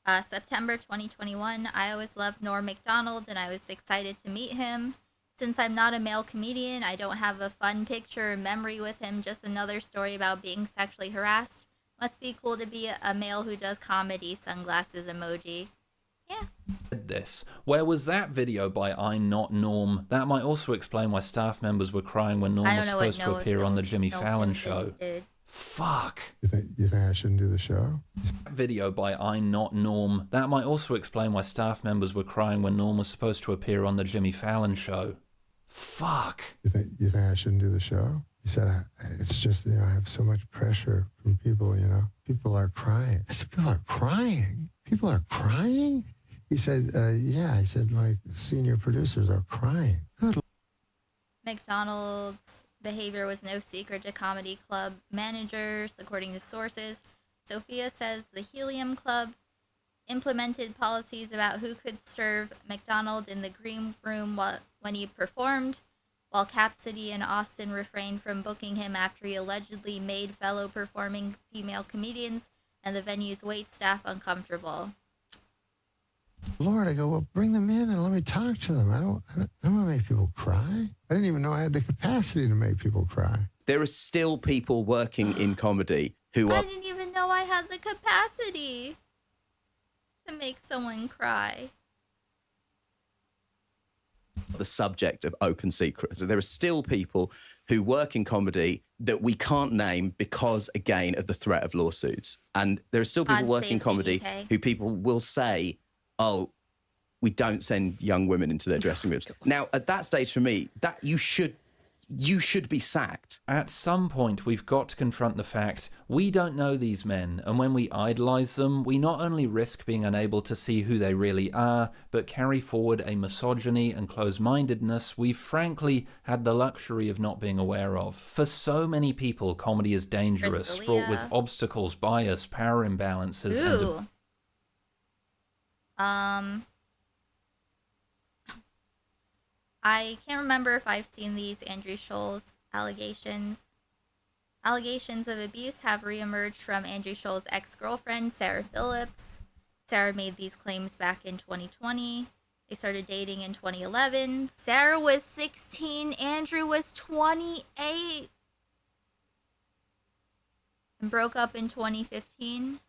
says, September 2021, I always loved Norm Macdonald and I was excited to meet him. Since I'm not a male comedian, I don't have a fun picture or memory with him, just another story about being sexually harassed. Must be cool to be a male who does comedy, sunglasses emoji. Yeah. This. Where was that video by I'm Not Norm? That might also explain why staff members were crying when Norm was supposed to appear on the Jimmy Fallon show. Fuck. You think I shouldn't do the show? Video by I'm Not Norm. That might also explain why staff members were crying when Norm was supposed to appear on the Jimmy Fallon show. Fuck. You think I shouldn't do the show? He said, it's just, I have so much pressure from people, People are crying. I said, people are crying? People are crying? He said, yeah. He said, like, senior producers are crying. Good. McDonald's behavior was no secret to comedy club managers, according to sources. Sophia says the Helium Club implemented policies about who could serve McDonald in the green room when he performed, while Cap City and Austin refrained from booking him after he allegedly made fellow performing female comedians and the venue's wait staff uncomfortable. Lord, I go, well, bring them in and let me talk to them. I don't want to make people cry. I didn't even know I had the capacity to make people cry. There are still people working in comedy who are... I didn't even know I had the capacity to make someone cry. The subject of open secrets. There are still people who work in comedy that we can't name because, again, of the threat of lawsuits. And there are still people working in comedy who people will say, oh, we don't send young women into their dressing rooms. Now, at that stage, for me, that you should be sacked. At some point, we've got to confront the fact we don't know these men, and when we idolize them, we not only risk being unable to see who they really are, but carry forward a misogyny and close-mindedness we've frankly had the luxury of not being aware of. For so many people, comedy is dangerous, fraught with obstacles, bias, power imbalances, and... I can't remember if I've seen these Andrew Scholl's allegations. Allegations of abuse have reemerged from Andrew Scholl's ex-girlfriend, Sarah Phillips. Sarah made these claims back in 2020. They started dating in 2011. Sarah was 16, Andrew was 28. And broke up in 2015.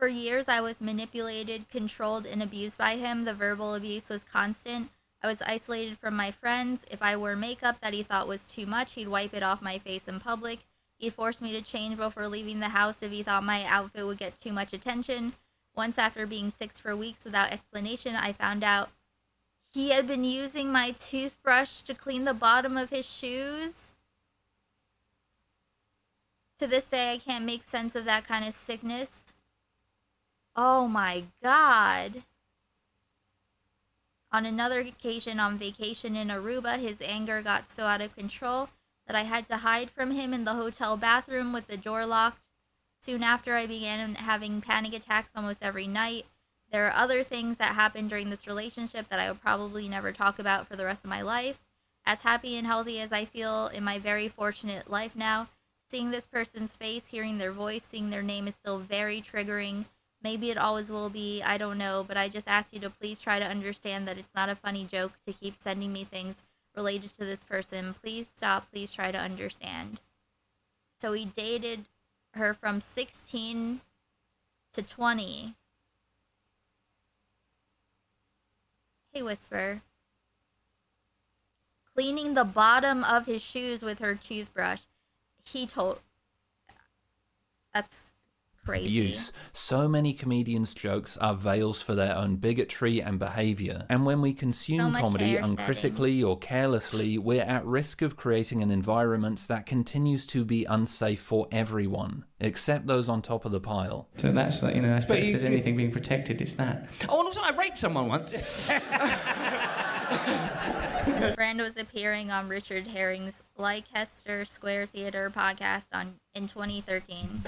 For years, I was manipulated, controlled, and abused by him. The verbal abuse was constant. I was isolated from my friends. If I wore makeup that he thought was too much, he'd wipe it off my face in public. He'd force me to change before leaving the house if he thought my outfit would get too much attention. Once, after being sick for weeks without explanation, I found out he had been using my toothbrush to clean the bottom of his shoes. To this day, I can't make sense of that kind of sickness. Oh my God. On another occasion, on vacation in Aruba, his anger got so out of control that I had to hide from him in the hotel bathroom with the door locked. Soon after, I began having panic attacks almost every night. There are other things that happened during this relationship that I will probably never talk about for the rest of my life. As happy and healthy as I feel in my very fortunate life now, seeing this person's face, hearing their voice, seeing their name is still very triggering. Maybe it always will be, I don't know, but I just ask you to please try to understand that it's not a funny joke to keep sending me things related to this person. Please stop, please try to understand. So he dated her from 16 to 20. Hey, Whisper. Cleaning the bottom of his shoes with her toothbrush. That's crazy. Abuse. So many comedians' jokes are veils for their own bigotry and behavior. And when we consume comedy uncritically or carelessly, we're at risk of creating an environment that continues to be unsafe for everyone, except those on top of the pile. So that's, I suppose if there's anything being protected, it's that. Oh, and also I raped someone once. Brand was appearing on Richard Herring's Leicester Square Theater podcast in 2013.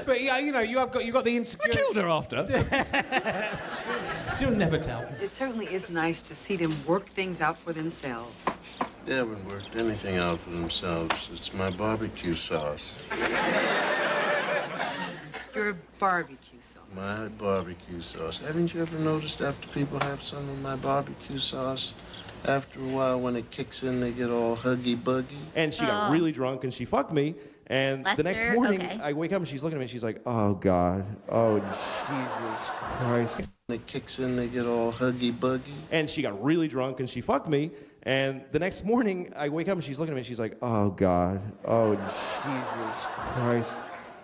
But yeah, you got the insecurity. I killed her after. She'll never tell. It certainly is nice to see them work things out for themselves. They haven't worked anything out for themselves. It's my barbecue sauce. Your barbecue sauce. My barbecue sauce. Haven't you ever noticed after people have some of my barbecue sauce, after a while when it kicks in, they get all huggy-buggy? And she got really drunk and she fucked me. And the next morning, I wake up and she's looking at me and she's like, oh, God. Oh, Jesus Christ. When it kicks in, they get all huggy-buggy. And she got really drunk and she fucked me. And the next morning, I wake up and she's looking at me and she's like, oh, God. Oh, Jesus Christ.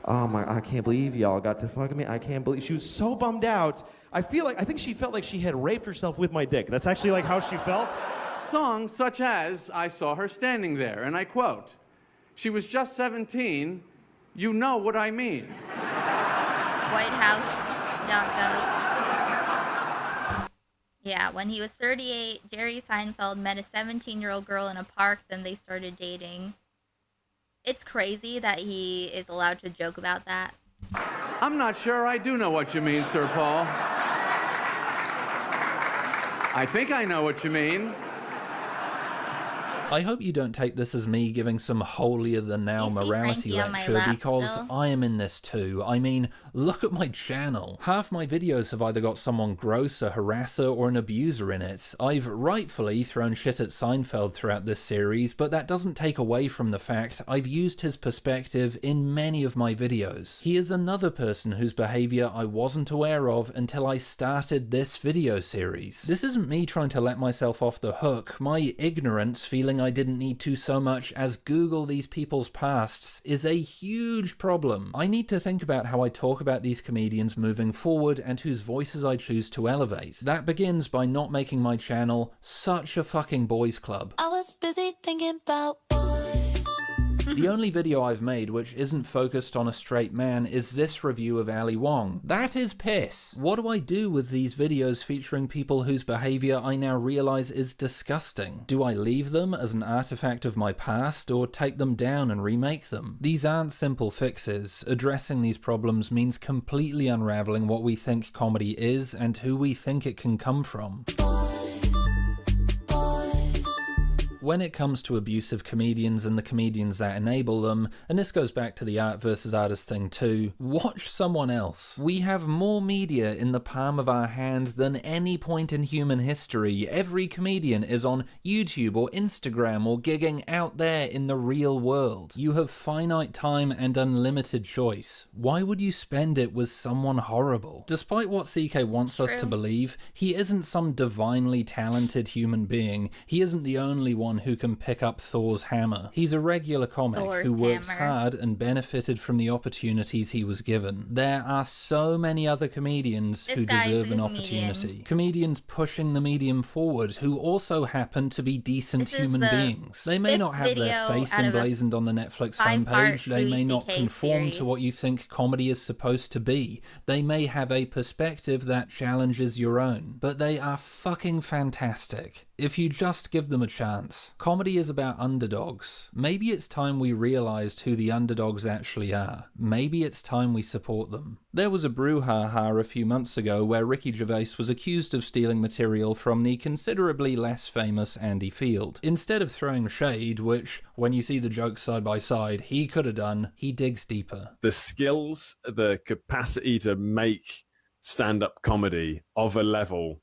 Oh my, I can't believe y'all got to fuck me. I can't believe. She was so bummed out. I think she felt like she had raped herself with my dick. That's actually like how she felt. Songs such as I Saw Her Standing There, and I quote, she was just 17, you know what I mean. WhiteHouse.gov. Yeah, when he was 38, Jerry Seinfeld met a 17-year-old girl in a park, then they started dating. It's crazy that he is allowed to joke about that. I'm not sure I do know what you mean, Sir Paul. I think I know what you mean. I hope you don't take this as me giving some holier-than-thou morality lecture, because I am in this too. I mean, look at my channel. Half my videos have either got someone gross, a harasser, or an abuser in it. I've rightfully thrown shit at Seinfeld throughout this series, but that doesn't take away from the fact I've used his perspective in many of my videos. He is another person whose behavior I wasn't aware of until I started this video series. This isn't me trying to let myself off the hook. My ignorance feeling I didn't need to so much as Google these people's pasts is a huge problem. I need to think about how I talk about these comedians moving forward and whose voices I choose to elevate. That begins by not making my channel such a fucking boys club. I was busy thinking about The only video I've made which isn't focused on a straight man is this review of Ali Wong. That is piss. What do I do with these videos featuring people whose behavior I now realize is disgusting? Do I leave them as an artifact of my past, or take them down and remake them? These aren't simple fixes. Addressing these problems means completely unraveling what we think comedy is and who we think it can come from. when it comes to abusive comedians and the comedians that enable them, and this goes back to the art versus artist thing too, watch someone else. We have more media in the palm of our hands than any point in human history. Every comedian is on YouTube or Instagram or gigging out there in the real world. You have finite time and unlimited choice. Why would you spend it with someone horrible? Despite what CK wants us to believe, he isn't some divinely talented human being. He isn't the only one who can pick up Thor's hammer. He's a regular comic who works hard and benefited from the opportunities he was given. There are so many other comedians who deserve an opportunity. Comedians pushing the medium forward who also happen to be decent human beings. They may not have their face emblazoned on the Netflix homepage. They may not conform to what you think comedy is supposed to be. They may have a perspective that challenges your own. But they are fucking fantastic if you just give them a chance. Comedy is about underdogs. Maybe it's time we realized who the underdogs actually are. Maybe it's time we support them. There was a brouhaha a few months ago where Ricky Gervais was accused of stealing material from the considerably less famous Andy Field. Instead of throwing shade, which, when you see the jokes side by side, he could have done, he digs deeper. The skills, the capacity to make stand-up comedy of a level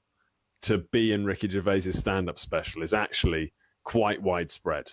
to be in Ricky Gervais's stand-up special is actually quite widespread.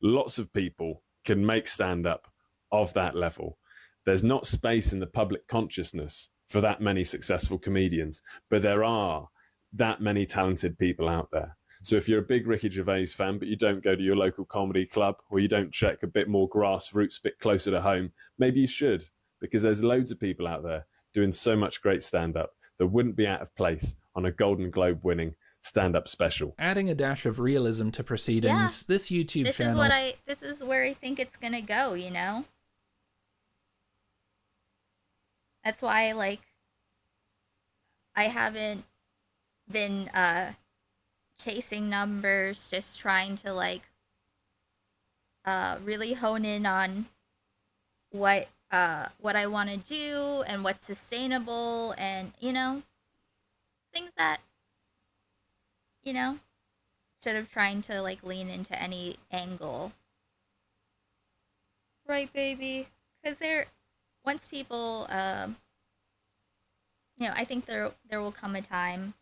Lots of people can make stand-up of that level. There's not space in the public consciousness for that many successful comedians, but there are that many talented people out there. So if you're a big Ricky Gervais fan, but you don't go to your local comedy club, or you don't check a bit more grassroots, a bit closer to home, maybe you should, because there's loads of people out there doing so much great stand-up that wouldn't be out of place on a Golden Globe winning stand-up special. Adding a dash of realism to proceedings, this YouTube channel... This is where I think it's gonna go, you know? That's why, like, I haven't been chasing numbers, just trying to, like, really hone in on what I want to do and what's sustainable, and, you know, things that, you know, instead of trying to, like, lean into any angle. Right, baby? Because once people, you know, I think there will come a time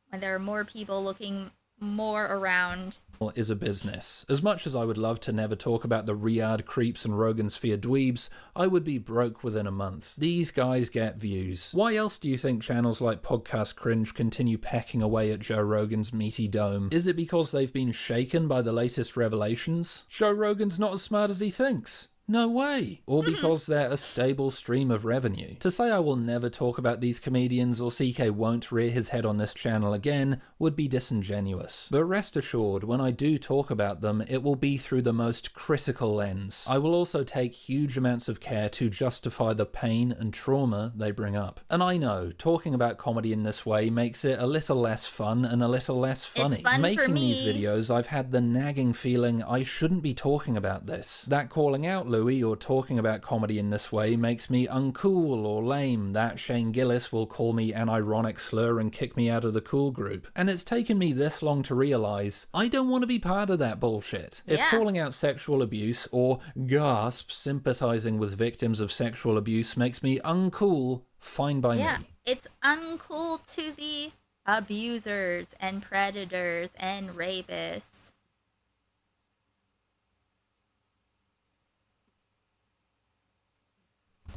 when there are more people looking more around. Is a business. As much as I would love to never talk about the Riyadh creeps and Rogan Sphere dweebs, I would be broke within a month. These guys get views. Why else do you think channels like Podcast Cringe continue pecking away at Joe Rogan's meaty dome? Is it because they've been shaken by the latest revelations? Joe Rogan's not as smart as he thinks. No way. Or because they're a stable stream of revenue. To say I will never talk about these comedians or CK won't rear his head on this channel again would be disingenuous. But rest assured, when I do talk about them, it will be through the most critical lens. I will also take huge amounts of care to justify the pain and trauma they bring up. And I know, talking about comedy in this way makes it a little less fun and a little less funny. It's fun Making for me. these videos, I've had the nagging feeling I shouldn't be talking about this. That calling out Louis or talking about comedy in this way makes me uncool or lame. That Shane Gillis will call me an ironic slur and kick me out of the cool group. And it's taken me this long to realise I don't want to be part of that bullshit. If calling out sexual abuse or gasp sympathising with victims of sexual abuse makes me uncool, fine by me. It's uncool to the abusers and predators and rapists.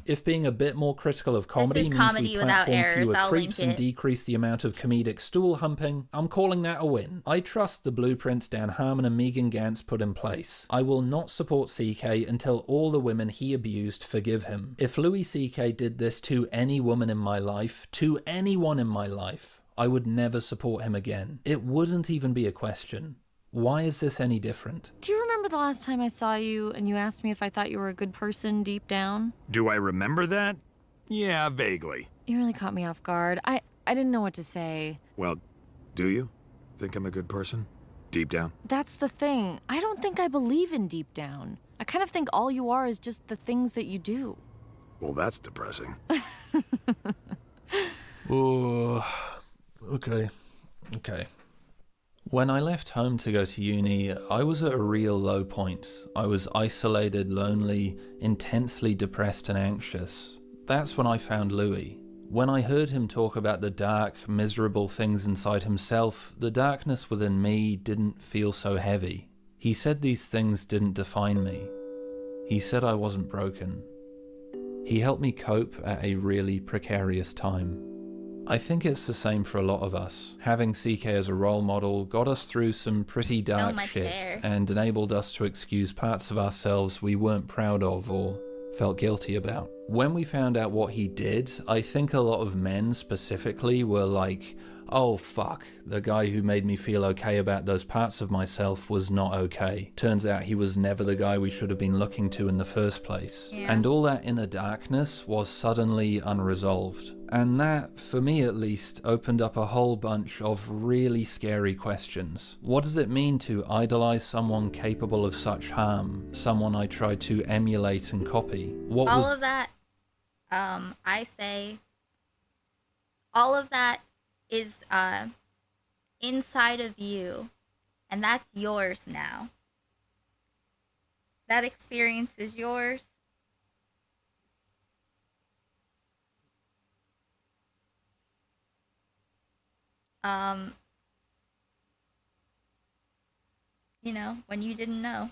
If being a bit more critical of comedy means we platform fewer creeps and decrease the amount of comedic stool humping, I'm calling that a win. I trust the blueprints Dan Harmon and Megan Gantz put in place. I will not support CK until all the women he abused forgive him. If Louis CK did this to any woman in my life, to anyone in my life, I would never support him again. It wouldn't even be a question. Why is this any different? Do you remember the last time I saw you and you asked me if I thought you were a good person deep down? Do I remember that? Yeah, vaguely. You really caught me off guard. I didn't know what to say. Well, do you think I'm a good person deep down? That's the thing. I don't think I believe in deep down. I kind of think all you are is just the things that you do. Well, that's depressing. Oh, okay. When I left home to go to uni, I was at a real low point. I was isolated, lonely, intensely depressed and anxious. That's when I found Louis. When I heard him talk about the dark, miserable things inside himself, the darkness within me didn't feel so heavy. He said these things didn't define me. He said I wasn't broken. He helped me cope at a really precarious time. I think it's the same for a lot of us. Having CK as a role model got us through some pretty dark shit and enabled us to excuse parts of ourselves we weren't proud of or felt guilty about. When we found out what he did, I think a lot of men specifically were like, oh fuck, the guy who made me feel okay about those parts of myself was not okay. Turns out he was never the guy we should have been looking to in the first place. Yeah. And all that inner darkness was suddenly unresolved. And that, for me at least, opened up a whole bunch of really scary questions. What does it mean to idolize someone capable of such harm? Someone I tried to emulate and copy? All of that, I say, all of that is inside of you, and that's yours now. That experience is yours. You know, when you didn't know.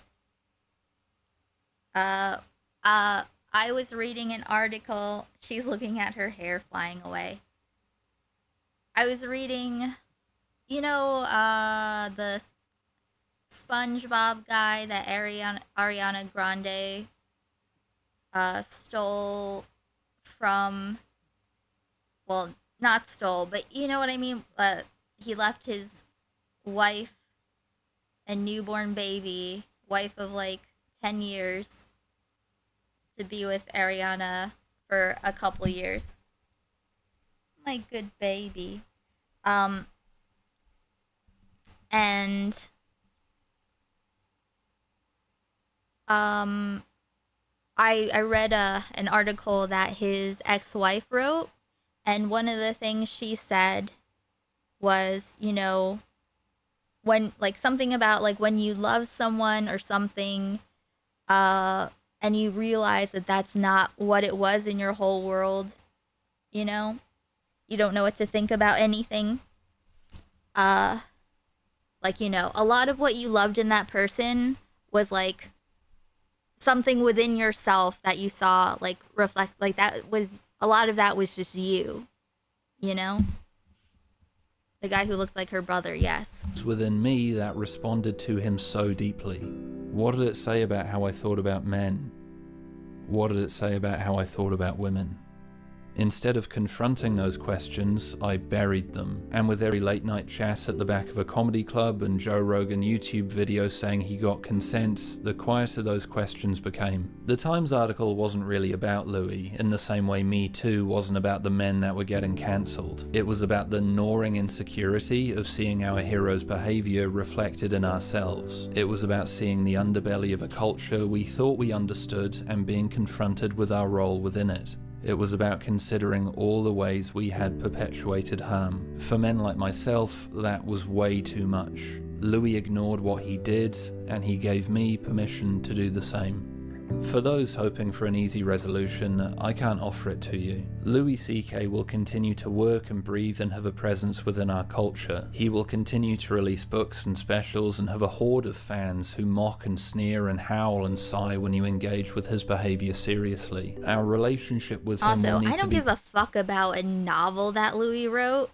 I was reading an article. She's looking at her hair flying away. I was reading, you know, the SpongeBob guy that Ariana Grande stole from, well, not stole, but you know what I mean? He left his wife and newborn baby, wife of like 10 years, to be with Ariana for a couple years. My good baby. And I read an article that his ex-wife wrote, and one of the things she said was, you know, when, like, something about, like, when you love someone or something, and you realize that that's not what it was in your whole world, you know, you don't know what to think about anything. Like, you know, a lot of what you loved in that person was, like, something within yourself that you saw, like, reflect, like, that was, a lot of that was just you, you know? The guy who looked like her brother, yes. It's within me that responded to him so deeply. What did it say about how I thought about men? What did it say about how I thought about women? Instead of confronting those questions, I buried them, and with every late night chat at the back of a comedy club and Joe Rogan YouTube video saying he got consent, the quieter those questions became. The Times article wasn't really about Louis, in the same way Me Too wasn't about the men that were getting cancelled. It was about the gnawing insecurity of seeing our heroes' behaviour reflected in ourselves. It was about seeing the underbelly of a culture we thought we understood and being confronted with our role within it. It was about considering all the ways we had perpetuated harm. For men like myself, that was way too much. Louis ignored what he did, and he gave me permission to do the same. For those hoping for an easy resolution, I can't offer it to you. Louis CK will continue to work and breathe and have a presence within our culture. He will continue to release books and specials and have a horde of fans who mock and sneer and howl and sigh when you engage with his behavior seriously. Our relationship with him will need I don't to be give a fuck about a novel that Louis wrote.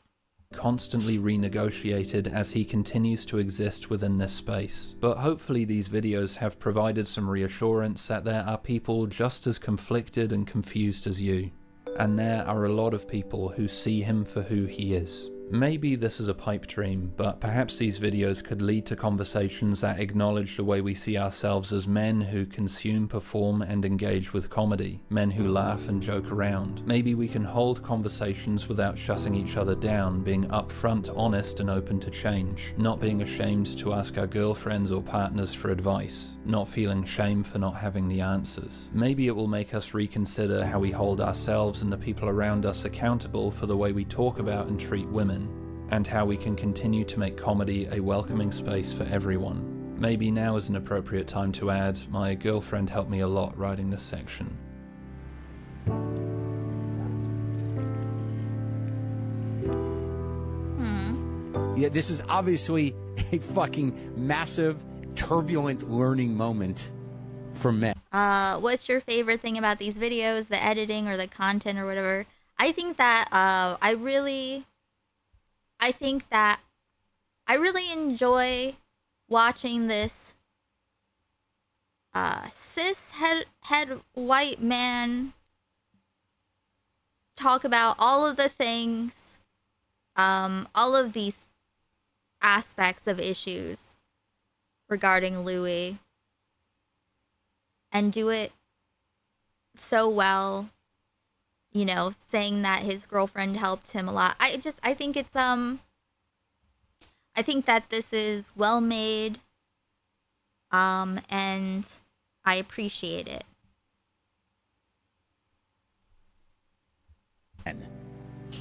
Constantly renegotiated as he continues to exist within this space. But hopefully these videos have provided some reassurance that there are people just as conflicted and confused as you. And there are a lot of people who see him for who he is. Maybe this is a pipe dream, but perhaps these videos could lead to conversations that acknowledge the way we see ourselves as men who consume, perform, and engage with comedy. Men who laugh and joke around. Maybe we can hold conversations without shutting each other down, being upfront, honest, and open to change. Not being ashamed to ask our girlfriends or partners for advice. Not feeling shame for not having the answers. Maybe it will make us reconsider how we hold ourselves and the people around us accountable for the way we talk about and treat women. and how we can continue to make comedy a welcoming space for everyone. Maybe now is an appropriate time to add, my girlfriend helped me a lot writing this section. Yeah, this is obviously a fucking massive, turbulent learning moment for men. What's your favorite thing about these videos, the editing or the content or whatever? I think that I really enjoy watching this cis head white man talk about all of the things, all of these aspects of issues regarding Louis, and do it so well, you know, saying that his girlfriend helped him a lot. I think it's I think that this is well made, and I appreciate it.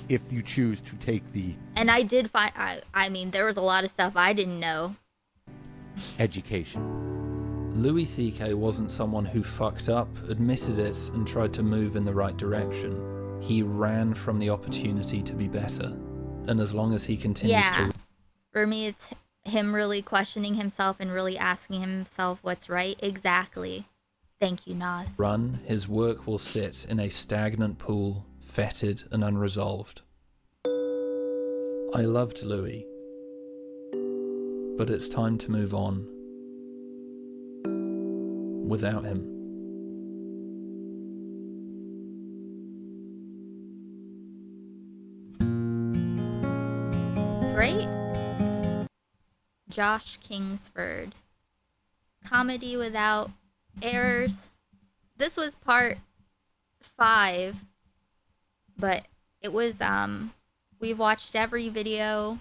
If you choose to take the... And I did find, I mean, there was a lot of stuff I didn't know. Education. Louis C.K. wasn't someone who fucked up, admitted it, and tried to move in the right direction. He ran from the opportunity to be better. And as long as he continues to... For me, it's him really questioning himself and really asking himself what's right. Exactly. Thank you, Nas. Run, his work will sit in a stagnant pool, fetid and unresolved. I loved Louis, but it's time to move on without him. Great. Josh Kingsford. Comedy without errors. This was part 5, but it was, we've watched every video.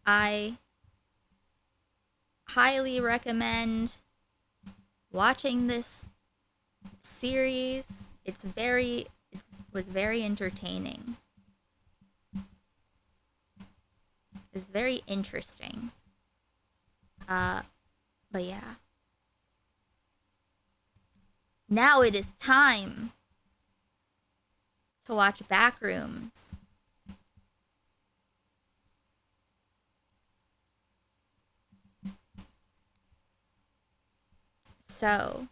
I highly recommend watching this series. It was very entertaining. It's very interesting. But yeah. Now it is time to watch Backrooms. So,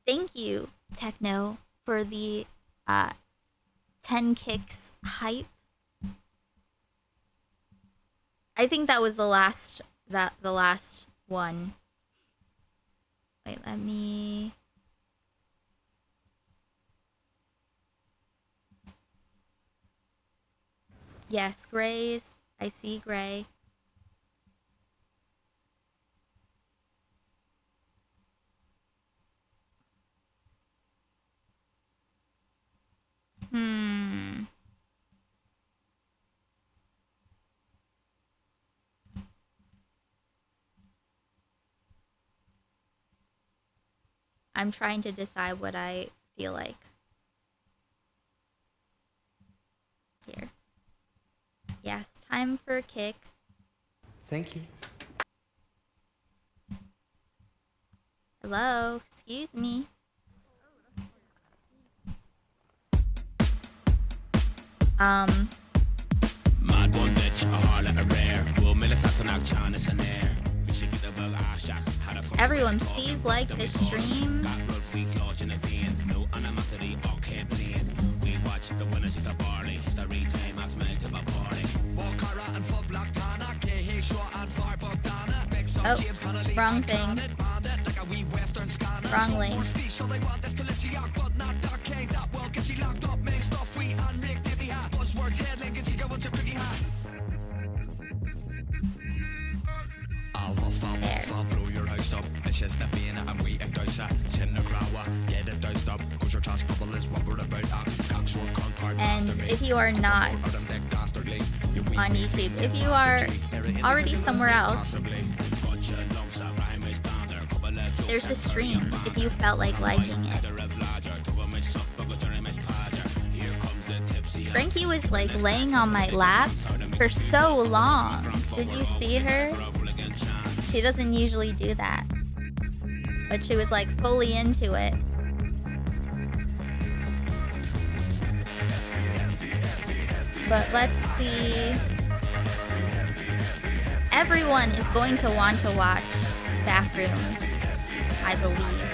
thank you, Techno, for the 10 kicks hype. I think that was the last one. Wait, let me... Yes, grays. I see gray. I'm trying to decide what I feel like. Here. Yes, time for a kick. Thank you. Hello, excuse me. Everyone, please like the stream. Oh, wrong thing. Wrong link. if you are not on YouTube, if you are already somewhere else, there's a stream if you felt like liking it. Frankie was like laying on my lap for so long. Did you see her? She doesn't usually do that, but she was like fully into it. But let's see. Everyone is going to want to watch Backrooms, I believe.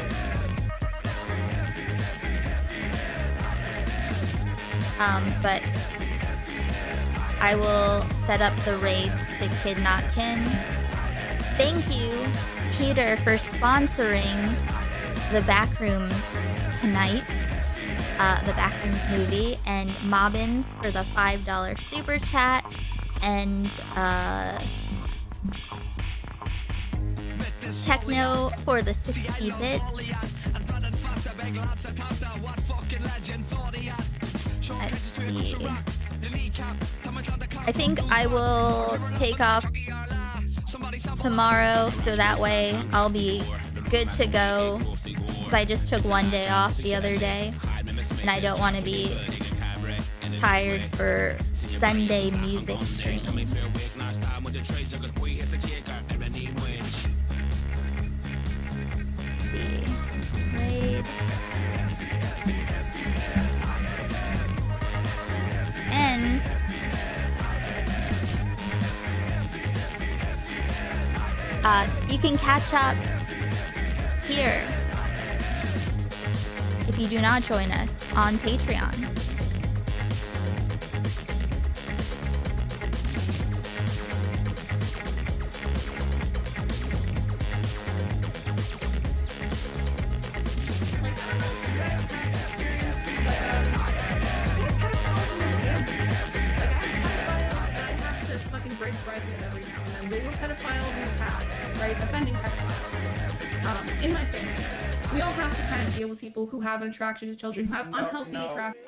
But I will set up the raids to Kidnotkin. Thank you, Peter, for sponsoring the Backrooms tonight. The Backrooms movie, and Mobbins for the $5 super chat, and Techno for the 60 bits. Let's see. I think I will take off tomorrow, so that way I'll be good to go. Because I just took one day off the other day, and I don't want to be tired for Sunday music stream. Let's see. Raid. And you can catch up here if you do not join us on Patreon. In my family, we all have to kind of deal with people who have an attraction to children, who have unhealthy attraction.